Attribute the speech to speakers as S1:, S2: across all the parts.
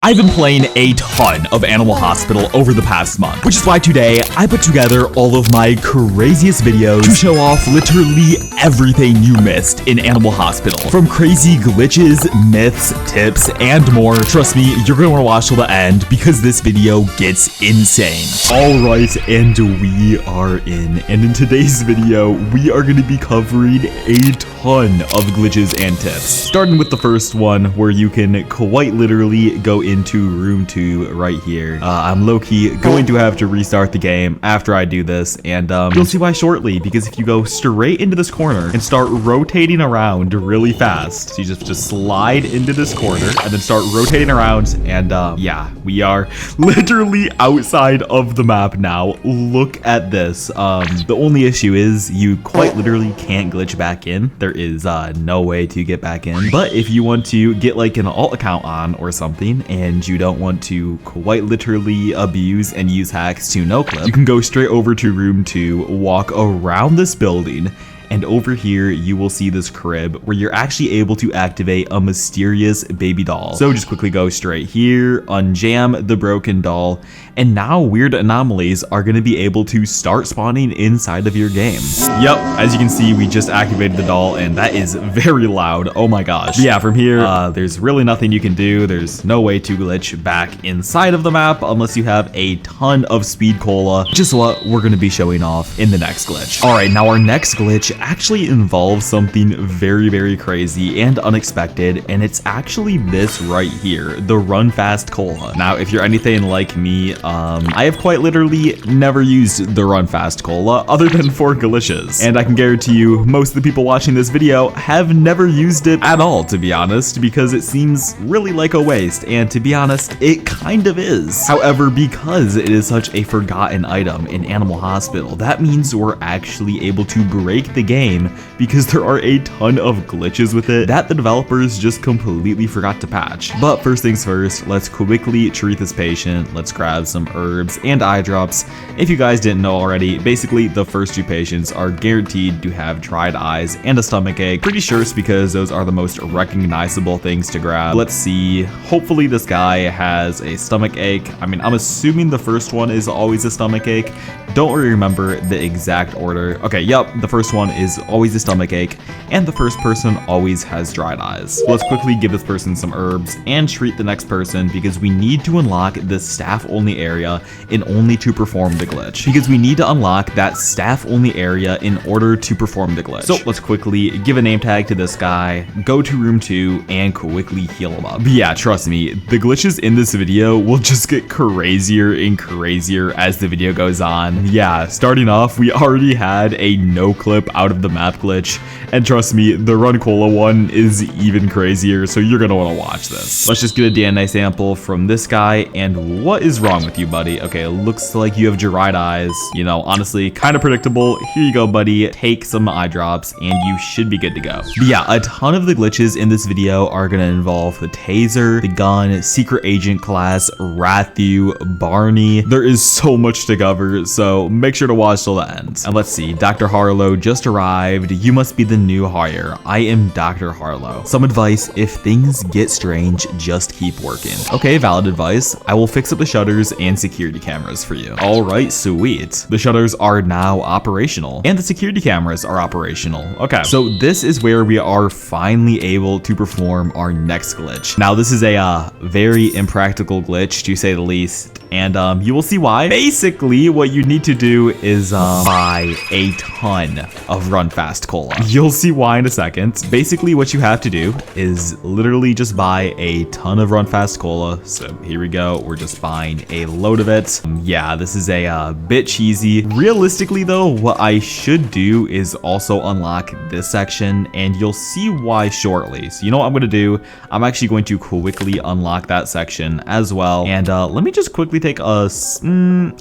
S1: I've been playing a ton of Animal Hospital over the past month, which is why today I put together all of my craziest videos to show off literally everything you missed in Animal Hospital. From crazy glitches, myths, tips, and more. Trust me, you're gonna wanna watch till the end because this video gets insane. Alright, and we are in. And in today's video, we are gonna be covering a ton of glitches and tips. Starting with the first one, where you can quite literally go into room 2 right here. I'm low-key going to have to restart the game after I do this, and you'll see why shortly, because if you go straight into this corner and start rotating around really fast, so you just slide into this corner and then start rotating around, and yeah, we are literally outside of the map now. Look at this. The only issue is you quite literally can't glitch back in. There is no way to get back in, but if you want to get like an alt account on or something and you don't want to quite literally abuse and use hacks to no clip, you can go straight over to room 2, walk around this building, and over here you will see this crib where you're actually able to activate a mysterious baby doll. So just quickly go straight here, unjam the broken doll, and now weird anomalies are going to be able to start spawning inside of your game. Yep, as you can see, we just activated the doll, and that is very loud. Oh my gosh. But yeah, from here, there's really nothing you can do. There's no way to glitch back inside of the map unless you have a ton of speed cola, just what we're going to be showing off in the next glitch. All right, now our next glitch actually involves something very crazy and unexpected, and it's actually this right here, the Run Fast Cola. Now, if you're anything like me, I have quite literally never used the Run Fast Cola other than for glitches, and I can guarantee you most of the people watching this video have never used it at all, to be honest, because it seems really like a waste, and to be honest, it kind of is. However, because it is such a forgotten item in Animal Hospital, that means we're actually able to break the game because there are a ton of glitches with it that the developers just completely forgot to patch. But first things first, let's quickly treat this patient. Let's grab some herbs and eye drops. If you guys didn't know already, basically the first 2 patients are guaranteed to have dried eyes and a stomach ache. Pretty sure it's because those are the most recognizable things to grab. Let's see, hopefully this guy has a stomach ache. I mean, I'm assuming the first one is always a stomach ache. Don't really remember the exact order. Okay, yep, the first one is always a stomach ache, and the first person always has dried eyes. So let's quickly give this person some herbs and treat the next person because we need to unlock the staff only area in only to perform the glitch. Because we need to unlock that staff only area in order to perform the glitch. So let's quickly give a name tag to this guy, go to room 2, and quickly heal him up. But yeah, trust me, the glitches in this video will just get crazier and crazier as the video goes on. Yeah, starting off, we already had a no clip out of the map glitch, and trust me, the Run Cola one is even crazier, so you're gonna want to watch this. Let's just get a DNA sample from this guy, and what is wrong with you, buddy? Okay, looks like you have dried eyes. You know, honestly, kind of predictable. Here you go, buddy. Take some eye drops, and you should be good to go. But yeah, a ton of the glitches in this video are gonna involve the taser, the gun, secret agent class, Rathu, Barney. There is so much to cover, so make sure to watch till the end. And let's see, Dr. Harlow just arrived. You must be the new hire. I am Dr. Harlow. Some advice: if things get strange, just keep working. Okay, valid advice. I will fix up the shutters and security cameras for you. All right, sweet. The shutters are now operational and the security cameras are operational. Okay, so this is where we are finally able to perform our next glitch. Now, this is a very impractical glitch to say the least, and you will see why. Basically, what you need to do is buy a ton of Run Fast Cola. You'll see why in a second. Basically, what you have to do is literally just buy a ton of Run Fast Cola. So here we go. We're just buying a load of it. Yeah, this is a bit cheesy. Realistically, though, what I should do is also unlock this section, and you'll see why shortly. So you know what I'm going to do? I'm actually going to quickly unlock that section as well. And let me just quickly take a...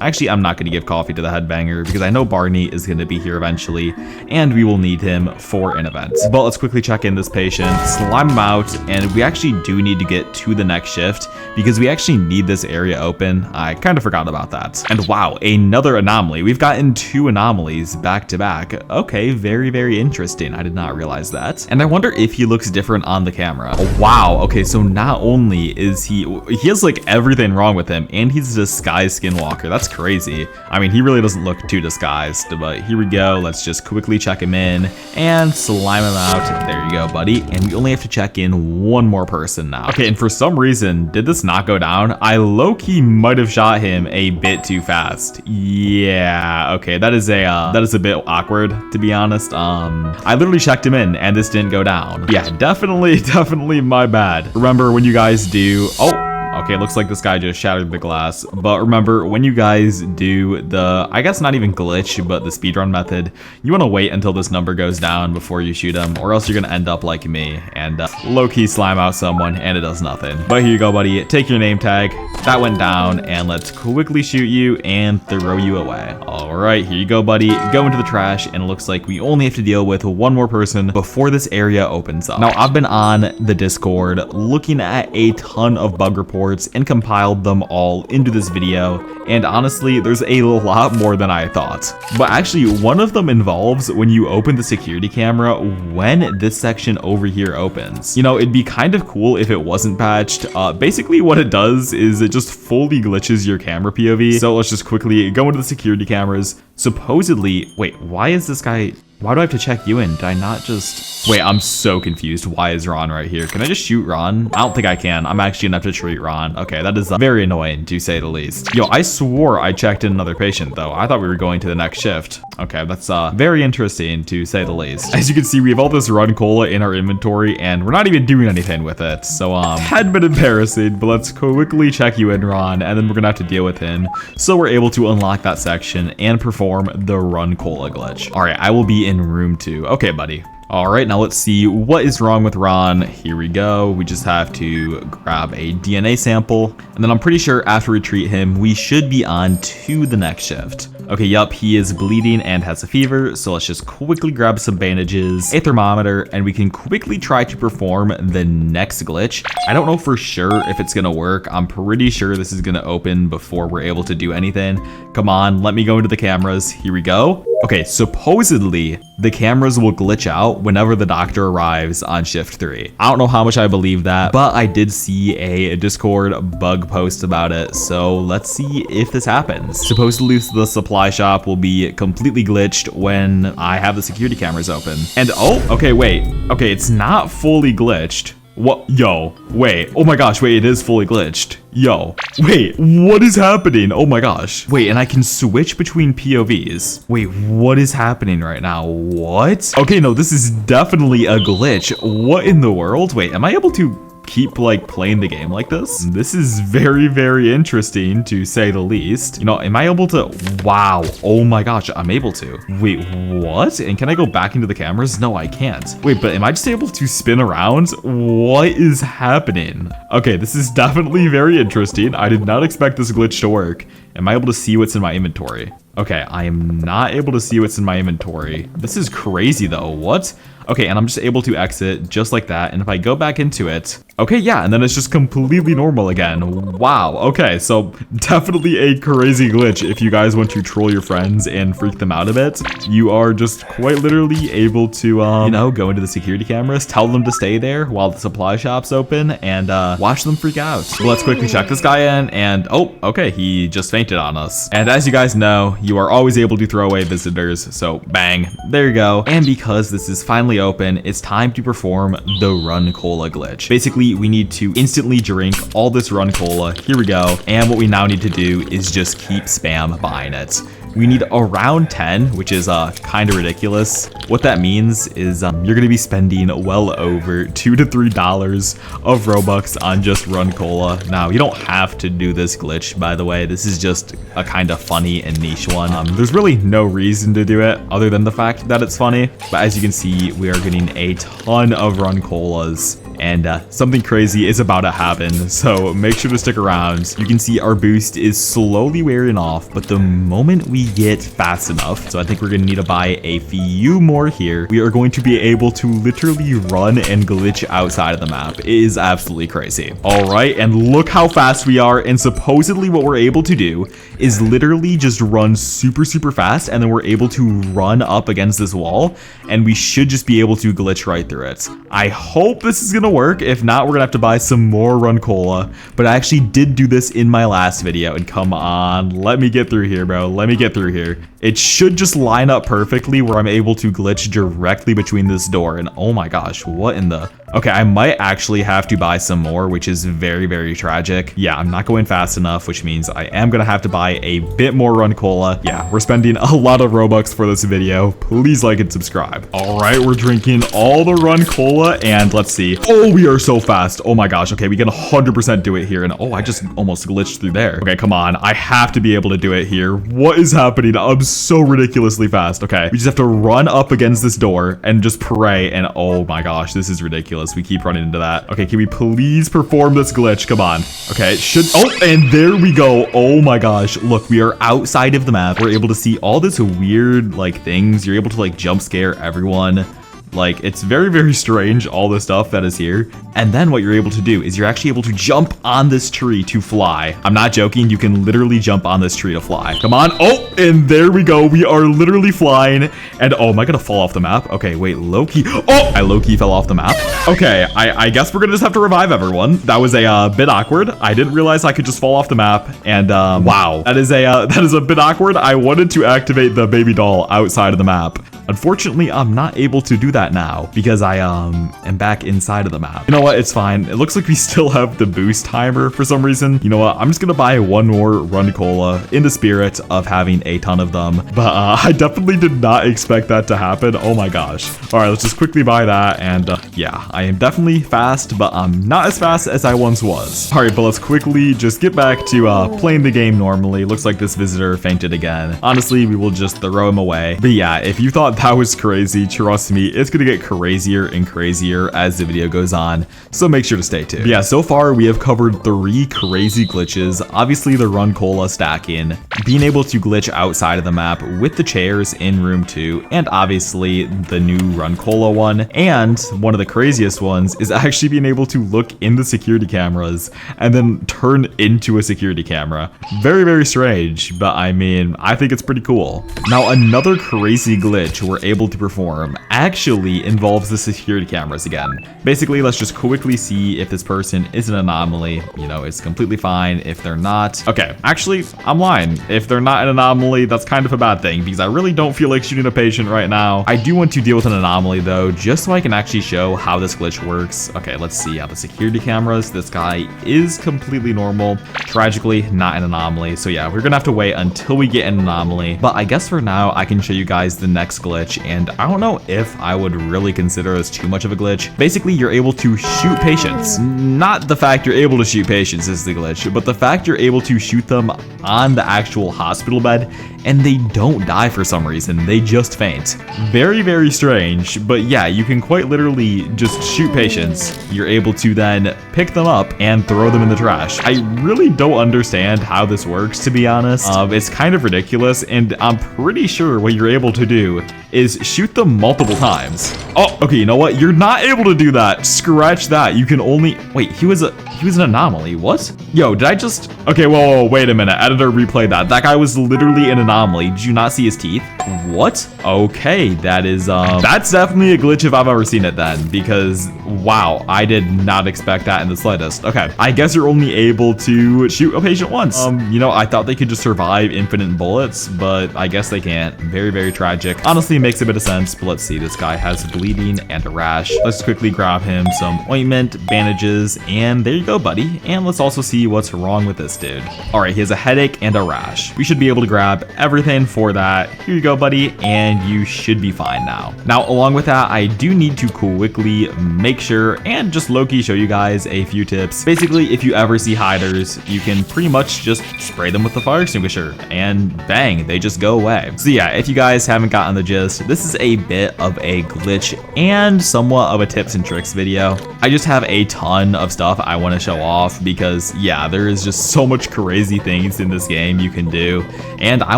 S1: actually, I'm not going to give coffee to the headbanger because I know Barney is going to be here eventually, and we will need need him for an event. But let's quickly check in this patient, slime him out, and we actually do need to get to the next shift because we actually need this area open. I kind of forgot about that. And wow, another anomaly. We've gotten 2 anomalies back to back. Okay, very, very interesting. I did not realize that. And I wonder if he looks different on the camera. Oh, wow. Okay, so not only is he has like everything wrong with him, and he's a disguised skinwalker. That's crazy. I mean, he really doesn't look too disguised, but here we go. Let's just quickly check him in and slime him out. There you go, buddy. And we only have to check in 1 more person now. Okay, and for some reason, did this not go down? I low-key might have shot him a bit too fast. Yeah, okay, that is a bit awkward, to be honest. I literally checked him in and this didn't go down. Yeah, definitely my bad. Remember when you guys do, okay, looks like this guy just shattered the glass. But remember, when you guys do the, I guess not even glitch, but the speedrun method, you want to wait until this number goes down before you shoot him, or else you're going to end up like me and low-key slime out someone and it does nothing. But here you go, buddy. Take your name tag. That went down, and let's quickly shoot you and throw you away. All right, here you go, buddy. Go into the trash, and it looks like we only have to deal with 1 more person before this area opens up. Now, I've been on the Discord looking at a ton of bug reports and compiled them all into this video, and honestly, there's a lot more than I thought. But actually, one of them involves when you open the security camera when this section over here opens. You know, it'd be kind of cool if it wasn't patched. Basically what it does is it just fully glitches your camera POV. So let's just quickly go into the security cameras. Supposedly, wait, why is this guy... Why do I have to check you in? Did I not just... Wait, I'm so confused. Why is Ron right here? Can I just shoot Ron? I don't think I can. I'm actually gonna have to treat Ron. Okay, that is very annoying, to say the least. Yo, I swore I checked in another patient, though. I thought we were going to the next shift. Okay, that's very interesting, to say the least. As you can see, we have all this Run Cola in our inventory, and we're not even doing anything with it. So, had been embarrassing, but let's quickly check you in, Ron, and then we're gonna have to deal with him. So we're able to unlock that section and perform the Run Cola glitch. All right, I will be in room 2. Okay, buddy. All right, now let's see what is wrong with Ron. Here we go. We just have to grab a DNA sample, and then I'm pretty sure after we treat him, we should be on to the next shift. Okay, yup, he is bleeding and has a fever, so let's just quickly grab some bandages, a thermometer, and we can quickly try to perform the next glitch. I don't know for sure if it's gonna work. I'm pretty sure this is gonna open before we're able to do anything. Come on, let me go into the cameras. Here we go. Okay, supposedly the cameras will glitch out whenever the doctor arrives on shift 3. I don't know how much I believe that, but I did see a Discord bug post about it, so let's see if this happens. Supposedly the supply shop will be completely glitched when I have the security cameras open. And oh, okay, wait. Okay, it's not fully glitched. What? Yo, wait. Oh my gosh, wait, it is fully glitched. Yo, wait, what is happening? Oh my gosh. Wait, and I can switch between POVs. Wait, what is happening right now? What? Okay, no, this is definitely a glitch. What in the world? Wait, am I able to keep like playing the game like this? This is very, very interesting, to say the least. You know, am I able to... Wow. Oh my gosh, I'm able to. Wait, what? And can I go back into the cameras? No, I can't. Wait, but am I just able to spin around? What is happening? Okay, this is definitely very interesting. I did not expect this glitch to work. Am I able to see what's in my inventory? Okay, I am not able to see what's in my inventory. This is crazy though. What? Okay, and I'm just able to exit just like that. And if I go back into it, okay, yeah, and then it's just completely normal again. Wow, okay, so definitely a crazy glitch. If you guys want to troll your friends and freak them out a bit, you are just quite literally able to, you know, go into the security cameras, tell them to stay there while the supply shop's open, and watch them freak out. So let's quickly check this guy in, and oh, okay, he just fainted on us. And as you guys know, you are always able to throw away visitors, so bang, there you go. And because this is finally open, it's time to perform the Run Cola glitch. Basically, we need to instantly drink all this Run Cola. Here we go. And what we now need to do is just keep spam buying it. We need around 10, which is kind of ridiculous. What that means is you're going to be spending well over $2 to $3 of Robux on just Run Cola. Now, you don't have to do this glitch, by the way. This is just a kind of funny and niche one. There's really no reason to do it other than the fact that it's funny. But as you can see, we are getting a ton of Run Colas. and something crazy is about to happen, so make sure to stick around. You can see our boost is slowly wearing off, but the moment we get fast enough, so I think we're gonna need to buy a few more here, we are going to be able to literally run and glitch outside of the map. It is absolutely crazy. All right, and look how fast we are, and supposedly what we're able to do is literally just run super fast, and then we're able to run up against this wall, and we should just be able to glitch right through it. I hope this is gonna work. If not, we're gonna have to buy some more Run Cola, but I actually did do this in my last video, and come on, let me get through here, bro. Let me get through here. It should just line up perfectly where I'm able to glitch directly between this door, and oh my gosh, what in the... Okay, I might actually have to buy some more, which is very tragic. Yeah, I'm not going fast enough, which means I am gonna have to buy a bit more Run Cola. Yeah, we're spending a lot of Robux for this video. Please like and subscribe. All right, we're drinking all the Run Cola, and let's see. Oh, we are so fast. Oh my gosh. Okay, we can 100% do it here, and oh, I just almost glitched through there. Okay, come on. I have to be able to do it here. What is happening? I'm so ridiculously fast. Okay, we just have to run up against this door and just pray, and oh my gosh, this is ridiculous. We keep running into that. Okay, can we please perform this glitch? Come on. Okay, it should... Oh, and there we go. Oh my gosh. Look, we are outside of the map. We're able to see all this weird, like, things. You're able to, like, jump scare everyone. Like, it's very strange, all the stuff that is here. And then what you're able to do is you're actually able to jump on this tree to fly. I'm not joking. You can literally jump on this tree to fly. Come on. Oh, and there we go. We are literally flying. And oh, am I gonna fall off the map? Okay, wait, low-key. Oh, I low-key fell off the map. Okay, I guess we're gonna just have to revive everyone. That was a bit awkward. I didn't realize I could just fall off the map. And wow, that is a bit awkward. I wanted to activate the baby doll outside of the map. Unfortunately, I'm not able to do that now because I am back inside of the map. You know what? It's fine. It looks like we still have the boost timer for some reason. You know what? I'm just gonna buy one more Run Cola in the spirit of having a ton of them. But I definitely did not expect that to happen. Oh my gosh. All right, let's just quickly buy that. And yeah, I am definitely fast, but I'm not as fast as I once was. All right, but let's quickly just get back to playing the game normally. Looks like this visitor fainted again. Honestly, we will just throw him away. But yeah, if you thought that was crazy, trust me, it's gonna get crazier and crazier as the video goes on, so make sure to stay tuned. But yeah, so far we have covered 3 crazy glitches. Obviously the Run Cola stacking, being able to glitch outside of the map with the chairs in room 2, and obviously the new Run Cola one, and one of the craziest ones is actually being able to look in the security cameras and then turn into a security camera. Very strange, but I mean, I think it's pretty cool. Now another crazy glitch we're able to perform actually involves the security cameras again. Basically, let's just quickly see if this person is an anomaly. You know, it's completely fine if they're not. Okay, actually, I'm lying. If they're not an anomaly, that's kind of a bad thing because I really don't feel like shooting a patient right now. I do want to deal with an anomaly though, just so I can actually show how this glitch works. Okay, let's see how the security cameras. This guy is completely normal. Tragically, not an anomaly. So yeah, we're gonna have to wait until we get an anomaly. But I guess for now, I can show you guys the next glitch. And I don't know if I would really consider this too much of a glitch. Basically, you're able to shoot patients. Not the fact you're able to shoot patients is the glitch, but the fact you're able to shoot them on the actual hospital bed and they don't die for some reason. They just faint. Very strange, but yeah, you can quite literally just shoot patients. You're able to then pick them up and throw them in the trash. I really don't understand how this works, to be honest. It's kind of ridiculous, and I'm pretty sure what you're able to do is shoot them multiple times. Oh, okay, you know what? You're not able to do that. Scratch that. You can only... Wait, he was an anomaly. What? Yo, did I just... Okay, whoa, wait a minute. Editor, replay that. That guy was literally an anomaly. Did you not see his teeth? What? Okay, that is, that's definitely a glitch if I've ever seen it then, because, wow, I did not expect that in the slightest. Okay, I guess you're only able to shoot a patient once. You know, I thought they could just survive infinite bullets, but I guess they can't. Very tragic. Honestly, it makes a bit of sense, but let's see. This guy has bleeding and a rash. Let's quickly grab him some ointment, bandages, and there you go, buddy. And let's also see what's wrong with this dude. All right, he has a headache and a rash. We should be able to grab everything for that. Here you go, buddy, and you should be fine now. Now, along with that, I do need to quickly make sure and just low-key show you guys a few tips. Basically, if you ever see hiders, you you can pretty much just spray them with the fire extinguisher and bang, they just go away. So yeah, if you guys haven't gotten the gist, this is a bit of a glitch and somewhat of a tips and tricks video. I just have a ton of stuff I want to show off because yeah, there is just so much crazy things in this game you can do, and I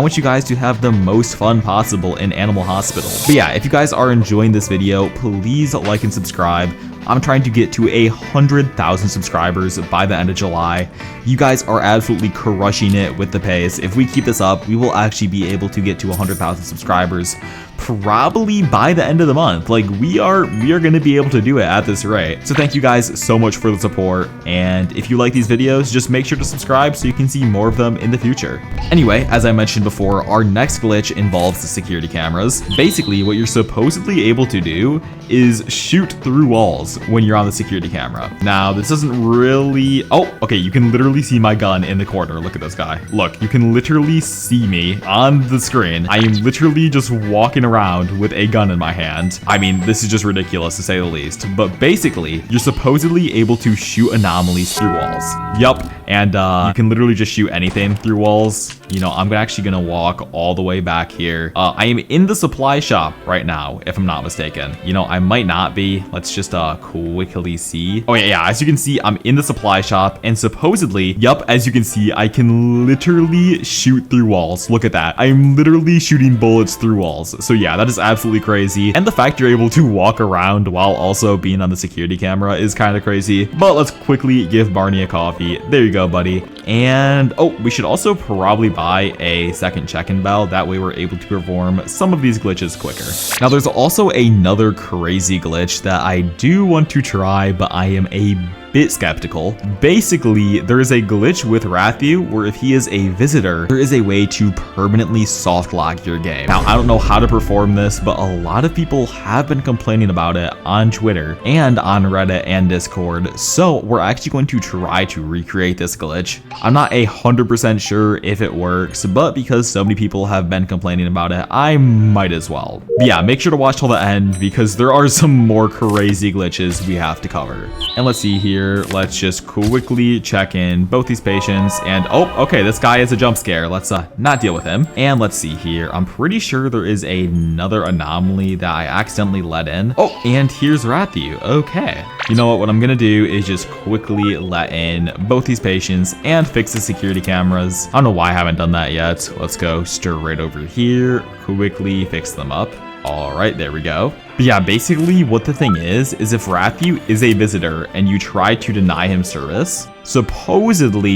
S1: want you guys to have the most fun possible in Animal Hospital. But yeah, if you guys are enjoying this video, please like and subscribe. I'm trying to get to 100,000 subscribers by the end of July. You guys are absolutely crushing it with the pace. If we keep this up, we will actually be able to get to 100,000 subscribers probably by the end of the month. Like we are going to be able to do it at this rate. So thank you guys so much for the support, and if you like these videos, just make sure to subscribe so you can see more of them in the future. Anyway, as I mentioned before, our next glitch involves the security cameras. Basically, what you're supposedly able to do is shoot through walls when you're on the security camera. Now, this doesn't really... Oh, okay, you can literally see my gun in the corner. Look at this guy. Look, you can literally see me on the screen. I am literally just walking around with a gun in my hand. I mean, this is just ridiculous to say the least. But basically, you're supposedly able to shoot anomalies through walls. Yup, and you can literally just shoot anything through walls. You know, I'm actually gonna walk all the way back here. I am in the supply shop right now, if I'm not mistaken. You know, I might not be. Let's just quickly see. Oh yeah, as you can see, I'm in the supply shop, and supposedly, yup, as you can see, I can literally shoot through walls. Look at that. I'm literally shooting bullets through walls. So yeah, that is absolutely crazy. And the fact you're able to walk around while also being on the security camera is kind of crazy. But let's quickly give Barney a coffee. There you go, buddy. And oh, we should also probably buy a second check-in bell. That way we're able to perform some of these glitches quicker. Now there's also another crazy glitch that I do want to try, but I am a bit skeptical. Basically, there is a glitch with Rathview where if he is a visitor, there is a way to permanently soft lock your game. Now, I don't know how to perform this, but a lot of people have been complaining about it on Twitter and on Reddit and Discord, so we're actually going to try to recreate this glitch. I'm not 100% sure if it works, but because so many people have been complaining about it, I might as well. But yeah, make sure to watch till the end because there are some more crazy glitches we have to cover. And let's see here. Let's just quickly check in both these patients, and oh, okay, this guy is a jump scare. Let's not deal with him. And let's see here. I'm pretty sure there is another anomaly that I accidentally let in. Oh, and here's Rathview. Okay. You know what I'm gonna do is just quickly let in both these patients and fix the security cameras. I don't know why I haven't done that yet. Let's go straight over here, quickly fix them up. All right, there we go. But yeah, basically what the thing is if Rathview is a visitor and you try to deny him service, supposedly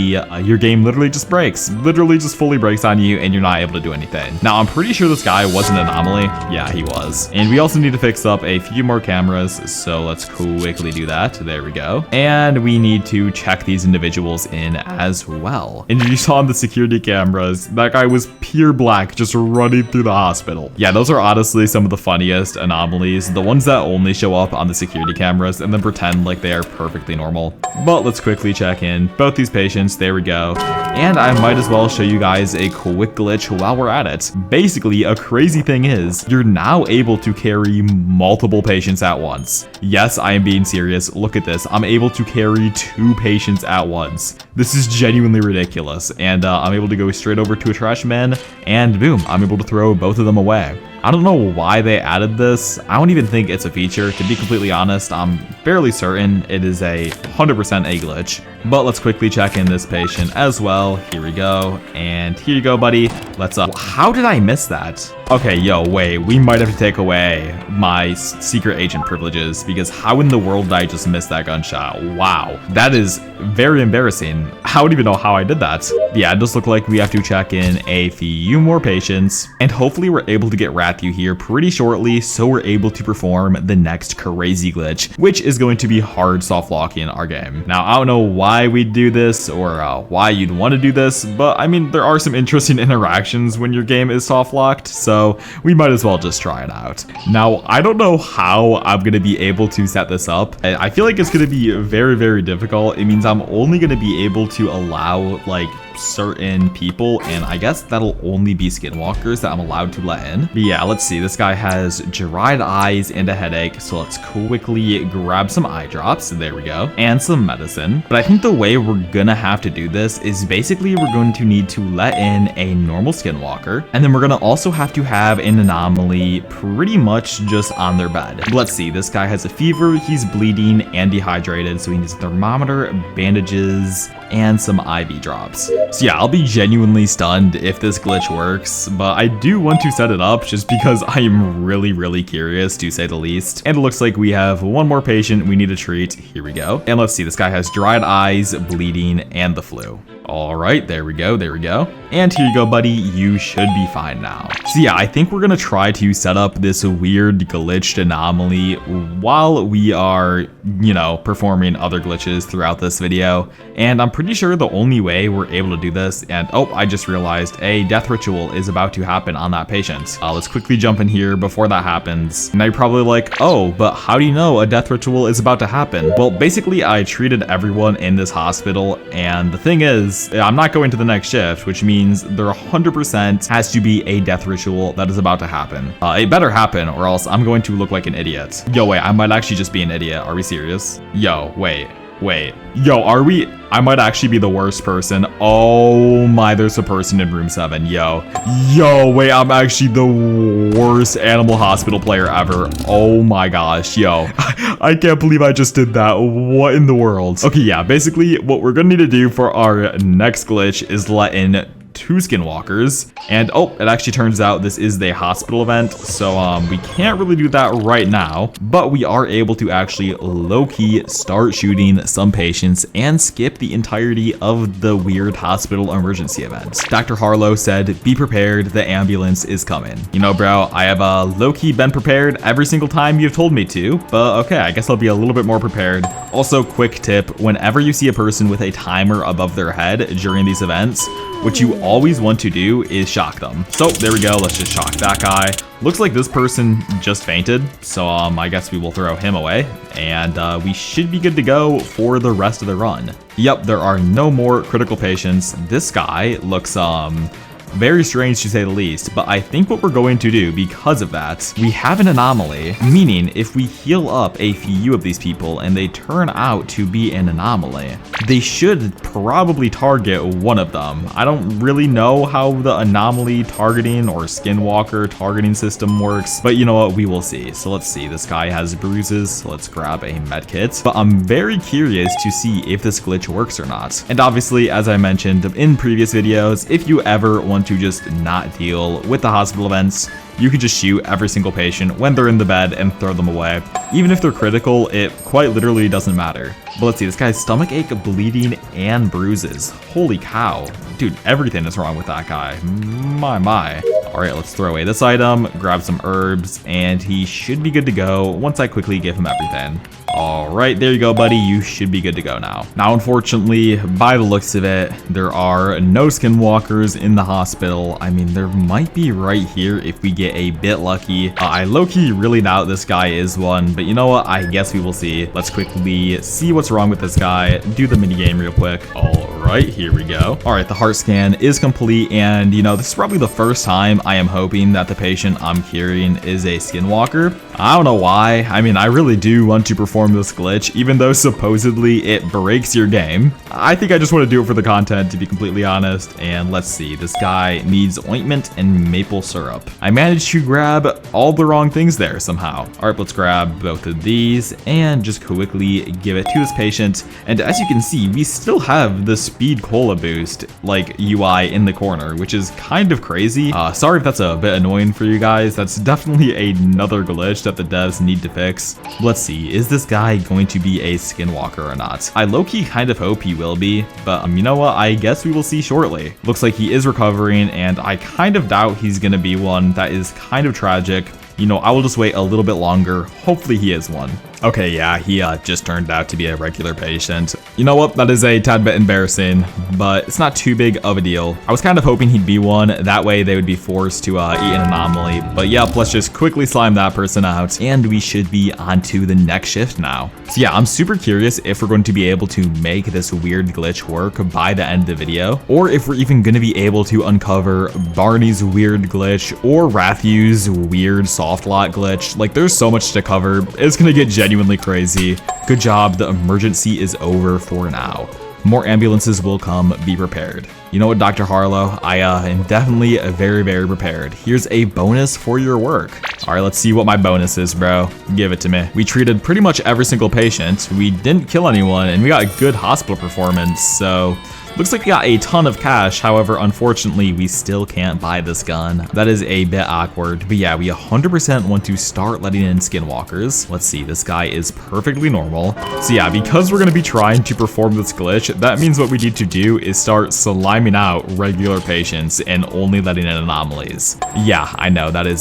S1: your game literally just breaks. Literally just fully breaks on you and you're not able to do anything. Now, I'm pretty sure this guy was an anomaly. Yeah, he was. And we also need to fix up a few more cameras, so let's quickly do that. There we go. And we need to check these individuals in as well. And you saw on the security cameras, that guy was pure black, just running through the hospital. Yeah, those are honestly some of the funniest anomalies. The ones that only show up on the security cameras and then pretend like they are perfectly normal. But let's quickly check in both these patients. There we go. And I might as well show you guys a quick glitch while we're at it. Basically, a crazy thing is you're now able to carry multiple patients at once. Yes, I am being serious. Look at this. I'm able to carry 2 patients at once. This is genuinely ridiculous. And I'm able to go straight over to a trash man and boom, I'm able to throw both of them away. I don't know why they added this. I don't even think it's a feature. To be completely honest, I'm fairly certain it is 100% a glitch. But let's quickly check in this patient as well. Here we go. And here you go, buddy. Let's how did I miss that? Okay, yo, wait, we might have to take away my secret agent privileges because how in the world did I just miss that gunshot? Wow, that is very embarrassing. I don't even know how I did that. Yeah, it does look like we have to check in a few more patients and hopefully we're able to get Rathview here pretty shortly so we're able to perform the next crazy glitch, which is going to be hard soft locking our game. Now, I don't know why we'd do this or why you'd want to do this, but I mean, there are some interesting interactions when your game is soft locked, so we might as well just try it out. Now, I don't know how I'm going to be able to set this up. I feel like it's going to be very, very difficult. It means I'm only going to be able to allow like certain people, and I guess that'll only be skinwalkers that I'm allowed to let in. But yeah, let's see. This guy has dried eyes and a headache, so let's quickly grab some eye drops. There we go. And some medicine. But I think the way we're gonna have to do this is basically we're going to need to let in a normal skinwalker, and then we're gonna also have to have an anomaly pretty much just on their bed. Let's see. This guy has a fever, he's bleeding and dehydrated, so he needs a thermometer, bandages, and some IV drops. So yeah, I'll be genuinely stunned if this glitch works, but I do want to set it up just because I am really curious, to say the least. And it looks like we have one more patient we need to treat. Here we go. And let's see, this guy has dried eyes, bleeding, and the flu. All right, there we go. And here you go, buddy. You should be fine now. So yeah, I think we're gonna try to set up this weird glitched anomaly while we are, you know, performing other glitches throughout this video. And I'm pretty sure the only way we're able to do this, and oh, I just realized a death ritual is about to happen on that patient. Let's quickly jump in here before that happens. Now you're probably like, oh, but how do you know a death ritual is about to happen? Well, basically I treated everyone in this hospital, and the thing is, I'm not going to the next shift, which means there 100% has to be a death ritual that is about to happen. It better happen, or else I'm going to look like an idiot. Yo, wait, I might actually just be an idiot. Are we serious? Yo, wait. Yo, are we? I might actually be the worst person. Oh my, there's a person in room 7. Yo, wait, I'm actually the worst Animal Hospital player ever. Oh my gosh, yo. I can't believe I just did that. What in the world? Okay, yeah, basically what we're gonna need to do for our next glitch is let in 2 skinwalkers, and oh, it actually turns out this is the hospital event, so we can't really do that right now, but we are able to actually low-key start shooting some patients and skip the entirety of the weird hospital emergency event. Dr. Harlow said, be prepared, the ambulance is coming. You know, bro, I have low-key been prepared every single time you've told me to, but okay, I guess I'll be a little bit more prepared. Also, quick tip, whenever you see a person with a timer above their head during these events, what you always want to do is shock them. So there we go, let's just shock that guy. Looks like this person just fainted, so I guess we will throw him away, and we should be good to go for the rest of the run. Yep, there are no more critical patients. This guy looks very strange to say the least, but I think what we're going to do because of that, we have an anomaly, meaning if we heal up a few of these people and they turn out to be an anomaly, they should probably target one of them. I don't really know how the anomaly targeting or skinwalker targeting system works, but you know what, we will see. So let's see, this guy has bruises, so let's grab a med kit, but I'm very curious to see if this glitch works or not. And obviously, as I mentioned in previous videos, if you ever want to just not deal with the hospital events, you can just shoot every single patient when they're in the bed and throw them away. Even if they're critical, it quite literally doesn't matter. But let's see, this guy's stomach ache, bleeding, and bruises. Holy cow. Dude, everything is wrong with that guy. My. All right, let's throw away this item, grab some herbs, and he should be good to go once I quickly give him everything. All right, there you go, buddy. You should be good to go now. Now, unfortunately, by the looks of it, there are no skinwalkers in the hospital. I mean, there might be right here if we get a bit lucky. I low-key really doubt this guy is one, but you know what? I guess we will see. Let's quickly see what's wrong with this guy, do the minigame real quick. All right, here we go. All right, the heart scan is complete, and you know, this is probably the first time I am hoping that the patient I'm curing is a skinwalker. I don't know why. I mean, I really do want to perform this glitch, even though supposedly it breaks your game. I think I just want to do it for the content, to be completely honest. And let's see, this guy needs ointment and maple syrup. I managed to grab all the wrong things there somehow. All right, let's grab both of these and just quickly give it to this patient. And as you can see, we still have the speed cola boost like UI in the corner, which is kind of crazy. Sorry if that's a bit annoying for you guys. That's definitely another glitch that the devs need to fix. Let's see, is this guy going to be a skinwalker or not? I low-key kind of hope he will be, but you know what? I guess we will see shortly. Looks like he is recovering, and I kind of doubt he's gonna be one. That is kind of tragic. You know, I will just wait a little bit longer. Hopefully he is one. Okay, yeah, he just turned out to be a regular patient. You know what? That is a tad bit embarrassing, but it's not too big of a deal. I was kind of hoping he'd be one. That way they would be forced to eat an anomaly. But yep, let's just quickly slime that person out, and we should be on to the next shift now. So yeah, I'm super curious if we're going to be able to make this weird glitch work by the end of the video, or if we're even going to be able to uncover Barney's weird glitch or Rathiu's weird soft lock glitch. Like, there's so much to cover. It's going to get genuinely crazy. Good job, the emergency is over for now. More ambulances will come, be prepared. You know what, Dr. Harlow, I am definitely very, very prepared. Here's a bonus for your work. All right, let's see what my bonus is, bro. Give it to me. We treated pretty much every single patient. We didn't kill anyone, and we got good hospital performance, so looks like we got a ton of cash. However, unfortunately, we still can't buy this gun. That is a bit awkward. But yeah, we 100% want to start letting in skinwalkers. Let's see, this guy is perfectly normal. So yeah, because we're going to be trying to perform this glitch, that means what we need to do is start sliming out regular patients and only letting in anomalies. Yeah, I know, that is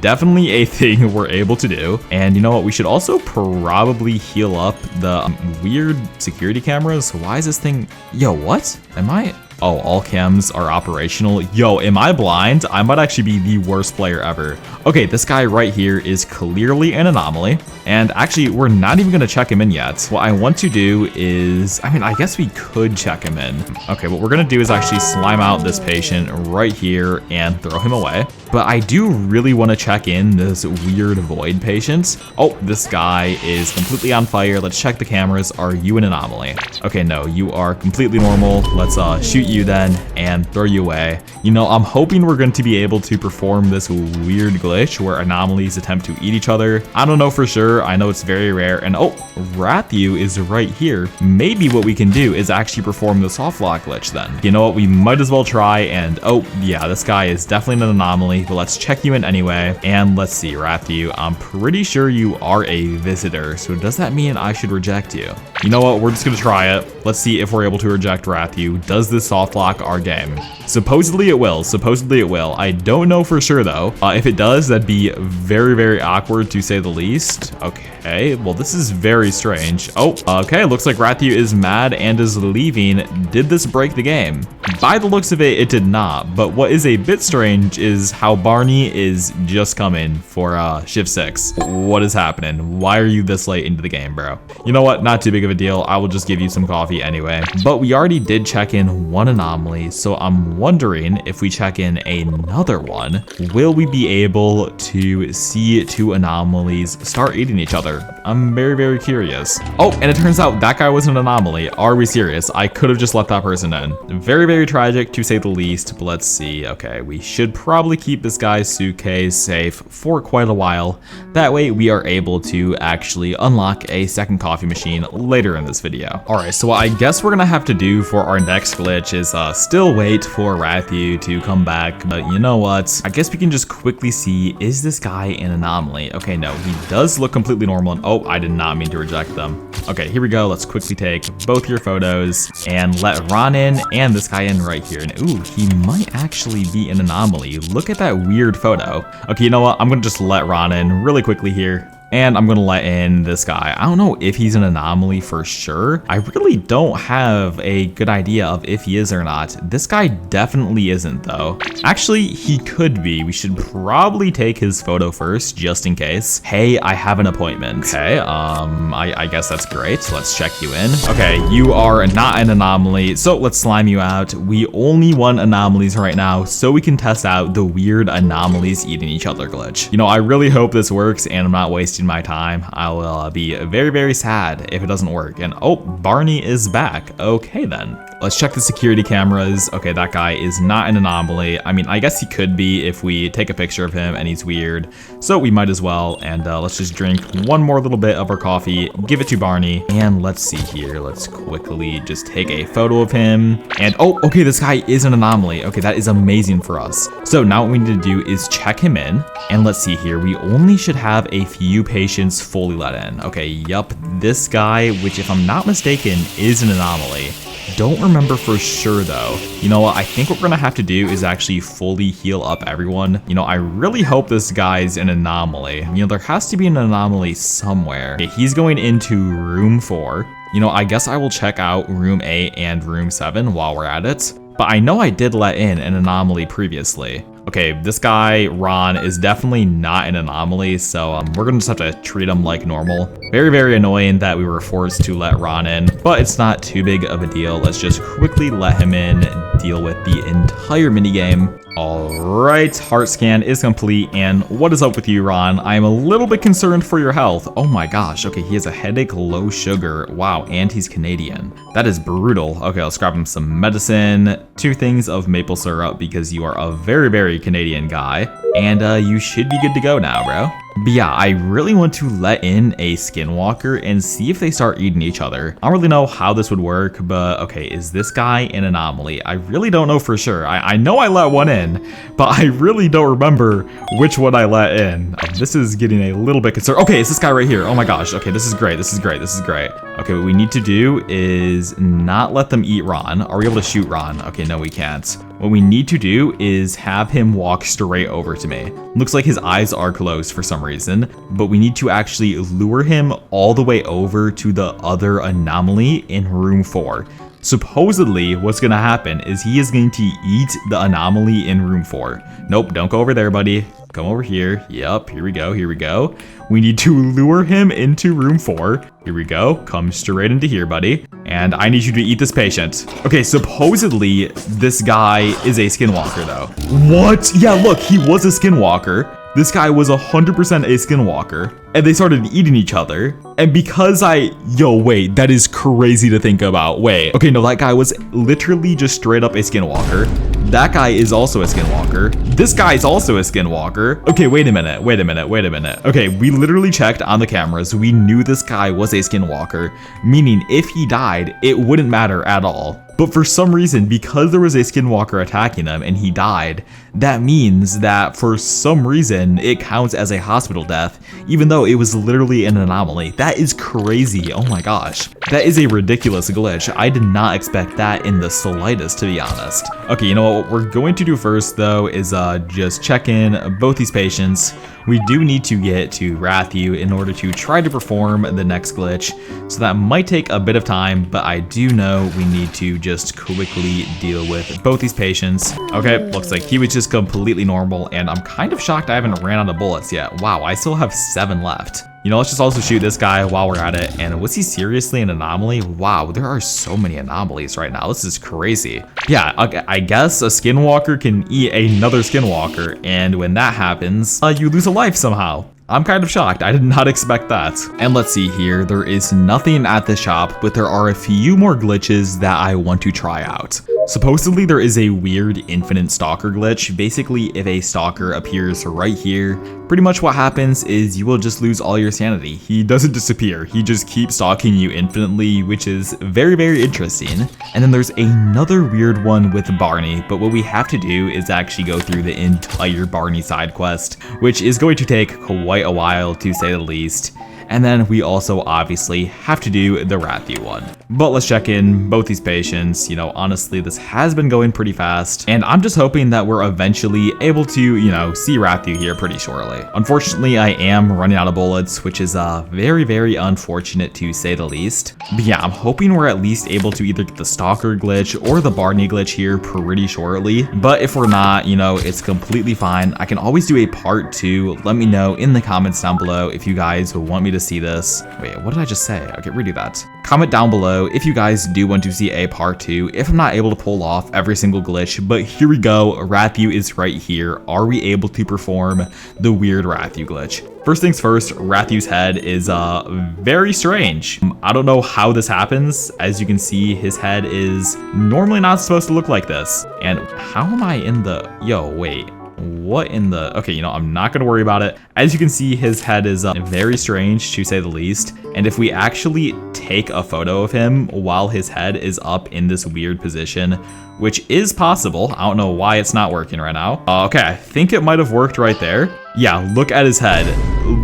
S1: definitely a thing we're able to do. And you know what, we should also probably heal up the weird security cameras. Why is this thing... Yo, what? Am I... Oh, all cams are operational. Yo, am I blind? I might actually be the worst player ever. Okay, this guy right here is clearly an anomaly. And actually, we're not even gonna check him in yet. What I want to do is, I mean, I guess we could check him in. Okay, what we're gonna do is actually slime out this patient right here and throw him away. But I do really want to check in this weird void patient. Oh, this guy is completely on fire. Let's check the cameras. Are you an anomaly? Okay, no, you are completely normal. Let's shoot you then and throw you away. You know, I'm hoping we're going to be able to perform this weird glitch where anomalies attempt to eat each other. I don't know for sure. I know it's very rare. And oh, Rathiu is right here. Maybe what we can do is actually perform the soft lock glitch then. You know what? We might as well try. And oh, yeah, this guy is definitely an anomaly. But let's check you in anyway. And let's see, Rathiu, I'm pretty sure you are a visitor. So does that mean I should reject you? You know what? We're just going to try it. Let's see if we're able to reject Rathiu. Does this soft lock our game? Supposedly it will. Supposedly it will. I don't know for sure though. If it does, that'd be very, very awkward to say the least. Okay, well, this is very strange. Oh, okay. Looks like Rathiu is mad and is leaving. Did this break the game? By the looks of it, it did not. But what is a bit strange is how Barney is just coming for shift 6. What is happening? Why are you this late into the game, bro? You know what? Not too big of a deal. I will just give you some coffee anyway. But we already did check in one anomaly, so I'm wondering if we check in another one, will we be able to see two anomalies start eating each other? I'm very, very curious. Oh, and it turns out that guy was an anomaly. Are we serious? I could have just let that person in. Very, very tragic to say the least, but let's see. Okay, we should probably keep this guy's suitcase safe for quite a while. That way we are able to actually unlock a second coffee machine later in this video. All right, so what I guess we're gonna have to do for our next glitch is still wait for Rathiu to come back. But you know what? I guess we can just quickly see, is this guy an anomaly? Okay, no, he does look completely normal. And oh, I did not mean to reject them. Okay, here we go. Let's quickly take both your photos and let Ron in and this guy in right here. And ooh, he might actually be an anomaly. Look at that weird photo. Okay, you know what? I'm gonna just let Ron in really quickly here. And I'm gonna let in this guy. I don't know if he's an anomaly for sure. I really don't have a good idea of if he is or not. This guy definitely isn't though. Actually, he could be. We should probably take his photo first, just in case. Hey, I have an appointment. Okay, I guess that's great. Let's check you in. Okay, you are not an anomaly, so let's slime you out. We only want anomalies right now, so we can test out the weird anomalies eating each other glitch. You know, I really hope this works and I'm not wasting my time. I will be very, very sad if it doesn't work. And oh, Barney is back. Okay then. Let's check the security cameras. Okay, that guy is not an anomaly. I mean, I guess he could be if we take a picture of him and he's weird. So we might as well. And let's just drink one more little bit of our coffee, give it to Barney. And let's see here. Let's quickly just take a photo of him. And oh, okay, this guy is an anomaly. Okay, that is amazing for us. So now what we need to do is check him in. And let's see here. We only should have a few patients fully let in. Okay, yup, this guy, which if I'm not mistaken, is an anomaly. don't remember for sure though. You know what, I think what we're gonna have to do is actually fully heal up everyone. You know, I really hope this guy's an anomaly. You know, there has to be an anomaly somewhere. Okay, he's going into room 4. You know, I guess I will check out room 8 and room 7 while we're at it. But I know I did let in an anomaly previously. Okay, this guy, Ron, is definitely not an anomaly, so we're gonna just have to treat him like normal. Very, very annoying that we were forced to let Ron in, but it's not too big of a deal. Let's just quickly let him in, deal with the entire minigame. Alright, heart scan is complete, and what is up with you, Ron? I am a little bit concerned for your health. Oh my gosh, okay, he has a headache, low sugar. Wow, and he's Canadian. That is brutal. Okay, let's grab him some medicine, 2 things of maple syrup because you are a very, very Canadian guy, and you should be good to go now, bro. But yeah, I really want to let in a skinwalker and see if they start eating each other. I don't really know how this would work, but okay, is this guy an anomaly? I really don't know for sure. I know I let one in, but I really don't remember which one I let in. This is getting a little bit concerned. Okay, it's this guy right here. Oh my gosh. Okay, this is great. This is great. This is great. Okay, what we need to do is not let them eat Ron. Are we able to shoot Ron? Okay, no, we can't. What we need to do is have him walk straight over to me. Looks like his eyes are closed for some reason, but we need to actually lure him all the way over to the other anomaly in room 4. Supposedly, what's gonna happen is he is going to eat the anomaly in room 4. Nope, don't go over there, buddy. Come over here. Yep, here we go, here we go. We need to lure him into room 4. Here we go. Come straight into here, buddy. And I need you to eat this patient. Okay, supposedly, this guy is a skinwalker, though. What? Yeah, look, he was a skinwalker. This guy was 100% a skinwalker, and they started eating each other. And because yo, wait, that is crazy to think about. Wait, okay, no, that guy was literally just straight up a skinwalker. That guy is also a skinwalker. This guy is also a skinwalker. Okay, wait a minute, wait a minute, wait a minute. Okay, we literally checked on the cameras. We knew this guy was a skinwalker, meaning if he died, it wouldn't matter at all. But for some reason, because there was a skinwalker attacking him and he died, that means that for some reason, it counts as a hospital death, even though it was literally an anomaly. That is crazy. Oh my gosh. That is a ridiculous glitch. I did not expect that in the slightest, to be honest. Okay, you know what we're going to do first, though, is just check in both these patients. We do need to get to Rathu in order to try to perform the next glitch, so that might take a bit of time, but I do know we need to just quickly deal with both these patients. Okay, looks like he was just completely normal, and I'm kind of shocked I haven't ran out of bullets yet. Wow, I still have 7 left. You know, let's just also shoot this guy while we're at it. And was he seriously an anomaly? Wow, there are so many anomalies right now. This is crazy. Yeah, okay, I guess a skinwalker can eat another skinwalker, and when that happens, you lose a life somehow. I'm kind of shocked. I did not expect that. And let's see here. There is nothing at the shop, but there are a few more glitches that I want to try out. Supposedly there is a weird infinite stalker glitch. Basically, if a stalker appears right here, pretty much what happens is you will just lose all your sanity. He doesn't disappear. He just keeps stalking you infinitely, which is very, very interesting. And then there's another weird one with Barney, but what we have to do is actually go through the entire Barney side quest, which is going to take quite a while, to say the least. And then we also obviously have to do the Rathu one. But let's check in both these patients. You know, honestly, this has been going pretty fast, and I'm just hoping that we're eventually able to, you know, see Rathu here pretty shortly. Unfortunately, I am running out of bullets, which is very, very unfortunate to say the least. But yeah, I'm hoping we're at least able to either get the Stalker glitch or the Barney glitch here pretty shortly. But if we're not, you know, it's completely fine. I can always do a part 2. Let me know in the comments down below if you guys want me to see this. Wait, what did I just say? Okay, redo that. Comment down below if you guys do want to see a part 2, if I'm not able to pull off every single glitch. But here we go, Rathu is right here. Are we able to perform the weird Rathu glitch? First things first, Rathu's head is very strange. I don't know how this happens. As you can see, his head is normally not supposed to look like this. And how am I in the, yo, wait. What in the, okay, you know, I'm not gonna worry about it. As you can see, his head is very strange, to say the least. And if we actually take a photo of him while his head is up in this weird position, which is possible, I don't know why it's not working right now. Okay, I think it might have worked right there. Yeah, look at his head.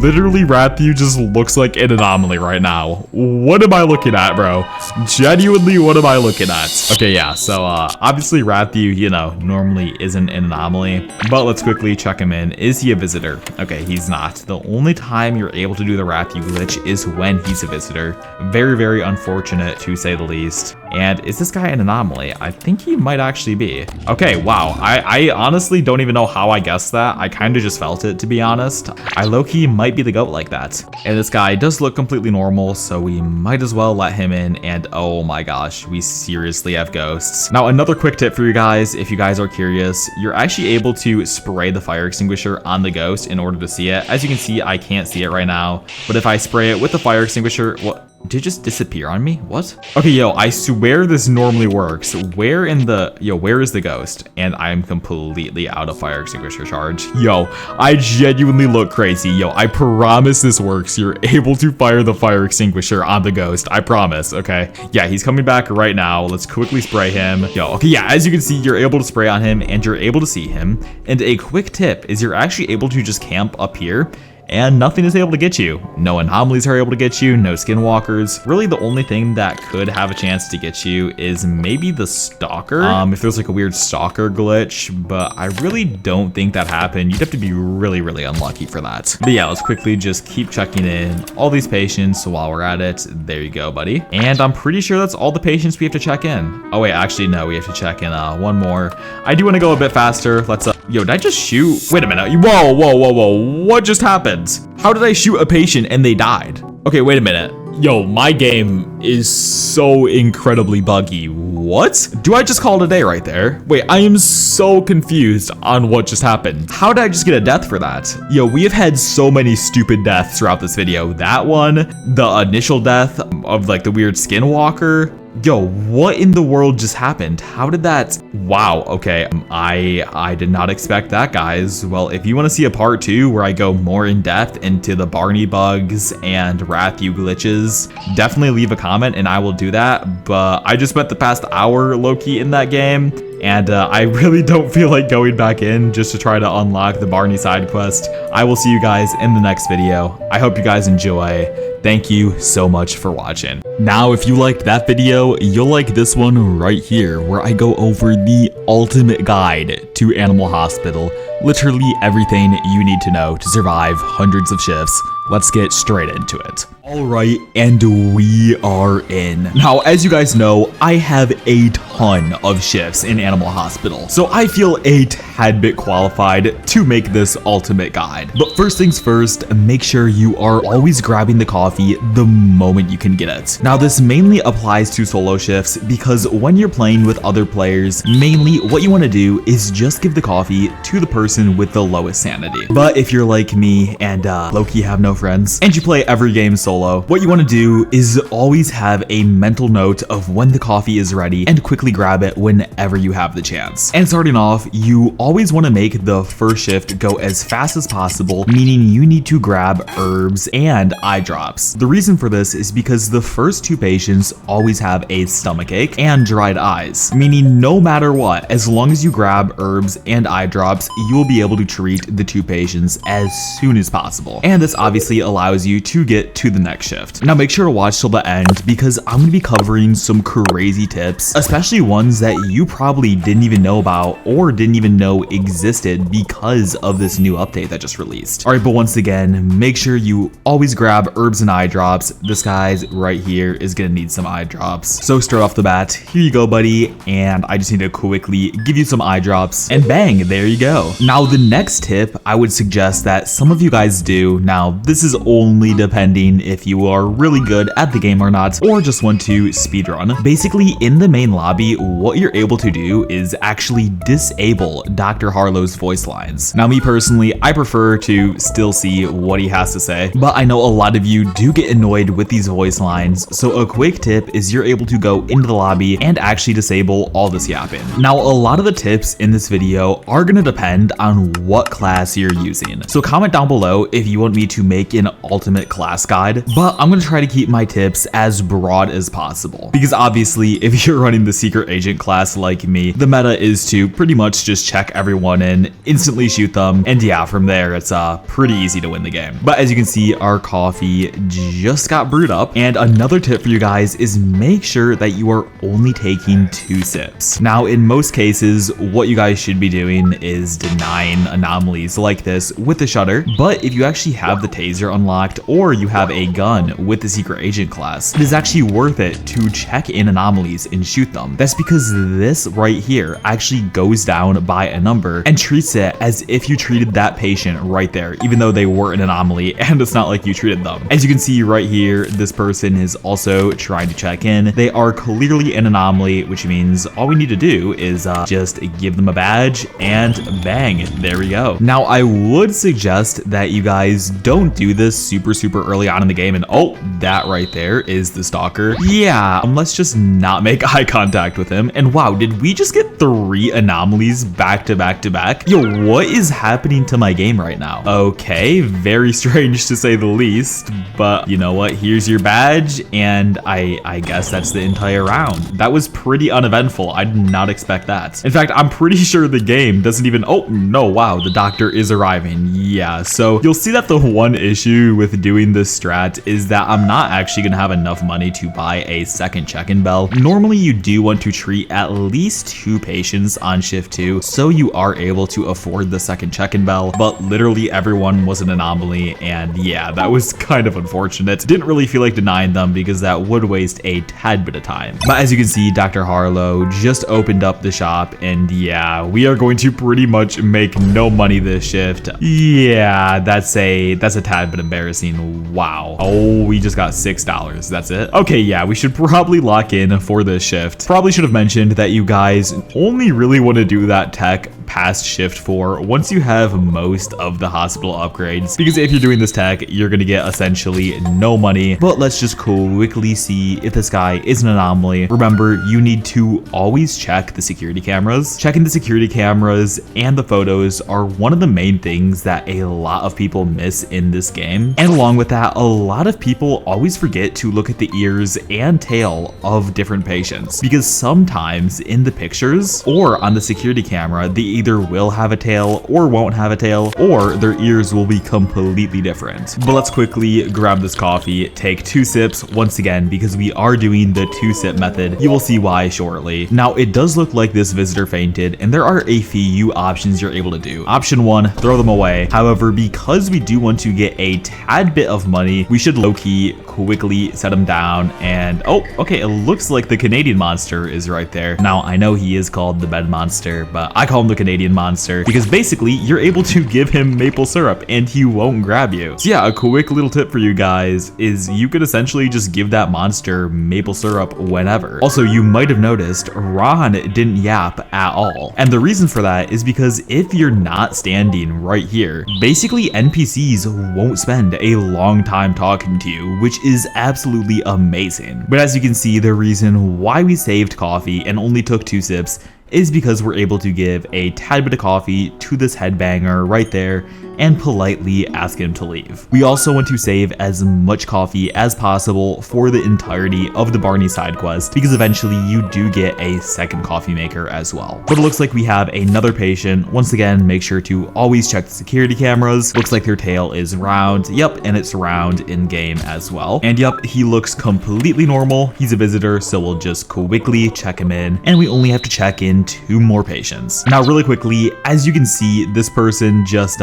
S1: Literally, Rathu just looks like an anomaly right now. What am I looking at, bro? Genuinely, what am I looking at? Okay, yeah, so obviously Rathu, you know, normally isn't an anomaly, but let's quickly check him in. Is he a visitor? Okay, he's not. The only time you're able to do the Rathu glitch is when he's a visitor. Very, very unfortunate to say the least. And is this guy an anomaly? I think he might actually be. Okay, wow. I honestly don't even know how I guessed that. I kind of just felt it, to be honest. I low-key might be the goat like that. And this guy does look completely normal, so we might as well let him in. And oh my gosh, we seriously have ghosts. Now, another quick tip for you guys, if you guys are curious, you're actually able to spray the fire extinguisher on the ghost in order to see it. As you can see, I can't see it right now, but if I spray it with the fire extinguisher, what? Did it just disappear on me? What? Okay, yo, I swear this normally works. Where is the ghost? And I'm completely out of fire extinguisher charge. Yo, I genuinely look crazy. Yo, I promise this works. You're able to fire the fire extinguisher on the ghost. I promise, okay? Yeah, he's coming back right now. Let's quickly spray him. Yo, okay, yeah, as you can see, you're able to spray on him and you're able to see him. And a quick tip is you're actually able to just camp up here and nothing is able to get you. No anomalies are able to get you, no skinwalkers. Really, the only thing that could have a chance to get you is maybe the stalker. If there's like a weird stalker glitch, but I really don't think that happened. You'd have to be really, really unlucky for that. But yeah, let's quickly just keep checking in all these patients while we're at it. There you go, buddy. And I'm pretty sure that's all the patients we have to check in. Oh wait, actually no, we have to check in one more. I do want to go a bit faster. Let's, yo, did I just shoot? Wait a minute. Whoa, whoa, whoa, whoa. What just happened? How did I shoot a patient and they died? Okay, wait a minute. Yo, my game is so incredibly buggy. What? Do I just call it a day right there? Wait, I am so confused on what just happened. How did I just get a death for that? Yo, we have had so many stupid deaths throughout this video. That one, the initial death of like the weird skinwalker. Yo, what in the world just happened? How did that? Wow, okay. I did not expect that, guys. Well, if you want to see a part 2 where I go more in depth into the Barney bugs and Rathu glitches, definitely leave a comment and I will do that. But I just spent the past hour low-key in that game, and I really don't feel like going back in just to try to unlock the Barney side quest. I will see you guys in the next video. I hope you guys enjoy. Thank you so much for watching. Now, if you liked that video, you'll like this one right here, where I go over the ultimate guide to Animal Hospital. Literally everything you need to know to survive hundreds of shifts. Let's get straight into it. All right, and we are in. Now, as you guys know, I have a ton of shifts in Animal Hospital, so I feel a tad bit qualified to make this ultimate guide. But first things first, make sure you are always grabbing the coffee the moment you can get it. Now, this mainly applies to solo shifts because when you're playing with other players, mainly what you want to do is just give the coffee to the person with the lowest sanity. But if you're like me and low-key have no friends, and you play every game solo, what you want to do is always have a mental note of when the coffee is ready and quickly grab it whenever you have the chance. And starting off, you always want to make the first shift go as fast as possible, meaning you need to grab herbs and eye drops. The reason for this is because the first 2 patients always have a stomachache and dried eyes, meaning no matter what, as long as you grab herbs and eye drops, you will be able to treat the 2 patients as soon as possible. And this obviously allows you to get to the next shift. Now make sure to watch till the end because I'm going to be covering some crazy tips, especially ones that you probably didn't even know about or didn't even know existed because of this new update that just released. All right, but once again, make sure you always grab herbs and eye drops. This guy's right here is going to need some eye drops. So straight off the bat, here you go, buddy. And I just need to quickly give you some eye drops and bang, there you go. Now the next tip I would suggest that some of you guys do. Now this is only depending if you are really good at the game or not, or just want to speedrun. Basically, in the main lobby, what you're able to do is actually disable Dr. Harlow's voice lines. Now, me personally, I prefer to still see what he has to say, but I know a lot of you do get annoyed with these voice lines, so a quick tip is you're able to go into the lobby and actually disable all this yapping. Now, a lot of the tips in this video are going to depend on what class you're using, so comment down below if you want me to make like an ultimate class guide, but I'm gonna try to keep my tips as broad as possible. Because obviously, if you're running the secret agent class like me, the meta is to pretty much just check everyone in, instantly shoot them, and yeah, from there, it's pretty easy to win the game. But as you can see, our coffee just got brewed up, and another tip for you guys is make sure that you are only taking 2 sips. Now, in most cases, what you guys should be doing is denying anomalies like this with the shutter, but if you actually have the taser unlocked or you have a gun with the secret agent class, it is actually worth it to check in anomalies and shoot them. That's because this right here actually goes down by a number and treats it as if you treated that patient right there, even though they were an anomaly and it's not like you treated them. As you can see right here, this person is also trying to check in. They are clearly an anomaly, which means all we need to do is just give them a badge and bang, there we go. Now, I would suggest that you guys don't do this super early on in the game, and oh, that right there is the stalker. Yeah, let's just not make eye contact with him. And wow, did we just get 3 anomalies back to back to back? Yo, what is happening to my game right now? Okay, very strange to say the least, but you know what? Here's your badge, and I guess that's the entire round. That was pretty uneventful. I did not expect that. In fact, I'm pretty sure the game doesn't even, oh no, wow, the doctor is arriving. Yeah, so you'll see that the one issue with doing this strat is that I'm not actually gonna have enough money to buy a second check-in bell. Normally you do want to treat at least 2 patients on shift 2, so you are able to afford the second check-in bell, but literally everyone was an anomaly, and yeah, that was kind of unfortunate. Didn't really feel like denying them because that would waste a tad bit of time. But as you can see, Dr. Harlow just opened up the shop, and yeah, we are going to pretty much make no money this shift. Yeah, that's a tad bit embarrassing. Wow. Oh, we just got $6. That's it. Okay, yeah, we should probably lock in for this shift. Probably should have mentioned that you guys only really want to do that tech past shift 4 once you have most of the hospital upgrades, because if you're doing this tech, you're gonna get essentially no money. But let's just quickly see if this guy is an anomaly. Remember, you need to always check the security cameras. Checking the security cameras and the photos are one of the main things that a lot of people miss in this game. And along with that, a lot of people always forget to look at the ears and tail of different patients, because sometimes in the pictures or on the security camera, they either will have a tail or won't have a tail, or their ears will be completely different. But let's quickly grab this coffee, take 2 sips once again, because we are doing the 2-sip method. You will see why shortly. Now, it does look like this visitor fainted, and there are a few options you're able to do. Option 1, throw them away. However, because we do want to get a tad bit of money, we should low-key quickly set him down, and oh, okay, it looks like the Canadian monster is right there. Now, I know he is called the bed monster, but I call him the Canadian monster because basically you're able to give him maple syrup and he won't grab you. So yeah, a quick little tip for you guys is you could essentially just give that monster maple syrup whenever. Also, you might have noticed Ron didn't yap at all. And the reason for that is because if you're not standing right here, basically NPCs won't spend a long time talking to you, which is absolutely amazing. But as you can see, the reason why we saved coffee and only took 2 sips is because we're able to give a tad bit of coffee to this headbanger right there and politely ask him to leave. We also want to save as much coffee as possible for the entirety of the Barney side quest, because eventually you do get a second coffee maker as well. But it looks like we have another patient. Once again, make sure to always check the security cameras. Looks like their tail is round. Yep, and it's round in game as well. And yep, he looks completely normal. He's a visitor, so we'll just quickly check him in, and we only have to check in 2 more patients. Now, really quickly, as you can see, this person just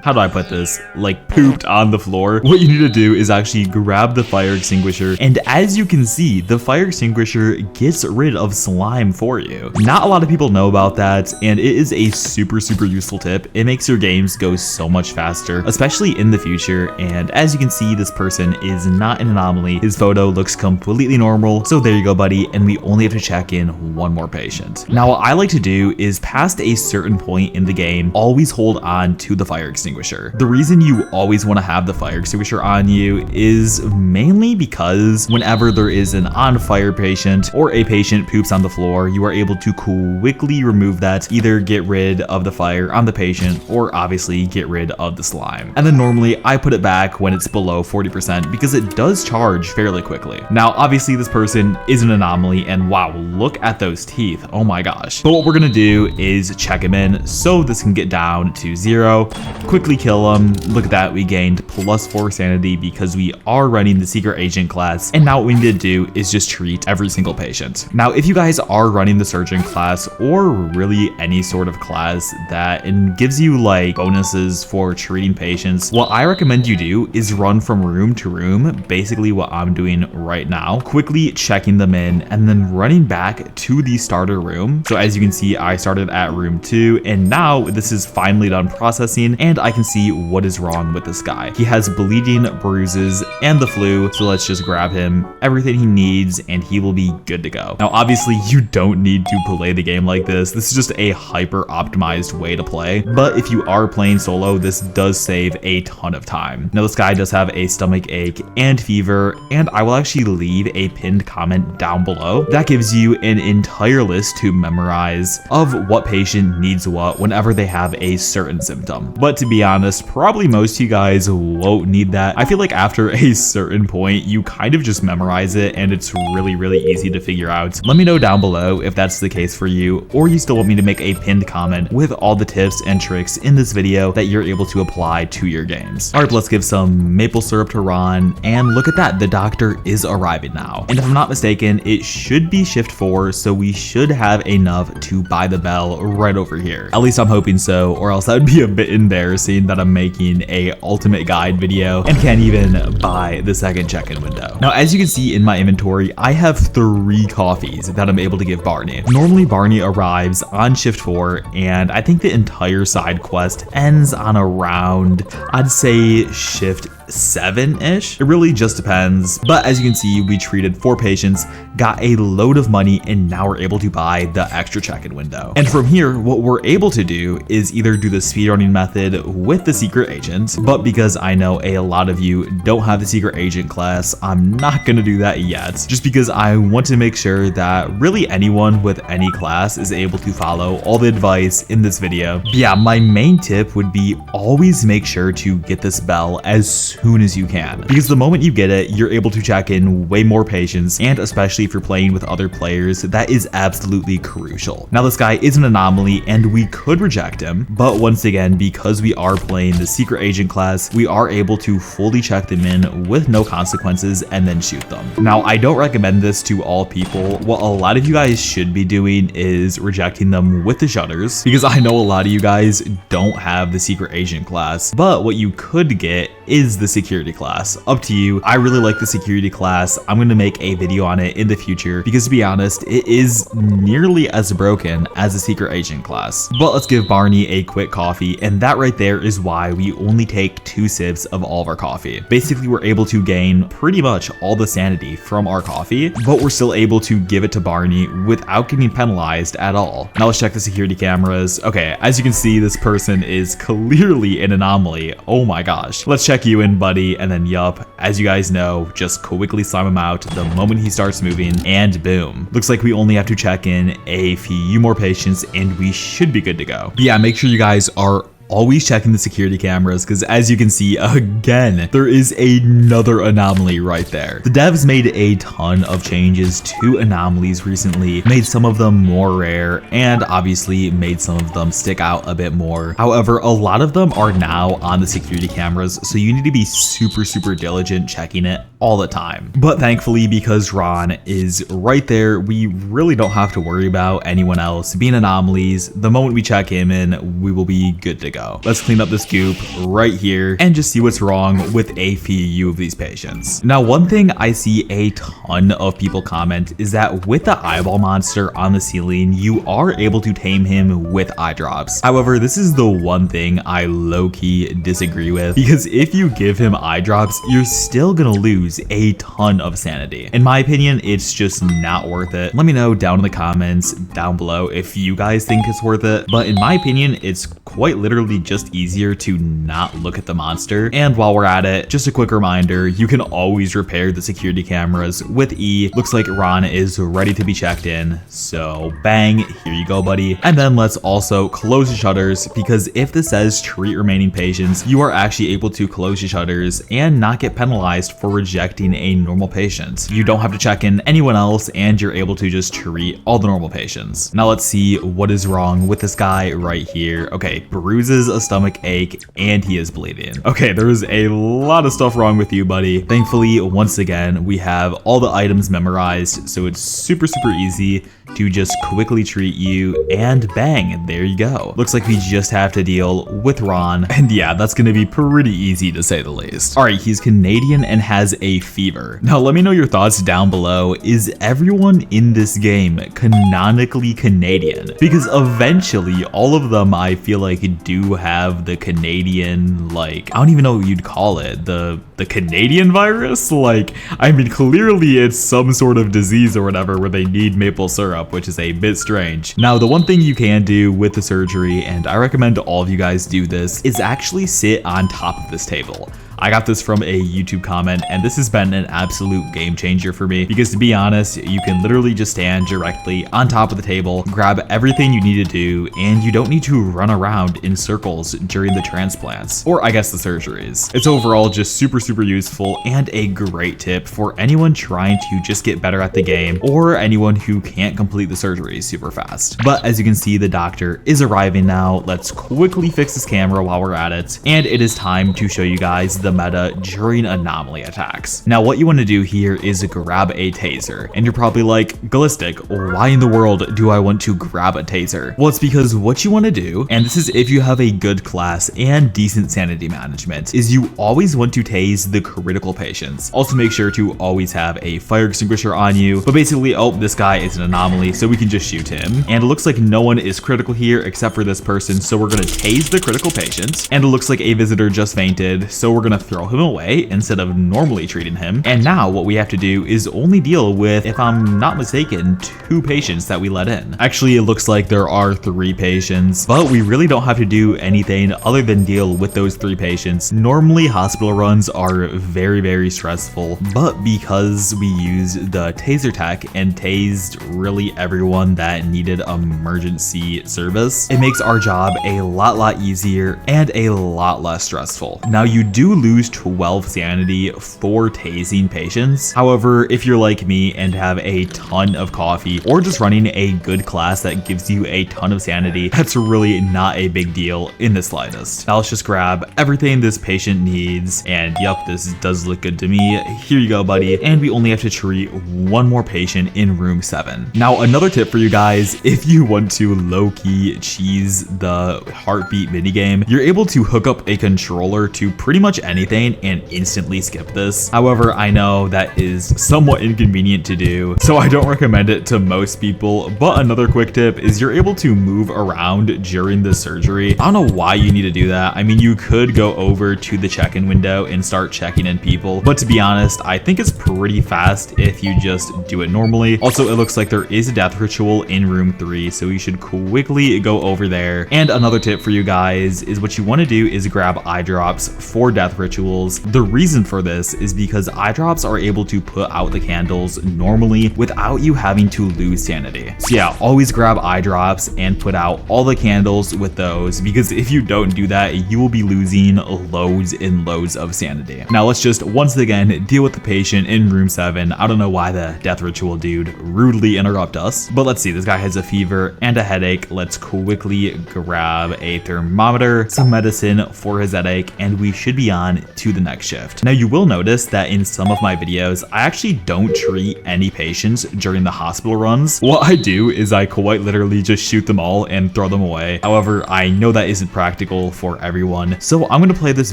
S1: how do I put this? Like pooped on the floor. What you need to do is actually grab the fire extinguisher, and as you can see, the fire extinguisher gets rid of slime for you. Not a lot of people know about that, and it is a super useful tip. It makes your games go so much faster, especially in the future. And as you can see, this person is not an anomaly. His photo looks completely normal. So there you go, buddy, and we only have to check in 1 more patient. Now, Now what I like to do is past a certain point in the game, always hold on to the fire extinguisher. The reason you always want to have the fire extinguisher on you is mainly because whenever there is an on fire patient or a patient poops on the floor, you are able to quickly remove that, either get rid of the fire on the patient or obviously get rid of the slime. And then normally I put it back when it's below 40% because it does charge fairly quickly. Now obviously this person is an anomaly, and wow, look at those teeth, oh my gosh. But what we're gonna do is check him in so this can get down to 0, quickly kill him. Look at that, we gained +4 sanity because we are running the secret agent class, and now what we need to do is just treat every single patient. Now if you guys are running the surgeon class or really any sort of class that gives you like bonuses for treating patients, what I recommend you do is run from room to room, basically what I'm doing right now, quickly checking them in and then running back to the starter room. So as you can see, I started at room 2, and now this is finally done processing and I can see what is wrong with this guy. He has bleeding, bruises, and the flu, so let's just grab him everything he needs and he will be good to go. Now obviously you don't need to play the game like this. This is just a hyper optimized way to play, but if you are playing solo, this does save a ton of time. Now this guy does have a stomach ache and fever, and I will actually leave a pinned comment down below that gives you an entire list to memorize of what patient needs what whenever they have a certain symptom. But to be honest, probably most of you guys won't need that. I feel like after a certain point, you kind of just memorize it and it's really easy to figure out. Let me know down below if that's the case for you, or you still want me to make a pinned comment with all the tips and tricks in this video that you're able to apply to your games. All right, let's give some maple syrup to Ron, and look at that, the doctor is arriving now. And if I'm not mistaken, it should be shift 4, so we should have enough to buy the bell right over here. At least I'm hoping so, or else that would be a bit embarrassing that I'm making a ultimate guide video and can't even buy the second check-in window. Now, as you can see in my inventory, I have 3 coffees that I'm able to give Barney. Normally Barney arrives on shift 4, and I think the entire side quest ends on around, I'd say shift 7-ish. It really just depends. But as you can see, we treated 4 patients, got a load of money, and now we're able to buy the extra check-in window. And from here, what we're able to do is either do the speedrunning method with the secret agent, but because I know a lot of you don't have the secret agent class, I'm not gonna do that yet, just because I want to make sure that really anyone with any class is able to follow all the advice in this video. But yeah, my main tip would be always make sure to get this bell as soon as you can, because the moment you get it, you're able to check in way more patients, and especially if you're playing with other players, that is absolutely crucial. Now this guy is an anomaly and we could reject him, but once again, because we are playing the secret agent class, we are able to fully check them in with no consequences and then shoot them. Now I don't recommend this to all people. What a lot of you guys should be doing is rejecting them with the shutters, because I know a lot of you guys don't have the secret agent class, but what you could get is the security class. Up to you. I really like the security class. I'm going to make a video on it in the future because, to be honest, it is nearly as broken as the secret agent class. But let's give Barney a quick coffee, and that right there is why we only take 2 sips of all of our coffee. Basically, we're able to gain pretty much all the sanity from our coffee, but we're still able to give it to Barney without getting penalized at all. Now let's check the security cameras. Okay, as you can see, this person is clearly an anomaly. Oh my gosh. Let's check you in, buddy, and then yup, as you guys know, just quickly slime him out the moment he starts moving, and boom. Looks like we only have to check in a few more patients and we should be good to go. But yeah, make sure you guys are always checking the security cameras, because as you can see, again, there is another anomaly right there. The devs made a ton of changes to anomalies recently, made some of them more rare, and obviously made some of them stick out a bit more. However, a lot of them are now on the security cameras, so you need to be super diligent checking it all the time. But thankfully, because Ron is right there, we really don't have to worry about anyone else being anomalies. The moment we check him in, we will be good to go. go. Let's clean up this goop right here and just see what's wrong with a few of these patients. Now, one thing I see a ton of people comment is that with the eyeball monster on the ceiling, you are able to tame him with eye drops. However, this is the one thing I low-key disagree with, because if you give him eye drops, you're still gonna lose a ton of sanity. In my opinion, it's just not worth it. Let me know down in the comments down below if you guys think it's worth it, but in my opinion, it's quite literally just easier to not look at the monster. And while we're at it, just a quick reminder, you can always repair the security cameras with E. Looks like Ron is ready to be checked in, so bang, here you go, buddy. And then let's also close the shutters, because if this says treat remaining patients, you are actually able to close the shutters and not get penalized for rejecting a normal patient. You don't have to check in anyone else, and you're able to just treat all the normal patients. Now let's see what is wrong with this guy right here. Okay, bruises, a stomach ache, and he is bleeding. Okay, there is a lot of stuff wrong with you, buddy. Thankfully, once again, we have all the items memorized, so it's super easy to just quickly treat you, and bang, there you go. Looks like we just have to deal with Ron, and yeah, that's gonna be pretty easy to say the least. All right, he's Canadian and has a fever. Now let me know your thoughts down below. Is everyone in this game canonically Canadian? Because eventually all of them, I feel like, do have the Canadian, like, I don't even know what you'd call it, the Canadian virus. Like, I mean, clearly it's some sort of disease or whatever where they need maple syrup, which is a bit strange. Now, the one thing you can do with the surgery, and I recommend all of you guys do this, is actually sit on top of this table. I got this from a YouTube comment, and this has been an absolute game changer for me, because to be honest, you can literally just stand directly on top of the table, grab everything you need to do, and you don't need to run around in circles during the transplants, or I guess the surgeries. It's overall just super useful and a great tip for anyone trying to just get better at the game, or anyone who can't complete the surgery super fast. But as you can see, the doctor is arriving now. Let's quickly fix this camera while we're at it, and it is time to show you guys the meta during anomaly attacks. Now, what you want to do here is grab a taser, and you're probably like, Gallistic, why in the world do I want to grab a taser? Well, it's because what you want to do, and this is if you have a good class and decent sanity management, is you always want to tase the critical patients. Also, make sure to always have a fire extinguisher on you. But basically, oh, this guy is an anomaly, so we can just shoot him. And it looks like no one is critical here except for this person, so we're gonna tase the critical patient. And it looks like a visitor just fainted, so we're gonna throw him away instead of normally treating him. And now what we have to do is only deal with, if I'm not mistaken, 2 patients that we let in. Actually, it looks like there are 3 patients, but we really don't have to do anything other than deal with those 3 patients. Normally, hospital runs are very stressful, but because we used the taser tech and tased really everyone that needed emergency service, it makes our job a lot easier and a lot less stressful. Now, you do lose 12 sanity for tasing patients. However, if you're like me and have a ton of coffee, or just running a good class that gives you a ton of sanity, that's really not a big deal in the slightest. Now let's just grab everything this patient needs, and yep, this does look good to me. Here you go, buddy. And we only have to treat 1 more patient in room 7. Now, another tip for you guys, if you want to low-key cheese the heartbeat minigame, you're able to hook up a controller to pretty much anything and instantly skip this. However, I know that is somewhat inconvenient to do, so I don't recommend it to most people. But another quick tip is you're able to move around during the surgery. I don't know why you need to do that. I mean, you could go over to the check-in window and start checking in people, but to be honest, I think it's pretty fast if you just do it normally. Also, it looks like there is a death ritual in room 3, so you should quickly go over there. And another tip for you guys is what you want to do is grab eye drops for death rituals. The reason for this is because eye drops are able to put out the candles normally without you having to lose sanity. So yeah, always grab eye drops and put out all the candles with those, because if you don't do that, you will be losing loads and loads of sanity. Now let's just once again deal with the patient in room 7. I don't know why the death ritual dude rudely interrupt us, but let's see. This guy has a fever and a headache. Let's quickly grab a thermometer, some medicine for his headache, and we should be on on to the next shift. Now you will notice that in some of my videos, I actually don't treat any patients during the hospital runs. What I do is I quite literally just shoot them all and throw them away. However, I know that isn't practical for everyone, so I'm gonna play this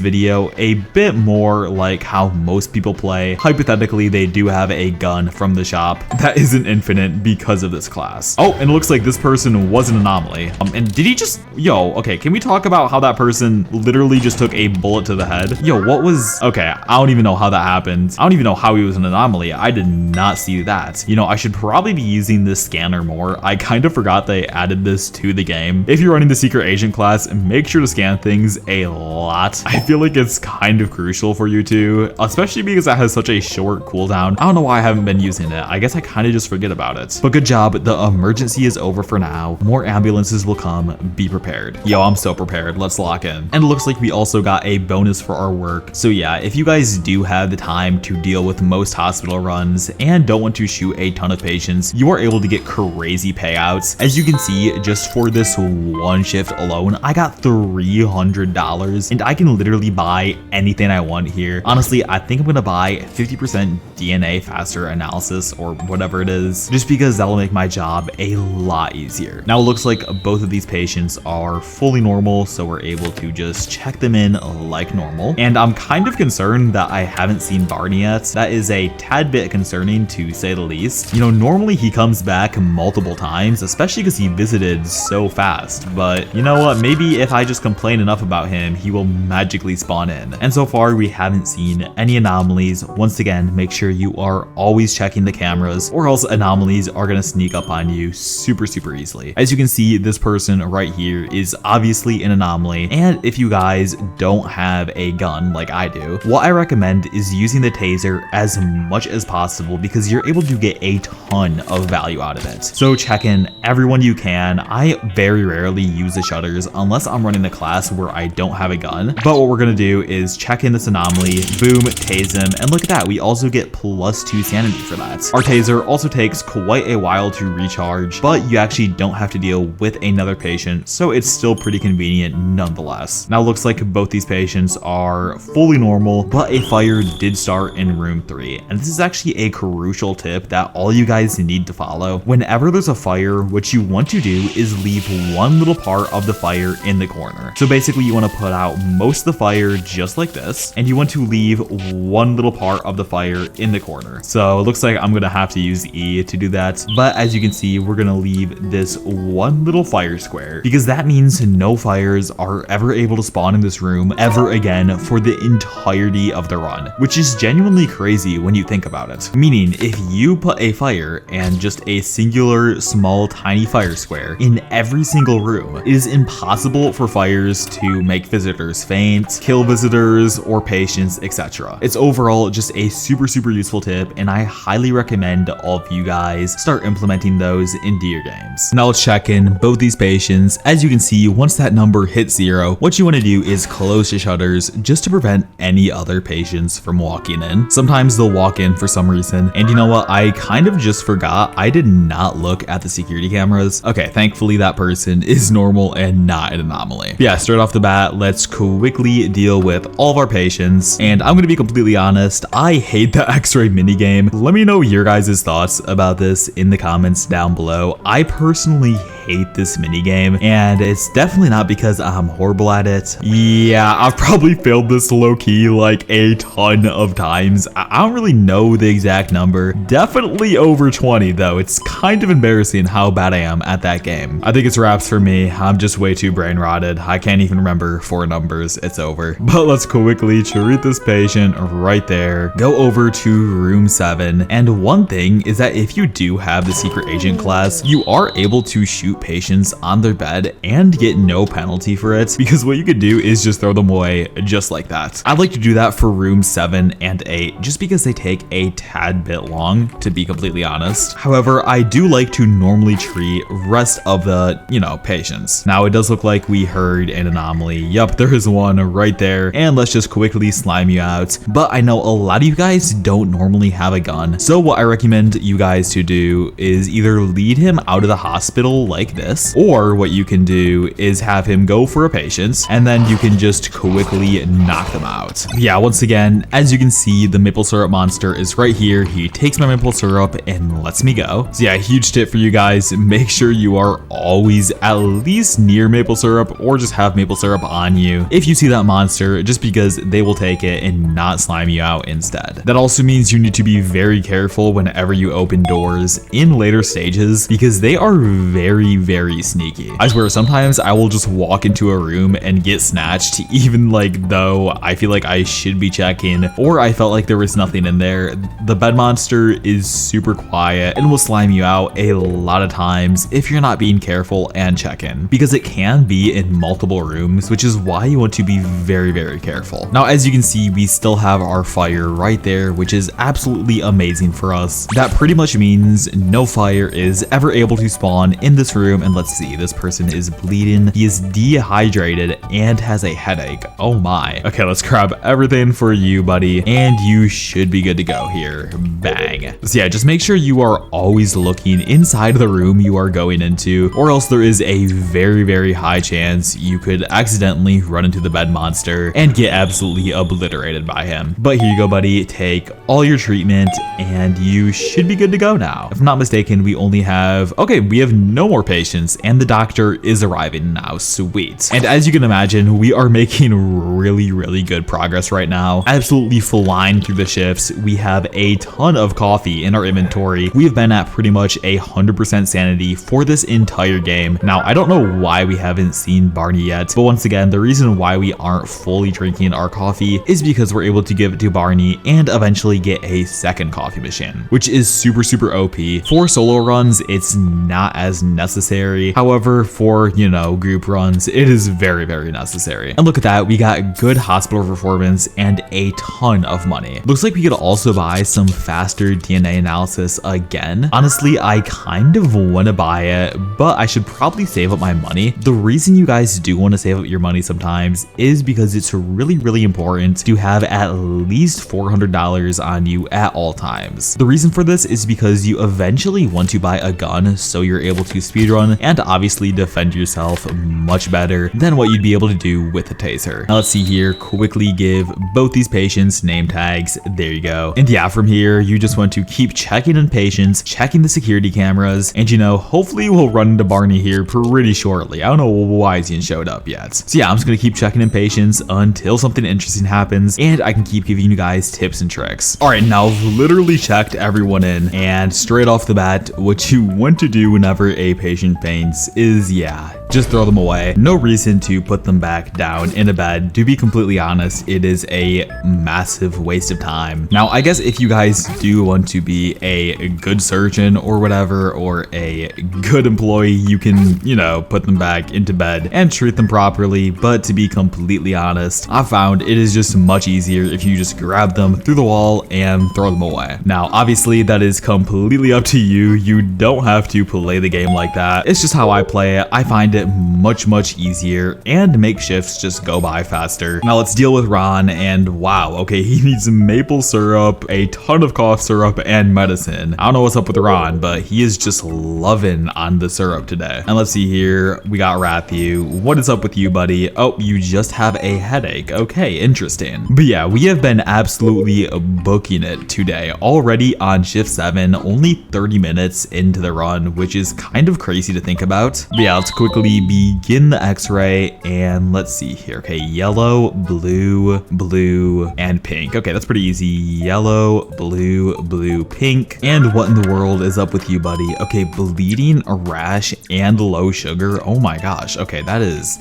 S1: video a bit more like how most people play. Hypothetically, they do have a gun from the shop that isn't infinite because of this class. Oh, and it looks like this person was an anomaly. And did he just, okay, can we talk about how that person literally just took a bullet to the head? What was, okay, I don't even know how that happened. I don't even know how he was an anomaly. I did not see that. I should probably be using this scanner more. I kind of forgot they added this to the game. If you're running the secret agent class, make sure to scan things a lot. I feel like it's kind of crucial for you to, especially because that has such a short cooldown. I don't know why I haven't been using it. I guess I kind of just forget about it. But good job, the emergency is over for now. More ambulances will come. Be prepared. I'm so prepared. Let's lock in. And it looks like we also got a bonus for our work. So yeah, if you guys do have the time to deal with most hospital runs and don't want to shoot a ton of patients, you are able to get crazy payouts. As you can see, just for this one shift alone, I got $300 and I can literally buy anything I want here. Honestly, I think I'm gonna buy 50% DNA faster analysis or whatever it is, just because that'll make my job a lot easier. Now it looks like both of these patients are fully normal, so we're able to just check them in like normal. And I'm kind of concerned that I haven't seen Barney yet. That is a tad bit concerning to say the least. Normally he comes back multiple times, especially because he visited so fast. But you know what? Maybe if I just complain enough about him, he will magically spawn in. And so far we haven't seen any anomalies. Once again, make sure you are always checking the cameras, or else anomalies are gonna sneak up on you super easily. As you can see, this person right here is obviously an anomaly. And if you guys don't have a gun like I do, what I recommend is using the taser as much as possible because you're able to get a ton of value out of it. So check in everyone you can. I very rarely use the shutters unless I'm running the class where I don't have a gun. But what we're gonna do is check in this anomaly, boom, tase him, and look at that, we also get +2 sanity for that. Our taser also takes quite a while to recharge, but you actually don't have to deal with another patient, so it's still pretty convenient nonetheless. Now it looks like both these patients are fully normal, but a fire did start in room 3. And this is actually a crucial tip that all you guys need to follow. Whenever there's a fire, what you want to do is leave one little part of the fire in the corner. So basically you want to put out most of the fire just like this, and you want to leave one little part of the fire in the corner. So it looks like I'm gonna have to use E to do that, but as you can see, we're gonna leave this one little fire square because that means no fires are ever able to spawn in this room ever again for the entirety of the run, which is genuinely crazy when you think about it. Meaning, if you put a fire and just a singular small tiny fire square in every single room, it is impossible for fires to make visitors faint, kill visitors or patients, etc. It's overall just a super useful tip, and I highly recommend all of you guys start implementing those into your games. Now let's check in both these patients. As you can see, once that number hits 0, what you want to do is close the shutters just to prevent any other patients from walking in. Sometimes they'll walk in for some reason, and you know what, I kind of just forgot I did not look at the security cameras. Okay, thankfully that person is normal and not an anomaly. Yeah, straight off the bat, let's quickly deal with all of our patients, and I'm gonna be completely honest, I hate the X-ray minigame. Let me know your guys' thoughts about this in the comments down below. I personally hate this minigame, and it's definitely not because I'm horrible at it. Yeah, I've probably failed this low-key like a ton of times. I don't really know the exact number. Definitely over 20 though. It's kind of embarrassing how bad I am at that game. I think it's wraps for me. I'm just way too brain rotted. I can't even remember 4 numbers. It's over. But let's quickly treat this patient right there. Go over to room 7. And one thing is that if you do have the secret agent class, you are able to shoot patients on their bed and get no penalty for it, because what you could do is just throw them away just like that. I'd like to do that for room 7 and 8 just because they take a tad bit long, to be completely honest. However, I do like to normally treat rest of the, patients. Now it does look like we heard an anomaly. Yup, there is one right there, and let's just quickly slime you out. But I know a lot of you guys don't normally have a gun, so what I recommend you guys to do is either lead him out of the hospital like like this. Or what you can do is have him go for a patient, and then you can just quickly knock them out. Yeah, once again, as you can see, the maple syrup monster is right here. He takes my maple syrup and lets me go. So yeah, huge tip for you guys, make sure you are always at least near maple syrup or just have maple syrup on you if you see that monster, just because they will take it and not slime you out instead. That also means you need to be very careful whenever you open doors in later stages, because they are very, very sneaky. I swear, sometimes I will just walk into a room and get snatched, even like though I feel like I should be checking, or I felt like there was nothing in there. The bed monster is super quiet and will slime you out a lot of times if you're not being careful and checking, because it can be in multiple rooms, which is why you want to be very, very careful. Now, as you can see, we still have our fire right there, which is absolutely amazing for us. That pretty much means no fire is ever able to spawn in this room. And let's see, this person is bleeding. He is dehydrated and has a headache. Oh my. Okay, let's grab everything for you, buddy, and you should be good to go here. Bang. So yeah, just make sure you are always looking inside the room you are going into, or else there is a very, very high chance you could accidentally run into the bed monster and get absolutely obliterated by him. But here you go, buddy, take all your treatment and you should be good to go now. If I'm not mistaken, we only have, okay, we have no more patients and the doctor is arriving now. Sweet. And as you can imagine, we are making really, really good progress right now. Absolutely flying through the shifts. We have a ton of coffee in our inventory. We have been at pretty much 100% sanity for this entire game. Now, I don't know why we haven't seen Barney yet, but once again, the reason why we aren't fully drinking our coffee is because we're able to give it to Barney and eventually get a second coffee machine, which is super, super OP. For solo runs, it's not as necessary. However, for, you know, group runs, it is very, very necessary. And look at that, we got good hospital performance and a ton of money. Looks like we could also buy some faster DNA analysis again. Honestly, I kind of want to buy it, but I should probably save up my money. The reason you guys do want to save up your money sometimes is because it's really, really important to have at least $400 on you at all times. The reason for this is because you eventually want to buy a gun so you're able to speedrun and obviously defend yourself much better than what you'd be able to do with a taser. Now let's see here, quickly give both these patients name tags. There you go. And yeah, from here, you just want to keep checking in patients, checking the security cameras, and you know, hopefully we'll run into Barney here pretty shortly. I don't know why he hasn't showed up yet. So yeah, I'm just gonna keep checking in patients until something interesting happens and I can keep giving you guys tips and tricks. All right, now I've literally checked everyone in, and straight off the bat, what you want to do whenever a patient faints is, yeah, just throw them away. No reason to put them back down in a bed. To be completely honest, it is a massive waste of time. Now, I guess if you guys do want to be a good surgeon or whatever, or a good employee, you can, you know, put them back into bed and treat them properly. But to be completely honest, I found it is just much easier if you just grab them through the wall and throw them away. Now, obviously that is completely up to you. You don't have to play the game like that. It's just how I play it. I find it much easier and make shifts just go by faster. Now let's deal with Ron, and wow, okay, he needs maple syrup, a ton of cough syrup, and medicine. I don't know what's up with Ron, but he is just loving on the syrup today. And let's see here, we got Rathu. What is up with you, buddy? Oh, you just have a headache. Okay, interesting. But yeah, we have been absolutely booking it today. Already on shift 7, only 30 minutes into the run, which is kind of crazy to think about. But yeah, let's quickly begin the x-ray, and let's see here. Okay, yellow, blue, blue, and pink. Okay, that's pretty easy. Yellow, blue, blue, pink. And what in the world is up with you, buddy? Okay, bleeding, a rash, and low sugar. Oh my gosh. Okay, that is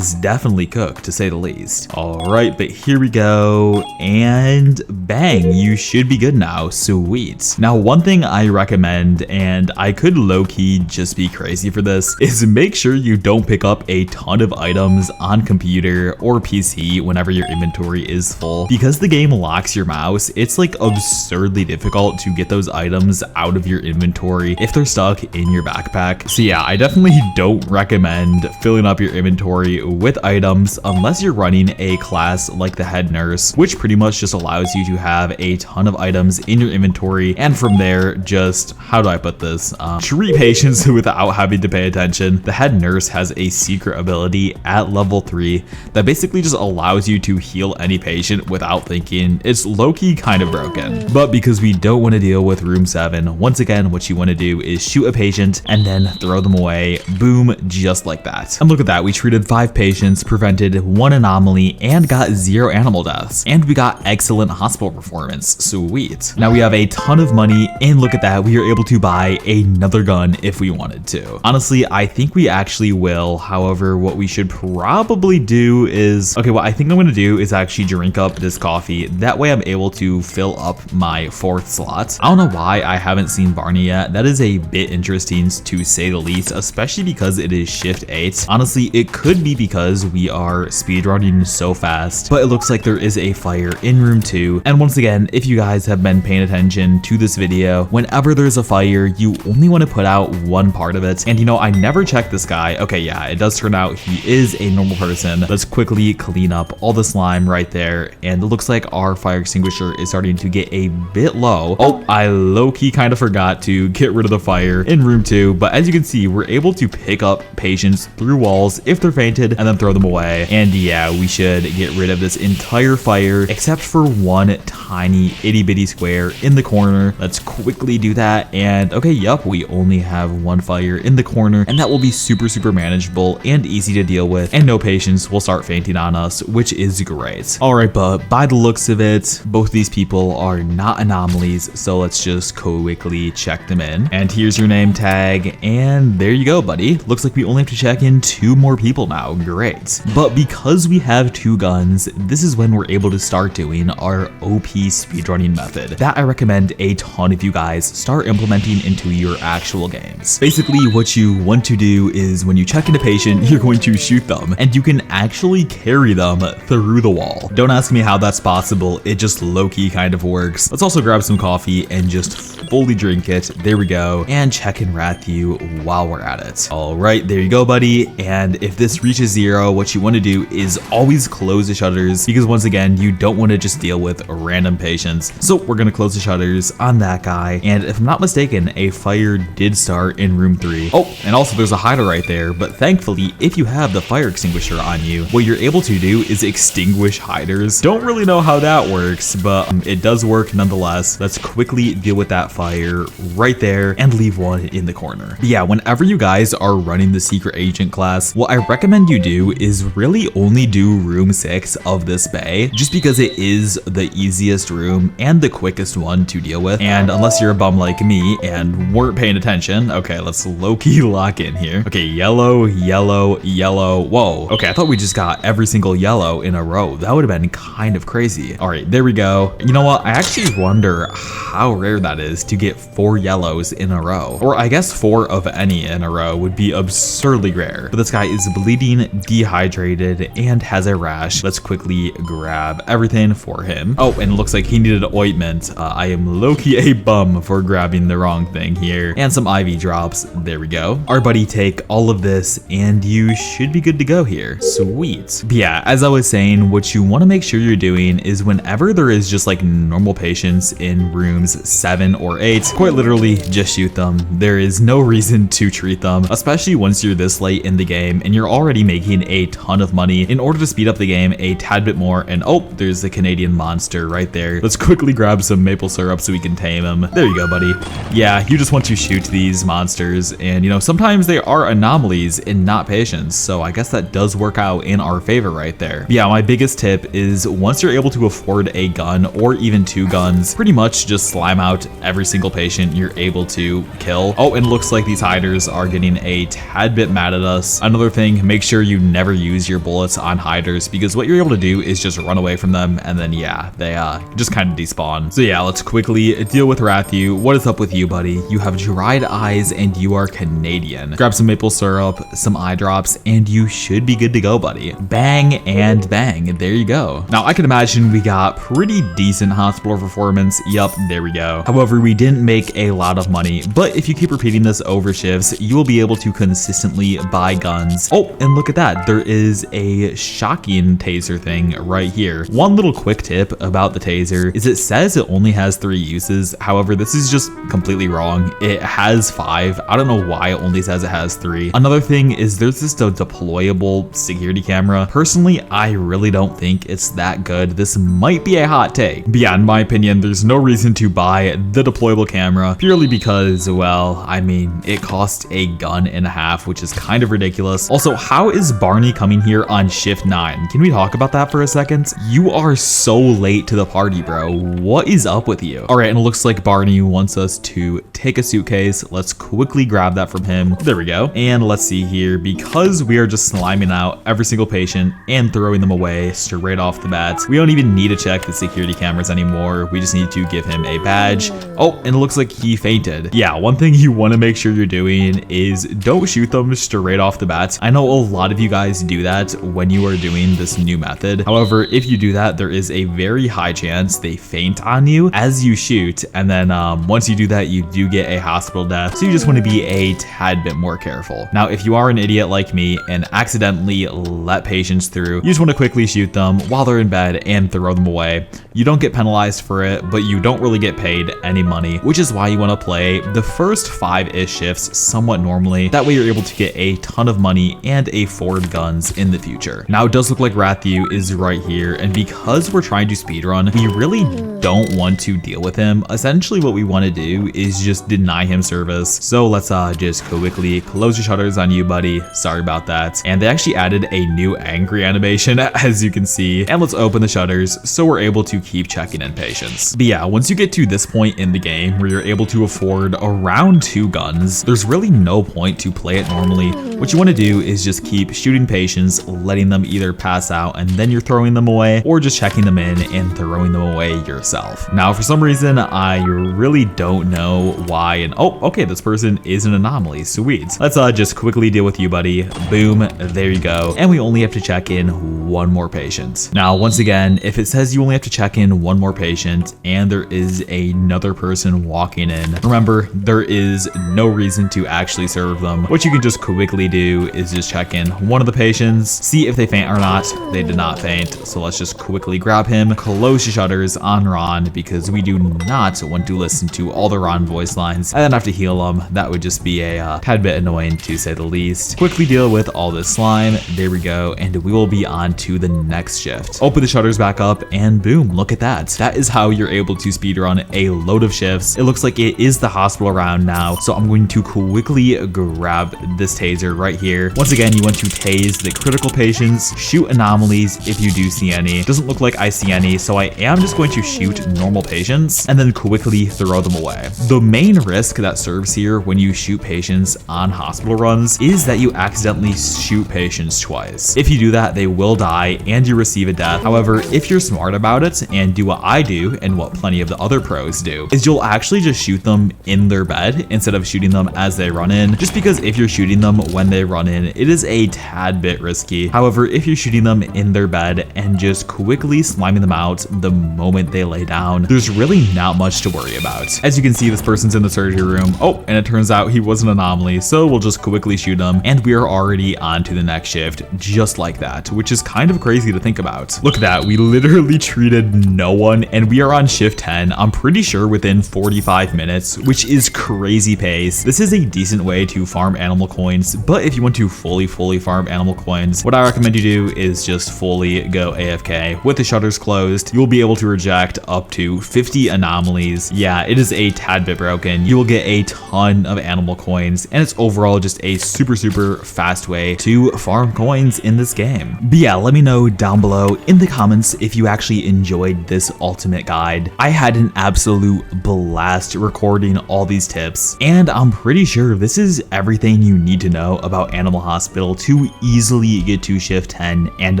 S1: definitely cooked, to say the least. All right, but here we go, and bang, you should be good now. Sweet. Now, one thing I recommend, and I could low-key just be crazy for this, is make sure you don't pick up a ton of items on computer or PC whenever your inventory is full. Because the game locks your mouse, it's like absurdly difficult to get those items out of your inventory if they're stuck in your backpack. So yeah, I definitely don't recommend filling up your inventory with items unless you're running a class like the head nurse, which pretty much just allows you to have a ton of items in your inventory, and from there, just, how do I put this? Treat patients without without having to pay attention. The head nurse has a secret ability at level 3 that basically just allows you to heal any patient without thinking. It's low-key kind of broken. But because we don't want to deal with room 7, once again, what you want to do is shoot a patient and then throw them away. Boom, just like that. And look at that, we treated 5 patients, prevented 1 anomaly, and got 0 animal deaths. And we got excellent hospital performance. Sweet. Now we have a ton of money, and look at that, we are able to buy another gun if we wanted to. Honestly, I think we actually will. However, what we should probably do is, okay, what I think I'm going to do is actually drink up this coffee. That way I'm able to fill up my 4th slot. I don't know why I haven't seen Barney yet. That is a bit interesting to say the least, especially because it is shift 8. Honestly, it could be because we are speedrunning so fast, but it looks like there is a fire in room 2. And once again, if you guys have been paying attention to this video, whenever there's a fire, you only want to put out one part of it. And you know, I never checked this guy. Okay, yeah, it does turn out he is a normal person. Let's quickly clean up all the slime right there. And it looks like our fire extinguisher is starting to get a bit low. Oh, I low-key kind of forgot to get rid of the fire in room 2. But as you can see, we're able to pick up patients through walls if they're fainted and then throw them away. And yeah, we should get rid of this entire fire except for one tiny itty-bitty square in the corner. Let's quickly do that. And okay, yup, we only have 1 fire in the corner, and that will be super manageable and easy to deal with, and no patients will start fainting on us, which is great. All right, but by the looks of it, both these people are not anomalies, so let's just quickly check them in. And here's your name tag, and there you go, buddy. Looks like we only have to check in 2 more people now. Great. But because we have 2 guns, this is when we're able to start doing our OP speedrunning method that I recommend a ton of you guys start implementing into your actual games. Basically, what you want to do is when you check in a patient, you're going to shoot them, and you can actually carry them through the wall. Don't ask me how that's possible, it just low-key kind of works. Let's also grab some coffee and just fully drink it. There we go. And check in Rathu while we're at it. All right, there you go, buddy. And if this reaches 0, what you want to do is always close the shutters, because once again, you don't want to just deal with random patients. So we're going to close the shutters on that guy. And if I'm not mistaken, a fire did start in room 3. Oh, and also there's a hider right there. But thankfully, if you have the fire extinguisher on you, what you're able to do is extinguish hiders. Don't really know how that works, but it does work nonetheless. Let's quickly deal with that fire right there and leave 1 in the corner. But yeah, whenever you guys are running the secret agent class, what I recommend you do is really only do room 6 of this bay, just because it is the easiest room and the quickest one to deal with. And unless you're a bum like me and weren't paying attention, okay, let's low-key lock in here. Okay, yellow, yellow, yellow. Whoa. Okay, I thought we just got every single yellow in a row. That would have been kind of crazy. All right, there we go. You know what? I actually wonder how rare that is to get 4 yellows in a row. Or I guess 4 of any in a row would be absurdly rare. But this guy is bleeding, dehydrated, and has a rash. Let's quickly grab everything for him. Oh, and it looks like he needed ointment. I am low-key a bum for grabbing the wrong thing here. And some IV drops. There we go. Our buddy, take all of this, and you should be good to go here. Sweet. But yeah, as I was saying, what you want to make sure you're doing is whenever there is just like normal patients in rooms 7 or 8, quite literally just shoot them. There is no reason to treat them, especially once you're this late in the game and you're already making a ton of money. In order to speed up the game a tad bit more, and oh, there's the Canadian monster right there. Let's quickly grab some maple syrup so we can tame him. There you go, buddy. Yeah, you just want to shoot these monsters, and you know, sometimes they are anomalies and not patients, so I guess that does work out in our favor right there. But yeah, my biggest tip is once you're able to afford a gun or even 2 guns, pretty much just slime out every single patient you're able to kill. Oh, and it looks like these hiders are getting a tad bit mad at us. Another thing, make sure you never use your bullets on hiders, because what you're able to do is just run away from them, and then yeah, they just kind of despawn. So yeah, let's quickly deal with Rathu. What is up with you, buddy? You have dried eyes and you are Canadian. Grab some maple syrup, some eye drops, and you should be good to go, buddy. Bang and bang. There you go. Now I can imagine we got pretty decent hospital performance. Yup, there we go. However, we didn't make a lot of money, but if you keep repeating this over shifts, you will be able to consistently buy guns. Oh, and look at that. There is a shocking taser thing right here. One little quick tip about the taser is it says it only has 3 uses. However, this is just completely wrong. It has 5. I don't know why it only says it has 3. Another thing is there's just a deployable security camera. Personally, I really don't think it's that good. This might be a hot take. But yeah, in my opinion, there's no reason to buy the deployable camera purely because, well, I mean, it costs a gun and a half, which is kind of ridiculous. Also, how is Barney coming here on shift 9? Can we talk about that for a second? You are so late to the party, bro. What is up with you? All right, and it looks like Barney wants us to take a suitcase. Let's quickly grab that from him. There we go. And let's see here, because we are just sliming out every single patient and throwing them away straight off the bat, we don't even need to check the security cameras anymore. We just need to give him a badge. Oh, and it looks like he fainted. Yeah, one thing you want to make sure you're doing is don't shoot them straight off the bat. I know a lot of you guys do that when you are doing this new method. However, if you do that, there is a very high chance they faint on you as you shoot, and then once you do that, you do get a hospital death. So you just want to be a tad bit more careful. Now, if you are an idiot like me and accidentally let patients through, you just want to quickly shoot them while they're in bed and throw them away. You don't get penalized for it, but you don't really get paid any money, which is why you want to play the first 5-ish shifts somewhat normally. That way you're able to get a ton of money and a Ford guns in the future. Now, it does look like Ratthew is right here, and because we're trying to speedrun, we really don't want to deal with him. Essentially, what we want to do is just deny him service. So let's just quickly close your shutters on you, buddy. Sorry about that. And they actually added a new angry animation, as you can see. And let's open the shutters so we're able to keep checking in patients. But yeah, once you get to this point in the game where you're able to afford around 2 guns, there's really no point to play it normally. What you want to do is just keep shooting patients, letting them either pass out and then you're throwing them away, or just checking them in and throwing them away yourself. Now, for some reason, I really don't know why. And oh, okay, this person is an anomaly. Sweet. Let's just quickly deal with you, buddy. Boom. There you go. And we only have to check in 1 more patient. Now, once again, if it says you only have to check in 1 more patient and there is another person walking in, remember, there is no reason to actually serve them. What you can just quickly do is just check in 1 of the patients, see if they faint or not. They did not faint. So let's just quickly grab him, close the shutters on Ron, because we do not want to listen to all the Ron voice lines and then have to heal him. That would just be a tad bit annoying, to say the least. Quickly deal with all this slime. There we go. And we will be on to the next shift. Open the shutters back up and boom, look at that. That is how you're able to speedrun a load of shifts. It looks like it is the hospital round now. So I'm going to quickly grab this taser right here. Once again, you want to tase the critical patients, shoot anomalies if you do see any. Doesn't look like I see any, so I am just going to shoot normal patients and then quickly throw them away. The main risk that serves here when you shoot patients on hospital runs is that you accidentally shoot patients twice. If you do that, they will die and you receive a death. However, if you're smart about it and do what I do and what plenty of the other pros do, is you'll actually just shoot them in their bed instead of shooting them as they run in. Just because if you're shooting them when they run in, it is a tad bit risky. However, if you're shooting them in their bed and just quickly sliming them out the moment they lay down, there's really not much to worry about. As you can see, this person's in the surgery room. Oh, and it turns out he was an anomaly, so we'll just quickly shoot him and we are already on to the next shift just like that, which is kind of crazy to think about. Look at that, we literally treated no one and we are on shift 10. I'm pretty sure within 45 minutes, which is crazy pace. This is a decent way to farm animal coins, but if you want to fully farm animal coins, what I recommend you do is just fully go AFK. With the shutters closed, you'll be able to reject up to 50 anomalies. Yeah, it is a tad bit broken. You will get a ton of animal coins and it's overall just a super fast way to farm coins in this game. But yeah, let me know down below in the comments if you actually enjoyed this ultimate guide. I had an absolute blast recording all these tips, and I'm pretty sure this is everything you need to know about Animal Hospital to easily get to shift 10 and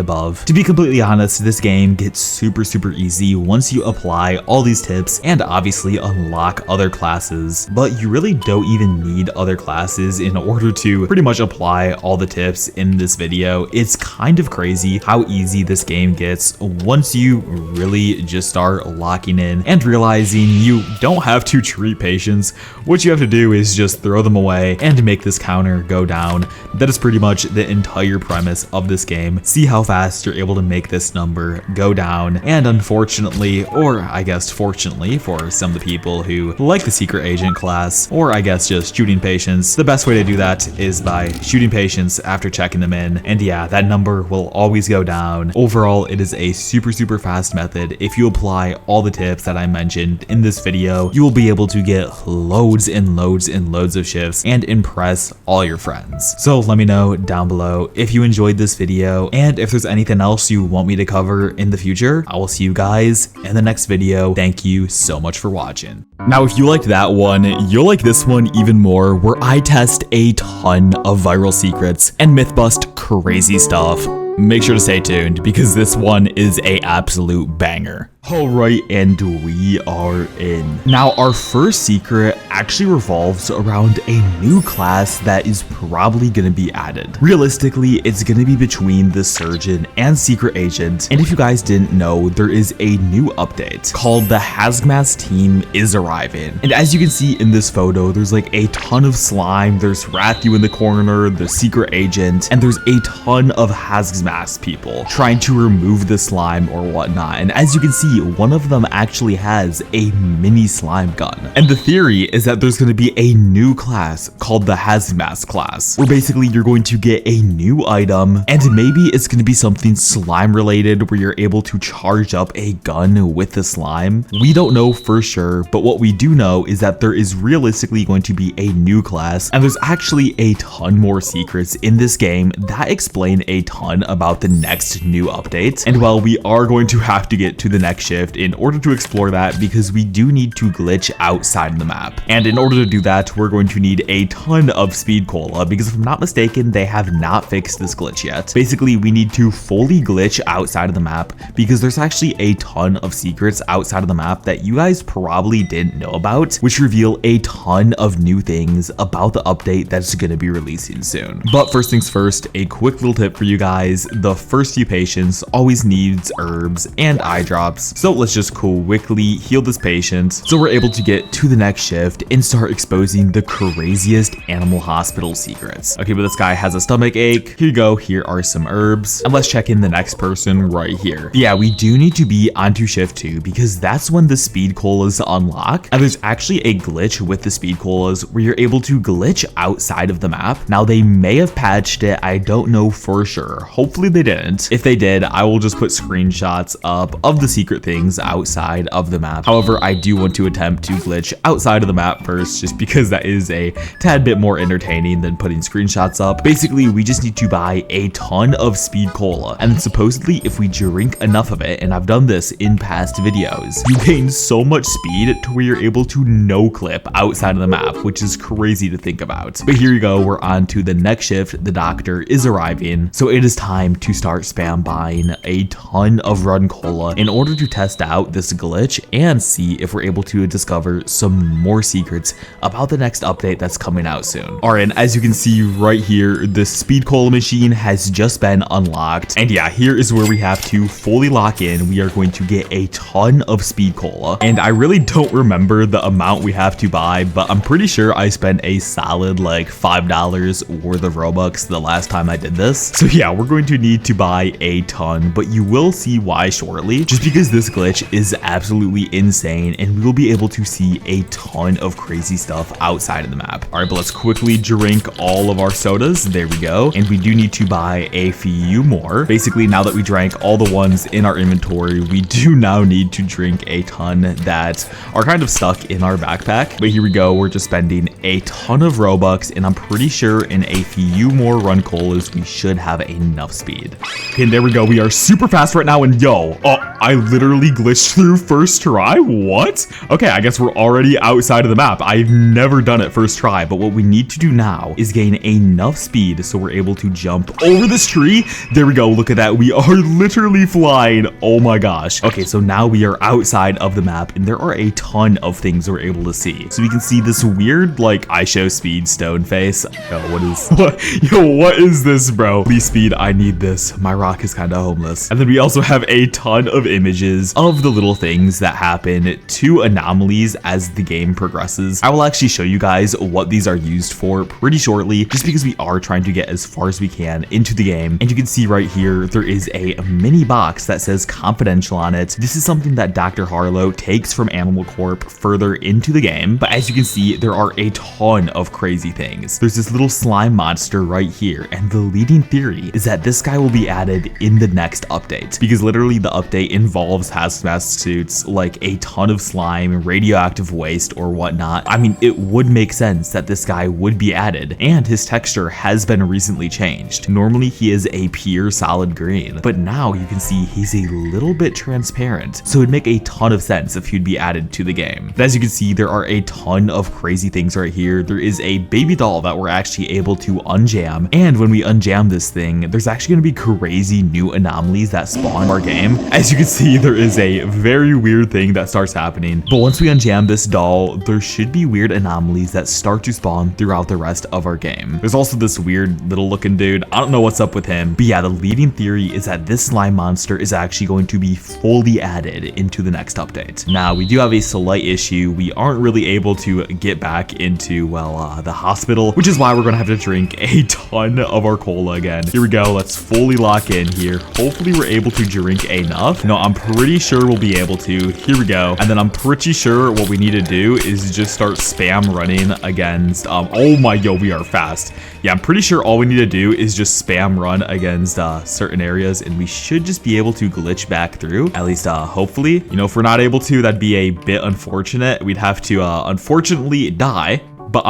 S1: above. To be completely honest, this game gets super easy once you apply all these tips and obviously unlock other classes, but you really don't even need other classes in order to pretty much apply all the tips in this video. It's kind of crazy how easy this game gets once you really just start locking in and realizing you don't have to treat patients. What you have to do is just throw them away and make this counter go down. That is pretty much the entire premise of this game. See how fast you're able to make this number go down, and unfortunately, or I guess fortunately for some of the people who like the secret agent class, or I guess just shooting shooting patients. The best way to do that is by shooting patients after checking them in. And yeah, that number will always go down. Overall, it is a super fast method. If you apply all the tips that I mentioned in this video, you will be able to get loads and loads and loads of shifts and impress all your friends. So let me know down below if you enjoyed this video, and if there's anything else you want me to cover in the future. I will see you guys in the next video. Thank you so much for watching. Now, if you liked that one, you'll like this one even more, where I test a ton of viral secrets and myth bust crazy stuff. Make sure to stay tuned because this one is a absolute banger. Alright, and we are in. Now, our first secret actually revolves around a new class that is probably going to be added. Realistically, it's going to be between the surgeon and secret agent, and if you guys didn't know, there is a new update called the Hazmat team is arriving. And as you can see in this photo, there's like a ton of slime, there's Rathu in the corner, the secret agent, and there's a ton of Hazmat people trying to remove the slime or whatnot. And as you can see, one of them actually has a mini slime gun. And the theory is that there's going to be a new class called the Hazmat class, where basically you're going to get a new item, and maybe it's going to be something slime related where you're able to charge up a gun with the slime. We don't know for sure, but what we do know is that there is realistically going to be a new class, and there's actually a ton more secrets in this game that explain a ton about the next new update. And while we are going to have to get to the next shift in order to explore that, because we do need to glitch outside the map. And in order to do that, we're going to need a ton of speed cola, because if I'm not mistaken, they have not fixed this glitch yet. Basically, we need to fully glitch outside of the map, because there's actually a ton of secrets outside of the map that you guys probably didn't know about, which reveal a ton of new things about the update that's going to be releasing soon. But first things first, a quick little tip for you guys: the first few patients always needs herbs and eye drops. So let's just quickly heal this patient so we're able to get to the next shift and start exposing the craziest animal hospital secrets. Okay, but this guy has a stomach ache. Here you go. Here are some herbs. And let's check in the next person right here. Yeah, we do need to be onto shift 2 because that's when the speed colas unlock. And there's actually a glitch with the speed colas where you're able to glitch outside of the map. Now, they may have patched it. I don't know for sure. Hopefully they didn't. If they did, I will just put screenshots up of the secret things outside of the map. However, I do want to attempt to glitch outside of the map first, just because that is a tad bit more entertaining than putting screenshots up. Basically, we just need to buy a ton of speed cola, and supposedly if we drink enough of it, and I've done this in past videos, you gain so much speed to where you're able to no clip outside of the map, which is crazy to think about. But here you go, we're on to the next shift. The doctor is arriving, so it is time to start spam buying a ton of run cola in order to test out this glitch and see if we're able to discover some more secrets about the next update that's coming out soon. Alright, and as you can see right here, the speed cola machine has just been unlocked, and yeah, here is where we have to fully lock in. We are going to get a ton of speed cola, and I really don't remember the amount we have to buy, but I'm pretty sure I spent a solid like $5 worth of Robux the last time I did this. So yeah, we're going to need to buy a ton, but you will see why shortly, just because this glitch is absolutely insane, and we will be able to see a ton of crazy stuff outside of the map. All right, but let's quickly drink all of our sodas. There we go. And we do need to buy a few more. Basically, now that we drank all the ones in our inventory, we do now need to drink a ton that are kind of stuck in our backpack. But here we go. We're just spending a ton of Robux, and I'm pretty sure in a few more run colas, we should have enough speed. Okay, and there we go. We are super fast right now, and yo, I literally glitched through first try. What? Okay, I guess we're already outside of the map. I've never done it first try, but what we need to do now is gain enough speed so we're able to jump over this tree. There we go. Look at that. We are literally flying. Oh my gosh. Okay, so now we are outside of the map, and there are a ton of things we're able to see. So we can see this weird, like, I show speed stone face. Yo, what is this, bro? Please speed. I need this. My rock is kind of homeless. And then we also have a ton of images images of the little things that happen to anomalies as the game progresses. I will actually show you guys what these are used for pretty shortly, just because we are trying to get as far as we can into the game. And you can see right here, there is a mini box that says confidential on it. This is something that Dr. Harlow takes from Animal Corp further into the game. But as you can see, there are a ton of crazy things. There's this little slime monster right here, and the leading theory is that this guy will be added in the next update, because literally the update involves hazmat suits, like a ton of slime, radioactive waste, or whatnot. I mean, it would make sense that this guy would be added, and his texture has been recently changed. Normally he is a pure solid green, but now you can see he's a little bit transparent, so it'd make a ton of sense if he'd be added to the game. But as you can see, there are a ton of crazy things right here. There is a baby doll that we're actually able to unjam, and when we unjam this thing, there's actually going to be crazy new anomalies that spawn in our game. As you can see, there is a very weird thing that starts happening, but once we unjam this doll, there should be weird anomalies that start to spawn throughout the rest of our game. There's also this weird little looking dude. I don't know what's up with him, but yeah, the leading theory is that this slime monster is actually going to be fully added into the next update. Now, we do have a slight issue. We aren't really able to get back into, well, the hospital, which is why we're gonna have to drink a ton of our cola again. Here we go. Let's fully lock in here. Hopefully we're able to drink enough. No, I'm pretty sure we'll be able to. Here we go. And then I'm pretty sure what we need to do is just start spam running against, oh my, yo, we are fast. Yeah, I'm pretty sure all we need to do is just spam run against certain areas, and we should just be able to glitch back through, at least hopefully. You know, if we're not able to, that'd be a bit unfortunate. We'd have to unfortunately die, but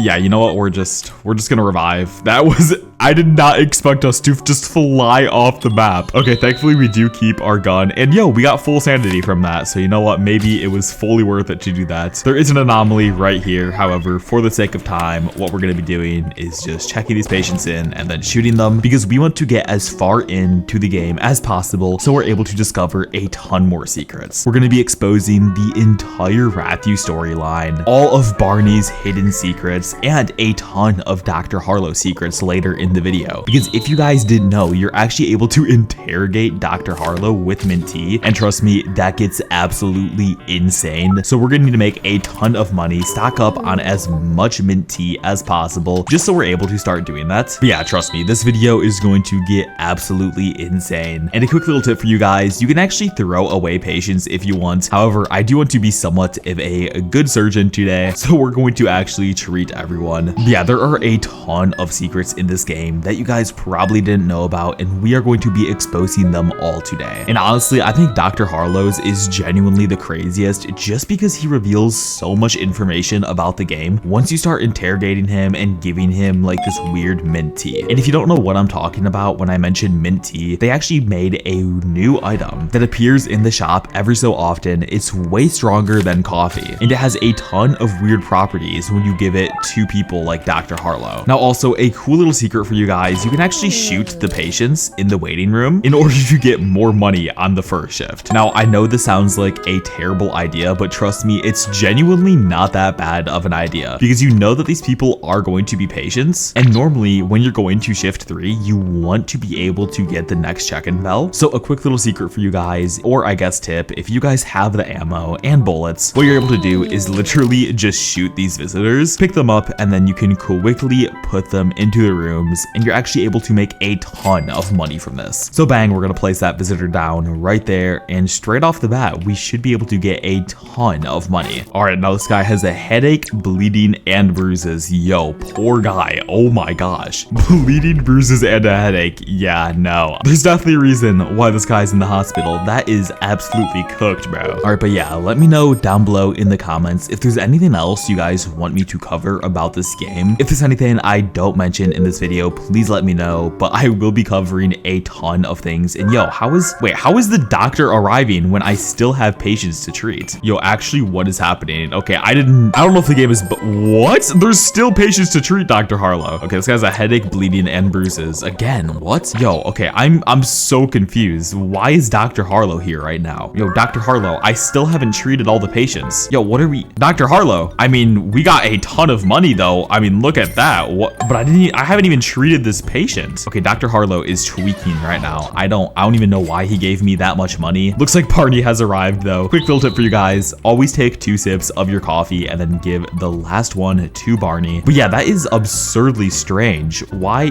S1: yeah, you know what, we're just gonna revive. That was, I did not expect us to just fly off the map. Okay, thankfully we do keep our gun, and yo, we got full sanity from that, so you know what, maybe it was fully worth it to do that. There is an anomaly right here. However, for the sake of time, what we're gonna be doing is just checking these patients in and then shooting them, because we want to get as far into the game as possible so we're able to discover a ton more secrets. We're gonna be exposing the entire Rathu storyline, all of Barney's hidden secrets, and a ton of Dr. Harlow secrets later in the video. Because if you guys didn't know, you're actually able to interrogate Dr. Harlow with mint tea, and trust me, that gets absolutely insane. So we're gonna need to make a ton of money, stock up on as much mint tea as possible, just so we're able to start doing that. But yeah, trust me, this video is going to get absolutely insane. And a quick little tip for you guys, you can actually throw away patients if you want. However, I do want to be somewhat of a good surgeon today, so we're going to actually treat everyone. But yeah, there are a ton of secrets in this game that you guys probably didn't know about, and we are going to be exposing them all today. And honestly, I think Dr. Harlow's is genuinely the craziest, just because he reveals so much information about the game once you start interrogating him and giving him like this weird mint tea. And if you don't know what I'm talking about when I mention mint tea, they actually made a new item that appears in the shop every so often. It's way stronger than coffee, and it has a ton of weird properties when you give it to people like Dr. Harlow. Now, also a cool little secret for you guys, you can actually shoot the patients in the waiting room in order to get more money on the first shift. Now, I know this sounds like a terrible idea, but trust me, it's genuinely not that bad of an idea, because you know that these people are going to be patients, and normally when you're going to shift 3, you want to be able to get the next check-in bell. So a quick little secret for you guys, or I guess tip, if you guys have the ammo and bullets, what you're able to do is literally just shoot these visitors, pick them up, and then you can quickly put them into the rooms, and you're actually able to make a ton of money from this. So bang, we're gonna place that visitor down right there, and straight off the bat, we should be able to get a ton of money. All right, now this guy has a headache, bleeding, and bruises. Yo, poor guy. Oh my gosh. Bleeding, bruises, and a headache. Yeah, no. There's definitely a reason why this guy's in the hospital. That is absolutely cooked, bro. All right, but yeah, let me know down below in the comments if there's anything else you guys want me to cover about this game. If there's anything I don't mention in this video, please let me know, but I will be covering a ton of things. And yo, how is the doctor arriving when I still have patients to treat? Yo, actually, what is happening? Okay, I don't know if the game is, but what? There's still patients to treat, Dr. Harlow. Okay, this guy has a headache, bleeding, and bruises. Again, what? Yo, okay, I'm so confused. Why is Dr. Harlow here right now? Yo, Dr. Harlow, I still haven't treated all the patients. Yo, what are we? Dr. Harlow, I mean, we got a ton of money though. I mean, look at that. What? But I haven't even treated treated this patient. Okay, Dr. Harlow is tweaking right now. I don't even know why he gave me that much money. Looks like Barney has arrived though. Quick fill tip for you guys. Always take 2 sips of your coffee and then give the last one to Barney. But yeah, that is absurdly strange. Why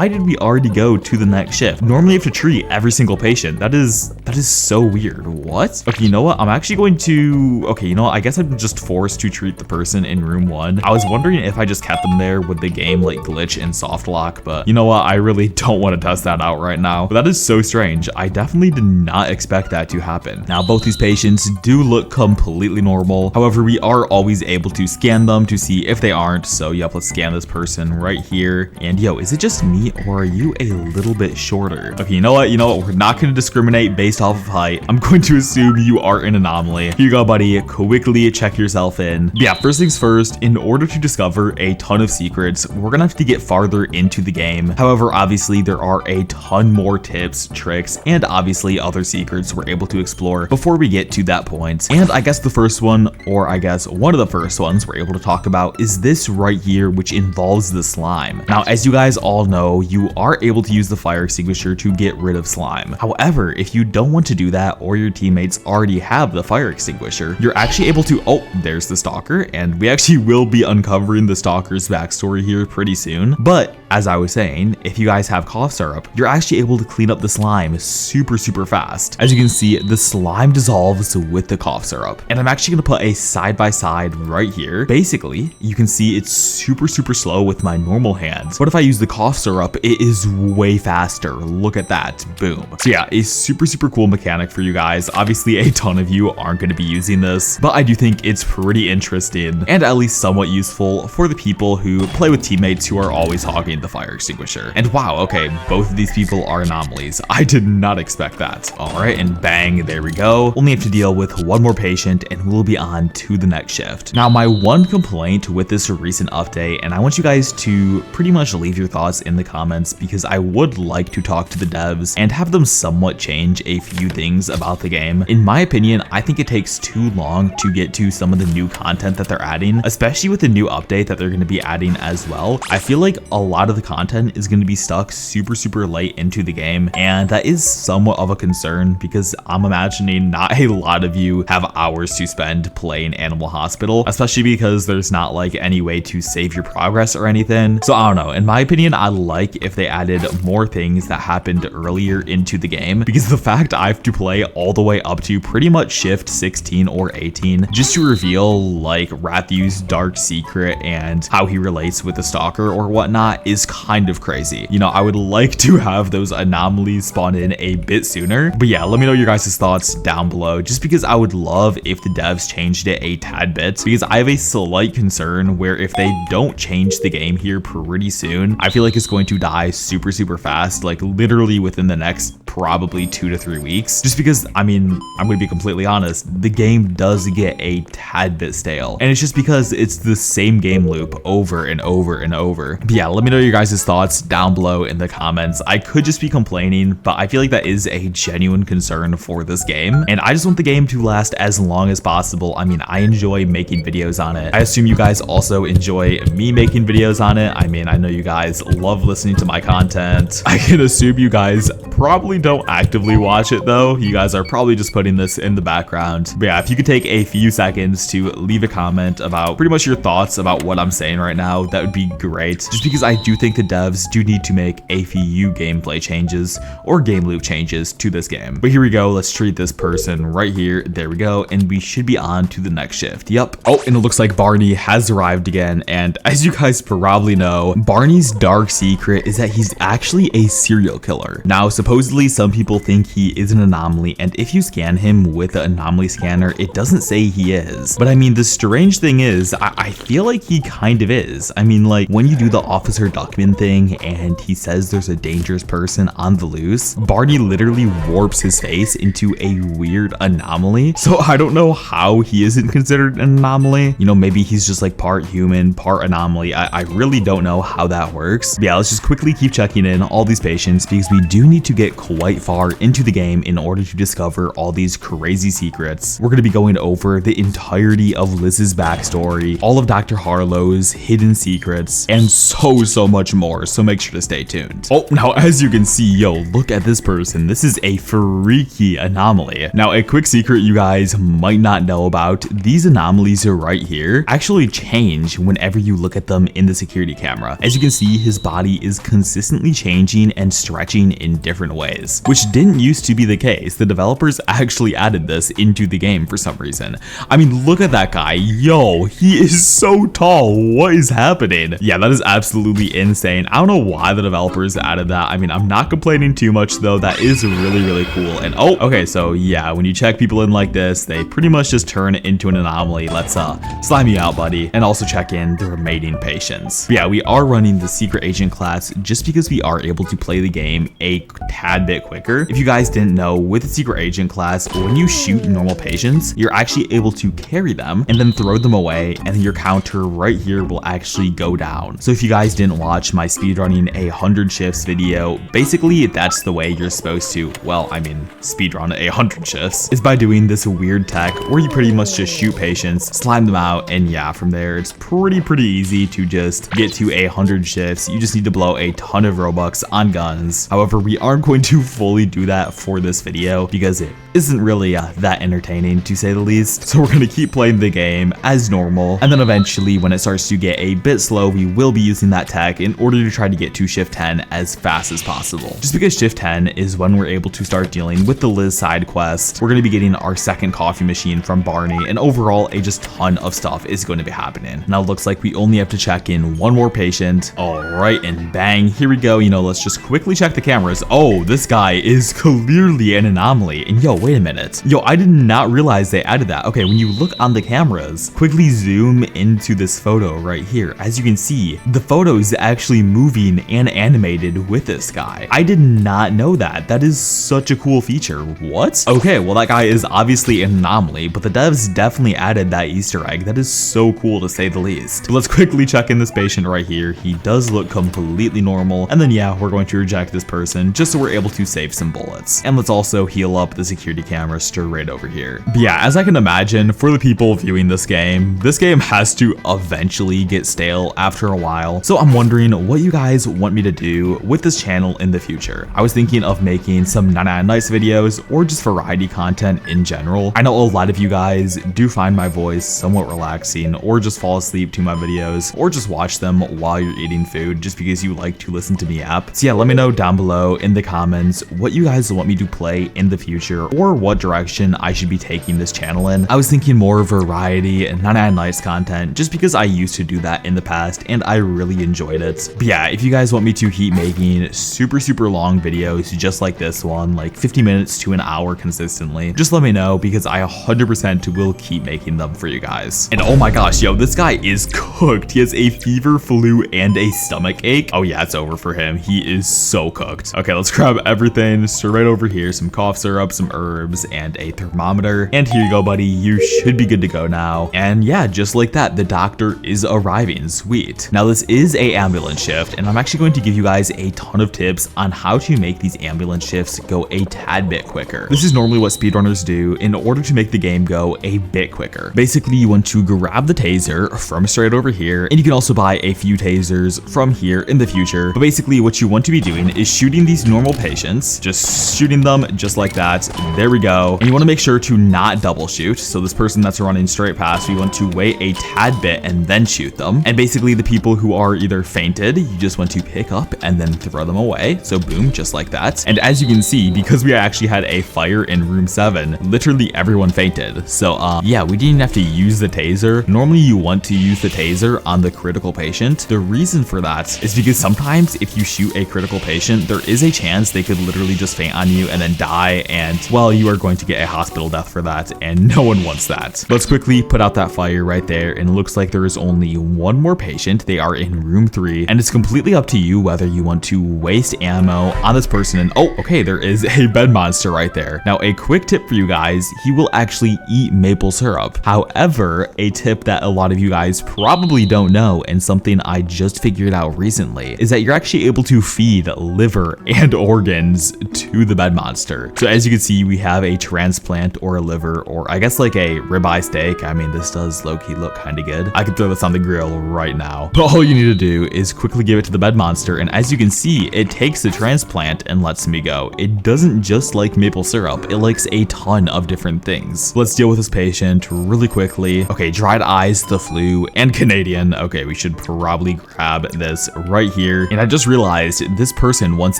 S1: did we already go to the next shift? Normally you have to treat every single patient. That is so weird. What? Okay, you know what? I'm actually going to, okay, you know what? I guess I'm just forced to treat the person in room 1. I was wondering if I just kept them there, would the game like glitch and soft lock, but you know what? I really don't want to test that out right now. But that is so strange. I definitely did not expect that to happen. Now, both these patients do look completely normal. However, we are always able to scan them to see if they aren't. So yep, let's scan this person right here. And yo, is it just me or are you a little bit shorter? Okay, you know what? We're not going to discriminate based off of height. I'm going to assume you are an anomaly. Here you go, buddy. Quickly check yourself in. But yeah, first things first, in order to discover a ton of secrets, we're gonna have to get farther into the game. However, obviously there are a ton more tips, tricks, and obviously other secrets we're able to explore before we get to that point. And I guess the first one, or I guess one of the first ones we're able to talk about is this right here, which involves the slime. Now, as you guys all know, you are able to use the fire extinguisher to get rid of slime. However, if you don't want to do that or your teammates already have the fire extinguisher, you're actually able to, oh, there's the stalker, and we actually will be uncovering the stalker's backstory here pretty soon. But as I was saying, if you guys have cough syrup, you're actually able to clean up the slime super fast. As you can see, the slime dissolves with the cough syrup. And I'm actually gonna put a side by side right here. Basically, you can see it's super slow with my normal hands. But if I use the cough syrup, it is way faster. Look at that, boom. So yeah, a super cool mechanic for you guys. Obviously, a ton of you aren't gonna be using this, but I do think it's pretty interesting and at least somewhat useful for the people who play with teammates who are always hogging the fire extinguisher. And wow, okay, both of these people are anomalies. I did not expect that. All right, and bang, there we go. Only have to deal with one more patient and we'll be on to the next shift. Now, my one complaint with this recent update, and I want you guys to pretty much leave your thoughts in the comments because I would like to talk to the devs and have them somewhat change a few things about the game. In my opinion, I think it takes too long to get to some of the new content that they're adding, especially with the new update that they're going to be adding as well. I feel like a lot of the content is going to be stuck super late into the game, and that is somewhat of a concern because I'm imagining not a lot of you have hours to spend playing Animal Hospital, especially because there's not like any way to save your progress or anything. So I don't know, in my opinion, I like if they added more things that happened earlier into the game, because the fact I have to play all the way up to pretty much shift 16 or 18 just to reveal like Rathiu's dark secret and how he relates with the stalker or whatnot is kind of crazy. You know, I would like to have those anomalies spawn in a bit sooner, but yeah, let me know your guys' thoughts down below, just because I would love if the devs changed it a tad bit, because I have a slight concern where if they don't change the game here pretty soon, I feel like it's going to die super fast, like literally within the next probably 2 to 3 weeks, just because, I mean, I'm gonna be completely honest, the game does get a tad bit stale, and it's just because it's the same game loop over and over. But yeah, let me know your guys' thoughts down below in the comments. I could just be complaining, but I feel like that is a genuine concern for this game, and I just want the game to last as long as possible. I mean, I enjoy making videos on it. I assume you guys also enjoy me making videos on it. I mean, I know you guys love listening to my content. I can assume you guys probably don't actively watch it though. You guys are probably just putting this in the background. But yeah, if you could take a few seconds to leave a comment about pretty much your thoughts about what I'm saying right now, that would be great. Just because I do think the devs do need to make a few gameplay changes or game loop changes to this game. But here we go. Let's treat this person right here. There we go. And we should be on to the next shift. Yep. Oh, and it looks like Barney has arrived again. And as you guys probably know, Barney's dark secret is that he's actually a serial killer. Now, supposedly some people think he is an anomaly, and if you scan him with the anomaly scanner, it doesn't say he is. But I mean, the strange thing is, I feel like he kind of is. I mean, like when you do the Officer Duckman thing and he says there's a dangerous person on the loose, Barney literally warps his face into a weird anomaly. So I don't know how he isn't considered an anomaly. You know, maybe he's just like part human, part anomaly. I really don't know how that works. But yeah, let's just quickly keep checking in all these patients because we do need to get quite far into the game in order to discover all these crazy secrets. We're going to be going over the entirety of Liz's backstory, all of Dr. Harlow's hidden secrets, and so much much more, so make sure to stay tuned. Oh, now as you can see, yo, look at this person. This is a freaky anomaly. Now, a quick secret you guys might not know about, these anomalies right here actually change whenever you look at them in the security camera. As you can see, his body is consistently changing and stretching in different ways, which didn't used to be the case. The developers actually added this into the game for some reason. I mean, look at that guy. Yo, he is so tall. What is happening? Yeah, that is absolutely insane. I don't know why the developers added that. I mean, I'm not complaining too much though. That is really, really cool. And oh, okay, so yeah, when you check people in like this, they pretty much just turn into an anomaly. Let's slime you out, buddy. And also check in the remaining patients. But yeah, we are running the secret agent class just because we are able to play the game a tad bit quicker. If you guys didn't know, with the secret agent class, when you shoot normal patients, you're actually able to carry them and then throw them away, and then your counter right here will actually go down. So if you guys didn't watch my speedrunning 100 shifts video, basically that's the way you're supposed to, well, I mean, speedrun 100 shifts, is by doing this weird tech where you pretty much just shoot patients, slime them out, and yeah, from there it's pretty easy to just get to 100 shifts. You just need to blow a ton of Robux on guns. However, we aren't going to fully do that for this video because it isn't really that entertaining, to say the least. So we're going to keep playing the game as normal, and then eventually when it starts to get a bit slow, we will be using that tech in order to try to get to shift 10 as fast as possible. Just because shift 10 is when we're able to start dealing with the Liz side quest. We're going to be getting our second coffee machine from Barney, and overall a just ton of stuff is going to be happening. Now it looks like we only have to check in one more patient. All right, and bang, here we go. You know, let's just quickly check the cameras. Oh, this guy is clearly an anomaly. And yo, wait a minute. Yo, I did not realize they added that. Okay, when you look on the cameras, quickly zoom into this photo right here. As you can see, the photo is actually moving and animated with this guy. I did not know that. That is such a cool feature. What? Okay, well, that guy is obviously an anomaly, but the devs definitely added that Easter egg. That is so cool to say the least. But let's quickly check in this patient right here. He does look completely normal. And then yeah, we're going to reject this person just so we're able to save some bullets. And let's also heal up the security camera straight over here. But yeah, as I can imagine, for the people viewing this game has to eventually get stale after a while. So I'm wondering what you guys want me to do with this channel in the future. I was thinking of making some 99 Nights videos or just variety content in general. I know a lot of you guys do find my voice somewhat relaxing, or just fall asleep to my videos, or just watch them while you're eating food just because you like to listen to me yap. So yeah, let me know down below in the comments what you guys want me to play in the future, or what direction I should be taking this channel in. I was thinking more variety and 99 Nights content just because I used to do that in the past and I really enjoyed it. But yeah, if you guys want me to keep making super long videos just like this one, like 50 minutes to an hour consistently, just let me know because I 100% will keep making them for you guys. And oh my gosh, yo, this guy is cooked. He has a fever, flu, and a stomach ache. Oh yeah, it's over for him. He is so cooked. Okay, let's grab everything straight over here. Some cough syrup, some herbs, and a thermometer. And here you go, buddy. You should be good to go now. And yeah, just like that, the doctor is arriving. Sweet. Now this is a ambulance shift, and I'm actually going to give you guys a ton of tips on how to make these ambulance shifts go a tad bit quicker. This is normally what speedrunners do in order to make the game go a bit quicker. Basically, you want to grab the taser from straight over here, and you can also buy a few tasers from here in the future. But basically what you want to be doing is shooting these normal patients, just shooting them just like that. There we go. And you want to make sure to not double shoot. So this person that's running straight past, you want to wait a tad bit and then shoot them. And basically the people who are either fainted, you just want to pick up and then throw them away. So boom, just like that. And as you can see, because we actually had a fire in room 7, literally everyone fainted. So yeah, we didn't have to use the taser. Normally you want to use the taser on the critical patient. The reason for that is because sometimes if you shoot a critical patient, there is a chance they could literally just faint on you and then die, and well, you are going to get a hospital death for that, and no one wants that. Let's quickly put out that fire right there, and it looks like there is only one more patient. They are in room 3, and it's completely up to you whether you want to waste ammo on this person. And oh, okay, there is a bed monster right there. Now, a quick tip for you guys, he will actually eat maple syrup. However, a tip that a lot of you guys probably don't know, and something I just figured out recently, is that you're actually able to feed liver and organs to the bed monster. So as you can see, we have a transplant or a liver, or I guess like a ribeye steak. I mean, this does low-key look kind of good. I could throw this on the grill right now. But all you need to do is guys, quickly give it to the bed monster, and as you can see, it takes the transplant and lets me go. It doesn't just like maple syrup, it likes a ton of different things. Let's deal with this patient really quickly. Okay, dried eyes, the flu, and Canadian. Okay, we should probably grab this right here. And I just realized this person wants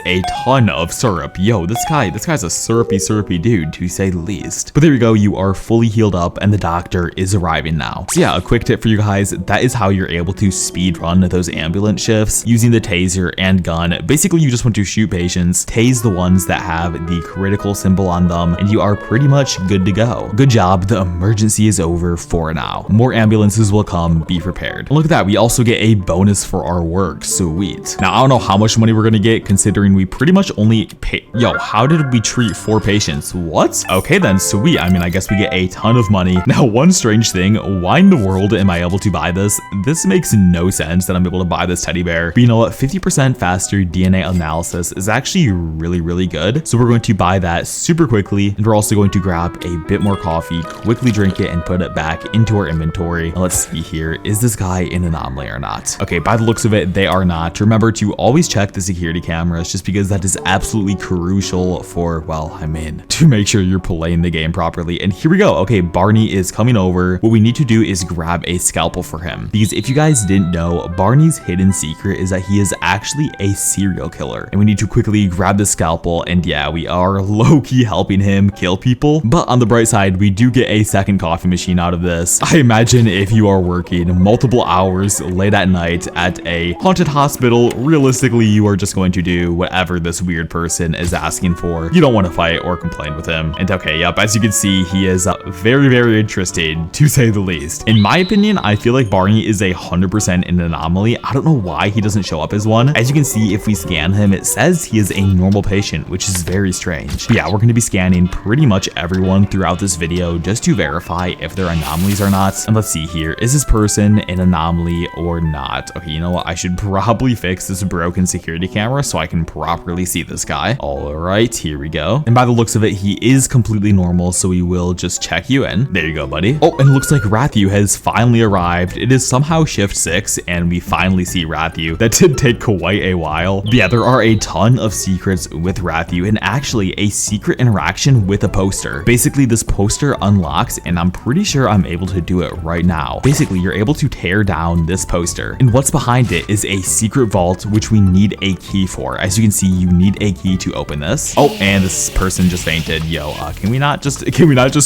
S1: a ton of syrup. Yo, this guy's a syrupy dude, to say the least. But there you go, you are fully healed up and the doctor is arriving now. So yeah, a quick tip for you guys, that is how you're able to speed run those ambulance shifts using the taser and gun. Basically, you just want to shoot patients, tase the ones that have the critical symbol on them, and you are pretty much good to go. Good job, the emergency is over for now. More ambulances will come, be prepared. And look at that, we also get a bonus for our work, sweet. Now, I don't know how much money we're gonna get considering we pretty much only pay. Yo, how did we treat 4 patients? What? Okay then, sweet. I mean, I guess we get a ton of money. Now, one strange thing, why in the world am I able to buy this? This makes no sense that I'm able to buy this teddy bear. But you know what? 50% faster DNA analysis is actually really good. So we're going to buy that super quickly, and we're also going to grab a bit more coffee, quickly drink it, and put it back into our inventory. Now, let's see here. Is this guy an anomaly or not? Okay, by the looks of it, they are not. Remember to always check the security cameras just because that is absolutely crucial for, well, I mean, to make sure you're playing the game properly. And here we go. Okay, Barney is coming over. What we need to do is grab a scalpel for him, because if you guys didn't know, Barney's hidden secret is that he is actually a serial killer, and we need to quickly grab the scalpel. And yeah, we are low-key helping him kill people, but on the bright side, we do get a second coffee machine out of this. I imagine if you are working multiple hours late at night at a haunted hospital, realistically, you are just going to do whatever this weird person is asking for. You don't want to fight or complain with him. And okay, yep, as you can see, he is very interested, to say the least. In my opinion, I feel like Barney is 100% an anomaly. I don't know why he doesn't show up as one. As you can see, if we scan him, it says he is a normal patient, which is very strange. But yeah, we're going to be scanning pretty much everyone throughout this video just to verify if they're anomalies or not. And let's see here, is this person an anomaly or not? Okay, you know what? I should probably fix this broken security camera so I can properly see this guy. All right, here we go. And by the looks of it, he is completely normal, so we will just check you in. There you go, buddy. Oh, and it looks like Rathu has finally arrived. It is somehow shift 6, and we finally see Rathu. That did take quite a while. But yeah, there are a ton of secrets with Rathu, and actually a secret interaction with a poster. Basically, this poster unlocks, and I'm pretty sure I'm able to do it right now. Basically, you're able to tear down this poster, and what's behind it is a secret vault, which we need a key for. As you can see, you need a key to open this. Oh, and this person just fainted. Yo, can we not just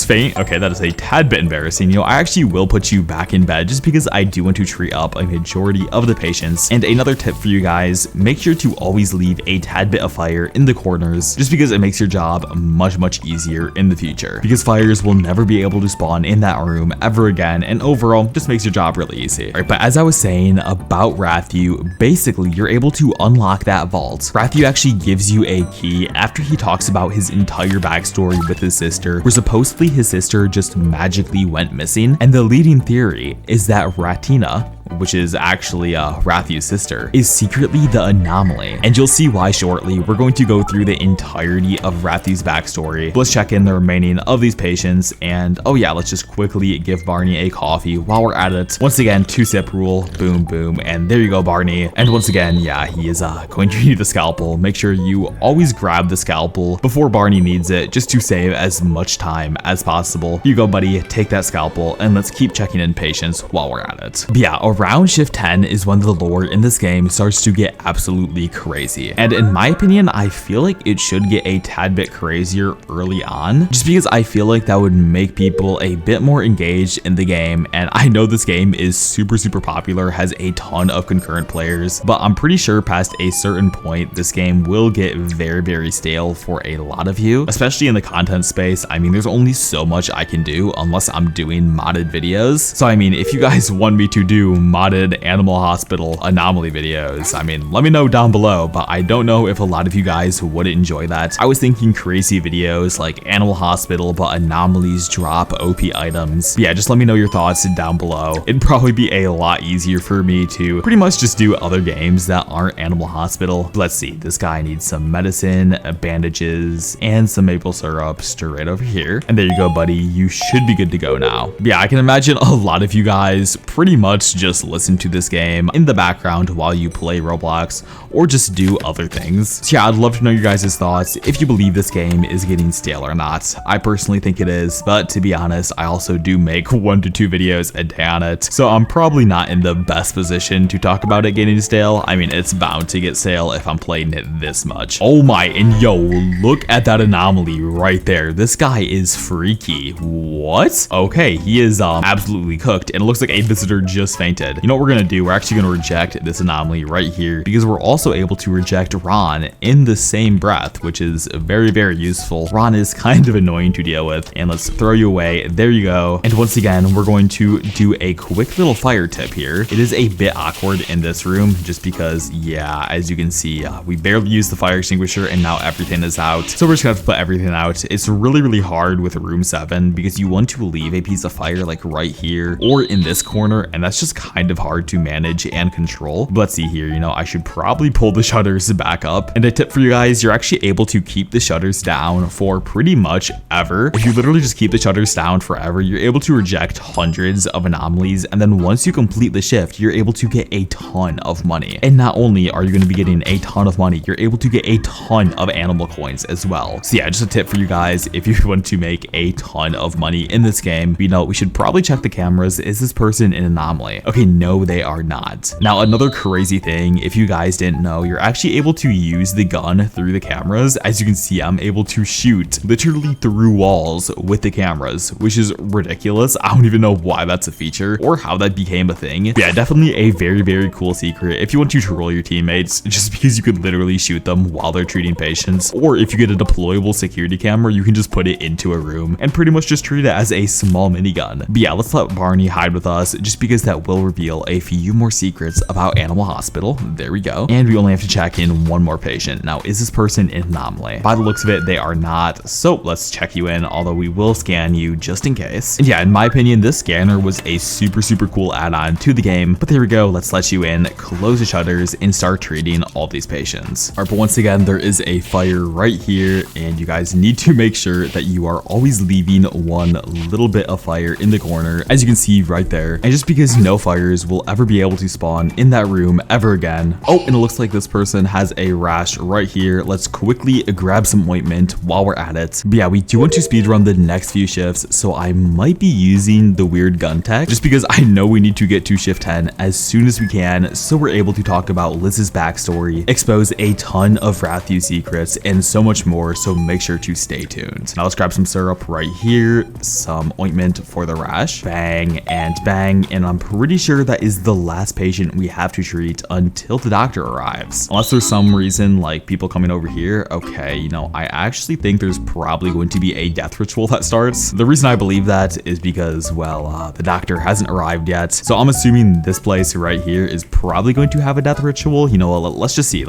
S1: faint? Okay, that is a tad bit embarrassing. You know, I actually will put you back in bed just because I do want to treat up a majority of the patients. And another tip for you guys, make sure to always leave a tad bit of fire in the corners just because it makes your job much easier in the future, because fires will never be able to spawn in that room ever again, and overall just makes your job really easy. All right, but as I was saying about Rathu, basically you're able to unlock that vault. Rathu actually gives you a key after he talks about his entire backstory with his sister, where supposedly his sister just magically went missing, and the leading theory is that Ratina, which is actually Rathu's sister, is secretly the anomaly. And you'll see why shortly. We're going to go through the entirety of Rathu's backstory. Let's check in the remaining of these patients, and oh yeah, let's just quickly give Barney a coffee while we're at it. Once again, 2-sip rule, boom, and there you go, Barney. And once again, yeah, he is going to need the scalpel. Make sure you always grab the scalpel before Barney needs it, just to save as much time as possible. Here you go, buddy, take that scalpel, and let's keep checking in patients while we're at it. But yeah, around shift 10 is when the lore in this game starts to get absolutely crazy. And in my opinion, I feel like it should get a tad bit crazier early on, just because I feel like that would make people a bit more engaged in the game. And I know this game is super popular, has a ton of concurrent players, but I'm pretty sure past a certain point, this game will get very stale for a lot of you, especially in the content space. I mean, there's only so much I can do unless I'm doing modded videos. So I mean, if you guys want me to do modded Animal Hospital anomaly videos, I mean, let me know down below, but I don't know if a lot of you guys would enjoy that. I was thinking crazy videos like Animal Hospital, but anomalies drop OP items. But yeah, just let me know your thoughts down below. It'd probably be a lot easier for me to pretty much just do other games that aren't Animal Hospital. But let's see, this guy needs some medicine, bandages, and some maple syrup straight over here. And there you go, buddy. You should be good to go now. But yeah, I can imagine a lot of you guys pretty much just just listen to this game in the background while you play Roblox or just do other things. So yeah, I'd love to know your guys' thoughts if you believe this game is getting stale or not. I personally think it is, but to be honest, I also do make 1 to 2 videos a day on it, so I'm probably not in the best position to talk about it getting stale. I mean, it's bound to get stale if I'm playing it this much. Oh my, and yo, look at that anomaly right there. This guy is freaky. What? Okay, he is absolutely cooked, and it looks like a visitor just fainted. You know what we're gonna do? We're actually gonna reject this anomaly right here because we're also able to reject Ron in the same breath, which is very, very useful. Ron is kind of annoying to deal with, and let's throw you away. There you go. And once again, we're going to do a quick little fire tip here. It is a bit awkward in this room just because, yeah, as you can see, we barely used the fire extinguisher and now everything is out. So we're just gonna have to put everything out. It's really, really hard with room 7 because you want to leave a piece of fire like right here or in this corner, and that's just kind of hard to manage and control. But let's see here, you know, I should probably pull the shutters back up. And a tip for you guys, you're actually able to keep the shutters down for pretty much ever. If you literally just keep the shutters down forever, you're able to reject hundreds of anomalies, and then once you complete the shift, you're able to get a ton of money. And not only are you going to be getting a ton of money, you're able to get a ton of animal coins as well. So yeah, just a tip for you guys, if you want to make a ton of money in this game, you know, we should probably check the cameras. Is this person an anomaly? Okay, no, they are not. Now, another crazy thing, if you guys didn't know, you're actually able to use the gun through the cameras. As you can see, I'm able to shoot literally through walls with the cameras, which is ridiculous. I don't even know why that's a feature or how that became a thing. But yeah, definitely a very, very cool secret if you want to troll your teammates, just because you could literally shoot them while they're treating patients. Or if you get a deployable security camera, you can just put it into a room and pretty much just treat it as a small minigun. But yeah, let's let Barney hide with us just because that will reveal a few more secrets about Animal Hospital. There we go. And we only have to check in one more patient. Now, is this person an anomaly? By the looks of it, they are not. So let's check you in, although we will scan you just in case. And yeah, in my opinion, this scanner was a super, super cool add-on to the game. But there we go. Let's let you in, close the shutters, and start treating all these patients. All right, but once again, there is a fire right here, and you guys need to make sure that you are always leaving one little bit of fire in the corner, as you can see right there. And just because no fires will ever be able to spawn in that room ever again. Oh, and it looks like this person has a rash right here. Let's quickly grab some ointment while we're at it. But yeah, we do want to speedrun the next few shifts, so I might be using the weird gun tech just because I know we need to get to shift 10 as soon as we can, so we're able to talk about Liz's backstory, expose a ton of Rathew secrets, and so much more, so make sure to stay tuned. Now let's grab some syrup right here, some ointment for the rash, bang and bang, and I'm pretty sure that is the last patient we have to treat until the doctor arrives. Unless there's some reason like people coming over here. Okay, you know, I actually think there's probably going to be a death ritual that starts. The reason I believe that is because, well, the doctor hasn't arrived yet, so I'm assuming this place right here is probably going to have a death ritual. You know what, let's just see.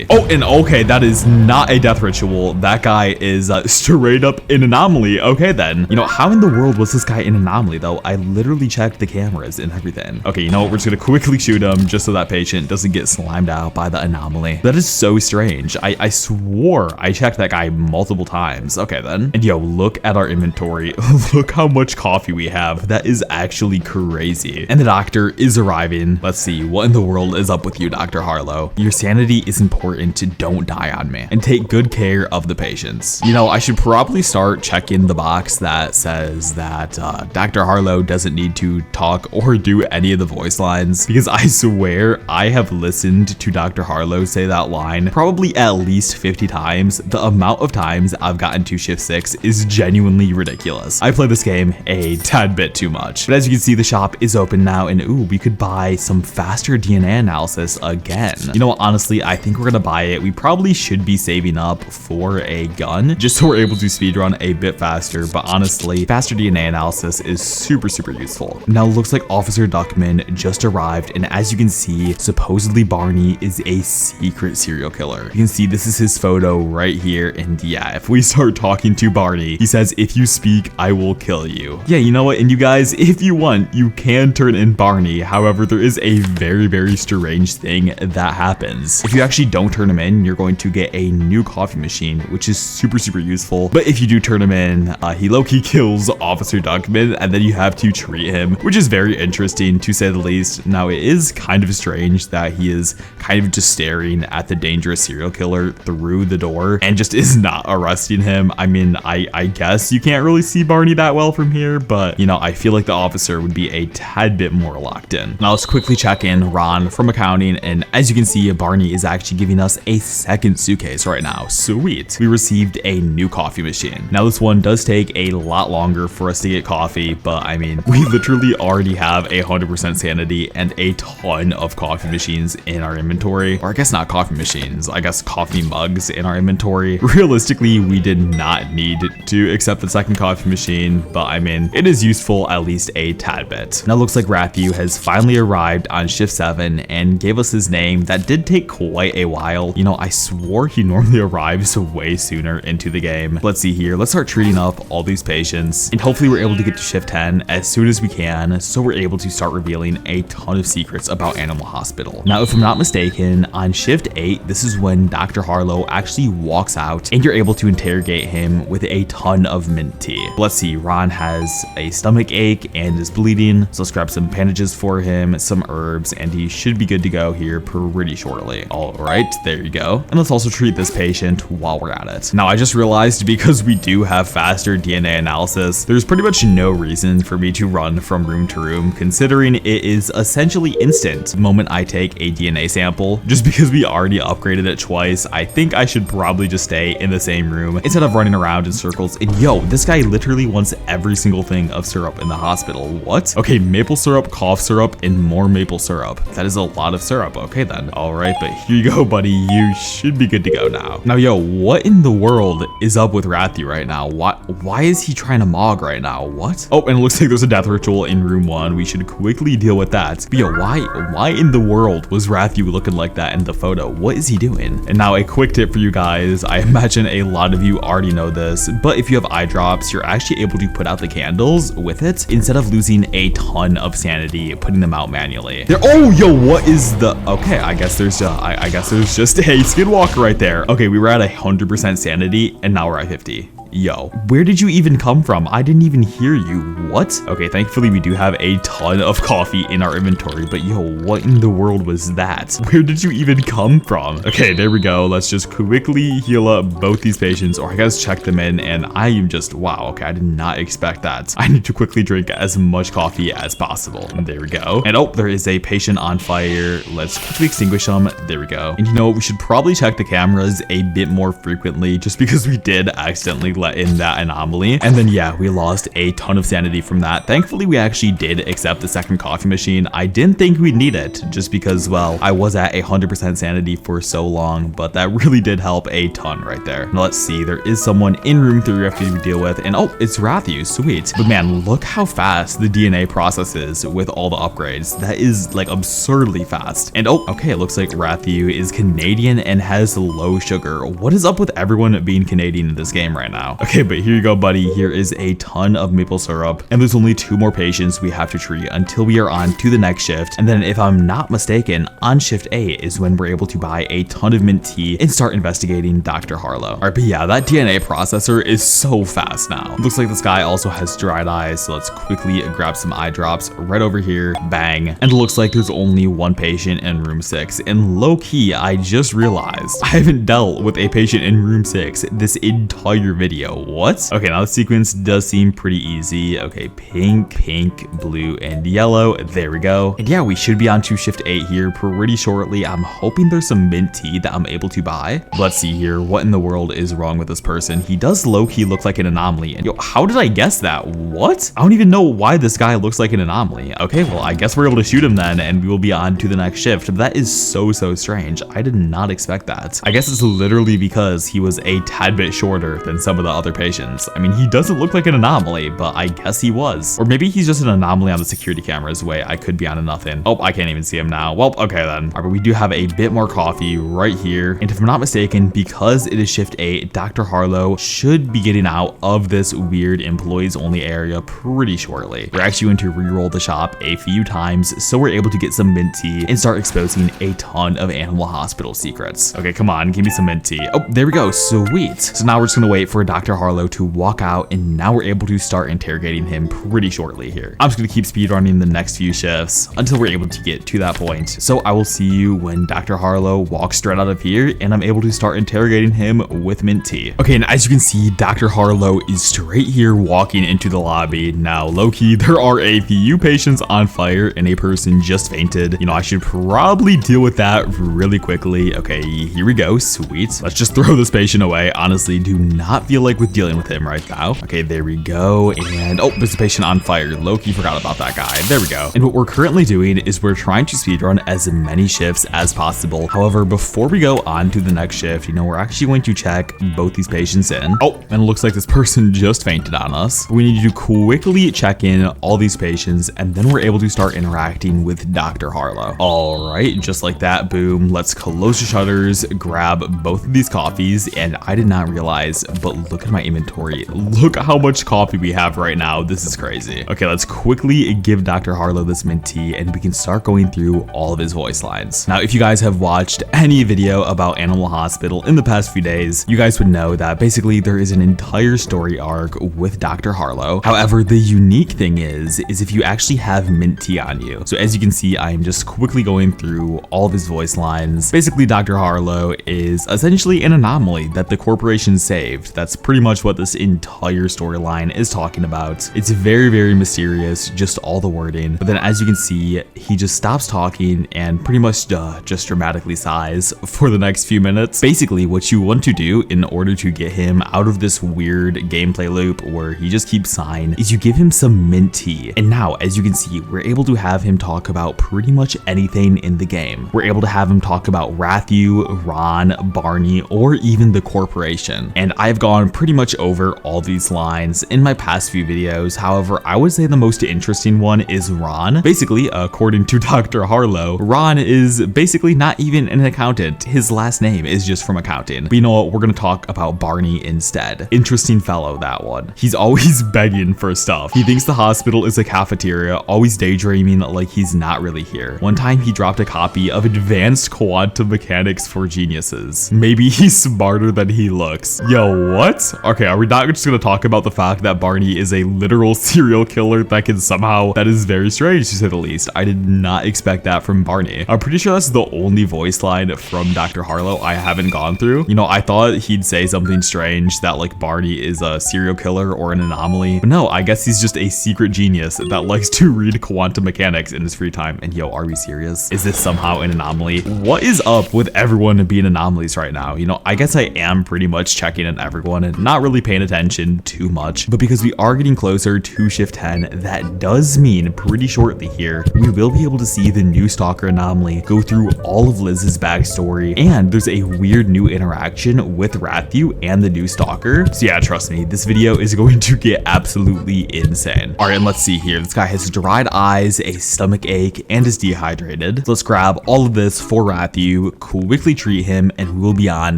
S1: Oh, and okay, that is not a death ritual. That guy is straight up an anomaly. Okay then, you know, how in the world was this guy an anomaly though? I literally checked the cameras and everything. Okay, you know what, we're just gonna quickly shoot him just so that patient doesn't get slimed out by the anomaly. That is so strange. I swore I checked that guy multiple times. Okay then, and yo, look at our inventory. Look how much coffee we have. That is actually crazy. And the doctor is arriving. Let's see, what in the world is up with you, Dr. Harlow? Your sanity is important. Don't die on me, and take good care of the patients. You know, I should probably start checking the box that says that Dr. Harlow doesn't need to talk or do any of the voice lines, because I swear I have listened to Dr. Harlow say that line probably at least 50 times. The amount of times I've gotten to shift 6 is genuinely ridiculous. I play this game a tad bit too much. But as you can see, the shop is open now, and ooh, we could buy some faster DNA analysis again. You know what, honestly, I think we're gonna buy it. We probably should be saving up for a gun just so we're able to speedrun a bit faster, but honestly, faster DNA analysis is super, super useful. Now, looks like Officer Duckman just arrived, and as you can see, supposedly Barney is a secret serial killer. You can see this is his photo right here, and yeah, if we start talking to Barney, he says, if you speak, I will kill you. Yeah, you know what, and you guys, if you want, you can turn in Barney. However, there is a very, very strange thing that happens. If you actually don't turn him in, you're going to get a new coffee machine, which is super, super useful. But if you do turn him in, he low-key kills Officer Duckman, and then you have to treat him, which is very interesting to to say the least. Now, it is kind of strange that he is kind of just staring at the dangerous serial killer through the door and just is not arresting him. I mean, I guess you can't really see Barney that well from here, but you know, I feel like the officer would be a tad bit more locked in. Now let's quickly check in Ron from accounting, and as you can see, Barney is actually giving us a second suitcase right now. Sweet. We received a new coffee machine. Now this one does take a lot longer for us to get coffee, but I mean, we literally already have 100% sanity and a ton of coffee machines in our inventory. Or I guess not coffee machines, I guess coffee mugs in our inventory. Realistically, we did not need to accept the second coffee machine, but I mean, it is useful at least a tad bit. Now it looks like Matthew has finally arrived on shift 7 and gave us his name. That did take quite a while. You know, I swore he normally arrives way sooner into the game. Let's see here. Let's start treating up all these patients, and hopefully we're able to get to shift 10 as soon as we can, so we're able to start revealing a ton of secrets about Animal Hospital. Now, if I'm not mistaken, on shift 8, this is when Dr. Harlow actually walks out and you're able to interrogate him with a ton of mint tea. Let's see, Ron has a stomach ache and is bleeding, so let's grab some bandages for him, some herbs, and he should be good to go here pretty shortly. All right, there you go. And let's also treat this patient while we're at it. Now, I just realized because we do have faster DNA analysis, there's pretty much no reason for me to run from room to room, considering it is essentially instant the moment I take a DNA sample. Just because we already upgraded it twice, I think I should probably just stay in the same room instead of running around in circles. And yo, this guy literally wants every single thing of syrup in the hospital. What? Okay, maple syrup, cough syrup, and more maple syrup. That is a lot of syrup. Okay then. All right, but here you go, buddy. You should be good to go now. Now, yo, what in the world is up with Matthew right now? Why is he trying to mog right now? What? Oh, and it looks like there's a death ritual in room 1. We should quickly deal with that. But yo, why in the world was Matthew looking like that in the photo? What is he doing? And now a quick tip for you guys. I imagine a lot of you already know this, but if you have eye drops, you're actually able to put out the candles with it instead of losing a ton of sanity putting them out manually. Oh, yo, what is the? Okay, I guess there's just a skinwalker right there. Okay, we were at 100% sanity and now we're at 50. Yo, where did you even come from? I didn't even hear you. What? Okay, thankfully we do have a ton of coffee in our inventory, but yo, what in the world was that? Where did you even come from? Okay, there we go. Let's just quickly heal up both these patients, or I guess check them in, and I am just, wow, okay, I did not expect that. I need to quickly drink as much coffee as possible. And there we go. And oh, there is a patient on fire. Let's quickly extinguish them. There we go. And you know what? We should probably check the cameras a bit more frequently just because we did accidentally let in that anomaly. And then yeah, we lost a ton of sanity from that. Thankfully, we actually did accept the second coffee machine. I didn't think we'd need it just because, well, I was at 100% sanity for so long, but that really did help a ton right there. Now let's see, there is someone in room 3 we have to deal with, and oh, it's Matthew, sweet. But man, look how fast the DNA processes with all the upgrades. That is like absurdly fast. And oh, okay, it looks like Matthew is Canadian and has low sugar. What is up with everyone being Canadian in this game right now? Okay, but here you go, buddy. Here is a ton of maple syrup, and there's only 2 more patients we have to treat until we are on to the next shift. And then if I'm not mistaken, on shift 8 is when we're able to buy a ton of mint tea and start investigating Dr. Harlow. All right, but yeah, that DNA processor is so fast now. Looks like this guy also has dried eyes, so let's quickly grab some eye drops right over here. Bang. And it looks like there's only 1 patient in room 6. And low key, I just realized I haven't dealt with a patient in room 6 this entire video. What? Okay, now the sequence does seem pretty easy. Okay, pink, blue, and yellow. There we go. And yeah, we should be on to shift 8 here pretty shortly. I'm hoping there's some mint tea that I'm able to buy. Let's see here. What in the world is wrong with this person? He does low-key look like an anomaly. And yo, how did I guess that? What? I don't even know why this guy looks like an anomaly. Okay, well, I guess we're able to shoot him then, and we will be on to the next shift. But that is so strange. I did not expect that. I guess it's literally because he was a tad bit shorter than some of the other patients. I mean, he doesn't look like an anomaly, but I guess he was. Or maybe he's just an anomaly on the security cameras. Wait, I could be on to nothing. Oh, I can't even see him now. Well, okay then. All right, but we do have a bit more coffee right here. And if I'm not mistaken, because it is shift 8, Dr. Harlow should be getting out of this weird employees only area pretty shortly. We're actually going to re-roll the shop a few times so we're able to get some mint tea and start exposing a ton of Animal Hospital secrets. Okay, come on, give me some mint tea. Oh, there we go. Sweet. So now we're just gonna wait for Dr. Dr. Harlow to walk out, and now we're able to start interrogating him pretty shortly here. I'm just gonna keep speedrunning the next few shifts until we're able to get to that point. So I will see you when Dr. Harlow walks straight out of here and I'm able to start interrogating him with mint tea. Okay, and as you can see, Dr. Harlow is straight here walking into the lobby. Now, low-key, there are a few patients on fire and a person just fainted. You know, I should probably deal with that really quickly. Okay, here we go. Sweet. Let's just throw this patient away. Honestly, do not feel like with dealing with him right now. Okay, there we go. And oh, there's a patient on fire. Low-key forgot about that guy. There we go. And what we're currently doing is we're trying to speedrun as many shifts as possible. However, before we go on to the next shift, you know, we're actually going to check both these patients in. Oh, and it looks like this person just fainted on us. We need to quickly check in all these patients, and then we're able to start interacting with Dr. Harlow. All right, just like that, boom. Let's close the shutters, grab both of these coffees, and I did not realize, but look at my inventory. Look how much coffee we have right now. This is crazy. Okay, let's quickly give Dr. Harlow this mint tea, and we can start going through all of his voice lines. Now, if you guys have watched any video about Animal Hospital in the past few days, you guys would know that basically there is an entire story arc with Dr. Harlow. However, the unique thing is if you actually have mint tea on you. So as you can see, I am just quickly going through all of his voice lines. Basically, Dr. Harlow is essentially an anomaly that the corporation saved. That's pretty much what this entire storyline is talking about. It's very, very mysterious, just all the wording. But then as you can see, he just stops talking and pretty much just dramatically sighs for the next few minutes. Basically, what you want to do in order to get him out of this weird gameplay loop where he just keeps sighing is you give him some mint tea. And now, as you can see, we're able to have him talk about pretty much anything in the game. We're able to have him talk about Rathu, Ron, Barney, or even the corporation. And I've gone pretty much over all these lines in my past few videos. However, I would say the most interesting one is Ron. Basically, according to Dr. Harlow, Ron is basically not even an accountant. His last name is just from accounting. But you know what? We're gonna talk about Barney instead. Interesting fellow, that one. He's always begging for stuff. He thinks the hospital is a cafeteria, always daydreaming like he's not really here. One time he dropped a copy of Advanced Quantum Mechanics for Geniuses. Maybe he's smarter than he looks. Yo, what? Okay, are we not just gonna talk about the fact that Barney is a literal serial killer that is very strange to say the least. I did not expect that from Barney. I'm pretty sure that's the only voice line from Dr. Harlow I haven't gone through. You know, I thought he'd say something strange that like Barney is a serial killer or an anomaly, but no, I guess he's just a secret genius that likes to read quantum mechanics in his free time. And yo, are we serious? Is this somehow an anomaly? What is up with everyone being anomalies right now? You know, I guess I am pretty much checking in everyone and not really paying attention too much, but because we are getting closer to shift 10, that does mean pretty shortly here, we will be able to see the new stalker anomaly go through all of Liz's backstory, and there's a weird new interaction with Rathu and the new stalker. So yeah, trust me, this video is going to get absolutely insane. All right, and let's see here. This guy has dried eyes, a stomach ache, and is dehydrated. So let's grab all of this for Rathu, quickly treat him, and we'll be on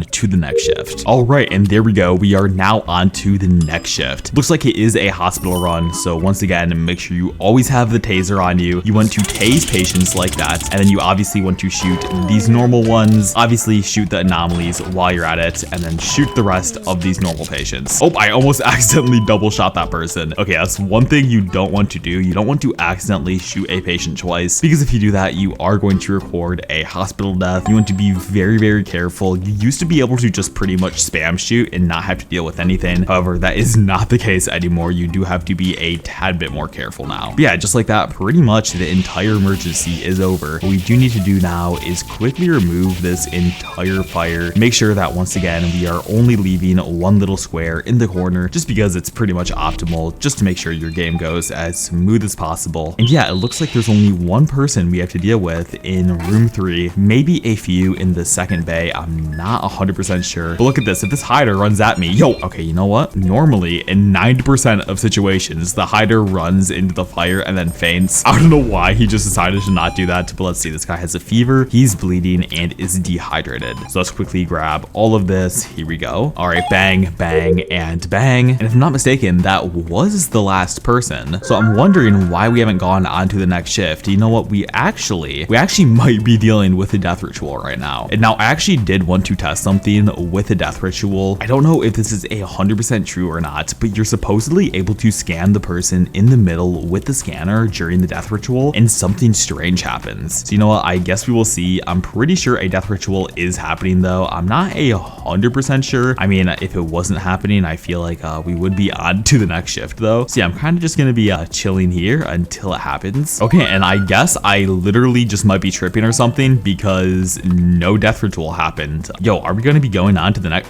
S1: to the next shift. All right, and there we go. We are now on to the next shift. Looks like it is a hospital run. So once again, make sure you always have the taser on you. You want to tase patients like that, and then you obviously want to shoot these normal ones. Obviously, shoot the anomalies while you're at it, and then shoot the rest of these normal patients. Oh, I almost accidentally double shot that person. Okay, that's one thing you don't want to do. You don't want to accidentally shoot a patient twice, because if you do that, you are going to record a hospital death. You want to be very, very careful. You used to be able to just pretty much spam shoot and not have to deal with anything. However, that is not the case anymore. You do have to be a tad bit more careful now. But yeah, just like that, pretty much the entire emergency is over. What we do need to do now is quickly remove this entire fire. Make sure that once again, we are only leaving one little square in the corner just because it's pretty much optimal, just to make sure your game goes as smooth as possible. And yeah, it looks like there's only one person we have to deal with in room 3, maybe a few in the second bay. I'm not 100% sure, but look at this. If this hider runs at me, yo, okay, you know what? Normally in 90% of situations, the hider runs into the fire and then faints. I don't know why he just decided to not do that, but let's see. This guy has a fever, he's bleeding, and is dehydrated. So let's quickly grab all of this. Here we go. All right, bang, bang, and bang. And if I'm not mistaken, that was the last person. So I'm wondering why we haven't gone on to the next shift. You know what? We actually might be dealing with a death ritual right now. And now I actually did want to test something with a death ritual. I don't know if this this is 100% true or not, but you're supposedly able to scan the person in the middle with the scanner during the death ritual, and something strange happens. So you know what, I guess we will see. I'm pretty sure a death ritual is happening though. I'm not 100% sure. I mean, if it wasn't happening, I feel like we would be on to the next shift though. So yeah, I'm kind of just gonna be chilling here until it happens. Okay, and I guess I literally just might be tripping or something because no death ritual happened. Yo, are we gonna be going on to the next?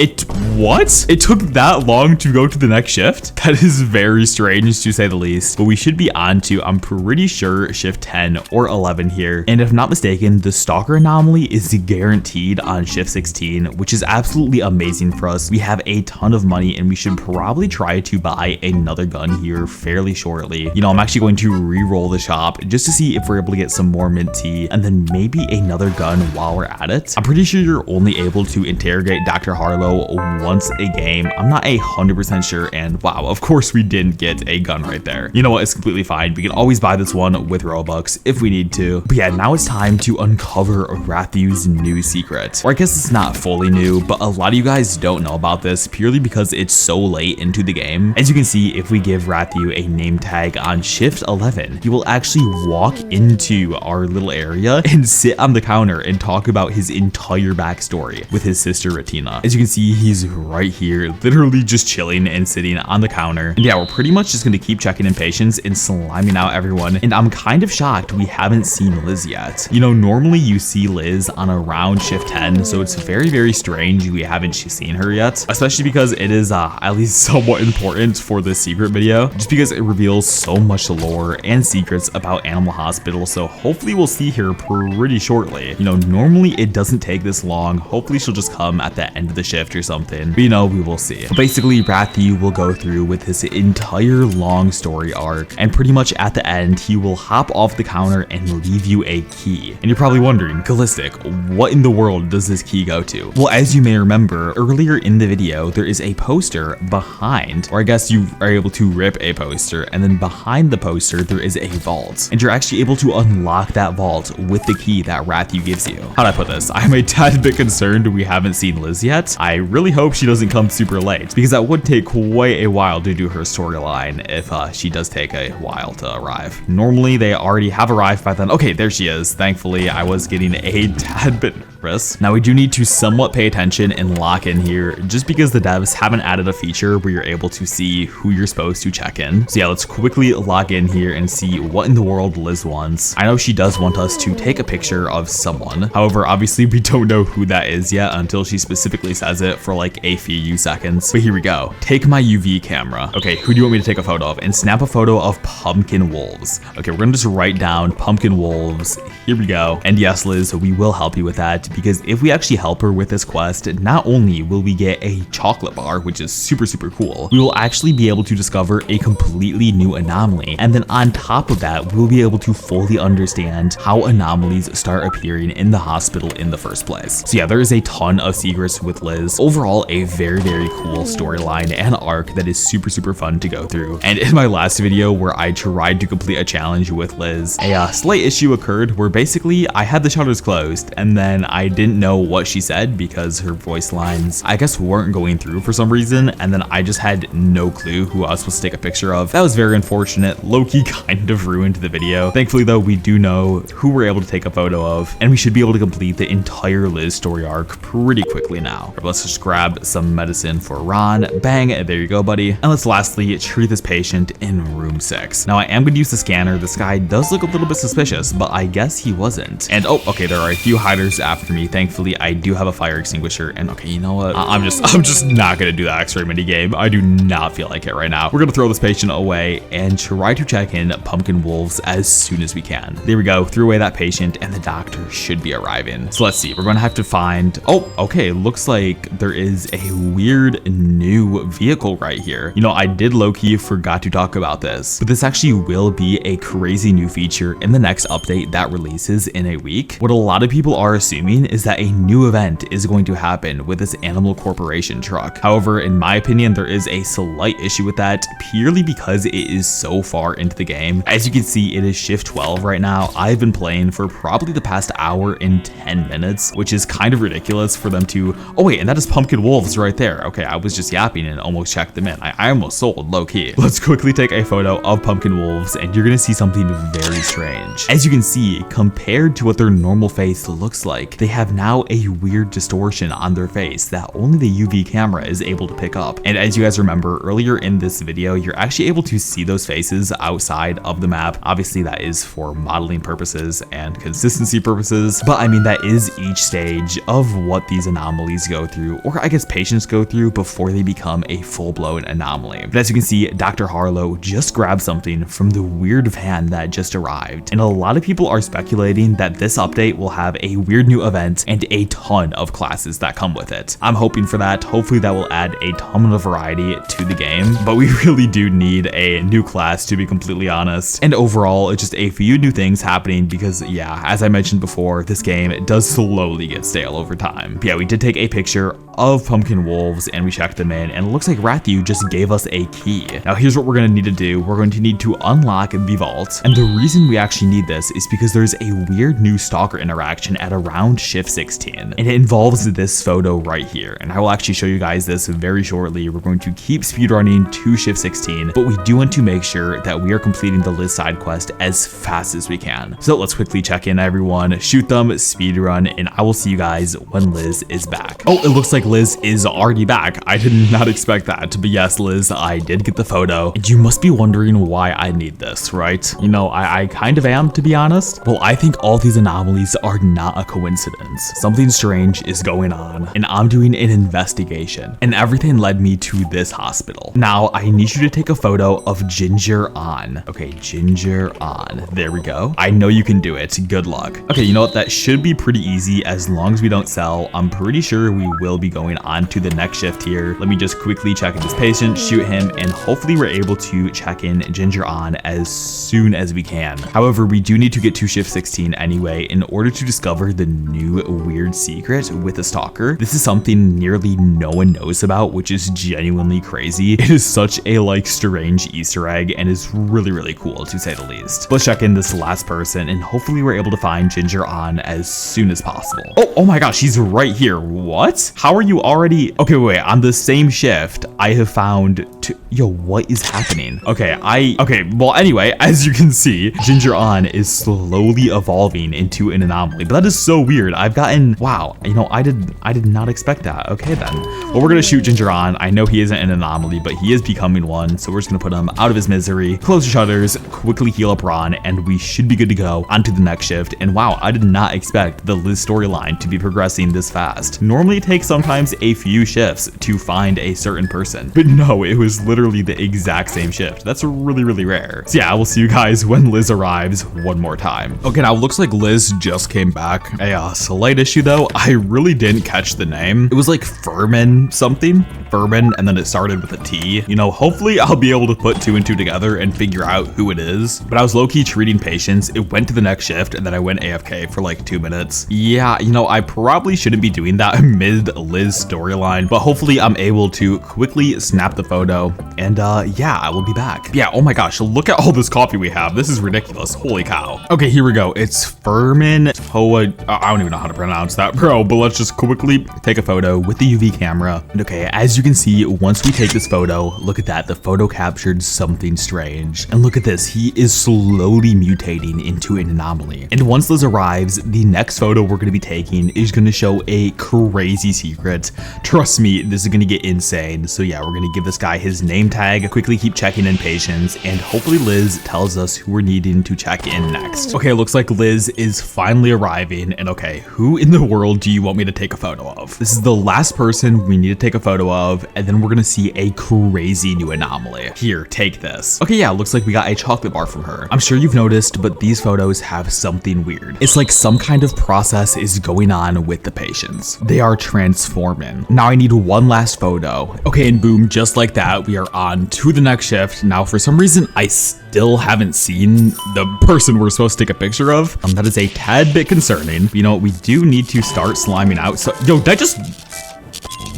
S1: What? It took that long to go to the next shift? That is very strange to say the least, but we should be on to, I'm pretty sure, shift 10 or 11 here. And if not mistaken, the stalker anomaly is guaranteed on shift 16, which is absolutely amazing for us. We have a ton of money and we should probably try to buy another gun here fairly shortly. You know, I'm actually going to re-roll the shop just to see if we're able to get some more mint tea and then maybe another gun while we're at it. I'm pretty sure you're only able to interrogate Dr. Harlow once a game. I'm not 100% sure, and wow, of course we didn't get a gun right there. You know what, it's completely fine. We can always buy this one with Robux if we need to. But yeah, now it's time to uncover Rathiu's new secret. Or I guess it's not fully new, but a lot of you guys don't know about this purely because it's so late into the game. As you can see, if we give Rathiu a name tag on shift 11, he will actually walk into our little area and sit on the counter and talk about his entire backstory with his sister Ratina. As you can see, he's right here, literally just chilling and sitting on the counter. And yeah, we're pretty much just gonna keep checking in patients and sliming out everyone. And I'm kind of shocked we haven't seen Liz yet. You know, normally you see Liz on around shift 10, so it's very, very strange we haven't seen her yet, especially because it is at least somewhat important for this secret video, just because it reveals so much lore and secrets about Animal Hospital. So hopefully we'll see her pretty shortly. You know, normally it doesn't take this long. Hopefully she'll just come at the end of the shift or something, but you know, we will see. But basically, Rathiu will go through with his entire long story arc, and pretty much at the end, he will hop off the counter and leave you a key. And you're probably wondering, Gallistic, what in the world does this key go to? Well, as you may remember, earlier in the video, there is a poster behind, or I guess you are able to rip a poster, and then behind the poster, there is a vault. And you're actually able to unlock that vault with the key that Rathiu gives you. How'd I put this? I'm a tad bit concerned we haven't seen Liz yet. I really hope she doesn't come super late, because that would take quite a while to do her storyline if she does take a while to arrive. Normally, they already have arrived by then. Okay, there she is. Thankfully, I was getting a tad bit nervous. Now, we do need to somewhat pay attention and lock in here, just because the devs haven't added a feature where you're able to see who you're supposed to check in. So yeah, let's quickly log in here and see what in the world Liz wants. I know she does want us to take a picture of someone. However, obviously we don't know who that is yet until she specifically says it for like a few seconds. But here we go. Take my UV camera. Okay, who do you want me to take a photo of? And snap a photo of pumpkin wolves. Okay, we're gonna just write down pumpkin wolves. Here we go. And yes, Liz, we will help you with that, because if we actually help her with this quest, not only will we get a chocolate bar, which is super cool, we will actually be able to discover a completely new anomaly. And then on top of that, we'll be able to fully understand how anomalies start appearing in the hospital in the first place. So yeah, there is a ton of secrets with Liz. Overall, a very cool storyline and arc that is super fun to go through. And in my last video where I tried to complete a challenge with Liz, a slight issue occurred where basically I had the shutters closed and then I didn't know what she said because her voice lines, I guess, weren't going through for some reason, and then I just had no clue who I was supposed to take a picture of. That was very unfortunate. Low-key kind of ruined the video. Thankfully though, we do know who we're able to take a photo of, and we should be able to complete the entire Liz story arc pretty quickly now. Let's just grab some medicine for Ron. Bang, there you go, buddy. And let's lastly treat this patient in room 6. Now I am going to use the scanner. This guy does look a little bit suspicious, but I guess he wasn't. And oh, okay, there are a few hiders after me. Thankfully, I do have a fire extinguisher. And okay, you know what? I'm just not gonna do that X-ray mini game. I do not feel like it right now. We're gonna throw this patient away and try to check in pumpkin wolves as soon as we can. There we go. Threw away that patient, and the doctor should be arriving. So let's see. We're gonna have to find. Oh, okay. Looks like there is a weird new vehicle right here. You know, I did low-key forgot to talk about this, but this actually will be a crazy new feature in the next update that releases in a week. What a lot of people are assuming knowing is that a new event is going to happen with this Animal Corporation truck. However, in my opinion, there is a slight issue with that purely because it is so far into the game. As you can see, it is shift 12 right now. I've been playing for probably the past hour and 10 minutes, which is kind of ridiculous for them to, oh wait, and that is Pumpkin Wolves right there. Okay, I was just yapping and almost checked them in. I almost sold low key. Let's quickly take a photo of Pumpkin Wolves and you're gonna see something very strange. As you can see, compared to what their normal face looks like, they have now a weird distortion on their face that only the UV camera is able to pick up. And as you guys remember earlier in this video, you're actually able to see those faces outside of the map. Obviously that is for modeling purposes and consistency purposes, but I mean that is each stage of what these anomalies go through, or I guess patients go through before they become a full-blown anomaly. But as you can see, Dr. Harlow just grabbed something from the weird van that just arrived, and a lot of people are speculating that this update will have a weird new event and a ton of classes that come with it. I'm hoping for that. Hopefully that will add a ton of variety to the game, but we really do need a new class, to be completely honest. And overall, it's just a few new things happening because, yeah, as I mentioned before, this game does slowly get stale over time. But yeah, we did take a picture of Pumpkin Wolves and we checked them in, and it looks like Rathu just gave us a key. Now here's what we're going to need to do. We're going to need to unlock the vault, and the reason we actually need this is because there's a weird new stalker interaction at around shift 16, and it involves this photo right here, and I will actually show you guys this very shortly. We're going to keep speedrunning to shift 16, but we do want to make sure that we are completing the Liz side quest as fast as we can. So let's quickly check in, everyone, shoot them, speedrun, and I will see you guys when Liz is back. Oh, it looks like Liz is already back. I did not expect that, but yes, Liz, I did get the photo, and you must be wondering why I need this, right? You know, I kind of am, to be honest. Well, I think all these anomalies are not a coincidence. Something strange is going on, and I'm doing an investigation, and everything led me to this hospital. Now, I need you to take a photo of Ginger On. Okay, Ginger On. There we go. I know you can do it. Good luck. Okay, you know what? That should be pretty easy as long as we don't sell. I'm pretty sure we will be going on to the next shift here. Let me just quickly check in this patient, shoot him, and hopefully we're able to check in Ginger On as soon as we can. However, we do need to get to shift 16 anyway in order to discover the new weird secret with the stalker. This is something nearly no one knows about, which is genuinely crazy. It is such a strange Easter egg and is really cool, to say the least. Let's check in this last person and hopefully we're able to find Ginger On as soon as possible. Oh my gosh, she's right here. What? How are you already? Okay, wait, on the same shift, I have found yo, what is happening? Okay, well, anyway, as you can see, Ginger On is slowly evolving into an anomaly, but that is so weird. I've gotten, wow, you know, I did not expect that. Okay, then. Well, we're gonna shoot Ginger On. I know he isn't an anomaly, but he is becoming one, so we're just gonna put him out of his misery, close the shutters, quickly heal up Ron, and we should be good to go onto the next shift. And wow, I did not expect the Liz storyline to be progressing this fast. Normally it takes sometimes a few shifts to find a certain person, but no, it was literally the exact same shift. That's really rare. So yeah, I will see you guys when Liz arrives one more time. Okay, now it looks like Liz just came back. A slight issue though, I really didn't catch the name. It was like Furman something, Furman, and then it started with a T. You know, hopefully I'll be able to put 2 and 2 together and figure out who it is. But I was low-key treating patients. It went to the next shift and then I went AFK for like 2 minutes. Yeah, you know, I probably shouldn't be doing that mid Liz storyline, but hopefully I'm able to quickly snap the photo and yeah, I will be back. Yeah, oh my gosh, look at all this coffee we have. This is ridiculous. Holy cow. Okay, here we go. It's Furman Toa. I don't even know how to pronounce that, bro, but let's just quickly take a photo with the UV camera. And okay, as you can see, once we take this photo, look at that. The photo captured something strange. And look at this. He is slowly mutating into an anomaly. And once Liz arrives, the next photo we're going to be taking is going to show a crazy secret. Trust me, this is going to get insane. So yeah, we're going to give this guy his name tag, quickly keep checking in patients, and hopefully Liz tells us who we're needing to check in next. Okay, looks like Liz is finally arriving. And okay, who in the world do you want me to take a photo of? This is the last person we need to take a photo of, and then we're gonna see a crazy new anomaly. Here, take this. Okay, yeah, looks like we got a chocolate bar from her. I'm sure you've noticed, but these photos have something weird. It's like some kind of process is going on with the patients. They are transforming. Now I need one last photo. Okay, and boom, just like that, we are on to the next shift. Now, for some reason, I still haven't seen the person we're supposed to take a picture of. That is a tad bit concerning. You know, we do need to start sliming out. So, yo, that just...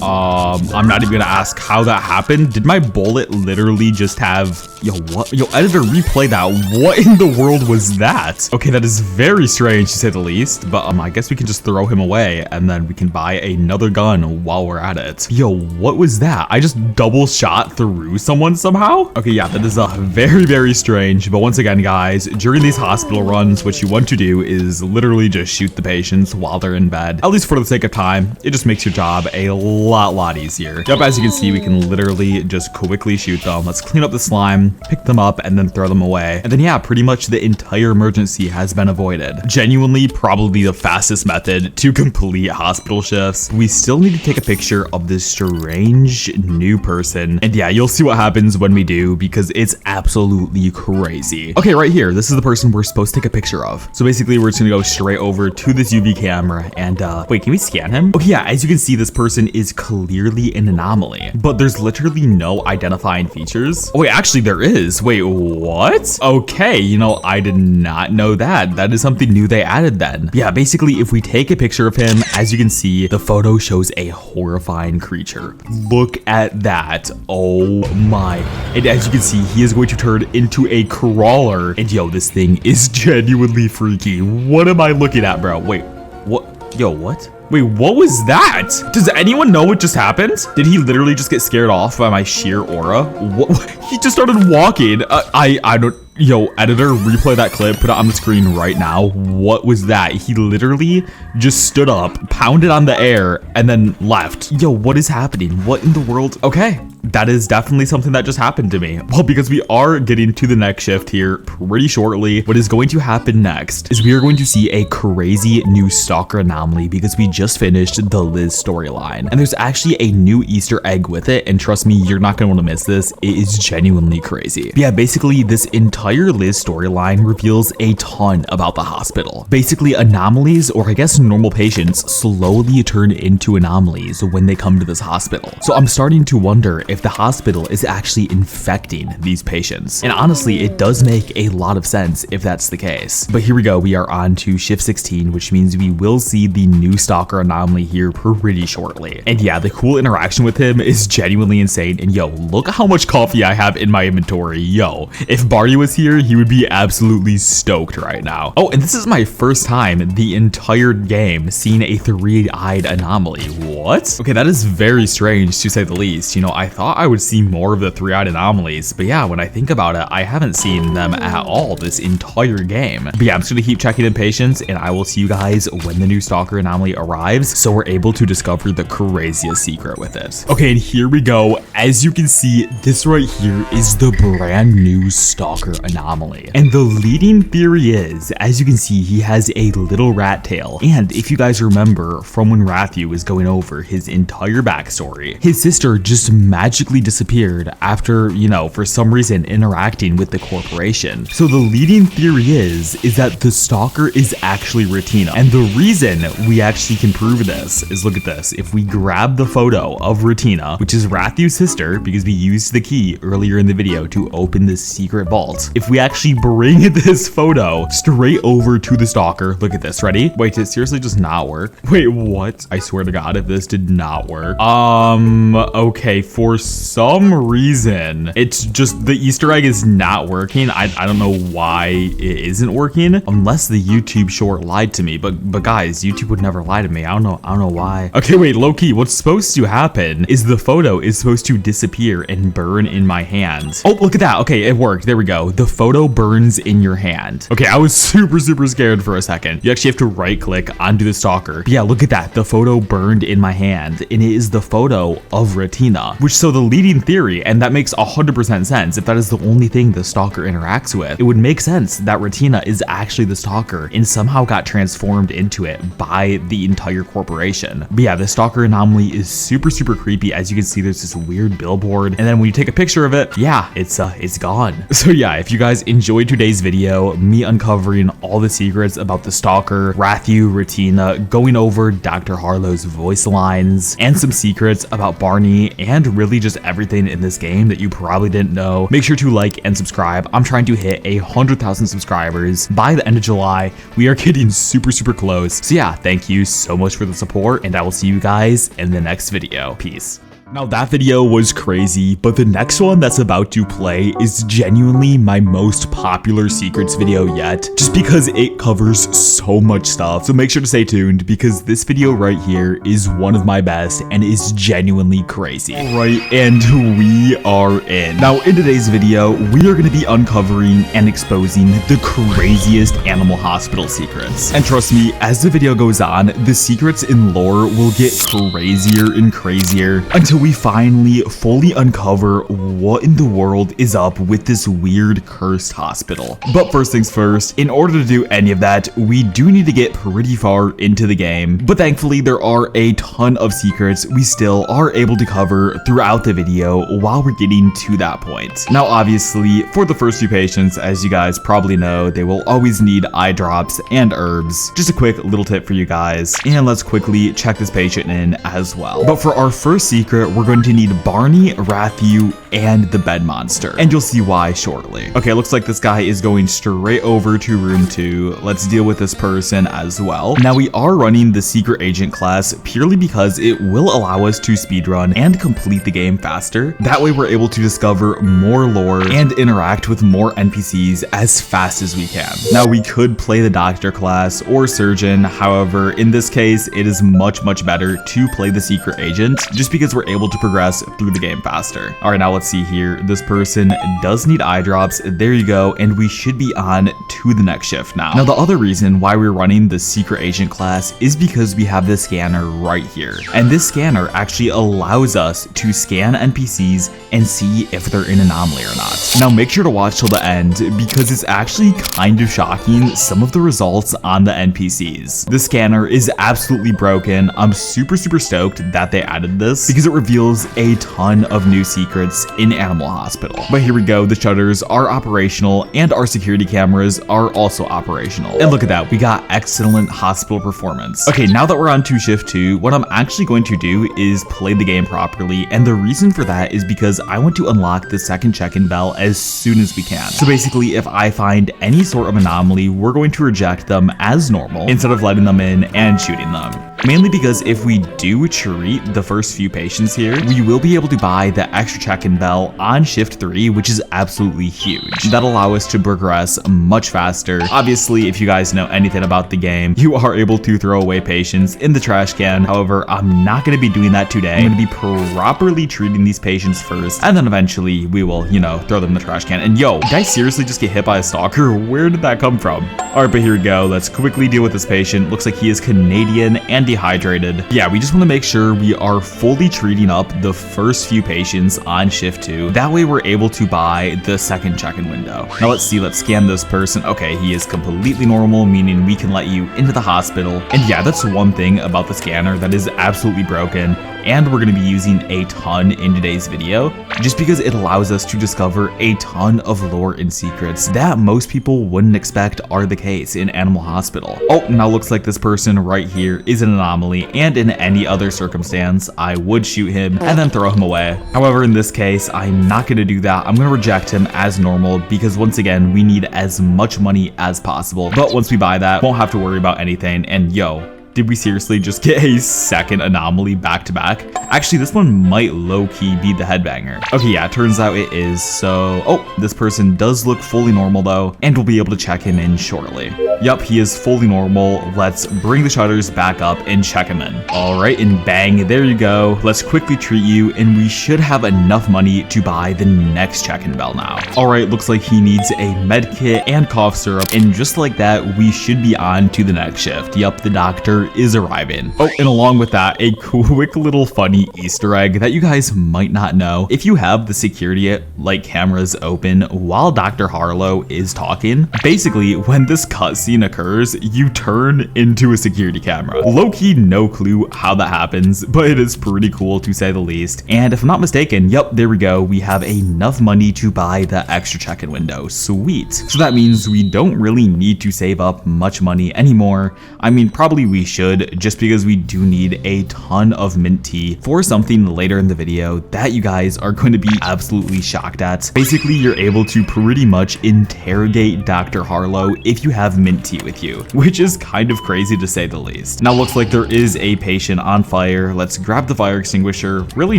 S1: I'm not even gonna ask how that happened. Did my bullet literally just have... Yo, what? Yo, editor, replay that. What in the world was that? Okay, that is very strange to say the least, but I guess we can just throw him away and then we can buy another gun while we're at it. Yo, what was that? I just double shot through someone somehow? Okay, yeah, that is very, very strange. But once again, guys, during these hospital runs, what you want to do is literally just shoot the patients while they're in bed. At least for the sake of time, it just makes your job a lot easier. Yep, as you can see, we can literally just quickly shoot them. Let's clean up the slime, pick them up, and then throw them away. And then yeah, pretty much the entire emergency has been avoided. Genuinely, probably the fastest method to complete hospital shifts. We still need to take a picture of this strange new person. And yeah, you'll see what happens when we do, because it's absolutely crazy. Okay, right here, this is the person we're supposed to take a picture of. So basically, we're just gonna go straight over to this UV camera and wait, can we scan him? Okay, yeah, as you can see, this person is clearly an anomaly, but there's literally no identifying features. Oh wait, actually there is. Wait, what? Okay, you know, I did not know that. That is something new they added then. Yeah, basically if we take a picture of him, as you can see, the photo shows a horrifying creature. Look at that. Oh my. And as you can see, he is going to turn into a crawler. And yo, this thing is genuinely freaky. What am I looking at, bro? Wait, what? Yo, what? Wait, what was that? Does anyone know what just happened? Did he literally just get scared off by my sheer aura? What? He just started walking. I don't... Yo, editor, replay that clip, put it on the screen right now. What was that? He literally just stood up, pounded on the air, and then left. Yo, what is happening? What in the world? Okay, that is definitely something that just happened to me. Well, because we are getting to the next shift here pretty shortly, what is going to happen next is we are going to see a crazy new stalker anomaly because we just finished the Liz storyline. And there's actually a new Easter egg with it, and trust me, you're not gonna want to miss this. It is genuinely crazy. But yeah, basically this entire Liz storyline reveals a ton about the hospital. Basically, anomalies, or I guess normal patients, slowly turn into anomalies when they come to this hospital. So I'm starting to wonder if the hospital is actually infecting these patients. And honestly, it does make a lot of sense if that's the case. But here we go, we are on to shift 16, which means we will see the new stalker anomaly here pretty shortly. And yeah, the cool interaction with him is genuinely insane. And yo, look how much coffee I have in my inventory. Yo, if Barty was here, he would be absolutely stoked right now. Oh, and this is my first time the entire game seeing a three-eyed anomaly. What? Okay, that is very strange to say the least. You know, I thought I would see more of the three-eyed anomalies, but yeah, when I think about it, I haven't seen them at all this entire game. But yeah, I'm just gonna keep checking in patients, and I will see you guys when the new stalker anomaly arrives, so we're able to discover the craziest secret with it. Okay, and here we go. As you can see, this right here is the brand new stalker anomaly. And the leading theory is, as you can see, he has a little rat tail. And if you guys remember from when Rathu was going over his entire backstory, his sister just magically disappeared after, you know, for some reason interacting with the corporation. So the leading theory is that the stalker is actually Ratina. And the reason we actually can prove this is, look at this. If we grab the photo of Ratina, which is Rathu's sister, because we used the key earlier in the video to open this secret vault, if we actually bring this photo straight over to the stalker, look at this, ready? Wait, did it seriously just not work? Wait, what? I swear to God, if this did not work. Okay, for some reason, it's just the Easter egg is not working. I don't know why it isn't working, unless the YouTube short lied to me, but guys, YouTube would never lie to me. I don't know why. Okay, wait, low-key, what's supposed to happen is the photo is supposed to disappear and burn in my hand. Oh, look at that. Okay, it worked. There we go. The photo burns in your hand. Okay, I was super scared for a second. You actually have to right click onto the stalker. But yeah, look at that. The photo burned in my hand, and it is the photo of Ratina, which, so the leading theory, and that makes 100% sense. If that is the only thing the stalker interacts with, it would make sense that Ratina is actually the stalker and somehow got transformed into it by the entire corporation. But yeah, the stalker anomaly is super creepy. As you can see, there's this weird billboard, and then when you take a picture of it, yeah, it's gone. So yeah, if if you guys enjoyed today's video, me uncovering all the secrets about the Stalker, Rathu, Ratina, going over Dr. Harlow's voice lines, and some secrets about Barney, and really just everything in this game that you probably didn't know, make sure to like and subscribe. I'm trying to hit 100,000 subscribers by the end of July. We are getting super close. So yeah, thank you so much for the support, and I will see you guys in the next video. Peace. Now that video was crazy, but the next one that's about to play is genuinely my most popular secrets video yet, just because it covers so much stuff. So make sure to stay tuned because this video right here is one of my best and is genuinely crazy. Alright, and we are in. Now in today's video, we are going to be uncovering and exposing the craziest animal hospital secrets. And trust me, as the video goes on, the secrets in lore will get crazier and crazier until we finally fully uncover what in the world is up with this weird cursed hospital. But first things first, in order to do any of that, we do need to get pretty far into the game. But thankfully, there are a ton of secrets we still are able to cover throughout the video while we're getting to that point. Now, obviously, for the first few patients, as you guys probably know, they will always need eye drops and herbs. Just a quick little tip for you guys. And let's quickly check this patient in as well. But for our first secret, we're going to need Barney, Rathu, and the bed monster. And you'll see why shortly. Okay, looks like this guy is going straight over to room 2. Let's deal with this person as well. Now we are running the secret agent class purely because it will allow us to speedrun and complete the game faster. That way we're able to discover more lore and interact with more NPCs as fast as we can. Now we could play the doctor class or surgeon. However, in this case, it is much better to play the secret agent just because we're able to progress through the game faster. All right, now let's see here. This person does need eye drops. There you go. And we should be on to the next shift now. Now, the other reason why we're running the secret agent class is because we have this scanner right here. And this scanner actually allows us to scan NPCs and see if they're an anomaly or not. Now, make sure to watch till the end because it's actually kind of shocking some of the results on the NPCs. The scanner is absolutely broken. I'm super stoked that they added this because it reveals a ton of new secrets in Animal Hospital. But here we go, the shutters are operational and our security cameras are also operational. And look at that, we got excellent hospital performance. Okay, now that we're on to shift 2, what I'm actually going to do is play the game properly, and the reason for that is because I want to unlock the second check-in bell as soon as we can. So basically, if I find any sort of anomaly, we're going to reject them as normal instead of letting them in and shooting them. Mainly because if we do treat the first few patients here, we will be able to buy the extra check-in bell on shift 3, which is absolutely huge. That'll allow us to progress much faster. Obviously, if you guys know anything about the game, you are able to throw away patients in the trash can. However, I'm not going to be doing that today. I'm going to be properly treating these patients first, and then eventually we will, throw them in the trash can. And yo, did I seriously just get hit by a stalker? Where did that come from? All right, but here we go. Let's quickly deal with this patient. Looks like he is Canadian and dehydrated. Yeah, we just want to make sure we are fully treating up the first few patients on shift 2. That way we're able to buy the second check-in window. Now let's see, let's scan this person. Okay, he is completely normal, meaning we can let you into the hospital. And yeah, that's one thing about the scanner that is absolutely broken, and we're going to be using a ton in today's video just because it allows us to discover a ton of lore and secrets that most people wouldn't expect are the case in Animal Hospital. Oh, now looks like this person right here is an anomaly, and in any other circumstance I would shoot him and then throw him away. However, in this case, I'm not going to do that. I'm going to reject him as normal because once again, we need as much money as possible. But once we buy that, won't have to worry about anything. And yo, did we seriously just get a second anomaly back to back? Actually, this one might low-key be the headbanger. Okay, yeah, turns out it is. So, oh, this person does look fully normal though, and we'll be able to check him in shortly. Yup, he is fully normal. Let's bring the shutters back up and check him in. All right, and bang, there you go. Let's quickly treat you, and we should have enough money to buy the next check-in bell now. All right, looks like he needs a med kit and cough syrup, and just like that, we should be on to the next shift. Yup, the doctor is arriving. Oh, and along with that, a quick little funny Easter egg that you guys might not know. If you have the security like cameras open while Dr. Harlow is talking, basically when this cutscene occurs, you turn into a security camera. Low-key, no clue how that happens, but it is pretty cool to say the least. And if I'm not mistaken, yep, there we go. We have enough money to buy the extra check-in window. Sweet. So that means we don't really need to save up much money anymore. I mean, probably we should, just because we do need a ton of mint tea for something later in the video that you guys are going to be absolutely shocked at. Basically, you're able to pretty much interrogate Dr. Harlow if you have mint tea with you, which is kind of crazy to say the least. Now, looks like there is a patient on fire. Let's grab the fire extinguisher. Really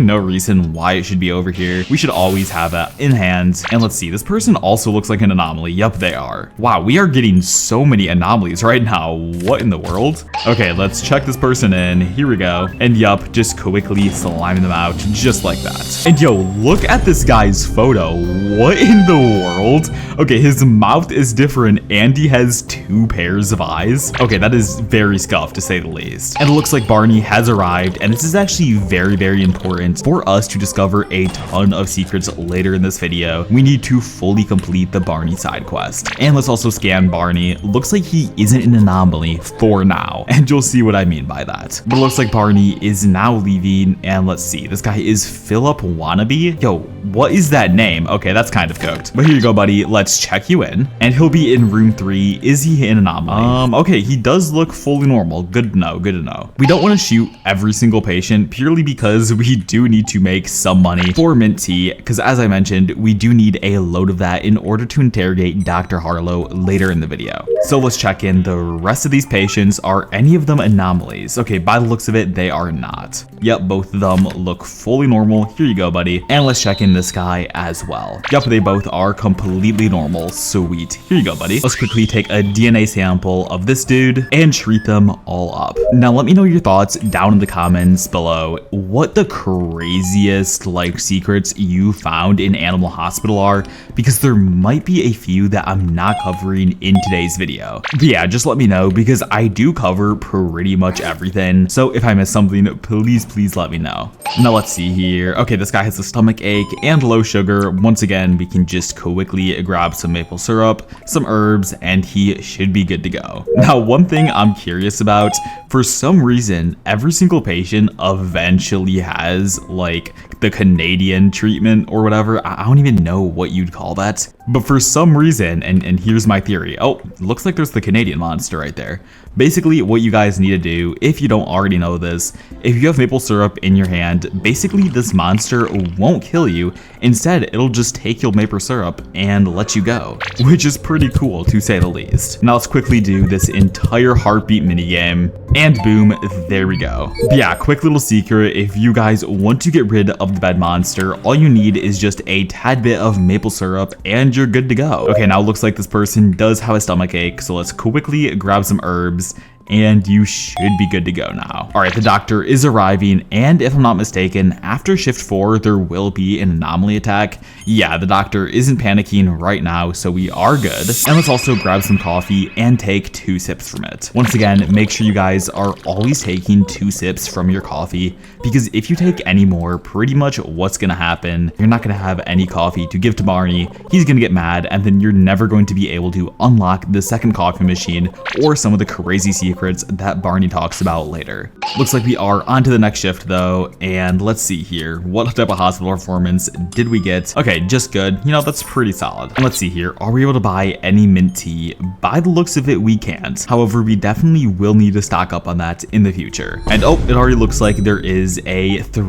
S1: no reason why it should be over here. We should always have that in hand. And let's see, this person also looks like an anomaly. Yup, they are. Wow, we are getting so many anomalies right now. What in the world? Okay, let's check this person in. Here we go. And yup, just quickly sliming them out just like that. And yo, look at this guy's photo. What in the world? Okay, his mouth is different and he has 2 pairs of eyes. Okay, that is very scuffed to say the least. And it looks like Barney has arrived, and this is actually very, very important for us to discover a ton of secrets later in this video. We need to fully complete the Barney side quest. And let's also scan Barney. Looks like he isn't an anomaly for now, and you'll see what I mean by that. But it looks like Barney is now leaving, and let's see, this guy is Philip Wannabe. Yo, what is that name? Okay, that's kind of cooked. But here you go, buddy. Let's check you in, and he'll be in room 3. Is he an anomaly? Okay, he does look fully normal. Good to know, good to know. We don't want to shoot every single patient purely because we do need to make some money for mint tea, because as I mentioned, we do need a load of that in order to interrogate Dr. Harlow later in the video. So let's check in the rest of these patients. Are any of them anomalies? Okay, by the looks of it, they are not. Yep, both of them look fully normal. Here you go, buddy. And let's check in this guy as well. Yep, they both are completely normal. Sweet. Here you go, buddy. Let's quickly take a DNA sample of this dude and treat them all up. Now, let me know your thoughts down in the comments below. What the craziest like secrets you found in Animal Hospital are, because there might be a few that I'm not covering in today's video. But yeah, just let me know, because I do cover pretty much everything. So if I miss something, please let me know. Now let's see here. Okay, this guy has a stomach ache and low sugar. Once again, we can just quickly grab some maple syrup, some herbs, and he should be good to go. Now, one thing I'm curious about, for some reason, every single patient eventually has like the Canadian treatment or whatever. I don't even know what you'd call that. But for some reason, and here's my theory. Oh, looks like there's the Canadian monster right there. Basically, what you guys need to do, if you don't already know this, if you have maple syrup in your hand, basically this monster won't kill you. Instead, it'll just take your maple syrup and let you go, which is pretty cool to say the least. Now let's quickly do this entire heartbeat minigame, and boom, there we go. But yeah, quick little secret, if you guys want to get rid of the bed monster, all you need is just a tad bit of maple syrup and you're good to go. Okay, now it looks like this person does have a stomach ache, so let's quickly grab some herbs and you should be good to go now. All right, the doctor is arriving, and if I'm not mistaken, after shift 4, there will be an anomaly attack. Yeah, the doctor isn't panicking right now, so we are good. And let's also grab some coffee and take 2 sips from it. Once again, make sure you guys are always taking 2 sips from your coffee, because if you take any more, pretty much what's gonna happen, you're not gonna have any coffee to give to Barney. He's gonna get mad, and then you're never going to be able to unlock the second coffee machine or some of the crazy secrets that Barney talks about later. Looks like we are on to the next shift though, and let's see here. What type of hospital performance did we get? Okay, just good. You know, that's pretty solid. And let's see here. Are we able to buy any mint tea? By the looks of it, we can't. However, we definitely will need to stock up on that in the future. And oh, it already looks like there is a 3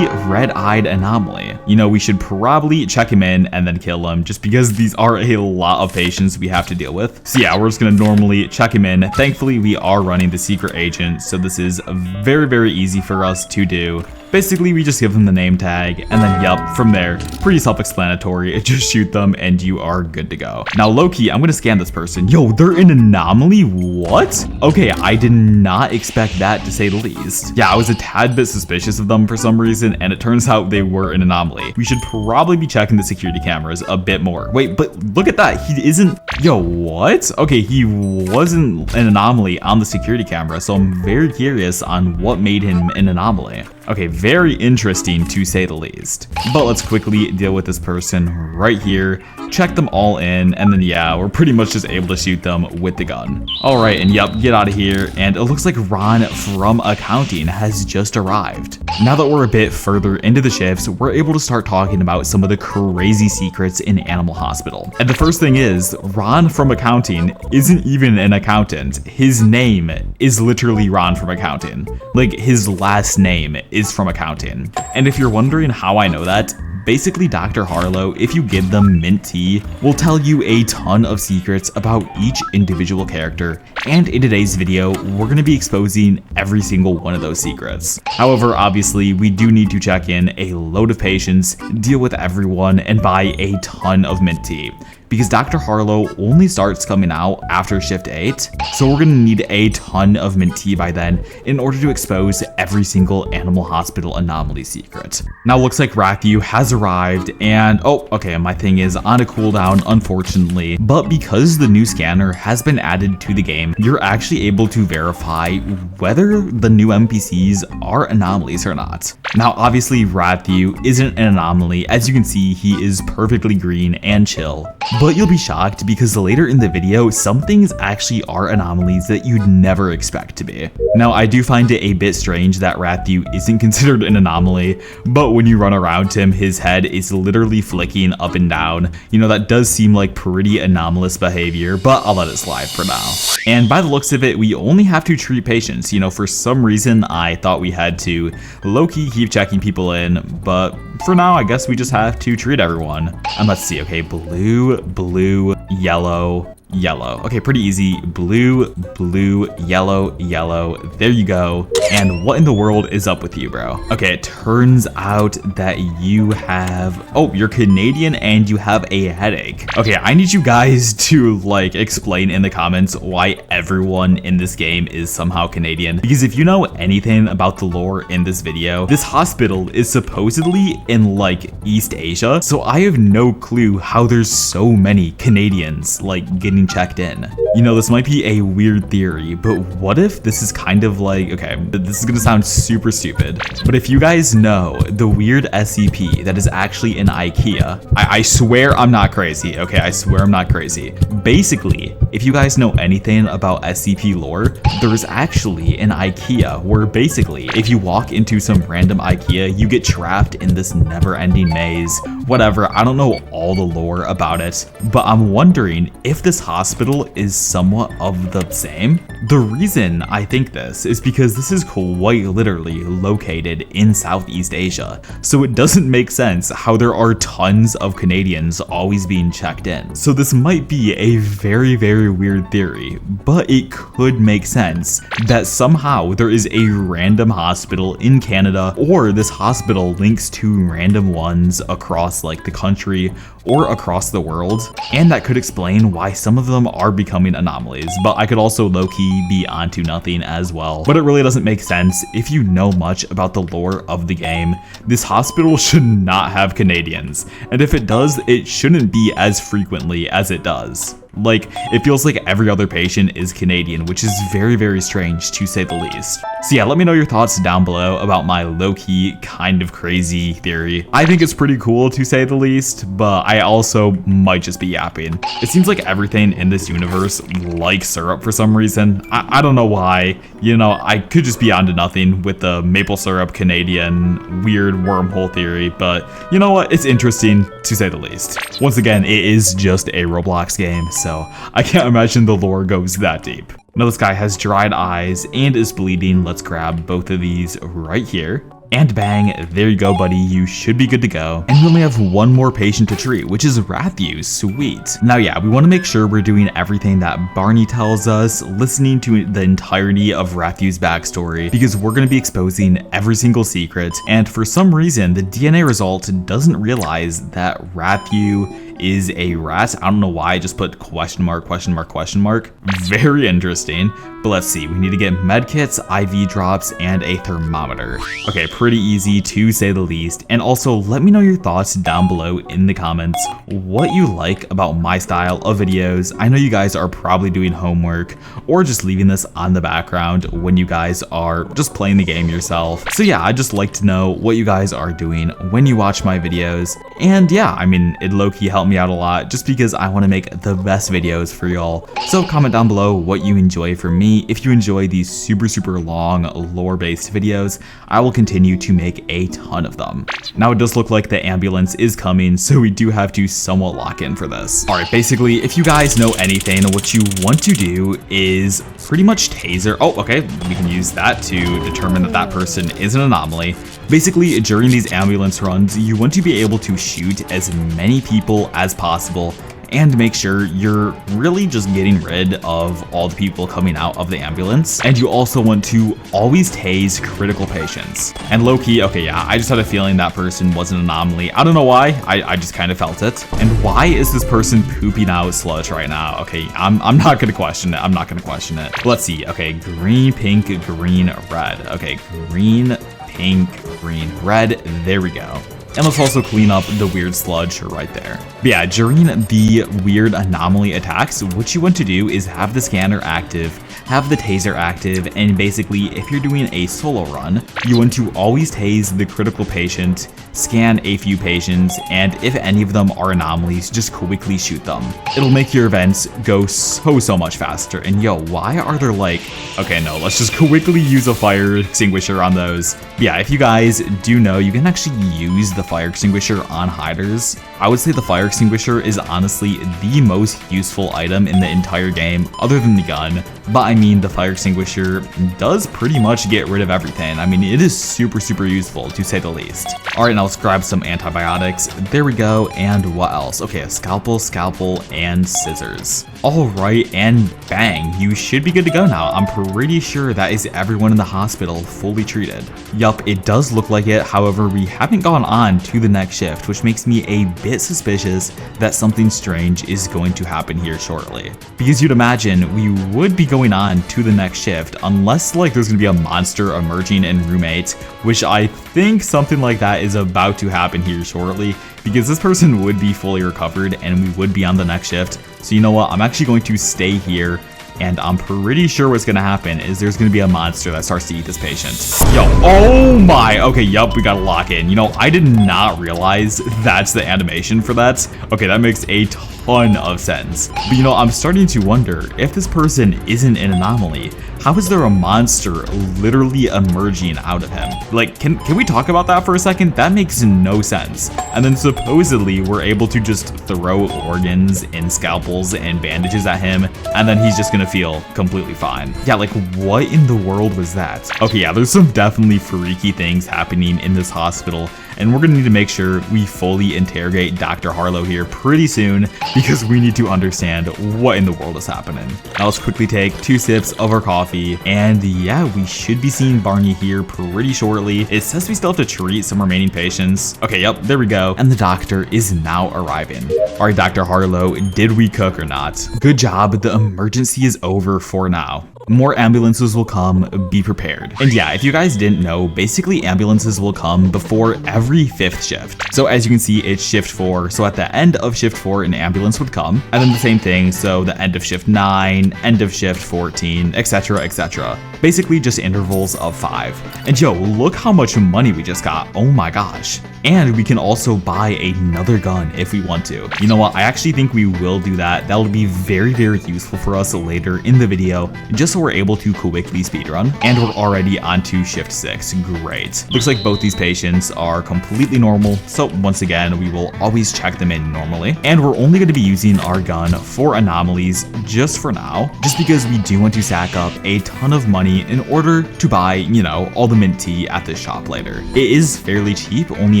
S1: red-eyed anomaly. You know, we should probably check him in and then kill him, just because these are a lot of patients we have to deal with. So yeah, we're just gonna normally check him in. Thankfully, we are running the secret agent, so this is very easy for us to do. Basically, we just give them the name tag, and then yep, from there, pretty self-explanatory. Just shoot them and you are good to go. Now, low-key, I'm gonna scan this person. Yo, they're an anomaly? What? Okay, I did not expect that, to say the least. Yeah, I was a tad bit suspicious of them for some reason, and it turns out they were an anomaly. We should probably be checking the security cameras a bit more. Wait, but look at that. He isn't... Yo, what? Okay, he wasn't an anomaly on the security camera, so I'm very curious on what made him an anomaly. Okay, very interesting to say the least. But let's quickly deal with this person right here, check them all in, and then yeah, we're pretty much just able to shoot them with the gun. All right, and yep, get out of here. And it looks like Ron from accounting has just arrived. Now that we're a bit further into the shifts, we're able to start talking about some of the crazy secrets in Animal Hospital. And the first thing is, Ron from accounting isn't even an accountant. His name is literally Ron from accounting. Like, his last name is from accounting. And if you're wondering how I know that, basically Dr. Harlow, if you give them mint tea, will tell you a ton of secrets about each individual character, and in today's video, we're going to be exposing every single one of those secrets. However, obviously, we do need to check in a load of patients, deal with everyone, and buy a ton of mint tea, because Dr. Harlow only starts coming out after shift 8, so we're gonna need a ton of mint tea by then in order to expose every single Animal Hospital anomaly secret. Now looks like Ratthew has arrived, and oh, okay, my thing is on a cooldown, unfortunately, but because the new scanner has been added to the game, you're actually able to verify whether the new NPCs are anomalies or not. Now obviously Ratthew isn't an anomaly. As you can see, he is perfectly green and chill. But you'll be shocked because later in the video, some things actually are anomalies that you'd never expect to be. Now, I do find it a bit strange that Ratthew isn't considered an anomaly, but when you run around him, his head is literally flicking up and down. You know, that does seem like pretty anomalous behavior, but I'll let it slide for now. And by the looks of it, we only have to treat patients. You know, for some reason, I thought we had to low-key keep checking people in, but for now, I guess we just have to treat everyone. And let's see, okay, blue, blue, yellow, yellow. Okay, pretty easy. Blue, blue, yellow, yellow. There you go. And what in the world is up with you, bro? Okay, it turns out that you have... Oh, you're Canadian and you have a headache. Okay, I need you guys to, like, explain in the comments why everyone in this game is somehow Canadian. Because if you know anything about the lore in this video, this hospital is supposedly in, like, East Asia. So I have no clue how there's so many Canadians, like, getting checked in. You know, this might be a weird theory, but what if this is kind of like, okay, this is gonna sound super stupid, but if you guys know the weird SCP that is actually in IKEA, I swear I'm not crazy, okay, I swear I'm not crazy. Basically, if you guys know anything about SCP lore, there is actually an IKEA where basically, if you walk into some random IKEA, you get trapped in this never-ending maze. Whatever, I don't know all the lore about it, but I'm wondering if this hospital is somewhat of the same. The reason I think this is because this is quite literally located in Southeast Asia, so it doesn't make sense how there are tons of Canadians always being checked in. So this might be a very, very weird theory, but it could make sense that somehow there is a random hospital in Canada, or this hospital links to random ones across like the country or across the world, and that could explain why some of them are becoming anomalies, but I could also low-key be onto nothing as well. But it really doesn't make sense if you know much about the lore of the game. This hospital should not have Canadians, and if it does, it shouldn't be as frequently as it does. Like, it feels like every other patient is Canadian, which is very, very strange to say the least. So yeah, let me know your thoughts down below about my low-key kind of crazy theory. I think it's pretty cool to say the least, but I also might just be yapping. It seems like everything in this universe likes syrup for some reason. I don't know why. You know, I could just be onto nothing with the maple syrup Canadian weird wormhole theory, but you know what? It's interesting to say the least. Once again, it is just a Roblox game, so I can't imagine the lore goes that deep. Now this guy has dried eyes and is bleeding. Let's grab both of these right here. And bang, there you go, buddy, you should be good to go. And we only have one more patient to treat, which is Ratthew. Sweet. Now, yeah, we want to make sure we're doing everything that Barney tells us, listening to the entirety of Rathew's backstory, because we're going to be exposing every single secret. And for some reason, the DNA result doesn't realize that Rathew is a rat. I don't know why I just put question mark, question mark, question mark. Very interesting. But let's see, we need to get medkits, IV drops, and a thermometer. Okay, pretty easy to say the least. And also, let me know your thoughts down below in the comments, what you like about my style of videos. I know you guys are probably doing homework or just leaving this on the background when you guys are just playing the game yourself. So yeah, I'd just like to know what you guys are doing when you watch my videos. And yeah, I mean, it low-key helped me out a lot just because I want to make the best videos for y'all. So comment down below what you enjoy from me. If you enjoy these super long lore-based videos, I will continue to make a ton of them. Now it does look like the ambulance is coming, so we do have to somewhat lock in for this. Alright, basically, if you guys know anything, what you want to do is pretty much taser. Oh, okay, we can use that to determine that that person is an anomaly. Basically, during these ambulance runs, you want to be able to shoot as many people as possible and make sure you're really just getting rid of all the people coming out of the ambulance. And you also want to always tase critical patients. And low-key, okay, yeah, I just had a feeling that person was an anomaly. I don't know why, I just kind of felt it. And why is this person pooping out sludge right now? Okay, I'm not gonna question it. I'm not gonna question it. Let's see, okay, green, pink, green, red. Okay, green, pink, green, red, there we go. And let's also clean up the weird sludge right there. But yeah, during the weird anomaly attacks, what you want to do is have the scanner active, have the taser active, and basically if you're doing a solo run, you want to always tase the critical patient, scan a few patients, and if any of them are anomalies, just quickly shoot them. It'll make your events go so much faster. And yo, why are there like, okay, no, let's just quickly use a fire extinguisher on those. But yeah, if you guys do know, you can actually use the fire extinguisher on hiders. I would say the fire extinguisher is honestly the most useful item in the entire game, other than the gun. But I mean, the fire extinguisher does pretty much get rid of everything. I mean, it is super useful, to say the least. All right, now let's grab some antibiotics. There we go. And what else? Okay, a scalpel, and scissors. All right, and bang, you should be good to go now. I'm pretty sure that is everyone in the hospital fully treated. Yup, it does look like it. However, we haven't gone on to the next shift, which makes me a bit suspicious that something strange is going to happen here shortly. Because you'd imagine we would be going on to the next shift unless like there's gonna be a monster emerging in room 8, which I think something like that is about to happen here shortly, because this person would be fully recovered and we would be on the next shift. So you know what, I'm actually going to stay here, and I'm pretty sure what's gonna happen is there's gonna be a monster that starts to eat this patient. Yo, oh my, okay, yup, we gotta lock in. You know, I did not realize that's the animation for that. Okay, that makes a ton of sense. But you know, I'm starting to wonder, if this person isn't an anomaly, how is there a monster literally emerging out of him? Like, can we talk about that for a second? That makes no sense. And then supposedly we're able to just throw organs and scalpels and bandages at him, and then he's just gonna feel completely fine. Yeah, like what in the world was that? Okay, yeah, there's some definitely freaky things happening in this hospital, and we're gonna need to make sure we fully interrogate Dr. Harlow here pretty soon, because we need to understand what in the world is happening. Now let's quickly take 2 sips of our coffee, and yeah, we should be seeing Barney here pretty shortly. It says we still have to treat some remaining patients. Okay, yep, there we go. And the doctor is now arriving. All right, Dr. Harlow, did we cook or not? Good job, the emergency is over for now. More ambulances will come, be prepared. And yeah, if you guys didn't know, basically ambulances will come before every 5th shift. So as you can see, it's shift 4. So at the end of shift 4, an ambulance would come. And then the same thing, so the end of shift 9, end of shift 14, etc, etc. Basically just intervals of 5. And yo, look how much money we just got. Oh my gosh. And we can also buy another gun if we want to. You know what? I actually think we will do that. That'll be very, very useful for us later in the video, just so we're able to quickly speedrun. And we're already on to shift 6. Great. Looks like both these patients are completely normal. So once again, we will always check them in normally. And we're only going to be using our gun for anomalies just for now, just because we do want to stack up a ton of money in order to buy, you know, all the mint tea at the shop later. It is fairly cheap, only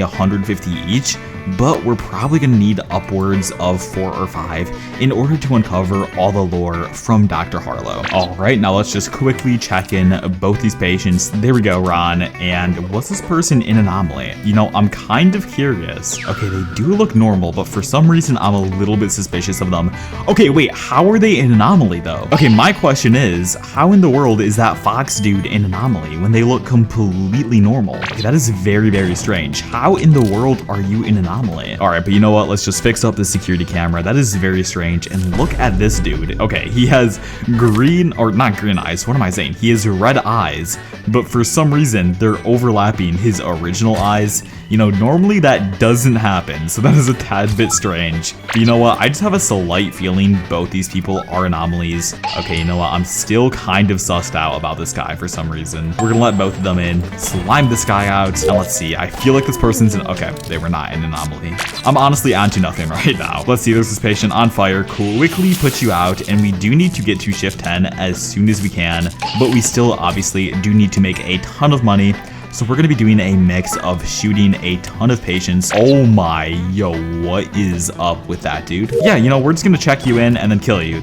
S1: 150 each, but we're probably going to need upwards of 4 or 5 in order to uncover all the lore from Dr. Harlow. Alright, now let's just quickly check in both these patients. There we go, Ron. And was this person in anomaly? You know, I'm kind of curious. Okay, they do look normal, but for some reason I'm a little bit suspicious of them. Okay, wait, how are they in anomaly though? Okay, my question is, how in the world is that Fox dude in anomaly when they look completely normal? Okay, that is very, very strange. How in the world are you in anomaly? Alright, but you know what? Let's just fix up the security camera. That is very strange. And look at this dude. Okay, he has green, or not green eyes. What am I saying? He has red eyes, but for some reason, they're overlapping his original eyes. You know, normally that doesn't happen, so that is a tad bit strange. But you know what? I just have a slight feeling both these people are anomalies. Okay, you know what? I'm still kind of sussed out about this guy for some reason. We're gonna let both of them in, slime this guy out, and let's see. I feel like this person's in, okay, they were not in anomaly. I'm honestly onto nothing right now. Let's see, there's this patient on fire. Quickly put you out, and we do need to get to shift 10 as soon as we can, but we still obviously do need to make a ton of money. So we're going to be doing a mix of shooting a ton of patients. Oh my, yo, what is up with that, dude? Yeah, you know, we're just going to check you in and then kill you.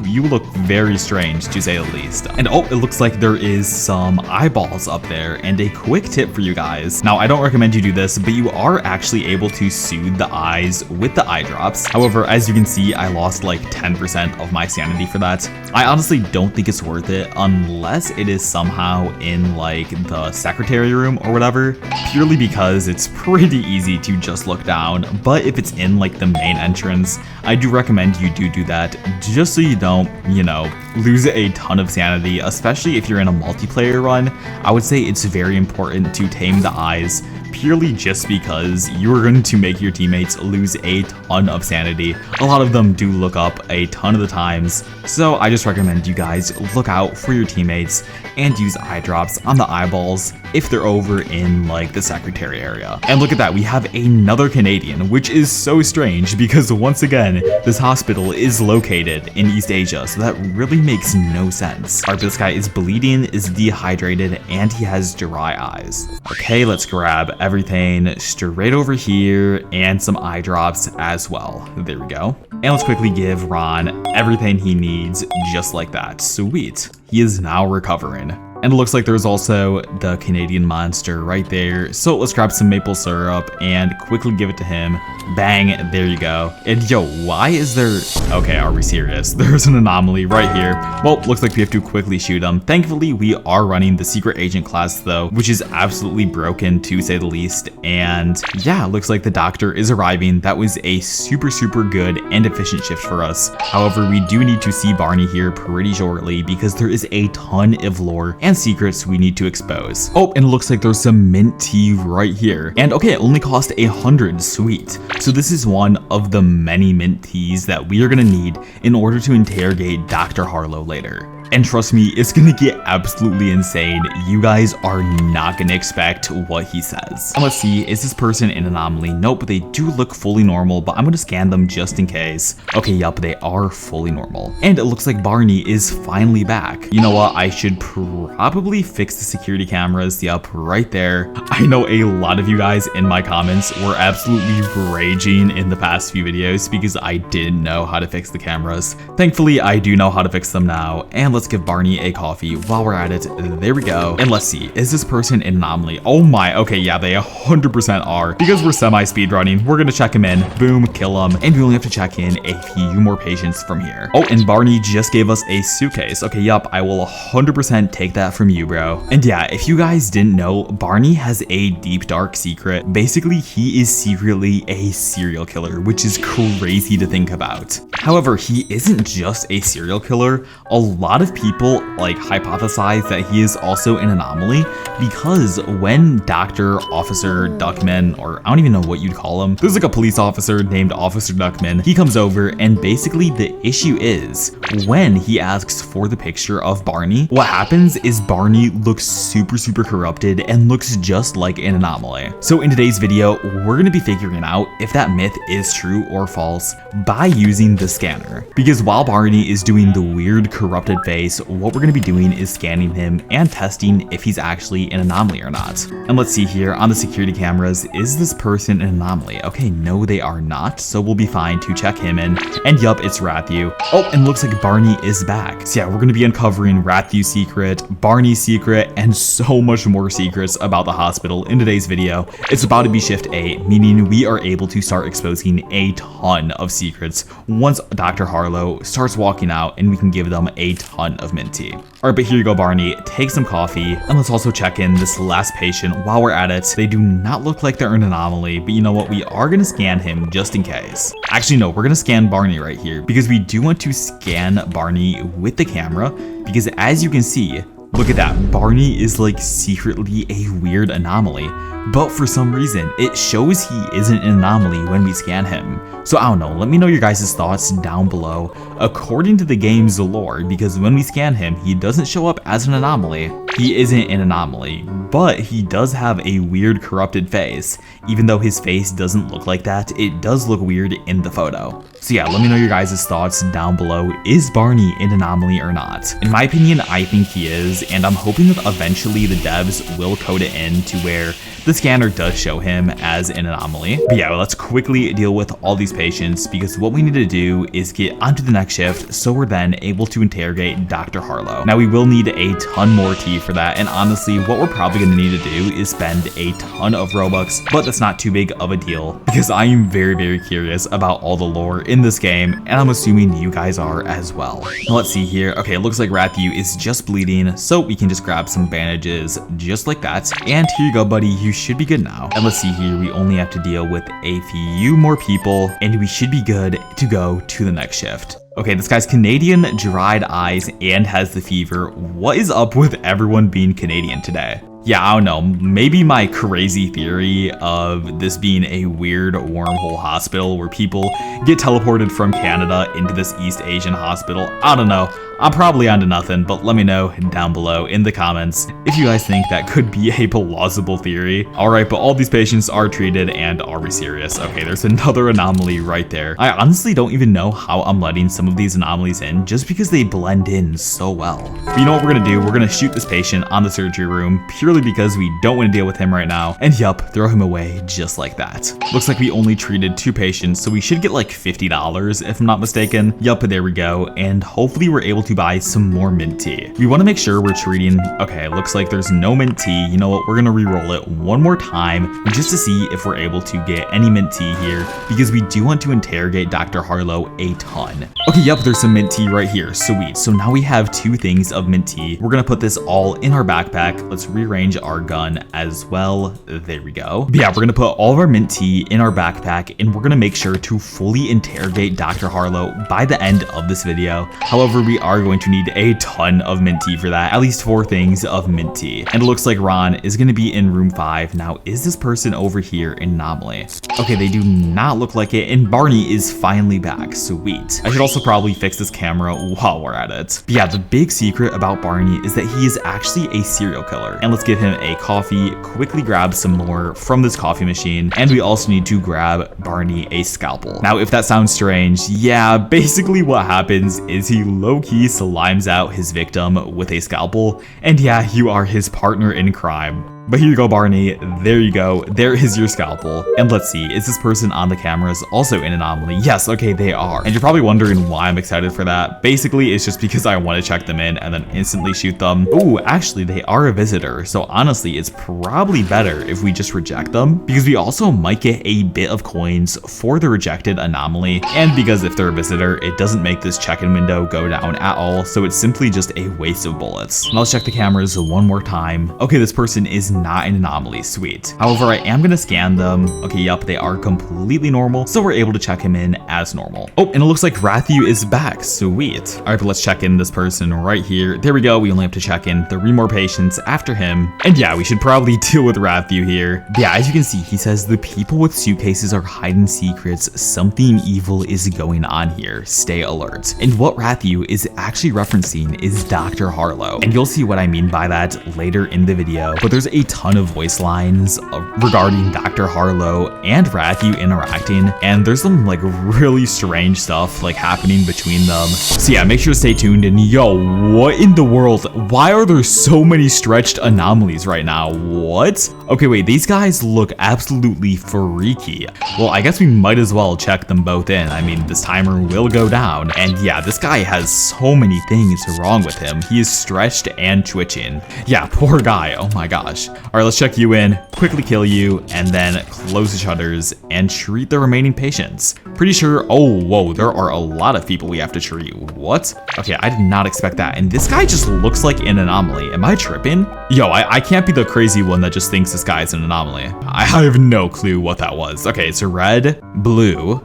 S1: You look very strange, to say the least. And oh, it looks like there is some eyeballs up there. And a quick tip for you guys. Now, I don't recommend you do this, but you are actually able to soothe the eyes with the eye drops. However, as you can see, I lost like 10% of my sanity for that. I honestly don't think it's worth it unless it is somehow in like the secretary room or whatever, purely because it's pretty easy to just look down. But if it's in like the main entrance, I do recommend you do that, just so you don't, you know, lose a ton of sanity, especially if you're in a multiplayer run. I would say it's very important to tame the eyes, purely just because you're going to make your teammates lose a ton of sanity. A lot of them do look up a ton of the times, so I just recommend you guys look out for your teammates and use eye drops on the eyeballs if they're over in like the secretary area. And look at that, we have another Canadian, which is so strange because once again, this hospital is located in East Asia, so that really makes no sense. Alright, this guy is bleeding, is dehydrated, and he has dry eyes. Okay, let's grab everything straight over here and some eye drops as well. There we go. And let's quickly give Ron everything he needs just like that. Sweet. He is now recovering. And it looks like there's also the Canadian monster right there. So let's grab some maple syrup and quickly give it to him. Bang, there you go. And yo, why is there... Okay, are we serious? There's an anomaly right here. Well, looks like we have to quickly shoot him. Thankfully, we are running the secret agent class though, which is absolutely broken to say the least. And yeah, looks like the doctor is arriving. That was a super, super good and efficient shift for us. However, we do need to see Barney here pretty shortly because there is a ton of lore and secrets we need to expose. Oh, and it looks like there's some mint tea right here. And okay, it only cost 100, sweet. So this is one of the many mint teas that we are gonna need in order to interrogate Dr. Harlow later. And trust me, it's gonna get absolutely insane. You guys are not gonna expect what he says. And let's see, is this person an anomaly? Nope, they do look fully normal, but I'm gonna scan them just in case. Okay, yup, they are fully normal. And it looks like Barney is finally back. You know what, I should probably fix the security cameras. Yup, right there. I know a lot of you guys in my comments were absolutely raging in the past few videos because I didn't know how to fix the cameras. Thankfully, I do know how to fix them now. And let's give Barney a coffee while we're at it. There we go. And let's see, is this person an anomaly? Oh my, okay, yeah, they 100% are. Because we're semi-speed running, we're gonna check him in, boom, kill him, and we only have to check in a few more patients from here. Oh, and Barney just gave us a suitcase. Okay, yup, I will 100% take that from you, bro. And yeah, if you guys didn't know, Barney has a deep, dark secret. Basically, he is secretly a serial killer, which is crazy to think about. However, he isn't just a serial killer. A lot of people like hypothesize hypothesize that he is also an anomaly, because when Officer Duckman, or I don't even know what you'd call him, there's like a police officer named Officer Duckman, he comes over, and basically the issue is, when he asks for the picture of Barney, what happens is Barney looks super corrupted and looks just like an anomaly. So in today's video, we're gonna be figuring out if that myth is true or false by using the scanner. Because while Barney is doing the weird corrupted face, what we're gonna be doing is scanning him and testing if he's actually an anomaly or not. And let's see here on the security cameras, is this person an anomaly? Okay, no they are not, so we'll be fine to check him in. And yup, it's Rathew. Oh, and looks like Barney is back. So yeah, we're gonna be uncovering Rathew's secret, Barney's secret, and so much more secrets about the hospital in today's video. It's about to be shift 8, meaning we are able to start exposing a ton of secrets once Dr. Harlow starts walking out, and we can give them a ton of mint tea. Alright, but here you go, Barney. Take some coffee, and let's also check in this last patient while we're at it. They do not look like they're an anomaly, but you know what? We are gonna scan him just in case. Actually, no, we're gonna scan Barney right here, because we do want to scan Barney with the camera, because as you can see, look at that, Barney is like secretly a weird anomaly, but for some reason, it shows he isn't an anomaly when we scan him. So I don't know, let me know your guys' thoughts down below. According to the game's lore, because when we scan him, he doesn't show up as an anomaly. He isn't an anomaly, but he does have a weird corrupted face. Even though his face doesn't look like that, it does look weird in the photo. So yeah, let me know your guys' thoughts down below. Is Barney an anomaly or not? In my opinion, I think he is, and I'm hoping that eventually the devs will code it in to where the scanner does show him as an anomaly. But yeah, well, let's quickly deal with all these patients, because what we need to do is get onto the next shift so we're then able to interrogate Dr. Harlow. Now we will need a ton more tea for that, and honestly what we're probably going to need to do is spend a ton of Robux, but that's not too big of a deal because I am very curious about all the lore in this game, and I'm assuming you guys are as well. Now let's see here. Okay, it looks like Rathew is just bleeding, so we can just grab some bandages just like that, and here you go, buddy, you should be good now. And let's see here, we only have to deal with a few more people and we should be good to go to the next shift. Okay, this guy's Canadian, dried eyes, and has the fever. What is up with everyone being Canadian today? Yeah, I don't know, maybe my crazy theory of this being a weird wormhole hospital where people get teleported from Canada into this East Asian hospital. I don't know. I'm probably onto nothing, but let me know down below in the comments if you guys think that could be a plausible theory. Alright, but all these patients are treated, and are we serious? Okay, there's another anomaly right there. I honestly don't even know how I'm letting some of these anomalies in, just because they blend in so well. But you know what we're gonna do? We're gonna shoot this patient on the surgery room, purely because we don't want to deal with him right now, and yup, throw him away just like that. Looks like we only treated 2 patients, so we should get like $50 if I'm not mistaken. Yup, there we go, and hopefully we're able to buy some more mint tea. We want to make sure we're treating, okay, looks like there's no mint tea. You know what, we're gonna re-roll it one more time just to see if we're able to get any mint tea here, because we do want to interrogate Dr. Harlow a ton. Okay, yep, there's some mint tea right here, sweet. So now we have 2 things of mint tea. We're gonna put this all in our backpack. Let's rearrange our gun as well. There we go. But yeah, we're gonna put all of our mint tea in our backpack, and we're gonna make sure to fully interrogate Dr. Harlow by the end of this video. However, we are going to need a ton of mint tea for that, at least 4 things of mint tea. And it looks like Ron is gonna be in room 5. Now, is this person over here an anomaly? Okay, they do not look like it, and Barney is finally back. Sweet. I should also probably fix this camera while we're at it. But yeah, the big secret about Barney is that he is actually a serial killer. And let's give him a coffee, quickly grab some more from this coffee machine, and we also need to grab Barney a scalpel. Now, if that sounds strange, yeah, basically what happens is he low-key slimes out his victim with a scalpel, and yeah, you are his partner in crime. But here you go, Barney. There you go. There is your scalpel. And let's see, is this person on the cameras also an anomaly? Yes, okay, they are. And you're probably wondering why I'm excited for that. Basically, it's just because I want to check them in and then instantly shoot them. Ooh, actually, they are a visitor. So honestly, it's probably better if we just reject them, because we also might get a bit of coins for the rejected anomaly. And because if they're a visitor, it doesn't make this check-in window go down at all. So it's simply just a waste of bullets. Now let's check the cameras one more time. Okay, this person is not an anomaly, sweet. However, I am gonna scan them. Okay, yep, they are completely normal, so we're able to check him in as normal. Oh, and it looks like Rathiu is back, sweet. All right, but let's check in this person right here. There we go, we only have to check in 3 more patients after him. And yeah, we should probably deal with Rathiu here. But yeah, as you can see, he says the people with suitcases are hiding secrets. Something evil is going on here. Stay alert. And what Rathiu is actually referencing is Dr. Harlow. And you'll see what I mean by that later in the video. But there's a ton of voice lines regarding Dr. Harlow and Rathiu interacting. And there's some like really strange stuff like happening between them. So yeah, make sure to stay tuned. And yo, what in the world? Why are there so many stretched anomalies right now? What? Okay, wait, these guys look absolutely freaky. Well, I guess we might as well check them both in. I mean, this timer will go down. And yeah, this guy has so many things wrong with him. He is stretched and twitching. Yeah, poor guy. Oh my gosh. All right, let's check you in, quickly kill you, and then close the shutters and treat the remaining patients. Pretty sure, oh, whoa, there are a lot of people we have to treat. What? Okay, I did not expect that. And this guy just looks like an anomaly. Am I tripping? Yo, I can't be the crazy one that just thinks this guy is an anomaly. I have no clue what that was. Okay, it's red, blue,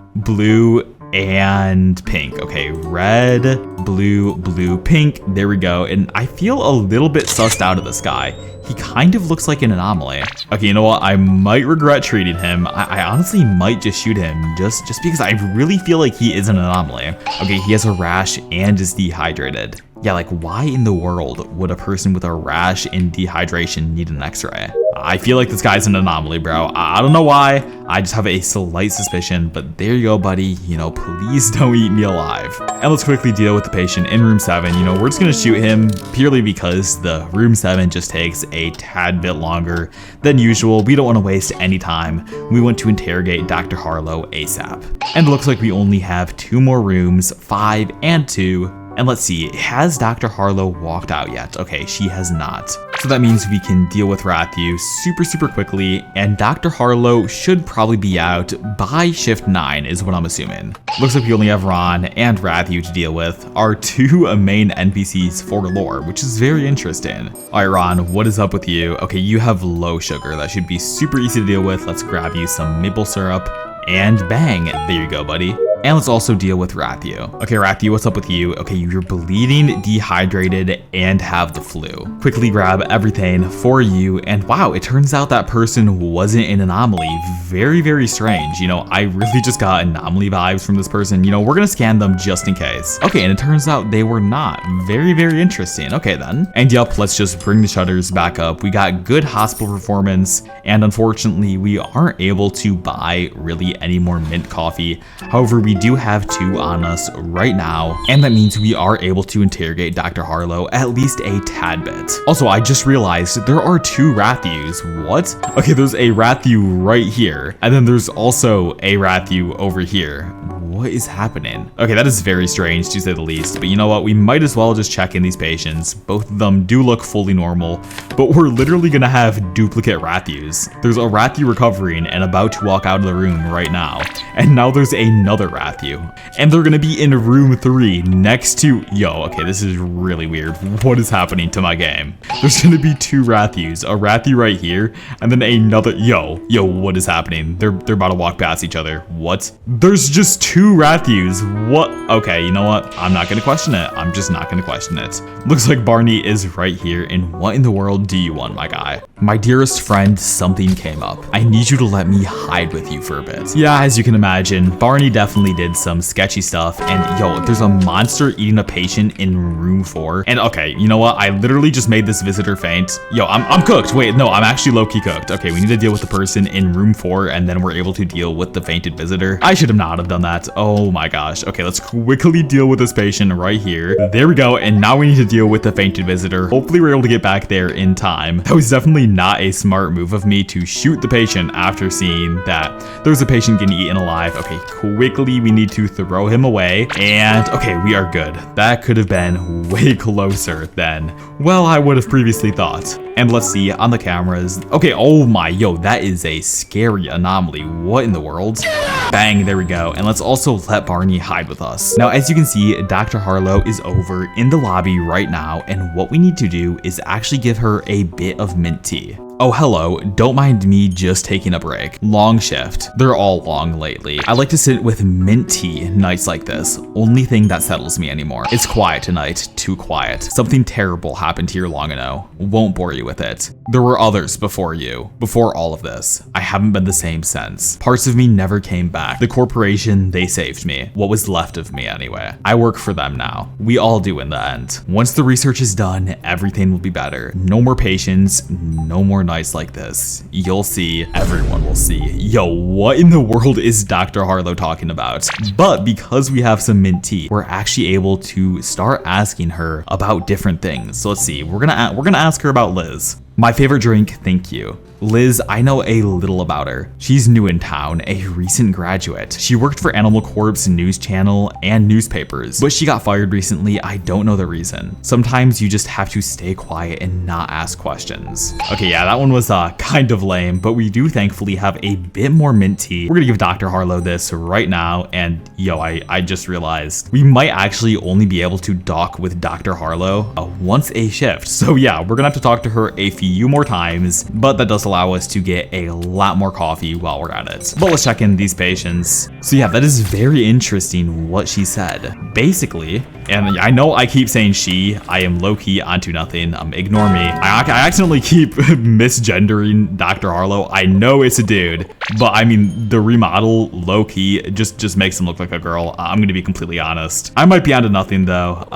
S1: and pink. Okay, red, blue, pink. There we go. And I feel a little bit sussed out of this guy. He kind of looks like an anomaly. Okay, you know what? I might regret treating him. I honestly might just shoot him just because I really feel like he is an anomaly. Okay, he has a rash and is dehydrated. Yeah, like why in the world would a person with a rash and dehydration need an x-ray? I feel like this guy's an anomaly, bro. I don't know why. I just have a slight suspicion, but there you go, buddy. You know, please don't eat me alive. And let's quickly deal with the patient in room 7. You know, we're just gonna shoot him purely because the room 7 just takes a tad bit longer than usual. We don't want to waste any time. We want to interrogate Dr. Harlow ASAP. And it looks like we only have 2 more rooms, 5 and 2. And let's see, has Dr. Harlow walked out yet? Okay, she has not. So that means we can deal with Rathiu super quickly, and Dr. Harlow should probably be out by shift 9 is what I'm assuming. Looks like we only have Ron and Rathiu to deal with, our 2 main NPCs for lore, which is very interesting. All right, Ron, what is up with you? Okay, you have low sugar. That should be super easy to deal with. Let's grab you some maple syrup, and bang, there you go, buddy. And let's also deal with Rathiu. Okay, Rathiu, what's up with you? Okay, you're bleeding, dehydrated, and have the flu. Quickly grab everything for you, and wow, it turns out that person wasn't an anomaly. Very strange. You know, I really just got anomaly vibes from this person. You know, we're gonna scan them just in case. Okay, and it turns out they were not. Very interesting. Okay then. And yep, let's just bring the shutters back up. We got good hospital performance, and unfortunately, we aren't able to buy really any more mint coffee. However, we do have 2 on us right now, and that means we are able to interrogate Dr. Harlow at least a tad bit. Also, I just realized there are 2 Rathius. What? Okay, there's a Rathiu right here, and then there's also a Rathiu over here. What is happening? Okay, that is very strange to say the least, but you know what? We might as well just check in these patients. Both of them do look fully normal, but we're literally gonna have duplicate Rathius. There's a Rathiu recovering and about to walk out of the room right now, and now there's another Rathiu, and they're gonna be in room 3 next to, yo, okay, this is really weird. What is happening to my game? There's gonna be 2 Rathius, a Rathiu right here, and then another, yo, what is happening? They're about to walk past each other. What? There's just 2 Rathius. What? Okay, you know what? I'm not gonna question it. I'm just not gonna question it. Looks like Barney is right here, and what in the world do you want, my guy? My dearest friend, something came up. I need you to let me hide with you for a bit. Yeah, as you can imagine, Barney definitely did some sketchy stuff, and yo, there's a monster eating a patient in room 4. And okay, you know what? I literally just made this visitor faint. Yo, I'm cooked. Wait, no, I'm actually low-key cooked. Okay, we need to deal with the person in room 4, and then we're able to deal with the fainted visitor. I should have not have done that. Oh my gosh. Okay, let's quickly deal with this patient right here. There we go, and now we need to deal with the fainted visitor. Hopefully we're able to get back there in time. That was definitely not a smart move of me to shoot the patient after seeing that there's a patient getting eaten alive. Okay, quickly we need to throw him away, and okay, we are good. That could have been way closer than, well, I would have previously thought. And let's see on the cameras. Okay, oh my, yo, that is a scary anomaly. What in the world? Bang, there we go. And let's also let Barney hide with us. Now, as you can see, Dr. Harlow is over in the lobby right now, and what we need to do is actually give her a bit of mint tea. Oh, hello. Don't mind me just taking a break. Long shift. They're all long lately. I like to sit with mint tea nights like this. Only thing that settles me anymore. It's quiet tonight. Too quiet. Something terrible happened here long ago. Won't bore you with it. There were others before you. Before all of this. I haven't been the same since. Parts of me never came back. The corporation, they saved me. What was left of me anyway. I work for them now. We all do in the end. Once the research is done, everything will be better. No more patients. No more nights like this. You'll see. Everyone will see. Yo, what in the world is Dr. Harlow talking about? But because we have some mint tea, we're actually able to start asking her about different things. So let's see. We're gonna ask her about Liz. My favorite drink, thank you. Liz, I know a little about her. She's new in town, a recent graduate. She worked for Animal Corp's news channel and newspapers, but she got fired recently. I don't know the reason. Sometimes you just have to stay quiet and not ask questions. Okay, yeah, that one was kind of lame, but we do thankfully have a bit more mint tea. We're gonna give Dr. Harlow this right now, and yo, I just realized we might actually only be able to dock with Dr. Harlow once a shift. So yeah, we're gonna have to talk to her a few more times, but that does allow us to get a lot more coffee while we're at it. But let's check in these patients. So yeah, that is very interesting what she said. Basically, and I know I keep saying she, I am low-key onto nothing, ignore me. I accidentally keep misgendering Dr. Harlow. I know it's a dude, but I mean, the remodel low-key just makes him look like a girl. I'm gonna be completely honest. I might be onto nothing though.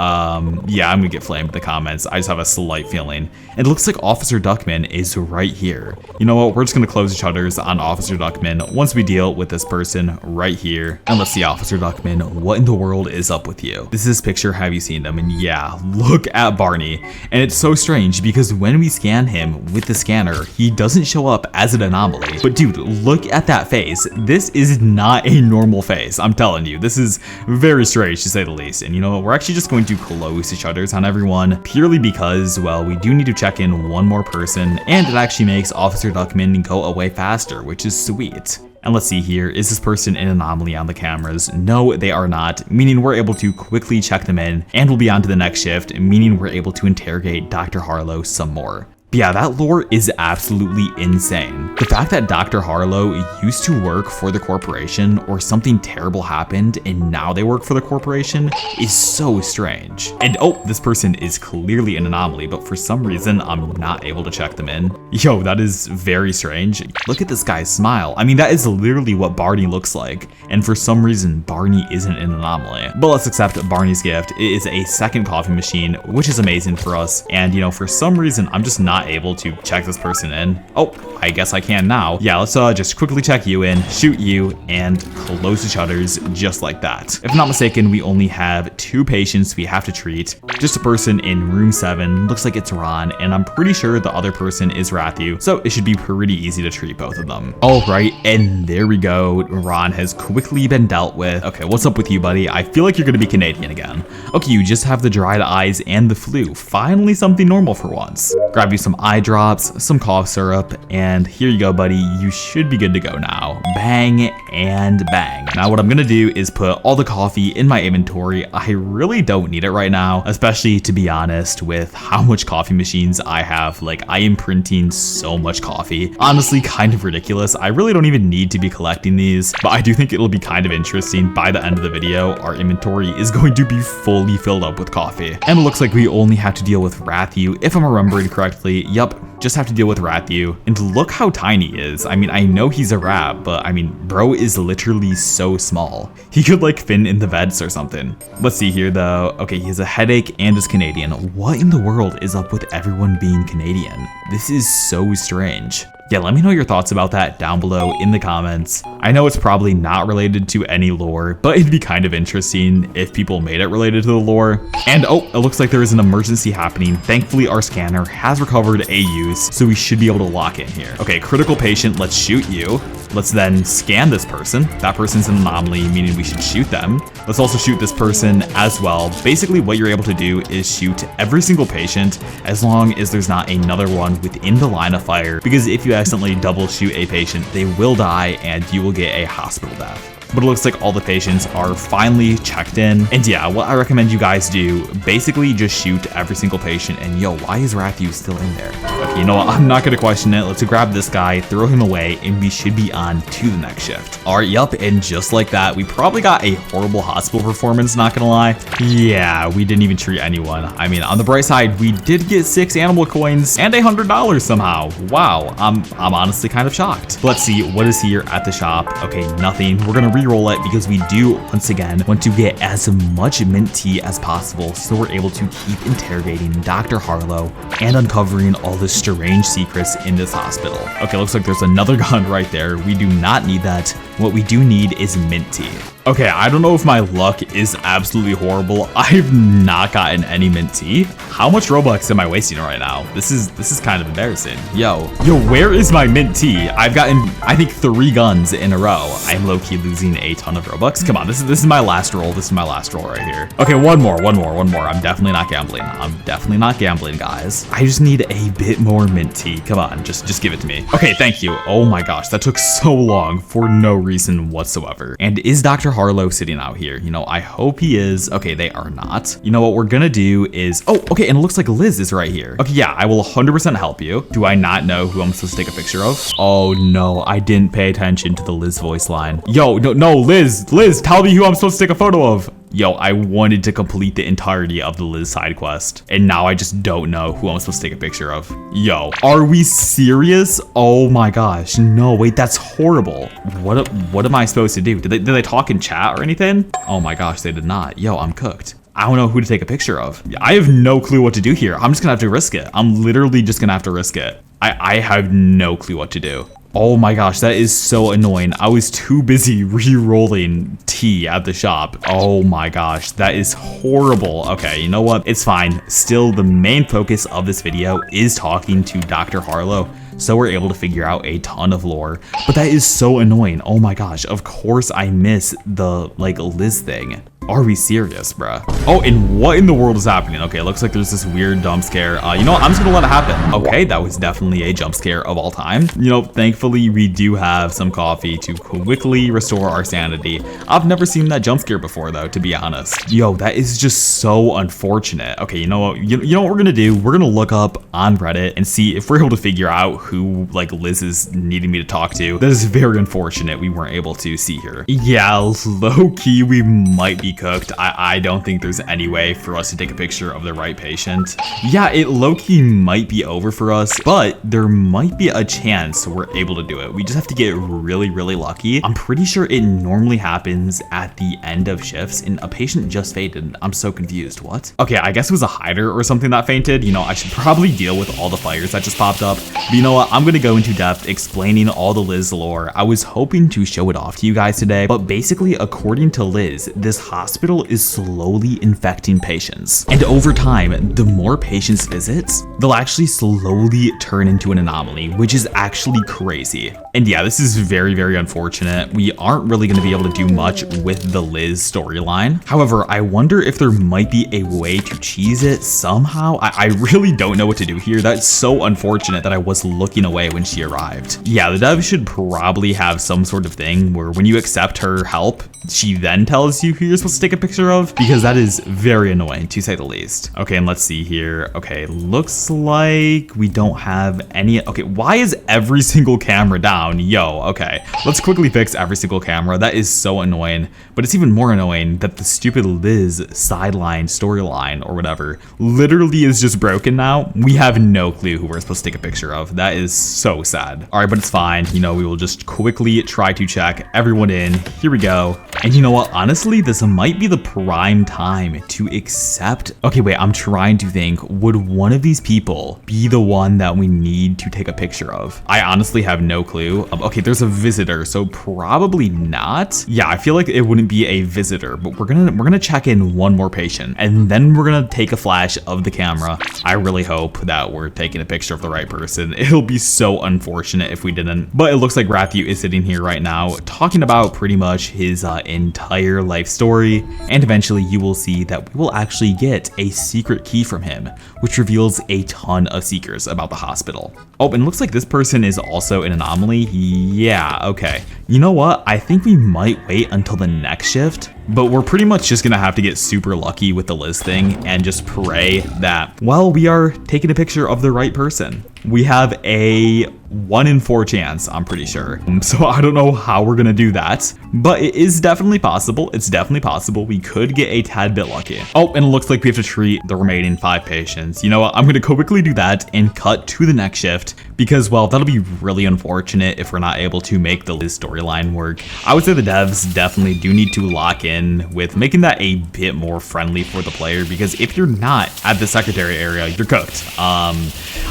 S1: Yeah, I'm gonna get flamed in the comments. I just have a slight feeling. It looks like Officer Duckman is right here. You know what, we're just gonna close the shutters on Officer Duckman once we deal with this person right here. And let's see, Officer Duckman, what in the world is up with you? This is picture, have you seen them? And yeah, look at Barney. And it's so strange because when we scan him with the scanner, he doesn't show up as an anomaly. But dude, look at that face. This is not a normal face. I'm telling you, this is very strange to say the least. And you know what, we're actually just going to close the shutters on everyone purely because, well, we do need to check in one more person, and it actually makes Officer Duckman go away faster, which is sweet. And let's see here, is this person an anomaly on the cameras? No, they are not, meaning we're able to quickly check them in, and we'll be on to the next shift, meaning we're able to interrogate Dr. Harlow some more. But yeah, that lore is absolutely insane. The fact that Dr. Harlow used to work for the corporation, or something terrible happened and now they work for the corporation, is so strange. And oh, this person is clearly an anomaly, but for some reason I'm not able to check them in. Yo, that is very strange. Look at this guy's smile. I mean, that is literally what Barney looks like. And for some reason, Barney isn't an anomaly. But let's accept Barney's gift. It is a second coffee machine, which is amazing for us. And you know, for some reason, I'm just not able to check this person in. Oh, I guess I can now. Yeah, let's just quickly check you in, shoot you, and close the shutters just like that. If I'm not mistaken, we only have 2 patients we have to treat. Just a person in room 7, looks like it's Ron, and I'm pretty sure the other person is Rathu, so it should be pretty easy to treat both of them. All right, and there we go. Ron has quickly been dealt with. Okay, what's up with you, buddy? I feel like you're gonna be Canadian again. Okay, you just have the dried eyes and the flu. Finally something normal for once. Grab you some eye drops, some cough syrup, and here you go, buddy. You should be good to go now. Bang and bang. Now what I'm gonna do is put all the coffee in my inventory. I really don't need it right now, especially to be honest with how much coffee machines I have. Like, I am printing so much coffee. Honestly, kind of ridiculous. I really don't even need to be collecting these, but I do think it'll be kind of interesting. By the end of the video, our inventory is going to be fully filled up with coffee. And it looks like we only have to deal with Rathu, if I'm remembering correctly. Yup, just have to deal with Rathu. And look how tiny he is. I mean, I know he's a rat, but I mean, bro is literally so small. He could like fit in the vents or something. Let's see here though. Okay, he has a headache and is Canadian. What in the world is up with everyone being Canadian? This is so strange. Yeah, let me know your thoughts about that down below in the comments. I know it's probably not related to any lore, but it'd be kind of interesting if people made it related to the lore. And oh, it looks like there is an emergency happening. Thankfully, our scanner has recovered a use, so we should be able to lock in here. Okay, critical patient, let's shoot you. Let's then scan this person. That person's an anomaly, meaning we should shoot them. Let's also shoot this person as well. Basically, what you're able to do is shoot every single patient as long as there's not another one within the line of fire, because if you accidentally double shoot a patient, they will die and you will get a hospital death. but it looks like all the patients are finally checked in. And yeah, what I recommend you guys do, basically just shoot every single patient. And yo, why is Rathu still in there? Okay, you know what? I'm not gonna question it. Let's grab this guy, throw him away, and we should be on to the next shift. All right, yup, and just like that, we probably got a horrible hospital performance, not gonna lie. Yeah, we didn't even treat anyone. I mean, on the bright side, we did get 6 animal coins and $100 somehow. Wow, I'm honestly kind of shocked. Let's see what is here at the shop. Okay, nothing. We're gonna re-roll it because we do, once again, want to get as much mint tea as possible so we're able to keep interrogating Dr. Harlow and uncovering all the strange secrets in this hospital. Okay, looks like there's another gun right there. We do not need that. What we do need is mint tea. Okay, I don't know if my luck is absolutely horrible. I've not gotten any mint tea. How much Robux am I wasting right now? This is kind of embarrassing. Yo, where is my mint tea? I've gotten, I think, 3 guns in a row. I'm low-key losing a ton of Robux. Come on, this is my last roll. This is my last roll right here. Okay, one more. I'm definitely not gambling. I'm definitely not gambling, guys. I just need a bit more mint tea. Come on, just give it to me. Okay, thank you. Oh my gosh, that took so long for no reason whatsoever. And is Dr. Harlow sitting out here? You know, I hope he is. Okay, they are not. You know what we're gonna do is, oh, okay, and it looks like Liz is right here. Okay, yeah, I will 100% help you. Do I not know who I'm supposed to take a picture of? Oh no, I didn't pay attention to the Liz voice line. Yo, no, Liz, tell me who I'm supposed to take a photo of. Yo, I wanted to complete the entirety of the Liz side quest, and now I just don't know who I'm supposed to take a picture of. Yo, are we serious? Oh my gosh, no, wait, that's horrible. What am I supposed to do? Did they talk in chat or anything? Oh my gosh, they did not. Yo, I'm cooked. I don't know who to take a picture of. I have no clue what to do here. I'm just gonna have to risk it. I'm literally just gonna have to risk it. I have no clue what to do. Oh my gosh, that is so annoying. I was too busy re-rolling tea at the shop. Oh my gosh, that is horrible. Okay, you know what? It's fine. Still, the main focus of this video is talking to Dr. Harlow, so we're able to figure out a ton of lore. But that is so annoying. Oh my gosh, of course I miss the, like, Liz thing. Are we serious, bruh? Oh, and what in the world is happening? Okay, it looks like there's this weird jump scare. You know what? I'm just gonna let it happen. Okay, that was definitely a jump scare of all time. You know, thankfully, we do have some coffee to quickly restore our sanity. I've never seen that jump scare before, though, to be honest. Yo, that is just so unfortunate. Okay, you know what? You know what we're gonna do? We're gonna look up on Reddit and see if we're able to figure out who, like, Liz is needing me to talk to. That is very unfortunate we weren't able to see her. Yeah, low-key, we might be cooked. I don't think there's any way for us to take a picture of the right patient. Yeah, it low-key might be over for us, but there might be a chance we're able to do it. We just have to get really, really lucky. I'm pretty sure it normally happens at the end of shifts, and a patient just fainted. I'm so confused. What? Okay, I guess it was a hider or something that fainted. You know, I should probably deal with all the fires that just popped up. But you know what? I'm gonna go into depth explaining all the Liz lore. I was hoping to show it off to you guys today, but basically, according to Liz, this hospital is slowly infecting patients. And over time, the more patients visits, they'll actually slowly turn into an anomaly, which is actually crazy. And yeah, this is very, very unfortunate. We aren't really going to be able to do much with the Liz storyline. However, I wonder if there might be a way to cheese it somehow. I really don't know what to do here. That's so unfortunate that I was looking away when she arrived. Yeah, the dev should probably have some sort of thing where when you accept her help, she then tells you who you're supposed to take a picture of, because that is very annoying to say the least. Okay, and let's see here. Okay, looks like we don't have any. Okay, why is every single camera down? Yo, okay, let's quickly fix every single camera. That is so annoying, but it's even more annoying that the stupid Liz sideline storyline or whatever literally is just broken now. We have no clue who we're supposed to take a picture of. That is so sad. All right, but it's fine. You know, we will just quickly try to check everyone in. Here we go. And you know what? Honestly, this might be the prime time to accept. Okay, wait, I'm trying to think. Would one of these people be the one that we need to take a picture of? I honestly have no clue. Okay, there's a visitor, so probably not. Yeah, I feel like it wouldn't be a visitor, but we're gonna check in one more patient, and then we're gonna take a flash of the camera. I really hope that we're taking a picture of the right person. It'll be so unfortunate if we didn't. But it looks like Rathu is sitting here right now talking about pretty much his entire life story. worry, and eventually you will see that we will actually get a secret key from him, which reveals a ton of secrets about the hospital. Oh, and it looks like this person is also an anomaly. Yeah, okay. You know what? I think we might wait until the next shift, but we're pretty much just gonna have to get super lucky with the Liz thing and just pray that, well, we are taking a picture of the right person. We have a 1 in 4 chance, I'm pretty sure. So I don't know how we're gonna do that, but it is definitely possible. It's definitely possible. We could get a tad bit lucky. Oh, and it looks like we have to treat the remaining 5 patients. You know what? I'm gonna quickly do that and cut to the next shift because, well, that'll be really unfortunate if we're not able to make the Liz storyline work. I would say the devs definitely do need to lock in with making that a bit more friendly for the player, because if you're not at the secretary area, you're cooked.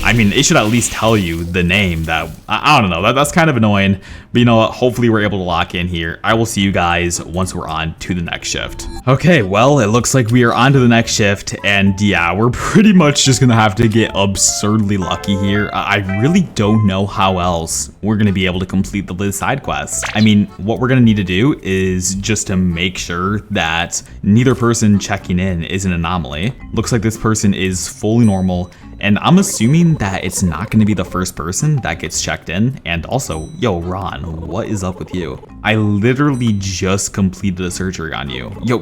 S1: I mean, it should at least tell you the name. That I don't know, that's kind of annoying, but you know what, hopefully we're able to lock in here. I will see you guys once we're on to the next shift. Okay, well, it looks like we are on to the next shift, and yeah, we're pretty much just gonna have to get absurdly lucky here. I really don't know how else we're gonna be able to complete the Liz side quest. I mean, what we're gonna need to do is just to make sure that neither person checking in is an anomaly. Looks like this person is fully normal, and I'm assuming that it's not going to be the first person that gets checked in. And also, yo, Ron, what is up with you? I literally just completed a surgery on you. Yo,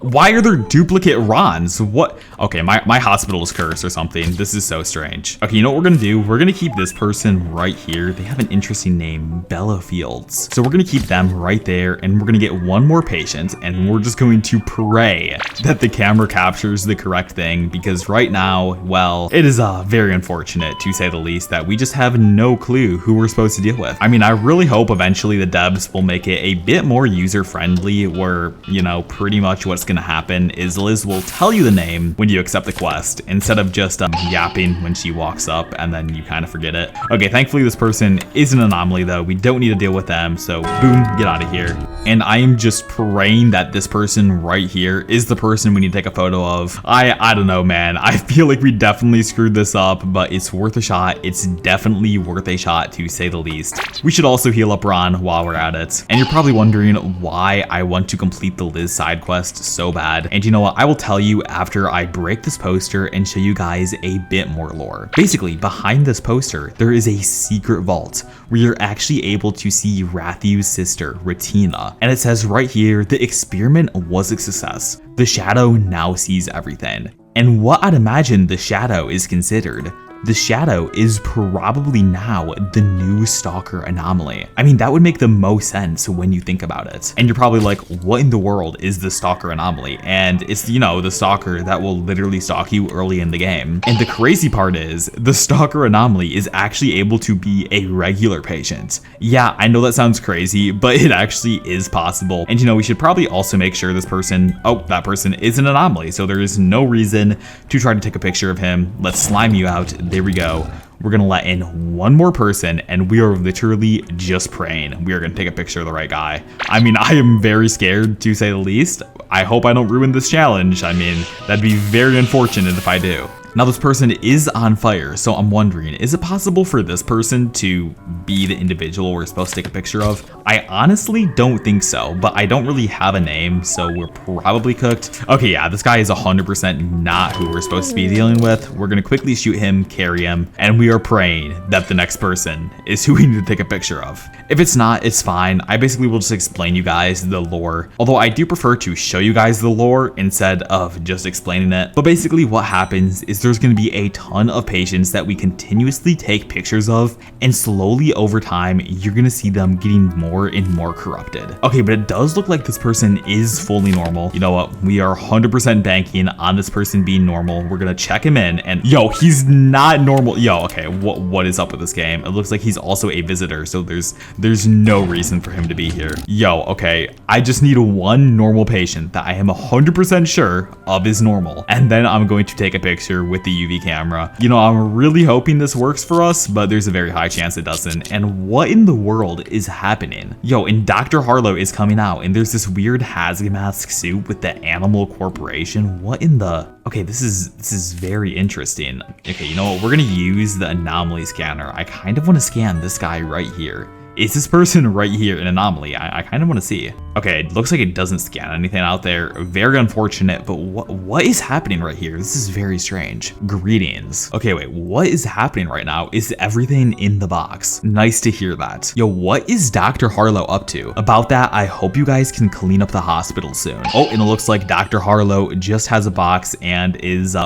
S1: why are there duplicate Rons? What? Okay, my hospital is cursed or something. This is so strange. Okay, you know what we're gonna do? We're gonna keep this person right here. They have an interesting name, Bella Fields. So we're gonna keep them right there, and we're gonna get one more patient, and we're just going to pray that the camera captures the correct thing, because right now, well, it is very unfortunate, to say the least, that we just have no clue who we're supposed to deal with. I mean, I really hope eventually the devs will make it a bit more user-friendly, where, you know, pretty much what's gonna happen is Liz will tell you the name when you accept the quest, instead of just yapping when she walks up and then you kind of forget it. Okay, thankfully this person is an anomaly though. We don't need to deal with them, so boom, get out of here. And I am just praying that this person right here is the person we need to take a photo of. I don't know, man. I feel like we definitely screwed this up, but it's worth a shot. It's definitely worth a shot, to say the least. We should also heal up Ron while we're at it. And you're probably wondering why I want to complete the Liz side quest so bad. And you know what? I will tell you after I break this poster and show you guys a bit more lore. Basically, behind this poster, there is a secret vault where you're actually able to see Rathiu's sister, Ratina. And it says right here, the experiment was a success. The Shadow now sees everything. And what I'd imagine the Shadow is considered. The Shadow is probably now the new Stalker anomaly. I mean, that would make the most sense when you think about it. And you're probably like, what in the world is the Stalker anomaly? And it's, you know, the Stalker that will literally stalk you early in the game. And the crazy part is, the Stalker anomaly is actually able to be a regular patient. Yeah, I know that sounds crazy, but it actually is possible. And you know, we should probably also make sure this person, oh, that person is an anomaly, so there is no reason to try to take a picture of him. Let's slime you out. There we go. We're gonna let in one more person, and we are literally just praying we are gonna take a picture of the right guy. I mean, I am very scared, to say the least. I hope I don't ruin this challenge. I mean, that'd be very unfortunate if I do. Now this person is on fire, so I'm wondering, is it possible for this person to be the individual we're supposed to take a picture of? I honestly don't think so, but I don't really have a name, so we're probably cooked. Okay, yeah, this guy is 100% not who we're supposed to be dealing with. We're gonna quickly shoot him, carry him, and we are praying that the next person is who we need to take a picture of. If it's not, it's fine. I basically will just explain you guys the lore, although I do prefer to show you guys the lore instead of just explaining it. But basically what happens is there's going to be a ton of patients that we continuously take pictures of, and slowly over time you're going to see them getting more and more corrupted. Okay, but it does look like this person is fully normal. You know what? We are 100% banking on this person being normal. We're going to check him in, and yo, he's not normal. Yo, okay, what is up with this game? It looks like he's also a visitor, so there's no reason for him to be here. Yo, okay, I just need one normal patient that I am 100% sure of is normal, and then I'm going to take a picture with the UV camera. You know, I'm really hoping this works for us, but there's a very high chance it doesn't. And what in the world is happening? Yo, and Dr. Harlow is coming out, and there's this weird hazmat suit with the Animal Corporation. What in the... Okay, this is very interesting. Okay, you know what? We're gonna use the anomaly scanner. I kind of want to scan this guy right here. Is this person right here an anomaly? I kind of want to see. Okay, it looks like it doesn't scan anything out there. Very unfortunate, but what is happening right here? This is very strange. Greetings. Okay, wait, what is happening right now? Is everything in the box? Nice to hear that. Yo, what is Dr. Harlow up to? About that, I hope you guys can clean up the hospital soon. Oh, and it looks like Dr. Harlow just has a box and is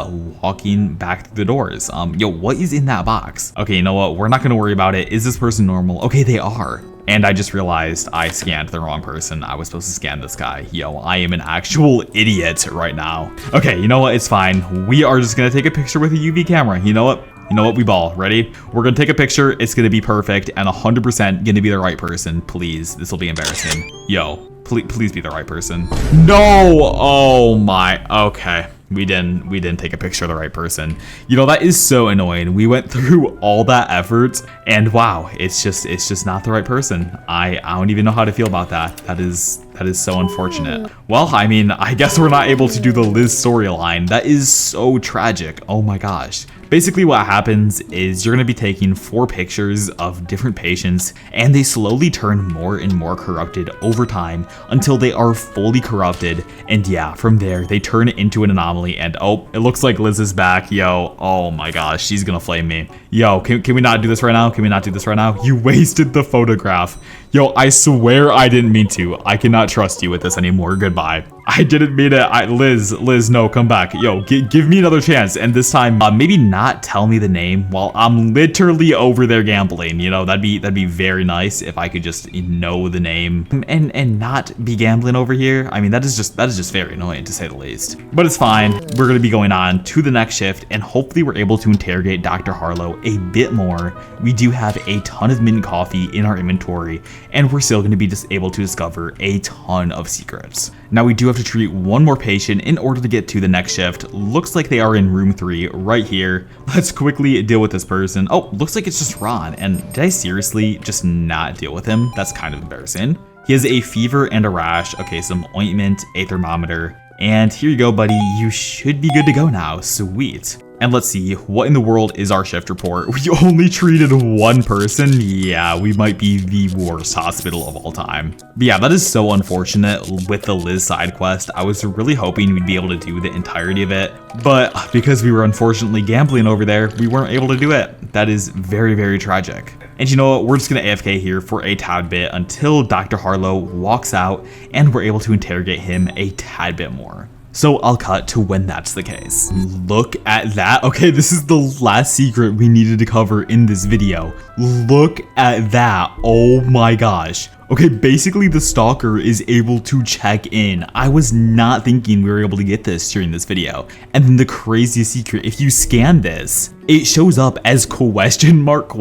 S1: walking back through the doors. Yo, what is in that box? Okay, you know what? We're not gonna worry about it. Is this person normal? Okay, they are. And I just realized I scanned the wrong person. I was supposed to scan this guy. Yo, I am an actual idiot right now. Okay, you know what? It's fine. We are just gonna take a picture with a UV camera. You know what? You know what? We ball. Ready? We're gonna take a picture. It's gonna be perfect and 100% gonna be the right person. Please, this will be embarrassing. Yo, please be the right person. No! Oh my. Okay. We didn't take a picture of the right person. You know, that is so annoying. We went through all that effort and wow, it's just not the right person. I don't even know how to feel about that. That is so unfortunate. Well, I mean, I guess we're not able to do the Liz storyline. That is so tragic. Oh my gosh. Basically what happens is you're going to be taking 4 pictures of different patients and they slowly turn more and more corrupted over time until they are fully corrupted. And yeah, from there they turn into an anomaly and oh, it looks like Liz is back. Yo, oh my gosh, she's going to flame me. Yo, can we not do this right now? Can we not do this right now? You wasted the photograph. Yo, I swear I didn't mean to. I cannot trust you with this anymore. Goodbye. I didn't mean it. Liz, no, come back. Yo, give me another chance. And this time, maybe not tell me the name while I'm literally over there gambling. You know, that'd be very nice if I could just know the name and not be gambling over here. I mean, that is just very annoying to say the least. But it's fine. We're gonna be going on to the next shift, and hopefully we're able to interrogate Dr. Harlow a bit more. We do have a ton of mint coffee in our inventory, and we're still going to be just able to discover a ton of secrets. Now we do have to treat one more patient in order to get to the next shift. Looks like they are in room 3 right here. Let's quickly deal with this person. Oh, looks like it's just Ron. And did I seriously just not deal with him? That's kind of embarrassing. He has a fever and a rash. Okay, some ointment, a thermometer. And here you go, buddy. You should be good to go now. Sweet. And let's see, what in the world is our shift report? We only treated 1 person? Yeah, we might be the worst hospital of all time. But yeah, that is so unfortunate with the Liz side quest. I was really hoping we'd be able to do the entirety of it, but because we were unfortunately gambling over there, we weren't able to do it. That is very, very tragic. And you know what, we're just gonna AFK here for a tad bit until Dr. Harlow walks out and we're able to interrogate him a tad bit more. So I'll cut to when that's the case. Look at that. Okay, this is the last secret we needed to cover in this video. Look at that. Oh my gosh. Okay, basically the stalker is able to check in. I was not thinking we were able to get this during this video. And then the craziest secret, if you scan this, it shows up as question mark,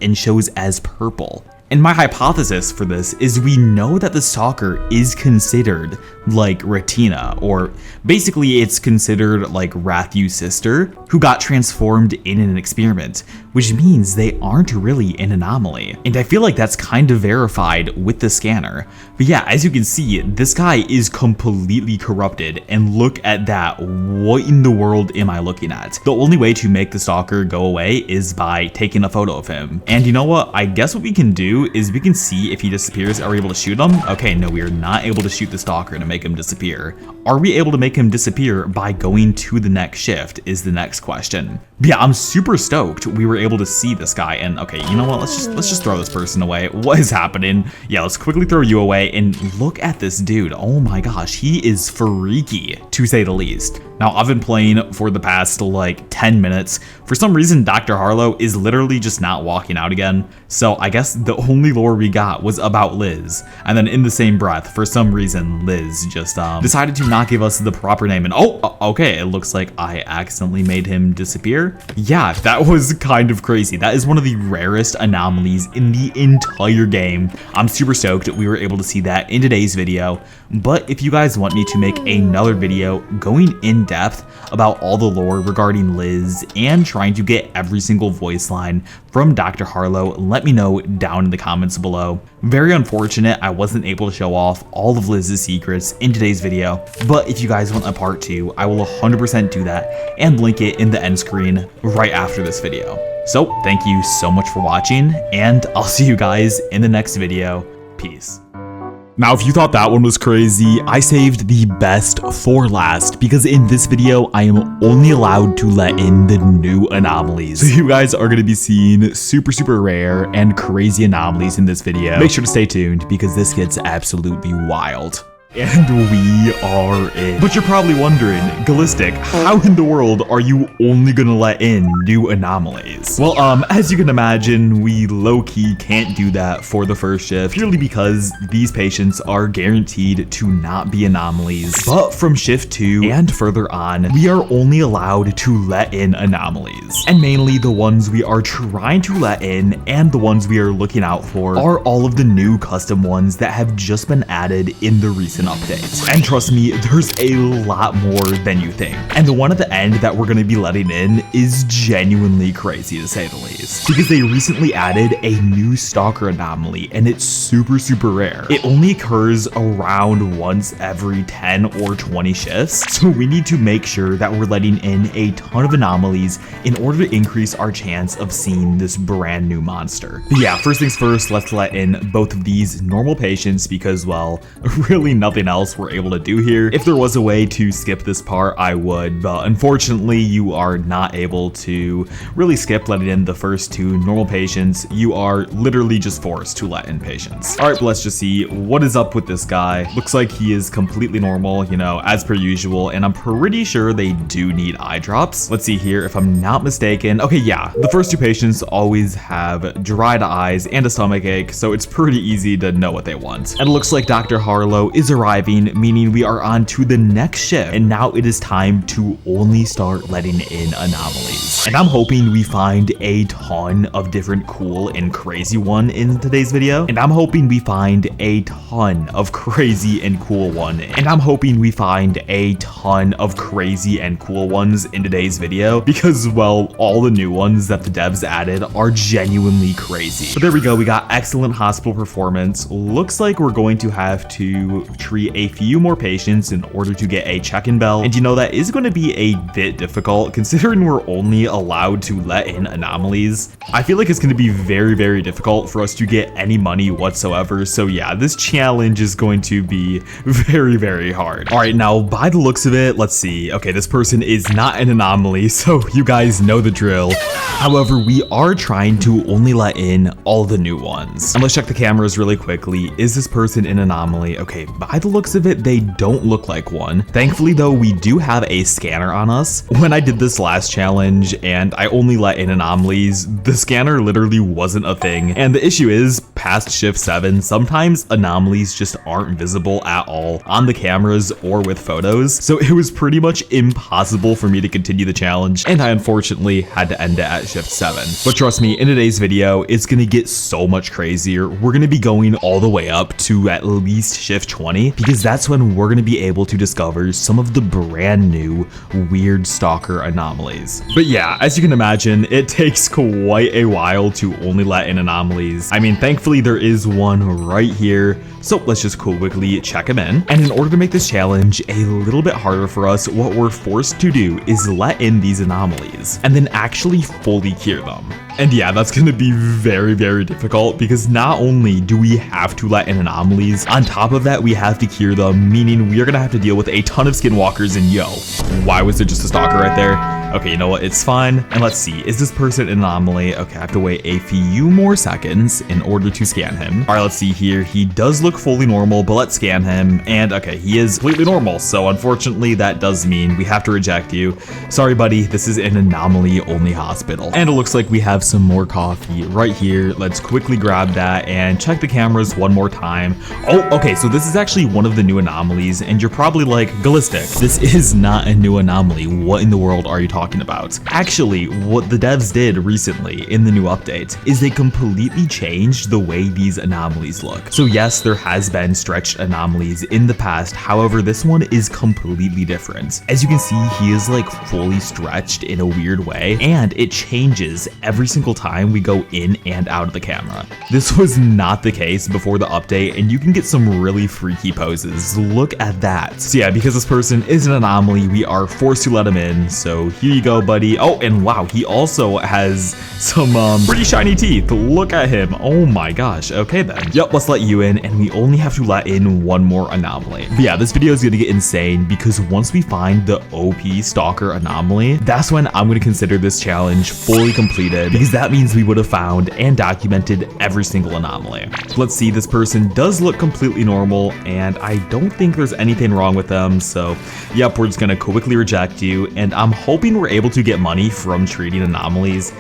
S1: and shows as purple. And my hypothesis for this is we know that the stalker is considered like Retina, or basically it's considered like Rathu's sister who got transformed in an experiment, which means they aren't really an anomaly. And I feel like that's kind of verified with the scanner. But yeah, as you can see, this guy is completely corrupted, and look at that. What in the world am I looking at? The only way to make the stalker go away is by taking a photo of him. And you know what? I guess what we can do is we can see if he disappears. Are we able to shoot him? Okay, no, we are not able to shoot the stalker to make him disappear. Are we able to make him disappear by going to the next shift is the next question. But yeah, I'm super stoked we were able to see this guy. And okay, you know what? Let's just throw this person away. What is happening? Yeah, let's quickly throw you away and look at this dude. Oh my gosh, he is freaky to say the least. Now, I've been playing for the past like 10 minutes. For some reason, Dr. Harlow is literally just not walking out again. So I guess the only lore we got was about Liz. And then in the same breath, for some reason, Liz just decided to not give us the proper name. And oh, okay, it looks like I accidentally made him disappear. Yeah, that was kind of crazy. That is one of the rarest anomalies in the entire game. I'm super stoked we were able to see that in today's video. But if you guys want me to make another video going in depth about all the lore regarding Liz and trying to get every single voice line from Dr. Harlow, let me know down in the comments below. Very unfortunate I wasn't able to show off all of Liz's secrets in today's video, but if you guys want a part 2, I will 100% do that and link it in the end screen right after this video. So thank you so much for watching, and I'll see you guys in the next video. Peace. Now, if you thought that one was crazy, I saved the best for last because in this video, I am only allowed to let in the new anomalies. So you guys are going to be seeing super rare and crazy anomalies in this video. Make sure to stay tuned because this gets absolutely wild. And we are in. But you're probably wondering, Gallistic, how in the world are you only gonna let in new anomalies? Well, as you can imagine, we low-key can't do that for the first shift, purely because these patients are guaranteed to not be anomalies. But from shift 2 and further on, we are only allowed to let in anomalies. And mainly the ones we are trying to let in and the ones we are looking out for are all of the new custom ones that have just been added in the recent updates. And trust me, there's a lot more than you think. And the one at the end that we're going to be letting in is genuinely crazy to say the least. Because they recently added a new stalker anomaly and it's super rare. It only occurs around once every 10 or 20 shifts. So we need to make sure that we're letting in a ton of anomalies in order to increase our chance of seeing this brand new monster. But yeah, first things first, let's let in both of these normal patients because, well, really nothing else we're able to do here. If there was a way to skip this part, I would, but unfortunately you are not able to really skip letting in the first two normal patients. You are literally just forced to let in patients. All right, but let's just see what is up with this guy. Looks like he is completely normal, you know, as per usual, and I'm pretty sure they do need eye drops. Let's see here if I'm not mistaken. Okay, yeah, the first two patients always have dried eyes and a stomach ache, so it's pretty easy to know what they want. And it looks like Dr. Harlow is arriving, meaning we are on to the next shift, and now it is time to only start letting in anomalies. And I'm hoping we find a ton of different cool and crazy one in today's video, and I'm hoping we find a ton of crazy and cool one, and I'm hoping we find a ton of crazy and cool ones in today's video because, well, all the new ones that the devs added are genuinely crazy. But there we go, we got excellent hospital performance. Looks like we're going to have to treat a few more patients in order to get a check-in bell, and you know that is going to be a bit difficult considering we're only allowed to let in anomalies. I feel like it's going to be very difficult for us to get any money whatsoever, so yeah, this challenge is going to be very hard. All right, now by the looks of it, let's see. Okay, this person is not an anomaly, so you guys know the drill. However, we are trying to only let in all the new ones. And let's check the cameras really quickly. Is this person an anomaly? Okay, by the looks of it, they don't look like one. Thankfully though, we do have a scanner on us. When I did this last challenge and I only let in anomalies, the scanner literally wasn't a thing. And the issue is, past shift 7, sometimes anomalies just aren't visible at all on the cameras or with photos. So it was pretty much impossible for me to continue the challenge, and I unfortunately had to end it at shift 7. But trust me, in today's video, it's gonna get so much crazier. We're gonna be going all the way up to at least shift 20 because that's when we're gonna be able to discover some of the brand new weird stalker anomalies. But yeah, as you can imagine, it takes quite a while to only let in anomalies. I mean, thankfully there is one right here, so let's just quickly check him in. And in order to make this challenge a little bit harder for us, what we're forced to do is let in these anomalies and then actually fully cure them. And yeah, that's gonna be very difficult because not only do we have to let in anomalies, on top of that we have to cure them, meaning we are gonna have to deal with a ton of skinwalkers. And yo, why was there just a stalker right there? Okay, you know what, it's fine. And let's see, is this person an anomaly? Okay, I have to wait a few more seconds in order to scan him. All right, let's see here. He does look fully normal, but let's scan him. And okay, he is completely normal. So unfortunately, that does mean we have to reject you. Sorry, buddy, this is an anomaly only hospital. And it looks like we have some more coffee right here. Let's quickly grab that and check the cameras one more time. Oh, okay, so this is actually one of the new anomalies. And you're probably like, Gallistic, this is not a new anomaly. What in the world are you talking about? Actually, what the devs did recently in the new update is they completely changed the way these anomalies look. So yes, there has been stretched anomalies in the past. However, this one is completely different. As you can see, he is like fully stretched in a weird way, and it changes every single time we go in and out of the camera. This was not the case before the update, and you can get some really freaky poses. Look at that. So yeah, because this person is an anomaly, we are forced to let him in. So here here you go, buddy. Oh, and wow, he also has some pretty shiny teeth. Look at him. Oh my gosh. Okay then. Yep, let's let you in, and we only have to let in one more anomaly. But yeah, this video is gonna get insane because once we find the OP stalker anomaly, that's when I'm gonna consider this challenge fully completed, because that means we would have found and documented every single anomaly. So let's see, this person does look completely normal, and I don't think there's anything wrong with them. So yep, we're just gonna quickly reject you, and I'm hoping we're able to get money from treating anomalies.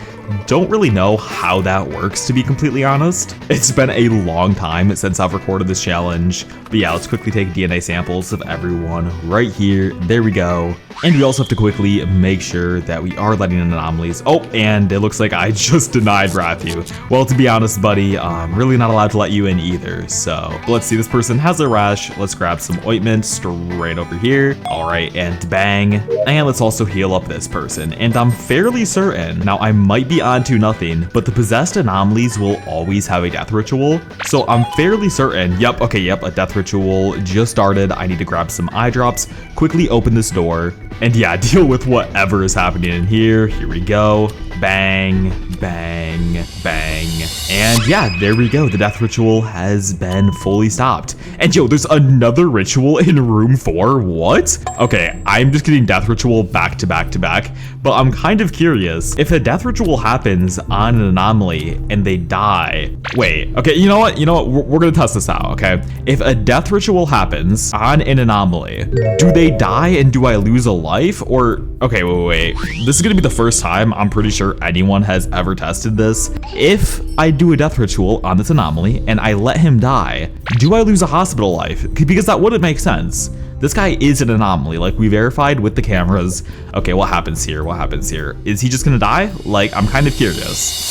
S1: Don't really know how that works, to be completely honest. It's been a long time since I've recorded this challenge, but yeah, let's quickly take DNA samples of everyone right here. There we go. And we also have to quickly make sure that we are letting in anomalies. Oh, and it looks like I just denied Rafu. Well, to be honest, buddy, I'm really not allowed to let you in either. So let's see, this person has a rash. Let's grab some ointment straight over here. All right, and bang. And let's also heal up this person. And I'm fairly certain, now I might be onto nothing, but the possessed anomalies will always have a death ritual. So I'm fairly certain, yep, a death ritual just started. I need to grab some eye drops, quickly open this door, and yeah, deal with whatever is happening in here. Here we go. Bang, bang, bang. And yeah, there we go. The death ritual has been fully stopped. And yo, there's another ritual in room 4. What? Okay, I'm just getting death ritual back to back to back, but I'm kind of curious. If a death ritual happens on an anomaly and they die, wait, okay, you know what? We're gonna test this out, okay? If a death ritual happens on an anomaly, do they die and do I lose a life? Or, okay, wait. This is gonna be the first time I'm pretty sure anyone has ever tested this. If I do a death ritual on this anomaly and I let him die, do I lose a hospital life? Because that wouldn't make sense. This guy is an anomaly, like we verified with the cameras. Okay, what happens here? What happens here? Is he just gonna die? Like, I'm kind of curious.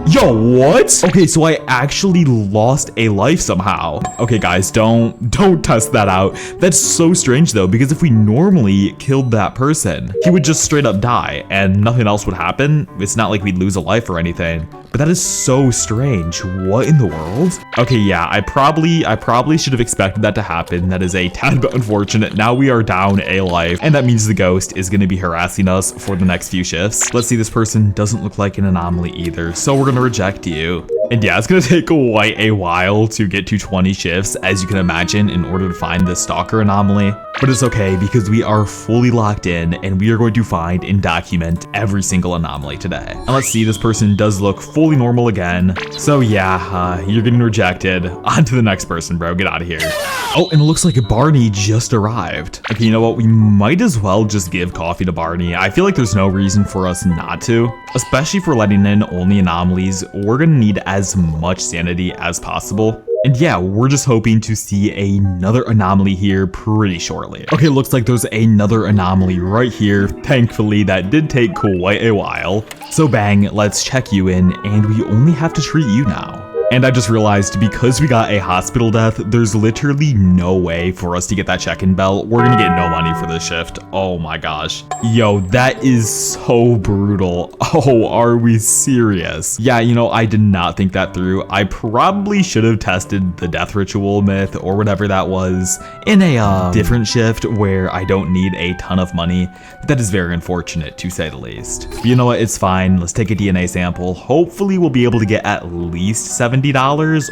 S1: Yo, what? Okay, so I actually lost a life somehow. Okay, guys, don't test that out. That's so strange though, because if we normally killed that person, he would just straight up die and nothing else would happen. It's not like we'd lose a life or anything. But that is so strange. What in the world? Okay, yeah, I probably should have expected that to happen. That is a tad bit unfortunate. Now we are down a life, and that means the ghost is gonna be harassing us for the next few shifts. Let's see, this person doesn't look like an anomaly either, so we're gonna reject you. And yeah, it's gonna take quite a while to get to 20 shifts, as you can imagine, in order to find this stalker anomaly. But it's okay, because we are fully locked in, and we are going to find and document every single anomaly today. And let's see, this person does look fully normal again. So yeah, you're getting rejected. On to the next person, bro. Get out of here. Oh, and it looks like Barney just arrived. Okay, you know what? We might as well just give coffee to Barney. I feel like there's no reason for us not to, especially for letting in only anomalies. We're gonna need as much sanity as possible. And yeah, we're just hoping to see another anomaly here pretty shortly. Okay, looks like there's another anomaly right here. Thankfully, that did take quite a while. So bang, let's check you in, and we only have to treat you now. And I just realized, because we got a hospital death, there's literally no way for us to get that check-in bell. We're gonna get no money for this shift. Oh my gosh. Yo, that is so brutal. Oh, are we serious? Yeah, I did not think that through. I probably should have tested the death ritual myth or whatever that was in a different shift where I don't need a ton of money. That is very unfortunate, to say the least. But you know what? It's fine. Let's take a DNA sample. Hopefully we'll be able to get at least $70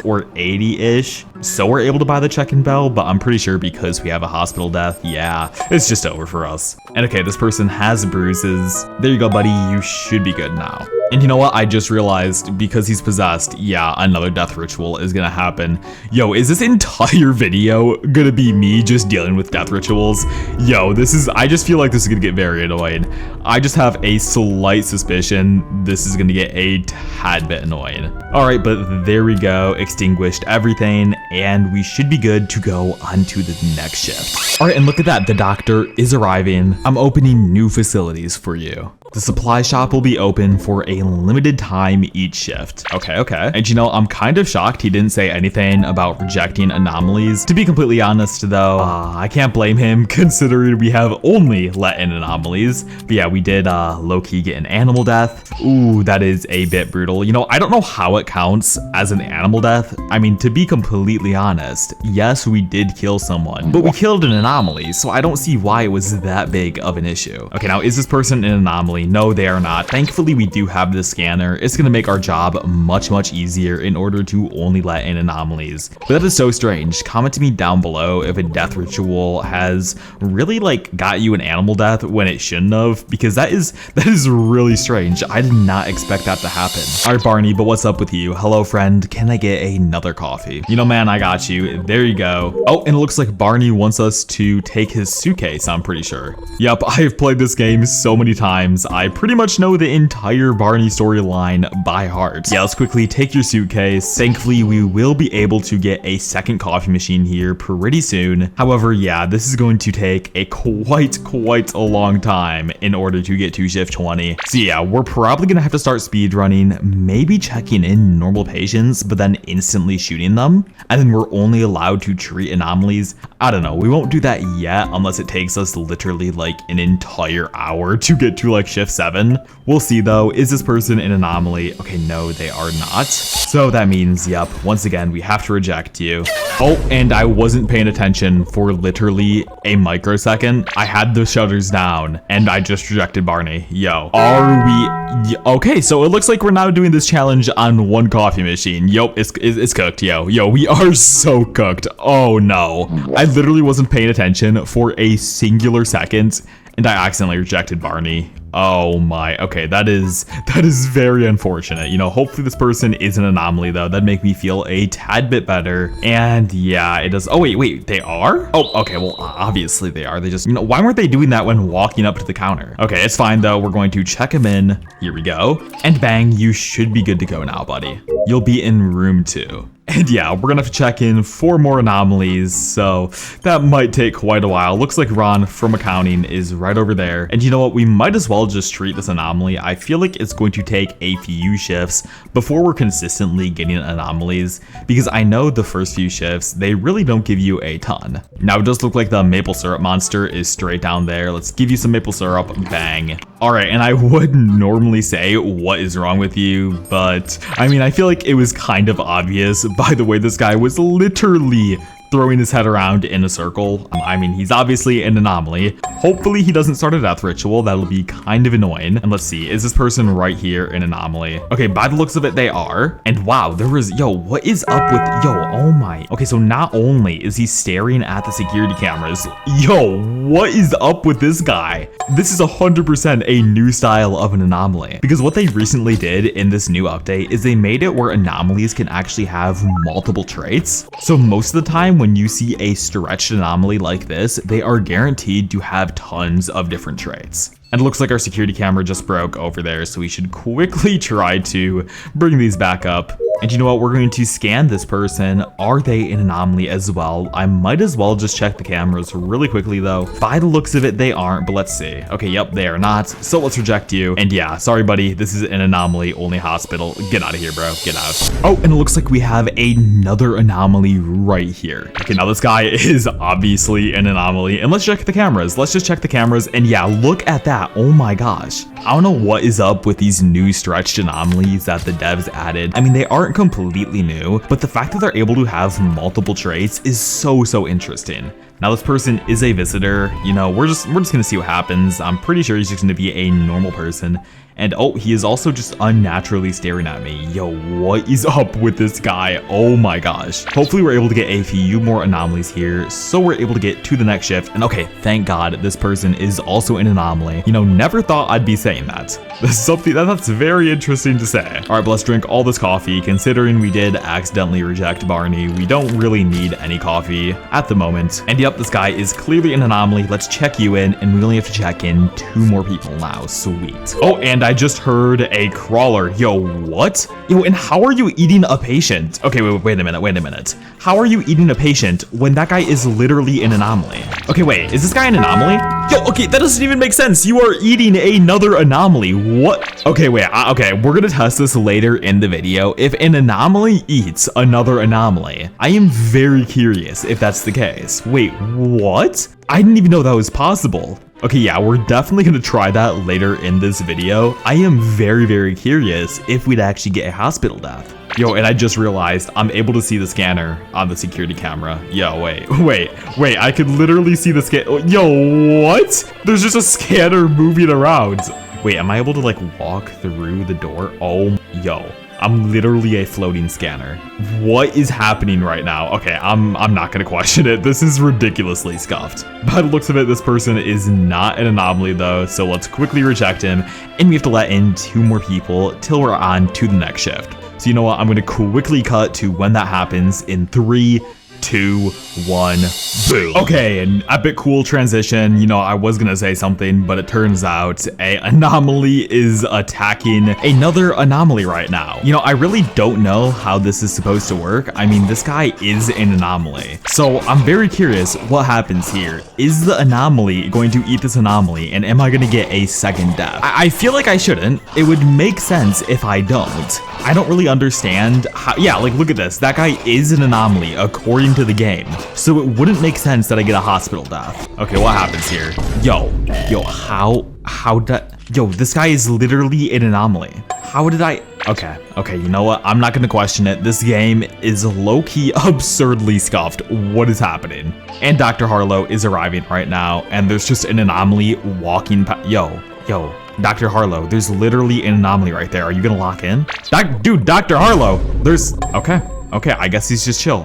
S1: or 80-ish, so we're able to buy the check-in bell. But I'm pretty sure because we have a hospital death, yeah, it's just over for us. And okay, this person has bruises. There you go, buddy. You should be good now. And you know what? I just realized, because he's possessed, yeah, another death ritual is gonna happen. Yo, is this entire video gonna be me just dealing with death rituals? Yo, I just feel like this is gonna get very annoying. I just have a slight suspicion this is gonna get a tad bit annoying. All right, but there we go, extinguished everything, and we should be good to go on to the next shift. All right, and look at that, the doctor is arriving. I'm opening new facilities for you. The supply shop will be open for a limited time each shift. Okay. And I'm kind of shocked he didn't say anything about rejecting anomalies. To be completely honest though, I can't blame him considering we have only let in anomalies. But yeah, we did low-key get an animal death. Ooh, that is a bit brutal. I don't know how it counts as an animal death. I mean, to be completely honest, yes, we did kill someone, but we killed an anomaly, so I don't see why it was that big of an issue. Okay, now is this person an anomaly? No, they are not. Thankfully, we do have the scanner. It's gonna make our job much easier in order to only let in anomalies. But that is so strange. Comment to me down below if a death ritual has really got you an animal death when it shouldn't have, because that is really strange. I did not expect that to happen. All right, Barney, but what's up with you? Hello, friend. Can I get another coffee? Man, I got you. There you go. Oh, and it looks like Barney wants us to take his suitcase, I'm pretty sure. Yep, I've played this game so many times. I pretty much know the entire Barney storyline by heart. Yeah, let's quickly take your suitcase. Thankfully, we will be able to get a second coffee machine here pretty soon. However, yeah, this is going to take a quite a long time in order to get to shift 20. So yeah, we're probably gonna have to start speed running, maybe checking in normal patients, but then instantly shooting them. And then we're only allowed to treat anomalies. I don't know, we won't do that yet unless it takes us literally an entire hour to get to shift 7. We'll see though. Is this person an anomaly? Okay, no, they are not. So that means, yep, once again, we have to reject you. Oh, and I wasn't paying attention for literally a microsecond. I had the shutters down and I just rejected Barney. Yo, are we? Okay, so it looks like we're now doing this challenge on one coffee machine. Yo, it's cooked. Yo, we are so cooked. Oh no, I literally wasn't paying attention for a singular second and I accidentally rejected Barney. Oh my, okay, that is very unfortunate. Hopefully this person is an anomaly though. That'd make me feel a tad bit better. And yeah, it does. Oh wait, they are? Oh, okay, well, obviously they are. They just, why weren't they doing that when walking up to the counter? Okay, it's fine though. We're going to check him in. Here we go. And bang, you should be good to go now, buddy. You'll be in room 2. And yeah, we're gonna have to check in 4 more anomalies, so that might take quite a while. Looks like Ron from accounting is right over there. And you know what? We might as well just treat this anomaly. I feel like it's going to take a few shifts before we're consistently getting anomalies, because I know the first few shifts, they really don't give you a ton. Now, it does look like the maple syrup monster is straight down there. Let's give you some maple syrup. Bang. All right, and I would normally say, what is wrong with you? But I mean, I feel like it was kind of obvious by the way this guy was literally throwing his head around in a circle. I mean, he's obviously an anomaly. Hopefully he doesn't start a death ritual. That'll be kind of annoying. And let's see, is this person right here an anomaly? Okay, by the looks of it, they are. And wow, there was, yo, what is up with, yo, oh my. Okay, so not only is he staring at the security cameras, yo, what is up with this guy? This is 100% a new style of an anomaly, because what they recently did in this new update is they made it where anomalies can actually have multiple traits. So most of the time when you see a stretched anomaly like this, they are guaranteed to have tons of different traits. And it looks like our security camera just broke over there, so we should quickly try to bring these back up. And you know what? We're going to scan this person. Are they an anomaly as well? I might as well just check the cameras really quickly though. By the looks of it, they aren't, but let's see. Okay, yep, they are not. So let's reject you. And yeah, sorry buddy, this is an anomaly only hospital. Get out of here, bro, get out. Oh, and it looks like we have another anomaly right here. Okay, now this guy is obviously an anomaly. And let's check the cameras. Let's just check the cameras. And yeah, look at that. Oh my gosh. I don't know what is up with these new stretched anomalies that the devs added. I mean, they aren't completely new, but the fact that they're able to have multiple traits is so interesting. Now this person is a visitor. You know, we're just gonna see what happens. I'm pretty sure he's just gonna be a normal person. And oh, he is also just unnaturally staring at me. Yo, what is up with this guy? Oh my gosh. Hopefully we're able to get a few more anomalies here so we're able to get to the next shift. And okay, thank God this person is also an anomaly. You know, never thought I'd be saying that. That's something that's very interesting to say. All right, but let's drink all this coffee. Considering we did accidentally reject Barney, we don't really need any coffee at the moment. And yep, Yep, this guy is clearly an anomaly. Let's check you in, and we only have to check in 2 more people now. Sweet. Oh, and I just heard a crawler. Yo, what? Yo, and how are you eating a patient? Okay, wait a minute. How are you eating a patient when that guy is literally an anomaly? Okay, wait, is this guy an anomaly? Yo, okay, that doesn't even make sense. You are eating another anomaly. What? Okay, wait, okay, we're gonna test this later in the video. If an anomaly eats another anomaly, I am very curious if that's the case. Wait, what? I didn't even know that was possible. Okay, yeah, we're definitely gonna try that later in this video. I am very, very curious if we'd actually get a hospital death. Yo, and I just realized I'm able to see the scanner on the security camera. Yo, wait, I could literally see the scan. Yo, what? There's just a scanner moving around. Wait, am I able to like walk through the door? Oh, yo. I'm literally a floating scanner. What is happening right now? Okay, I'm not gonna question it. This is ridiculously scuffed. By the looks of it, this person is not an anomaly though, so let's quickly reject him, and we have to let in 2 more people till we're on to the next shift. So you know what? I'm gonna quickly cut to when that happens in 3, 2, 1, boom. Okay, an epic cool transition. You know, I was gonna say something, but it turns out a anomaly is attacking another anomaly right now. You know, I really don't know how this is supposed to work. I mean, this guy is an anomaly. So I'm very curious what happens here. Is the anomaly going to eat this anomaly, and am I gonna get a second death? I feel like I shouldn't. It would make sense if I don't. I don't really understand how, yeah, like look at this. That guy is an anomaly according to the game. So it wouldn't make sense that I get a hospital death. Okay, what happens here? Yo, how did, yo, this guy is literally an anomaly. How did I, okay, you know what? I'm not gonna question it. This game is low-key absurdly scuffed. What is happening? And Dr. Harlow is arriving right now, and there's just an anomaly walking past, yo, Dr. Harlow, there's literally an anomaly right there. Are you gonna lock in? Dude, Dr. Harlow, there's, okay, I guess he's just chill.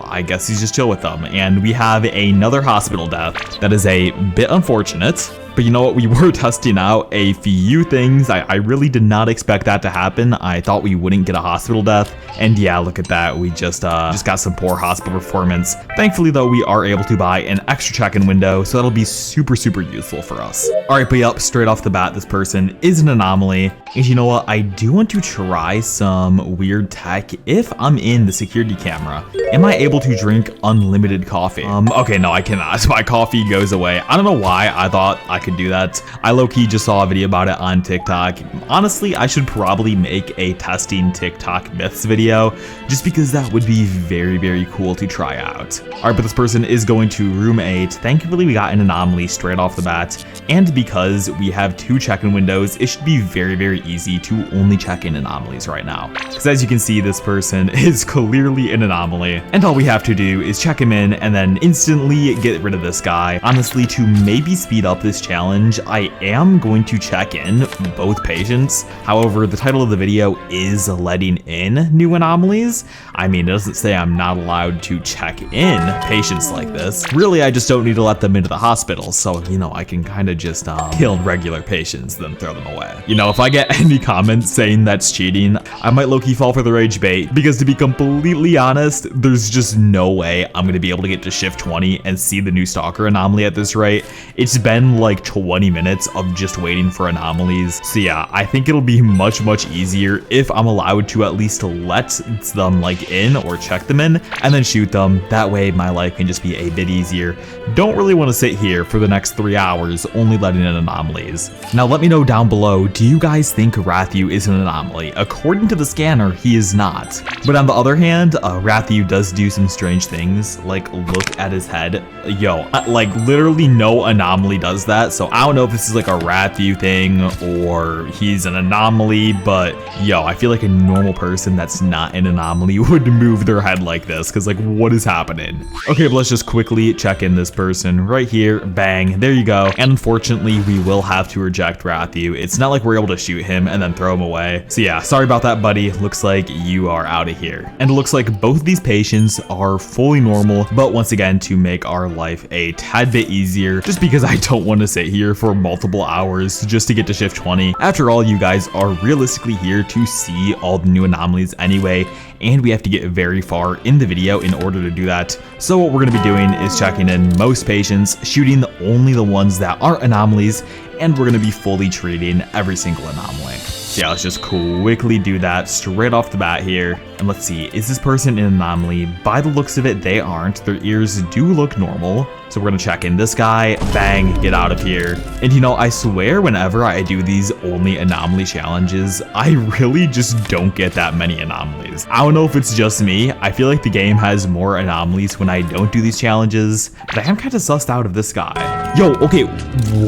S1: With them. And we have another hospital death. That is a bit unfortunate. But you know what? We were testing out a few things. I really did not expect that to happen. I thought we wouldn't get a hospital death. And yeah, look at that. We just got some poor hospital performance. Thankfully, though, we are able to buy an extra check-in window. So that'll be super useful for us. All right, but yep, straight off the bat, this person is an anomaly. And you know what? I do want to try some weird tech if I'm in the security camera. Am I able to drink unlimited coffee? Okay, no, I cannot. My coffee goes away. I don't know why I thought I could do that. I low-key just saw a video about it on TikTok. Honestly, I should probably make a testing TikTok myths video just because that would be very cool to try out. All right, but this person is going to room 8. Thankfully, we got an anomaly straight off the bat. And because we have 2 check-in windows, it should be very easy to only check in anomalies right now. Because as you can see, this person is clearly an anomaly. And all we have to do is check him in and then instantly get rid of this guy. Honestly, to maybe speed up this challenge, I am going to check in both patients. However, the title of the video is letting in new anomalies. I mean, it doesn't say I'm not allowed to check in patients like this. Really, I just don't need to let them into the hospital. So, you know, I can kind of just kill regular patients, then throw them away. You know, if I get any comments saying that's cheating, I might low-key fall for the rage bait, because to be completely honest, there's just no way I'm gonna be able to get to shift 20 and see the new stalker anomaly at this rate. It's been like 20 minutes of just waiting for anomalies. So yeah, I think it'll be much easier if I'm allowed to at least let them like in or check them in and then shoot them. That way my life can just be a bit easier. Don't really want to sit here for the next 3 hours only letting in anomalies. Now let me know down below, do you guys think Rathiu is an anomaly? According to the scanner, he is not. But on the other hand, Rathiu does do some strange things, like look at his head. Yo, like literally no anomaly does that, so I don't know if this is like a Rathiu thing or he's an anomaly, but yo, I feel like a normal person that's not an anomaly would move their head like this, because like what is happening? Okay, but let's just quickly check in this person right here. Bang, there you go. And unfortunately, we will have to reject Rathiu. It's not like we're able to shoot him and then throw him away. So yeah, sorry about that, buddy. Looks like you are out of here. And it looks like both these patients are fully normal, but once again, to make our life a tad bit easier, just because I don't want to sit sit here for multiple hours just to get to shift 20. After all, you guys are realistically here to see all the new anomalies anyway, and we have to get very far in the video in order to do that. So what we're going to be doing is checking in most patients, shooting only the ones that aren't anomalies, and we're going to be fully treating every single anomaly. So yeah, let's just quickly do that straight off the bat here. And let's see, is this person an anomaly? By the looks of it, they aren't. Their ears do look normal. So we're gonna check in this guy, bang, get out of here. And you know, I swear whenever I do these only anomaly challenges, I really just don't get that many anomalies. I don't know if it's just me. I feel like the game has more anomalies when I don't do these challenges, but I am kind of sussed out of this guy. Yo, okay,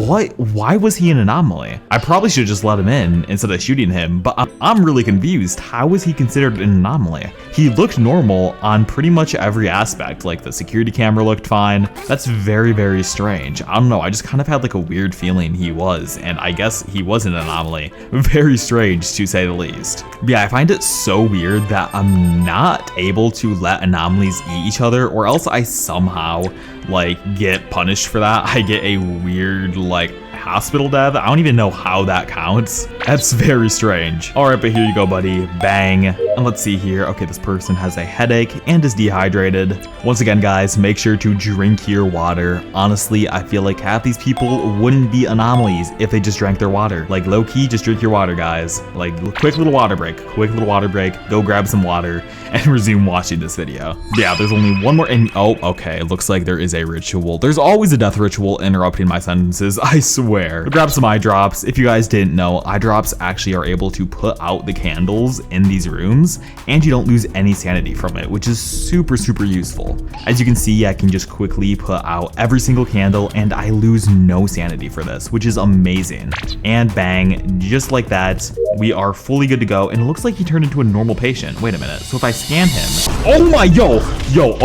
S1: what? Why was he an anomaly? I probably should just let him in instead of shooting him, but I'm really confused. How was he considered an anomaly? He looked normal on pretty much every aspect, like the security camera looked fine. That's very, very strange. I don't know, I just kind of had like a weird feeling he was, and I guess he was an anomaly. Very strange to say the least. But yeah, I find it so weird that I'm not able to let anomalies eat each other, or else I somehow like get punished for that. I get a weird like hospital death. I don't even know how that counts. That's very strange. All right, but here you go, buddy. Bang. And let's see here. Okay, this person has a headache and is dehydrated. Once again, guys, make sure to drink your water. Honestly, I feel like half these people wouldn't be anomalies if they just drank their water. Like low key, just drink your water, guys. Like quick little water break. Quick little water break. Go grab some water and resume watching this video. Yeah, there's only one more. And oh, okay. It looks like there is a ritual. There's always a death ritual interrupting my sentences. I swear. Grab some eye drops. If you guys didn't know, eye drops actually are able to put out the candles in these rooms, and you don't lose any sanity from it, which is super, super useful. As you can see, I can just quickly put out every single candle, and I lose no sanity for this, which is amazing. And bang, just like that, we are fully good to go, and it looks like he turned into a normal patient. Wait a minute. So if I scan him, oh my, yo,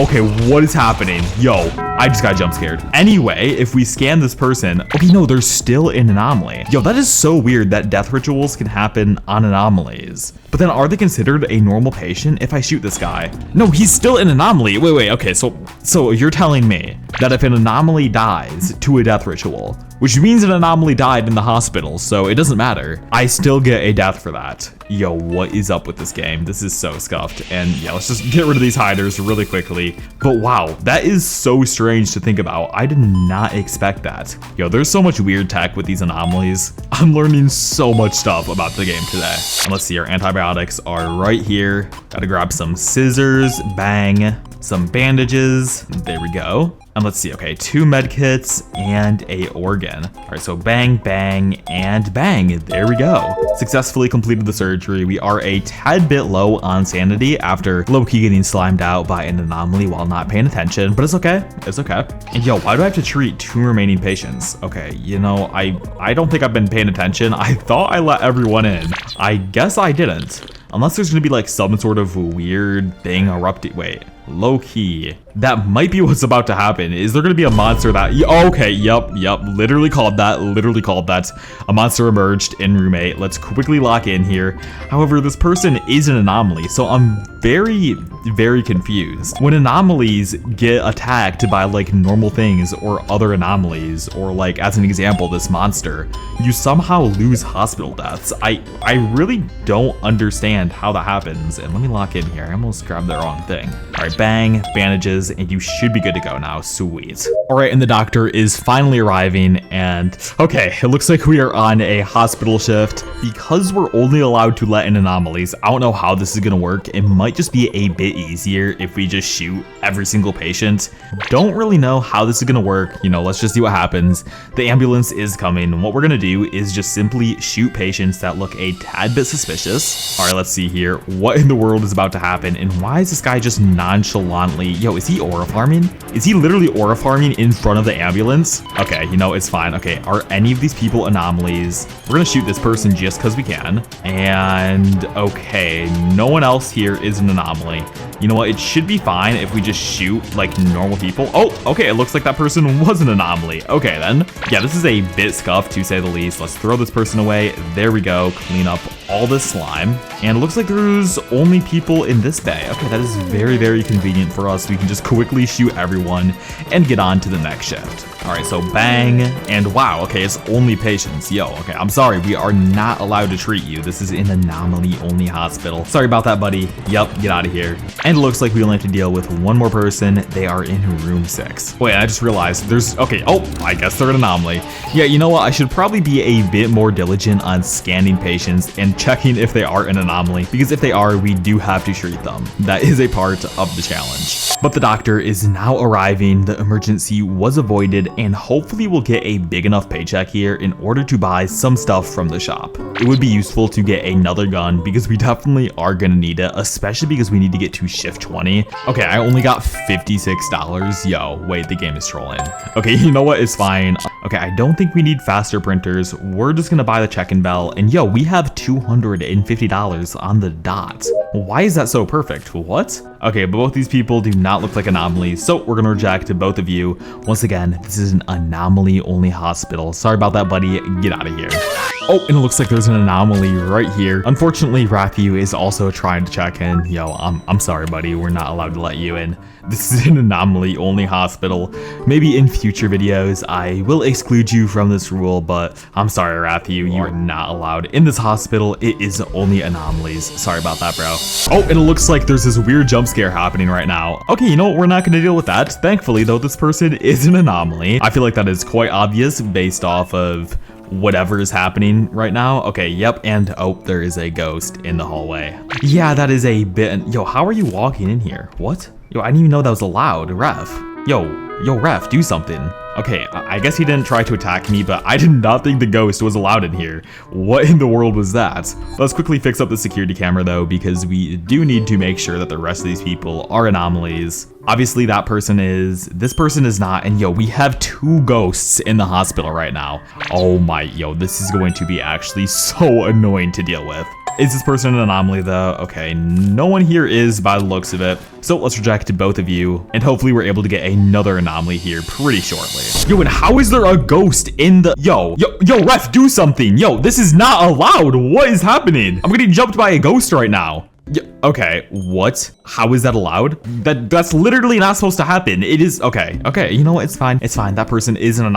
S1: okay, what is happening? Yo, I just got jump scared. Anyway, if we scan this person, okay, no, there's still an anomaly. Yo, that is so weird that death rituals can happen on anomalies. But then are they considered a normal patient if I shoot this guy? No, he's still an anomaly. Wait, okay, so you're telling me that if an anomaly dies to a death ritual, which means an anomaly died in the hospital, so it doesn't matter, I still get a death for that. Yo, what is up with this game? This is so scuffed. And yeah, let's just get rid of these hiders really quickly. But wow, that is so strange to think about. I did not expect that. Yo, there's so much weird tech with these anomalies. I'm learning so much stuff about the game today. And let's see, our antibiotics are right here. Gotta grab some scissors, bang, some bandages, there we go. And let's see, okay, 2 med kits and a organ. All right, so bang, bang, and bang, there we go. Successfully completed the surgery. We are a tad bit low on sanity after low-key getting slimed out by an anomaly while not paying attention, but it's okay, it's okay. And yo, why do I have to treat 2 remaining patients? Okay, you know, I don't think I've been paying attention. I thought I let everyone in. I guess I didn't. Unless there's gonna be like some sort of weird thing erupting. Wait, low key. That might be what's about to happen. Is there gonna be a monster that, okay, yep, literally called that. A monster emerged in room 8. Let's quickly lock in here. However, this person is an anomaly, so I'm very, very confused. When anomalies get attacked by like normal things or other anomalies, or like as an example, this monster, you somehow lose hospital deaths. I really don't understand how that happens. And let me lock in here. I almost grabbed the wrong thing. All right, bang, bandages, and you should be good to go now. Sweet. All right, and the doctor is finally arriving, and okay, it looks like we are on a hospital shift. Because we're only allowed to let in anomalies, I don't know how this is gonna work. It might just be a bit easier if we just shoot every single patient. Don't really know how this is gonna work. You know, let's just see what happens. The ambulance is coming. What we're gonna do is just simply shoot patients that look a tad bit suspicious. All right, let's see here. What in the world is about to happen? And why is this guy just nonchalantly, yo, is he aura farming? Is he literally aura farming in front of the ambulance? Okay, you know, it's fine. Okay, are any of these people anomalies? We're gonna shoot this person just because we can. And okay, no one else here is an anomaly. You know what? It should be fine if we just shoot like normal people. Oh, okay, it looks like that person was an anomaly. Okay then. Yeah, this is a bit scuffed to say the least. Let's throw this person away. There we go. Clean up all this slime. And it looks like there's only people in this bay. Okay, that is very, very convenient for us. We can just quickly shoot everyone and get on to the next shift. All right, so bang, and wow, okay, it's only patients. Yo, okay, I'm sorry, we are not allowed to treat you. This is an anomaly-only hospital. Sorry about that, buddy. Yep, get out of here. And it looks like we only have to deal with one more person. They are in room 6. Wait, I just realized there's, okay, oh, I guess they're an anomaly. Yeah, you know what? I should probably be a bit more diligent on scanning patients and checking if they are an anomaly, because if they are, we do have to treat them. That is a part of the challenge. But the doctor is now arriving. The emergency was avoided, and hopefully we'll get a big enough paycheck here in order to buy some stuff from the shop. It would be useful to get another gun because we definitely are gonna need it, especially because we need to get to shift 20. Okay, I only got $56. Yo, wait, the game is trolling. Okay, you know what? It's fine. Okay, I don't think we need faster printers. We're just gonna buy the check-in bell, and yo, we have $250 on the dot. Why is that so perfect? What? Okay, but both these people do not look like anomalies, so we're gonna reject both of you. Once again, this is an anomaly-only hospital. Sorry about that, buddy. Get out of here. Oh, and it looks like there's an anomaly right here. Unfortunately, Rathu is also trying to check in. Yo, I'm sorry, buddy. We're not allowed to let you in. This is an anomaly-only hospital. Maybe in future videos, I will exclude you from this rule, but I'm sorry, Rathu. You are not allowed in this hospital. It is only anomalies. Sorry about that, bro. Oh, and it looks like there's this weird jump scare happening right now. Okay, you know what? We're not going to deal with that. Thankfully, though, this person is an anomaly. I feel like that is quite obvious based off of whatever is happening right now. Okay, yep, and oh, there is a ghost in the hallway. Yeah, that is a bit. Yo, how are you walking in here? What? Yo, I didn't even know that was allowed. Ref. Yo, Ref, do something. Okay, I guess he didn't try to attack me, but I did not think the ghost was allowed in here. What in the world was that? Let's quickly fix up the security camera though, because we do need to make sure that the rest of these people are anomalies. Obviously that person is, this person is not, and yo, we have 2 ghosts in the hospital right now. Oh my, yo, this is going to be actually so annoying to deal with. Is this person an anomaly though? Okay, no one here is by the looks of it. So let's reject both of you, and hopefully we're able to get another anomaly here pretty shortly. Yo, and how is there a ghost in the, yo, Ref, do something. Yo, this is not allowed. What is happening? I'm getting jumped by a ghost right now. Okay, what? How is that allowed? That's literally not supposed to happen. It is, okay, you know what? It's fine. It's fine. That person isn't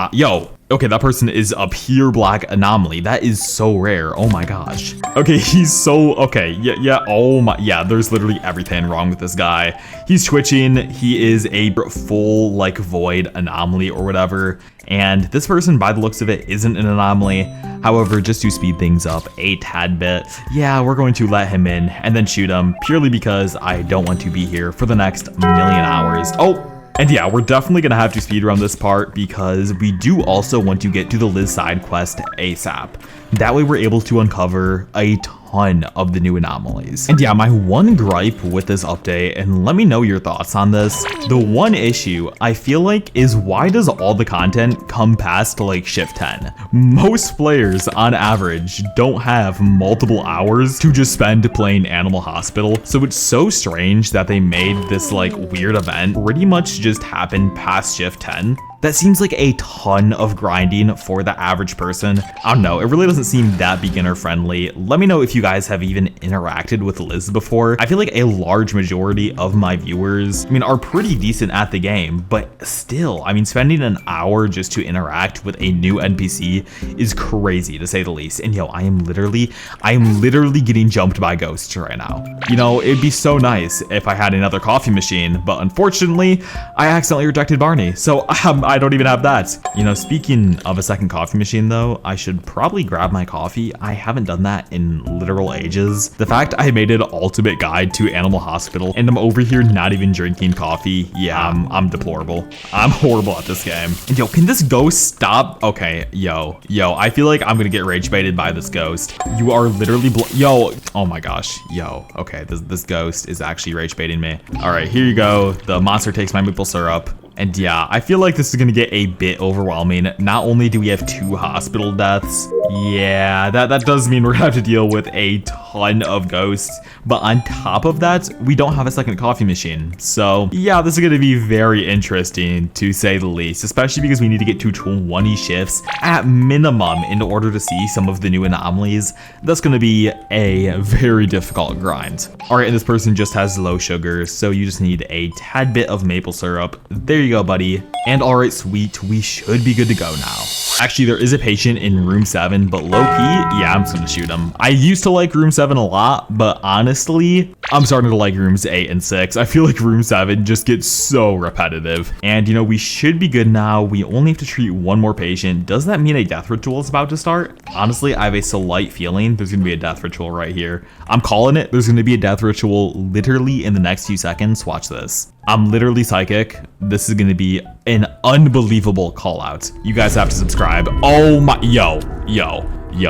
S1: okay, that person is a pure black anomaly. That is so rare. Oh my gosh. Okay, he's so, okay, yeah, oh my, yeah, there's literally everything wrong with this guy. He's twitching. He is a full, like, void anomaly or whatever. And this person, by the looks of it, isn't an anomaly. However, just to speed things up a tad bit, yeah, we're going to let him in and then shoot him purely because I don't want to be here for the next million hours. Oh, and yeah, we're definitely gonna have to speedrun this part because we do also want to get to the Liz side quest ASAP. That way we're able to uncover a ton of the new anomalies. And yeah, my one gripe with this update, and let me know your thoughts on this, the one issue I feel like is why does all the content come past like shift 10? Most players on average don't have multiple hours to just spend playing Animal Hospital, so it's so strange that they made this like weird event pretty much just happen past shift 10. That seems like a ton of grinding for the average person. I don't know, it really doesn't seem that beginner friendly. Let me know if you guys have even interacted with Liz before. I feel like a large majority of my viewers, are pretty decent at the game, but still, spending an hour just to interact with a new NPC is crazy to say the least. And yo, I am literally getting jumped by ghosts right now. It'd be so nice if I had another coffee machine, but unfortunately, I accidentally rejected Barney, so I don't even have that. Speaking of a second coffee machine though, I should probably grab my coffee. I haven't done that in literal ages. The fact I made an ultimate guide to Animal Hospital and I'm over here not even drinking coffee, yeah, I'm deplorable. I'm horrible at this game. And yo, can this ghost stop? Okay, yo, I feel like I'm gonna get rage baited by this ghost. You are literally yo, oh my gosh, yo, okay, this ghost is actually rage baiting me. All right, here you go. The monster takes my maple syrup. And yeah, I feel like this is gonna get a bit overwhelming. Not only do we have 2 hospital deaths, yeah, that does mean we're gonna have to deal with a ton ton of ghosts, but on top of that, we don't have a second coffee machine. So yeah, this is going to be very interesting to say the least, especially because we need to get to 20 shifts at minimum in order to see some of the new anomalies. That's going to be a very difficult grind. All right, and this person just has low sugar, so you just need a tad bit of maple syrup. There you go, buddy. And all right, sweet, we should be good to go now. Actually, there is a patient in room 7, but low-key, yeah, I'm just gonna shoot him. I used to like room 7 a lot, but honestly, I'm starting to like rooms 8 and 6. I feel like room 7 just gets so repetitive. And you know, we should be good now. We only have to treat one more patient. Does that mean a death ritual is about to start? Honestly, I have a slight feeling there's gonna be a death ritual right here. I'm calling it. There's gonna be a death ritual literally in the next few seconds. Watch this. I'm literally psychic. This is gonna be an unbelievable call out. You guys have to subscribe. Oh my, yo,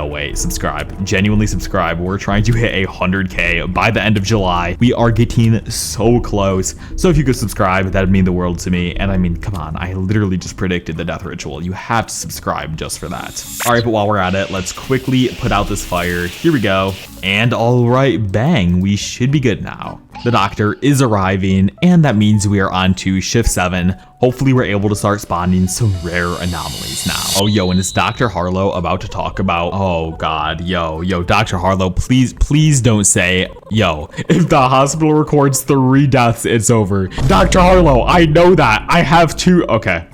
S1: wait, subscribe, genuinely subscribe. We're trying to hit 100K by the end of July. We are getting so close. So if you could subscribe, that'd mean the world to me. And I mean, come on, I literally just predicted the death ritual. You have to subscribe just for that. All right, but while we're at it, let's quickly put out this fire. Here we go. And all right, bang, we should be good now. The doctor is arriving, and that means we are on to shift 7. Hopefully we're able to start spawning some rare anomalies now. Oh, yo, and is Dr. Harlow about to talk about, oh God, yo, Dr. Harlow, please don't say, yo, if the hospital records 3 deaths, it's over. Dr. Harlow, I know that. I have 2. Okay.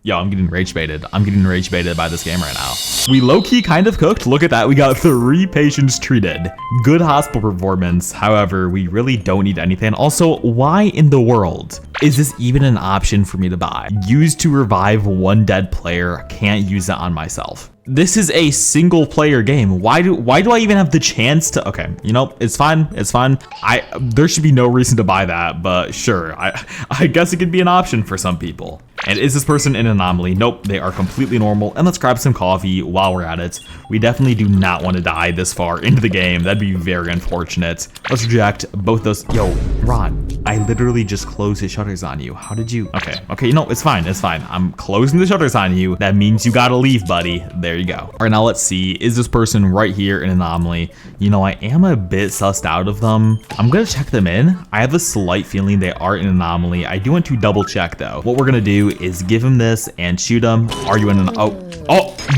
S1: Yo, I'm getting rage baited. I'm getting rage baited by this game right now. We low-key kind of cooked. Look at that. We got 3 patients treated. Good hospital performance. However, we really don't need anything. Also, why in the world is this even an option for me to buy? Used to revive 1 dead player. Can't use it on myself. This is a single player game. Why do I even have the chance to? Okay, you know, it's fine. There should be no reason to buy that, but sure. I guess it could be an option for some people. And is this person an anomaly? Nope, they are completely normal. And let's grab some coffee while we're at it. We definitely do not want to die this far into the game. That'd be very unfortunate. Let's reject both those. Yo, Ron, I literally just closed the shutters on you. How did you? Okay, you know, it's fine. I'm closing the shutters on you. That means you gotta leave, buddy. There you go. All right, now let's see. Is this person right here an anomaly? You know, I am a bit sussed out of them. I'm gonna check them in. I have a slight feeling they are an anomaly. I do want to double check though. What we're gonna do is give him this and shoot him. Are you an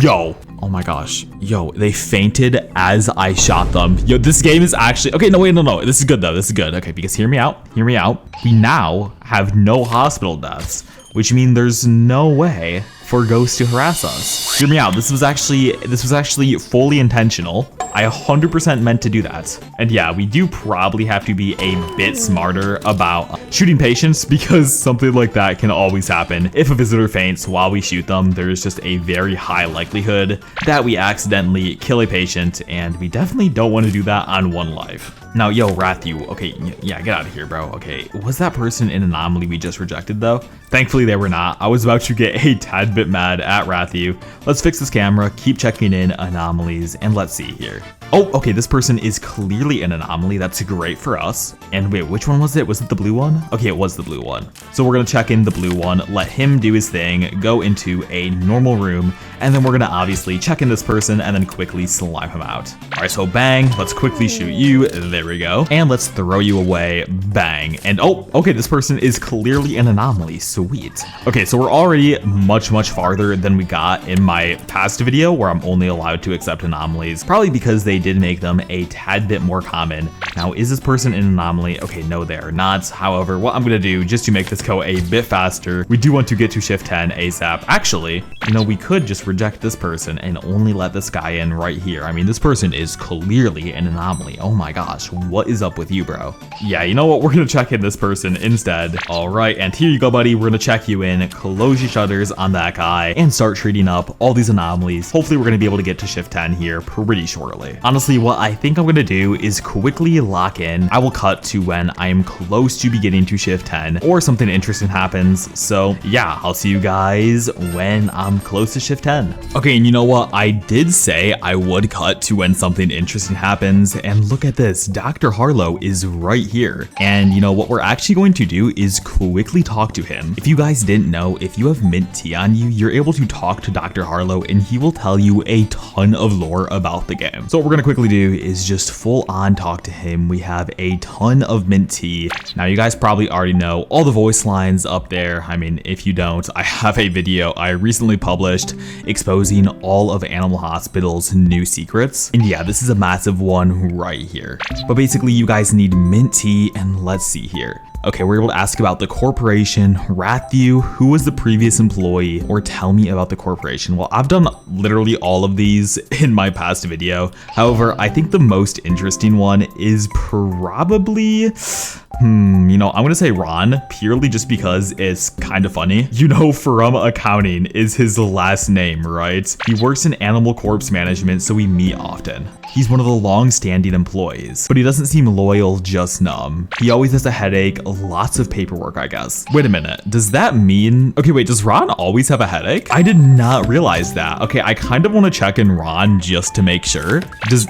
S1: yo. Oh my gosh. Yo, they fainted as I shot them. Yo, this game is actually, okay, no. This is good though. This is good. Okay, because hear me out. We now have no hospital deaths, which means there's no way for ghosts to harass us. Hear me out. This was actually fully intentional. I 100% meant to do that. And yeah, we do probably have to be a bit smarter about shooting patients because something like that can always happen. If a visitor faints while we shoot them, there's just a very high likelihood that we accidentally kill a patient, and we definitely don't want to do that on 1 life. Now, yo, Rathu, okay, yeah, get out of here, bro. Okay, was that person an anomaly we just rejected, though? Thankfully, they were not. I was about to get a tad bit mad at Rathu. Let's fix this camera, keep checking in anomalies, and let's see here. Oh, okay, this person is clearly an anomaly. That's great for us. And wait, which one was it? Was it the blue one? Okay, it was the blue one. So we're gonna check in the blue one, let him do his thing, go into a normal room, and then we're gonna obviously check in this person and then quickly slime him out. All right, so bang, let's quickly shoot you. There we go. And let's throw you away. Bang. And oh, okay, this person is clearly an anomaly. Sweet. Okay, so we're already much farther than we got in my past video where I'm only allowed to accept anomalies, probably because they did make them a tad bit more common. Now, is this person an anomaly? Okay, no, they are not. However, what I'm gonna do just to make this go a bit faster, we do want to get to shift 10 ASAP. Actually, you know, we could just reject this person and only let this guy in right here. I mean, this person is clearly an anomaly. Oh my gosh, what is up with you, bro? Yeah, you know what? We're gonna check in this person instead. All right, and here you go, buddy. We're gonna check you in, close your shutters on that guy, and start treating up all these anomalies. Hopefully, we're gonna be able to get to shift 10 here pretty shortly. Honestly, what I think I'm gonna do is quickly lock in. I will cut to when I am close to beginning to shift 10 or something interesting happens. So yeah, I'll see you guys when I'm close to shift 10. Okay, and you know what? I did say I would cut to when something interesting happens, and look at this. Dr. Harlow is right here. And you know what we're actually going to do is quickly talk to him. If you guys didn't know, if you have mint tea on you, you're able to talk to Dr. Harlow and he will tell you a ton of lore about the game. So what we're gonna quickly do is just full on talk to him. We have a ton of mint tea. Now you guys probably already know all the voice lines up there. I mean, if you don't, I have a video I recently published exposing all of Animal Hospital's new secrets. And yeah, this is a massive one right here. But basically you guys need mint tea, and let's see here. Okay, we're able to ask about the corporation, Rathew, who was the previous employee, or tell me about the corporation. Well, I've done literally all of these in my past video. However, I think the most interesting one is probably, you know, I'm gonna say Ron, purely just because it's kind of funny. You know, From Accounting is his last name, right? He works in Animal Corpse Management, so we meet often. He's one of the long-standing employees, but he doesn't seem loyal, just numb. He always has a headache, lots of paperwork, I guess. Wait a minute, does that mean... Okay, wait, does Ron always have a headache? I did not realize that. Okay, I kind of want to check in Ron just to make sure. Does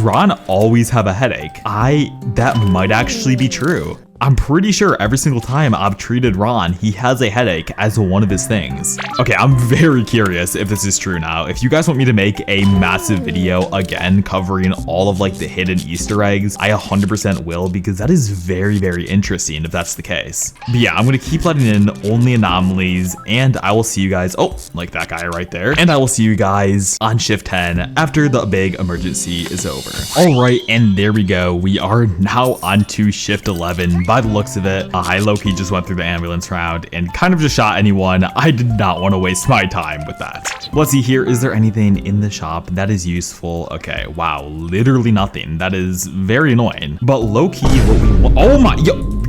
S1: Ron always have a headache? That might actually be true. I'm pretty sure every single time I've treated Ron, he has a headache as one of his things. Okay, I'm very curious if this is true now. If you guys want me to make a massive video again covering all of like the hidden Easter eggs, I 100% will, because that is very, very interesting if that's the case. But yeah, I'm gonna keep letting in only anomalies, and I will see you guys, oh, like that guy right there. And I will see you guys on shift 10 after the big emergency is over. All right, and there we go. We are now on to shift 11. By the looks of it, I low-key just went through the ambulance round and kind of just shot anyone. I did not want to waste my time with that. Let's see here. Is there anything in the shop that is useful? Okay, wow, literally nothing. That is very annoying. But low-key, what we want... Oh my...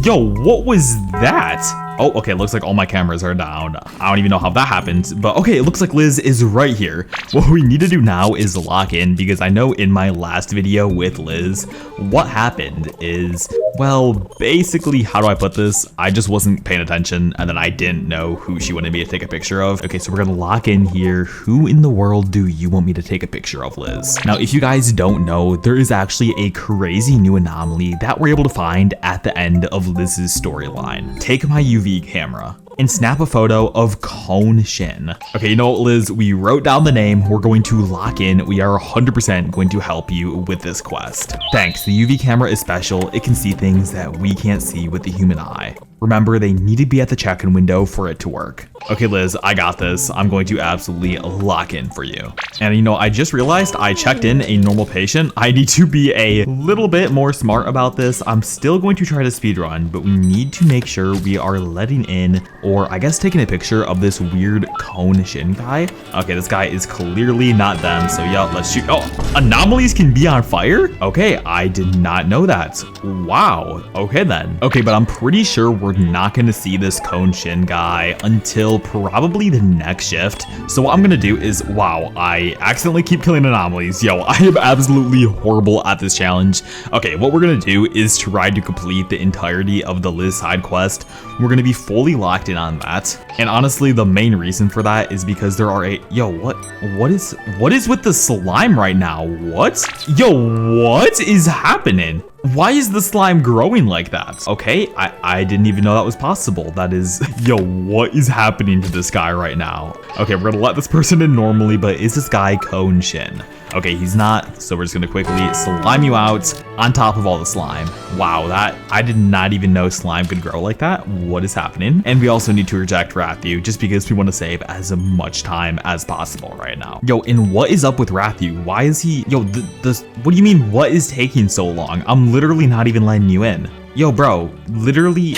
S1: Yo, what was that? Oh, okay, looks like all my cameras are down. I don't even know how that happened, but okay, it looks like Liz is right here. What we need to do now is lock in, because I know in my last video with Liz, what happened is, well, basically, how do I put this? I just wasn't paying attention, and then I didn't know who she wanted me to take a picture of. Okay, so we're gonna lock in here. Who in the world do you want me to take a picture of, Liz? Now, if you guys don't know, there is actually a crazy new anomaly that we're able to find at the end of Liz's storyline. Take my UV camera and snap a photo of Cone Shin. Okay, you know what, Liz? We wrote down the name. We're going to lock in. We are 100% going to help you with this quest. Thanks. The UV camera is special. It can see things that we can't see with the human eye. Remember, they need to be at the check-in window for it to work. Okay, Liz, I got this. I'm going to absolutely lock in for you. And you know, I just realized I checked in a normal patient. I need to be a little bit more smart about this. I'm still going to try to speedrun, but we need to make sure we are letting in, or I guess taking a picture of this weird Cone Shin guy. Okay, this guy is clearly not them, so yeah, let's shoot. Oh, anomalies can be on fire? Okay, I did not know that. Wow, okay then. Okay, but I'm pretty sure we're not gonna see this Cone Shin guy until probably the next shift. So what I'm gonna do is, wow, I accidentally keep killing anomalies. Yo, I am absolutely horrible at this challenge. Okay, what we're gonna do is try to complete the entirety of the Liz side quest. We're gonna be fully locked in on that. And honestly, the main reason for that is because there are what is with the slime right now? What? Yo, what is happening? Why is the slime growing like that? Okay, I didn't even know that was possible. That is, yo, what is happening to this guy right now? Okay, we're gonna let this person in normally, but is this guy Cone Shin? Okay, he's not, so we're just gonna quickly slime you out on top of all the slime. Wow, I did not even know slime could grow like that. What is happening? And we also need to reject Rathew just because we want to save as much time as possible right now. Yo, and what is up with Rathew? Why is he, yo, what do you mean, what is taking so long? I'm literally not even letting you in. Yo, bro, literally,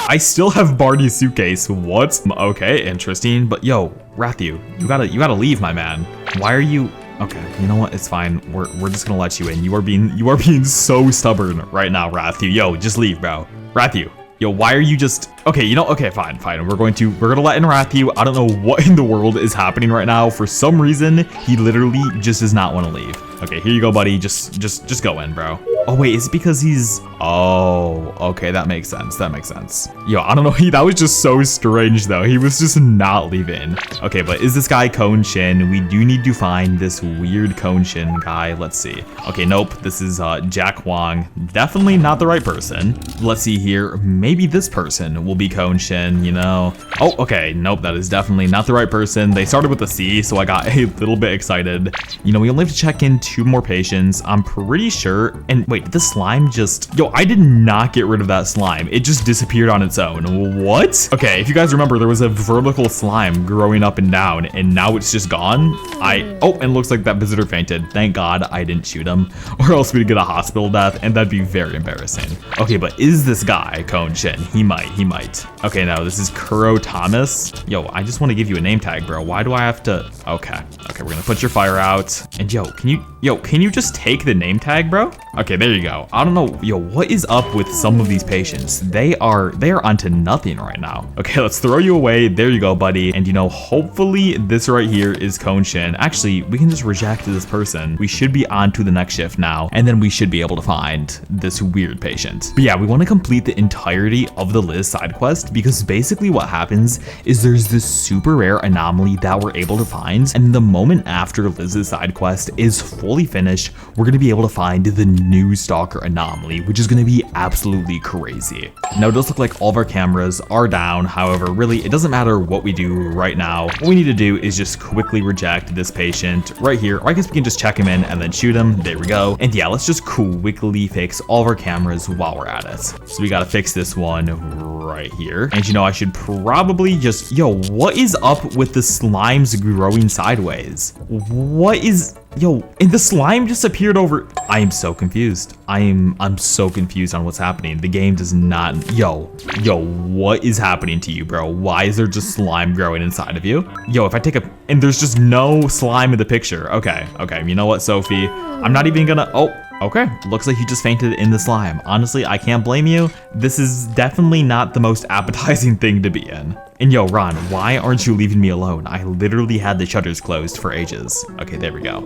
S1: I still have Barney's suitcase. What? Okay, interesting. But yo, Rathew, you gotta leave, my man. Why are you? Okay, you know what? It's fine. We're just gonna let you in. You are being so stubborn right now, Rathew. Yo, just leave, bro. Rathew. Yo, why are you just... Okay, you know, okay, fine. We're gonna let in Rathew. I don't know what in the world is happening right now. For some reason, he literally just does not want to leave. Okay, here you go, buddy. Just go in, bro. Oh, wait, is it because he's... Oh, okay, that makes sense. That makes sense. Yo, I don't know. That was just so strange, though. He was just not leaving. Okay, but is this guy Cone Shin? We do need to find this weird Cone Shin guy. Let's see. Okay, nope. This is Jack Huang. Definitely not the right person. Let's see here. Maybe this person will be Cone Shin, you know? Oh, okay. Nope, that is definitely not the right person. They started with a C, so I got a little bit excited. You know, we only have to check in 2 more patients. I'm pretty sure. And wait, did the slime just... Yo, I did not get rid of that slime. It just disappeared on its own. What? Okay, if you guys remember, there was a vertical slime growing up and down, and now it's just gone. Oh, and it looks like that visitor fainted. Thank God I didn't shoot him, or else we'd get a hospital death, and that'd be very embarrassing. Okay, but is this guy Cone Shin? He might. Okay, no, this is Kuro Thomas. Yo, I just want to give you a name tag, bro. Why do I have to? Okay, we're gonna put your fire out. And yo, can you just take the name tag, bro? Okay, there you go. I don't know, yo, what is up with some of these patients? They are onto nothing right now. Okay, let's throw you away. There you go, buddy. And you know, hopefully this right here is Cone Shin. Actually, we can just reject this person. We should be on to the next shift now, and then we should be able to find this weird patient. But yeah, we want to complete the entirety of the Liz side quest, because basically what happens is there's this super rare anomaly that we're able to find, and the moment after Liz's side quest is fully finished, we're going to be able to find the new Stalker anomaly, which is going to be absolutely crazy. Now, it does look like all of our cameras are down. However, really, it doesn't matter what we do right now. What we need to do is just quickly reject this patient right here. Or I guess we can just check him in and then shoot him. There we go. And yeah, let's just quickly fix all of our cameras while we're at it. So we got to fix this one right here. And you know, I should probably just, yo, what is up with the slimes growing sideways? What is... Yo, and the slime just appeared over... I am so confused. I'm so confused on what's happening. The game does not... Yo, what is happening to you, bro? Why is there just slime growing inside of you? Yo, if I take a... And there's just no slime in the picture. Okay. You know what, Sophie? I'm not even gonna... Oh, okay. Looks like you just fainted in the slime. Honestly, I can't blame you. This is definitely not the most appetizing thing to be in. And yo, Ron, why aren't you leaving me alone? I literally had the shutters closed for ages. Okay, there we go.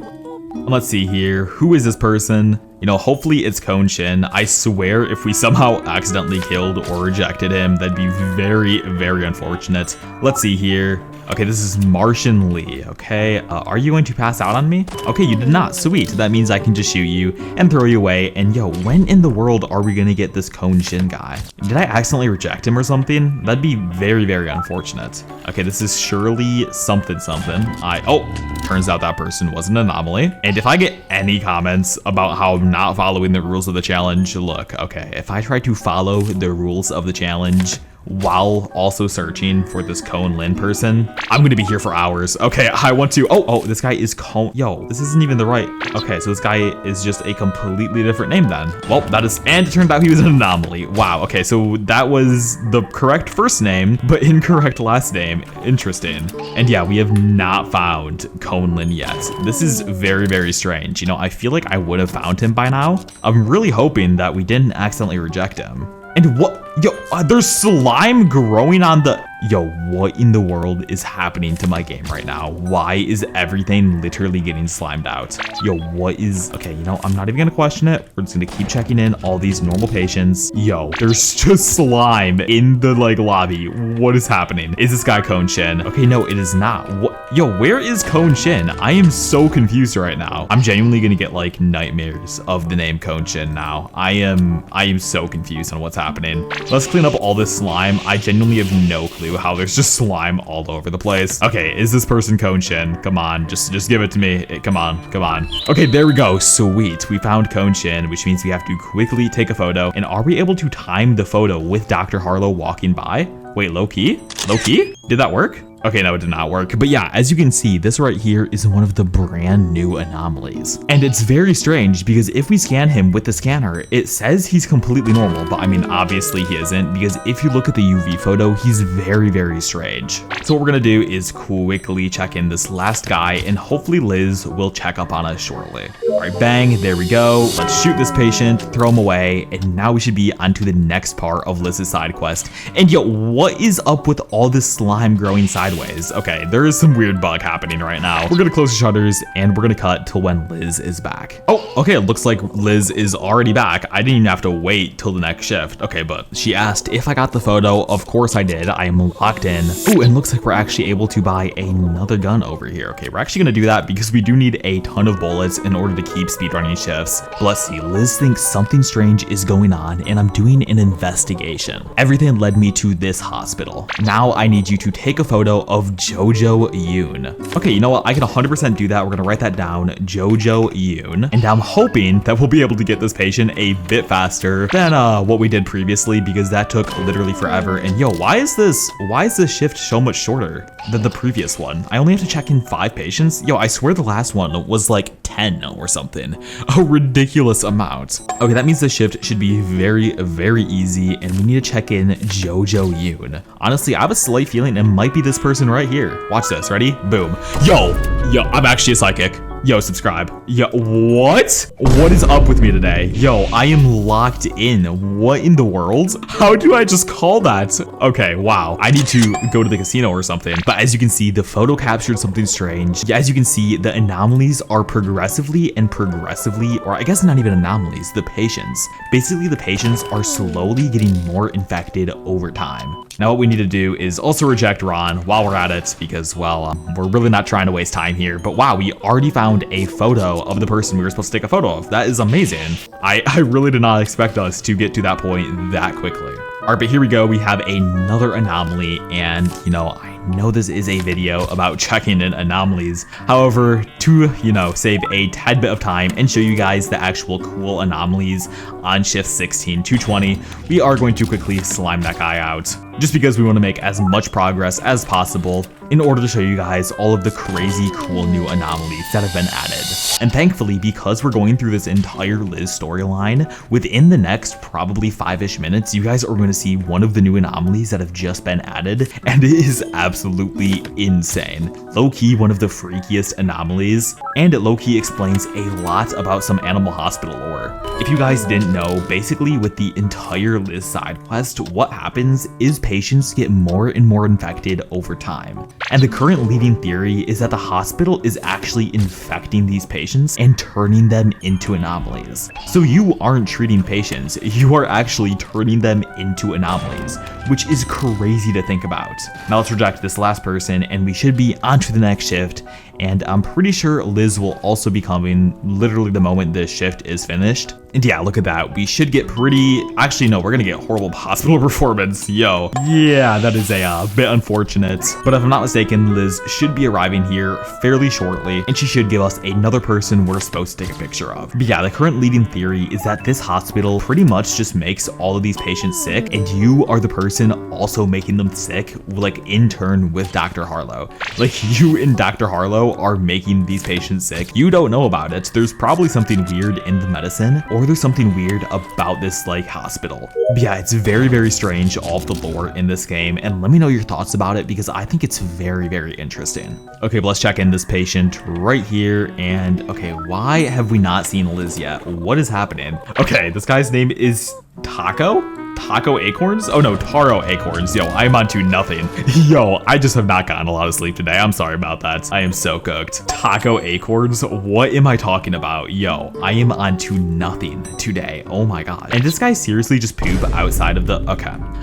S1: Let's see here. Who is this person? You know, hopefully it's Cone Shin. I swear if we somehow accidentally killed or rejected him, that'd be very, very unfortunate. Let's see here. Okay, this is Martian Lee, okay? Are you going to pass out on me? Okay, you did not. Sweet. That means I can just shoot you and throw you away. And yo, when in the world are we gonna get this Cone Shin guy? Did I accidentally reject him or something? That'd be very, very unfortunate. Okay, this is Shirley something. Turns out that person was an anomaly. And if I get any comments about how I'm not following the rules of the challenge, look, okay, if I try to follow the rules of the challenge while also searching for this Cone Lin person, I'm gonna be here for hours. Okay, I want to... Oh, this guy is Cone... Yo, this isn't even the right... Okay, so this guy is just a completely different name then. Well, that is... And it turned out he was an anomaly. Wow, okay, so that was the correct first name, but incorrect last name. Interesting. And yeah, we have not found Cone Lin yet. This is very, very strange. You know, I feel like I would have found him by now. I'm really hoping that we didn't accidentally reject him. And what? Yo, there's slime growing on the... Yo, what in the world is happening to my game right now? Why is everything literally getting slimed out? Yo, what is... Okay, you know, I'm not even gonna question it. We're just gonna keep checking in all these normal patients. Yo, there's just slime in the, like, lobby. What is happening? Is this guy Cone Shin? Okay, no, it is not. What? Yo, where is Cone Shin? I am so confused right now. I'm genuinely gonna get, like, nightmares of the name Cone Shin now. I am so confused on what's happening. Let's clean up all this slime. I genuinely have no clue how there's just slime all over the place. Okay, is this person Cone Shin? Come on, just give it to me. Come on. Okay, there we go. Sweet. We found Cone Shin, which means we have to quickly take a photo. And are we able to time the photo with Dr. Harlow walking by? Wait, low key? Did that work? Okay, no, it did not work. But yeah, as you can see, this right here is one of the brand new anomalies. And it's very strange because if we scan him with the scanner, it says he's completely normal. But I mean, obviously he isn't, because if you look at the UV photo, he's very, very strange. So what we're gonna do is quickly check in this last guy, and hopefully Liz will check up on us shortly. All right, bang, there we go. Let's shoot this patient, throw him away, and now we should be onto the next part of Liz's side quest. And yo, what is up with all this slime growing sideways sideways. Okay, there is some weird bug happening right now. We're gonna close the shutters and we're gonna cut till when Liz is back. Oh, okay, it looks like Liz is already back. I didn't even have to wait till the next shift. Okay, but she asked if I got the photo. Of course I did. I am locked in. Oh, and looks like we're actually able to buy another gun over here. Okay, we're actually gonna do that because we do need a ton of bullets in order to keep speedrunning shifts. But let's see, Liz thinks something strange is going on and I'm doing an investigation. Everything led me to this hospital. Now I need you to take a photo of Jojo Yoon. Okay, you know what? I can 100% do that. We're gonna write that down, Jojo Yoon. And I'm hoping that we'll be able to get this patient a bit faster than what we did previously, because that took literally forever. And yo, why is this shift so much shorter than the previous one? I only have to check in 5 patients. Yo, I swear the last one was like 10 or something. A ridiculous amount. Okay, that means the shift should be very, very easy, and we need to check in Jojo Yoon. Honestly, I have a slight feeling it might be this person right here. Watch this, ready? Boom. Yo, I'm actually a psychic. Yo, subscribe. Yo, what? What is up with me today? Yo, I am locked in. What in the world? How do I just call that? Okay, wow. I need to go to the casino or something. But as you can see, the photo captured something strange. As you can see, the anomalies are progressively, or I guess not even anomalies, the patients. Basically, the patients are slowly getting more infected over time. Now what we need to do is also reject Ron while we're at it, because, well, we're really not trying to waste time here. But wow, we already found a photo of the person we were supposed to take a photo of. That is amazing. I really did not expect us to get to that point that quickly. All right, but here we go. We have another anomaly, and you know, I know this is a video about checking in anomalies. However, to, save a tad bit of time and show you guys the actual cool anomalies on shift 16220, we are going to quickly slime that guy out, just because we want to make as much progress as possible in order to show you guys all of the crazy cool new anomalies that have been added. And thankfully, because we're going through this entire Liz storyline, within the next probably 5-ish minutes, you guys are going to see one of the new anomalies that have just been added, and it is absolutely insane. Low-key one of the freakiest anomalies, and it low-key explains a lot about some Animal Hospital lore. If you guys didn't know, basically with the entire Liz side quest, what happens is patients get more and more infected over time. And the current leading theory is that the hospital is actually infecting these patients and turning them into anomalies. So you aren't treating patients, you are actually turning them into anomalies, which is crazy to think about. Now let's reject this last person and we should be on to the next shift. And I'm pretty sure Liz will also be coming literally the moment this shift is finished. And yeah, look at that. We should get actually no, we're gonna get horrible hospital performance. Yo, yeah, that is a bit unfortunate. But if I'm not mistaken, Liz should be arriving here fairly shortly, and she should give us another person we're supposed to take a picture of. But yeah, the current leading theory is that this hospital pretty much just makes all of these patients sick, and you are the person also making them sick, like in turn with Dr. Harlow. Like you and Dr. Harlow are making these patients sick. You don't know about it. There's probably something weird in the medicine, or there's something weird about this like hospital. But yeah, it's very, very strange, all of the lore in this game, and let me know your thoughts about it because I think it's very, very interesting. Okay, but let's check in this patient right here. And okay, why have we not seen Liz yet? What is happening? Okay, this guy's name is Taco Acorns? Oh no, Taro Acorns. Yo, I'm onto nothing. Yo, I just have not gotten a lot of sleep today. I'm sorry about that. I am so cooked. Taco Acorns? What am I talking about? Yo, I am onto nothing today. Oh my god. And this guy seriously just poop outside of the...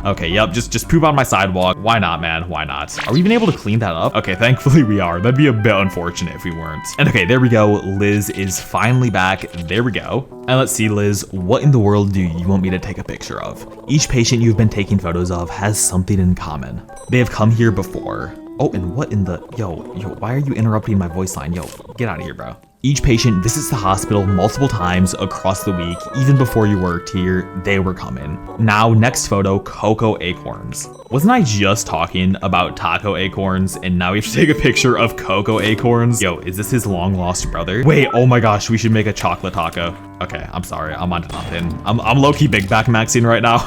S1: Okay, yep, just poop on my sidewalk. Why not, man? Why not? Are we even able to clean that up? Okay, thankfully we are. That'd be a bit unfortunate if we weren't. And okay, there we go. Liz is finally back. There we go. And let's see, Liz, what in the world do you want me to take a picture of? Each patient you've been taking photos of has something in common. They have come here before. Oh, and what in the... Yo, why are you interrupting my voice line? Yo, get out of here, bro. Each patient visits the hospital multiple times across the week. Even before you worked here, they were coming. Now, next photo, Coco Acorns. Wasn't I just talking about Taco Acorns and now we have to take a picture of Coco Acorns? Yo, is this his long lost brother? Wait, oh my gosh, we should make a chocolate taco. Okay, I'm sorry. I'm on to nothing. I'm low-key big back maxing right now.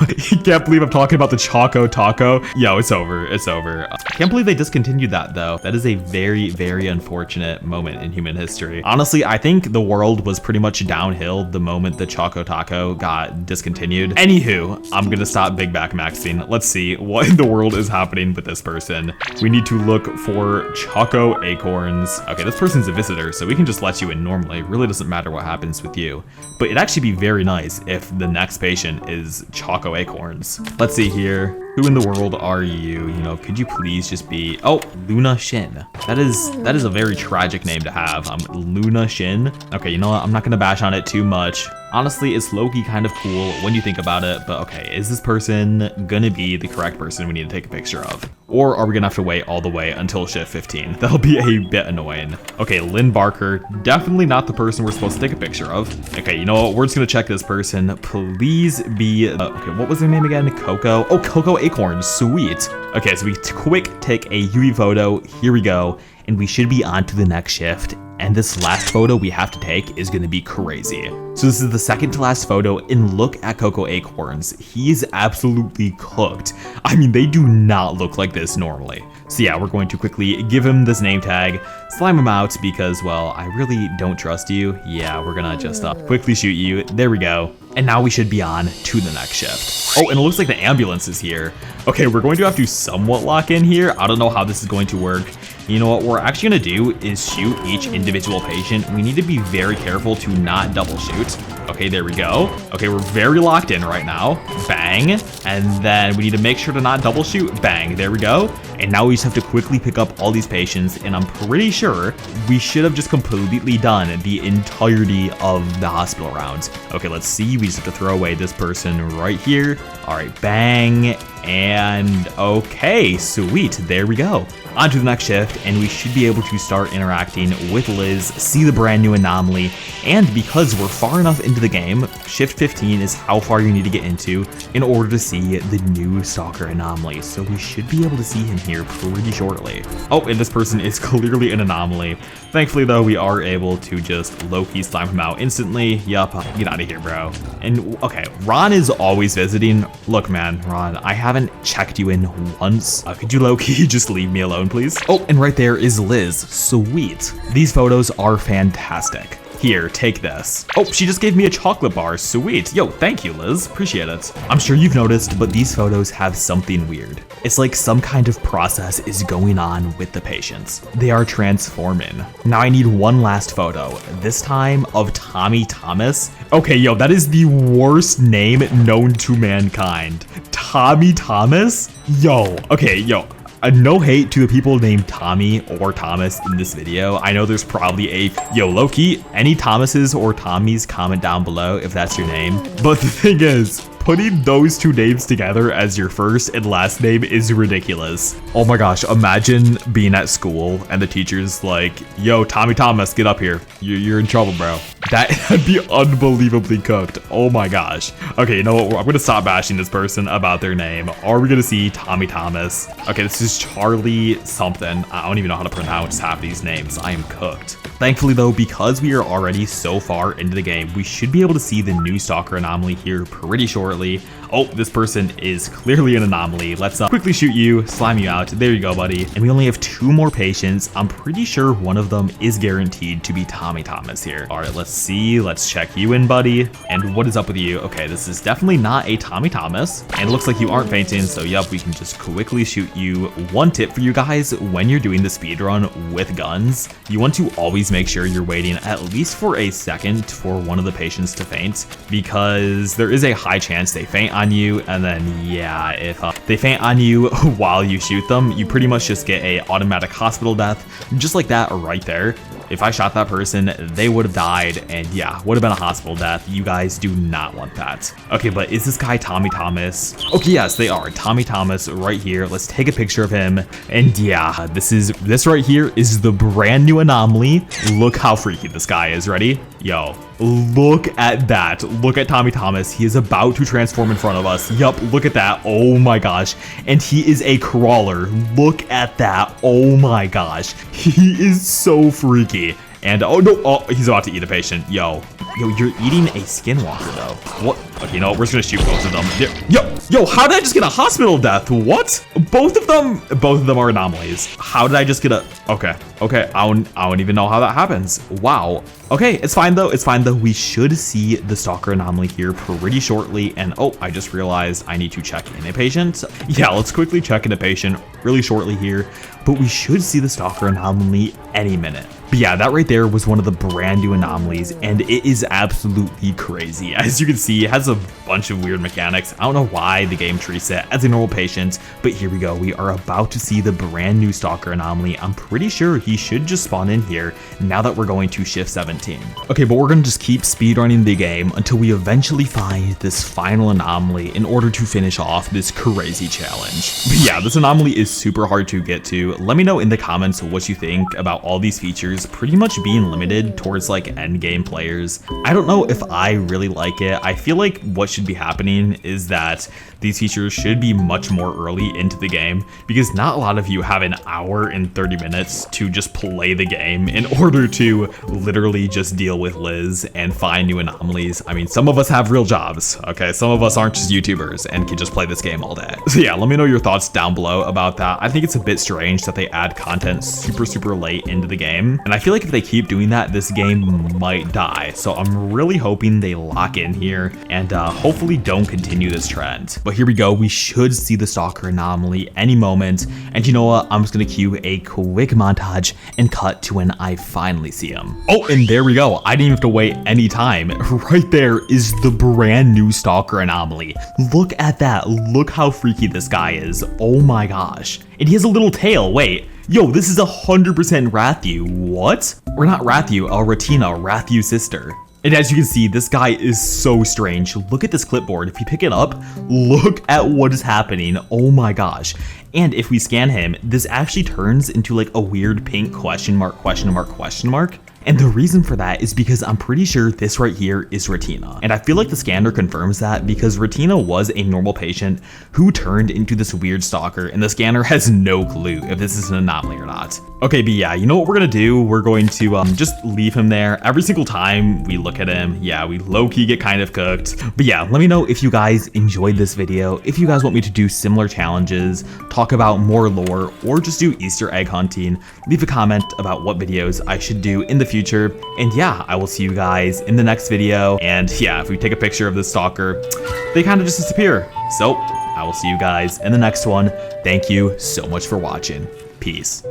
S1: Can't believe I'm talking about the Choco Taco. Yo, it's over. It's over. Can't believe they discontinued that, though. That is a very, very unfortunate moment in human history. Honestly, I think the world was pretty much downhill the moment the Choco Taco got discontinued. Anywho, I'm gonna stop big back maxing. Let's see what in the world is happening with this person. We need to look for Choco Acorns. Okay, this person's a visitor, so we can just let you in normally. It really doesn't matter what happens with you. But it'd actually be very nice if the next patient is Choco Acorns. Let's see here. Who in the world are you? You know, could you please just be, oh, Luna Shin. That is a very tragic name to have. Luna Shin. Okay, you know what? I'm not gonna bash on it too much. Honestly, it's low-key kind of cool when you think about it, but okay, is this person gonna be the correct person we need to take a picture of? Or are we gonna have to wait all the way until shift 15? That'll be a bit annoying. Okay, Lynn Barker, definitely not the person we're supposed to take a picture of. Okay, you know what? We're just gonna check this person. Please be, okay, what was their name again? Coco? Oh, Coco Acorns, sweet. Okay, so we quick take a UV photo. Here we go. And we should be on to the next shift. And this last photo we have to take is gonna be crazy. So this is the second to last photo, and look at Coco Acorns. He's absolutely cooked. I mean, they do not look like this normally. So yeah, we're going to quickly give him this name tag, slime him out because, well, I really don't trust you. Yeah, we're gonna just quickly shoot you. There we go. And now we should be on to the next shift. Oh, and it looks like the ambulance is here. Okay, we're going to have to somewhat lock in here. I don't know how this is going to work. You know what we're actually gonna do is shoot each individual patient. We need to be very careful to not double shoot. Okay, there we go. Okay, we're very locked in right now. Bang. And then we need to make sure to not double shoot. Bang, there we go. And now we just have to quickly pick up all these patients, and I'm pretty sure we should have just completely done the entirety of the hospital rounds. Okay, let's see. We just have to throw away this person right here. All right, bang. And okay, sweet, there we go. On to the next shift, and we should be able to start interacting with Liz, see the brand new anomaly, and because we're far enough into the game, shift 15 is how far you need to get into in order to see the new Stalker anomaly, so we should be able to see him here pretty shortly. Oh, and this person is clearly an anomaly. Thankfully though, we are able to just low-key slime him out instantly. Yup, get out of here, bro. And okay, Ron is always visiting. Look man, Ron, I haven't checked you in once. Could you low-key just leave me alone, please? Oh, and right there is Liz. Sweet. These photos are fantastic. Here, take this. Oh, she just gave me a chocolate bar. Sweet. Yo, thank you, Liz. Appreciate it. I'm sure you've noticed, but these photos have something weird. It's like some kind of process is going on with the patients. They are transforming. Now I need one last photo, this time of Tommy Thomas. Okay, yo, that is the worst name known to mankind. Tommy Thomas? Yo, okay, yo. No hate to the people named Tommy or Thomas in this video. I know there's probably a, yo, Loki, any Thomases or Tommies, comment down below if that's your name. But the thing is, putting those two names together as your first and last name is ridiculous. Oh my gosh, imagine being at school and the teacher's like, yo, Tommy Thomas, get up here. You're in trouble, bro. That'd be unbelievably cooked. Oh my gosh. Okay, you know what? I'm gonna stop bashing this person about their name. Are we gonna see Tommy Thomas? Okay, this is Charlie something. I don't even know how to pronounce half these names. I am cooked. Thankfully though, because we are already so far into the game, we should be able to see the new Stalker anomaly here pretty shortly. Oh, this person is clearly an anomaly. Let's quickly shoot you, slime you out. There you go, buddy. And we only have 2 more patients. I'm pretty sure one of them is guaranteed to be Tommy Thomas here. All right, let's see. Let's check you in, buddy. And what is up with you? Okay, this is definitely not a Tommy Thomas. And it looks like you aren't fainting, so yup, we can just quickly shoot you. One tip for you guys, when you're doing the speedrun with guns, you want to always make sure you're waiting at least for a second for one of the patients to faint, because there is a high chance they faint on you, and then yeah, if they faint on you while you shoot them, you pretty much just get a automatic hospital death, just like that right there. If I shot that person, they would have died, and yeah, would have been a hospital death. You guys do not want that. Okay, but is this guy Tommy Thomas? Okay, yes, they are. Tommy Thomas right here. Let's take a picture of him. And yeah, this right here is the brand new anomaly. Look how freaky this guy is. Ready? Yo, look at that. Look at Tommy Thomas. He is about to transform in front of us. Yup, look at that. Oh my gosh. And he is a crawler. Look at that. Oh my gosh. He is so freaky. And oh no, oh, he's about to eat a patient. Yo, Yo, you're eating a skinwalker though. What? Okay, you know what? We're just gonna shoot both of them. Yo, how did I just get a hospital death? What? Both of them are anomalies. How did I just get a? Okay. I don't even know how that happens. Wow. Okay, it's fine though. We should see the stalker anomaly here pretty shortly. And oh, I just realized I need to check in a patient. Yeah, let's quickly check in a patient really shortly here. But we should see the stalker anomaly any minute. But yeah, that right there was one of the brand new anomalies, and it is absolutely crazy. As you can see, it has a bunch of weird mechanics. I don't know why the game treats it as a normal patient, but here we go. We are about to see the brand new stalker anomaly. I'm pretty sure he should just spawn in here now that we're going to shift 17. Okay, but we're gonna just keep speedrunning the game until we eventually find this final anomaly in order to finish off this crazy challenge. But yeah, this anomaly is super hard to get to. Let me know in the comments what you think about all these features pretty much being limited towards like end game players. I don't know if I really like it. I feel like what should be happening is that these features should be much more early into the game, because not a lot of you have an hour and 30 minutes to just play the game in order to literally just deal with Liz and find new anomalies. I mean, some of us have real jobs, okay? Some of us aren't just YouTubers and can just play this game all day. So yeah, let me know your thoughts down below about that. I think it's a bit strange that they add content super late into the game, and I feel like if they keep doing that, this game might die. So I'm really hoping they lock in here and hopefully don't continue this trend. But here we go. We should see the stalker anomaly any moment. And you know what? I'm just gonna cue a quick montage and cut to when I finally see him. Oh, and there we go. I didn't even have to wait any time. Right there is the brand new stalker anomaly. Look at that. Look how freaky this guy is. Oh my gosh. And he has a little tail. Wait. Yo, this is 100% Rathieu. What? Or not Rathieu, Retina, Rathieu's sister. And as you can see, this guy is so strange. Look at this clipboard. If you pick it up, look at what is happening. Oh my gosh. And if we scan him, this actually turns into like a weird pink question mark. And the reason for that is because I'm pretty sure this right here is Retina. And I feel like the scanner confirms that, because Retina was a normal patient who turned into this weird stalker, and the scanner has no clue if this is an anomaly or not. Okay, but yeah, you know what we're gonna do? We're going to just leave him there. Every single time we look at him, yeah, we low-key get kind of cooked. But yeah, let me know if you guys enjoyed this video, if you guys want me to do similar challenges, talk about more lore, or just do Easter egg hunting. Leave a comment about what videos I should do in the future. And yeah, I will see you guys in the next video. And yeah, if we take a picture of the stalker, they kind of just disappear. So I will see you guys in the next one. Thank you so much for watching. Peace.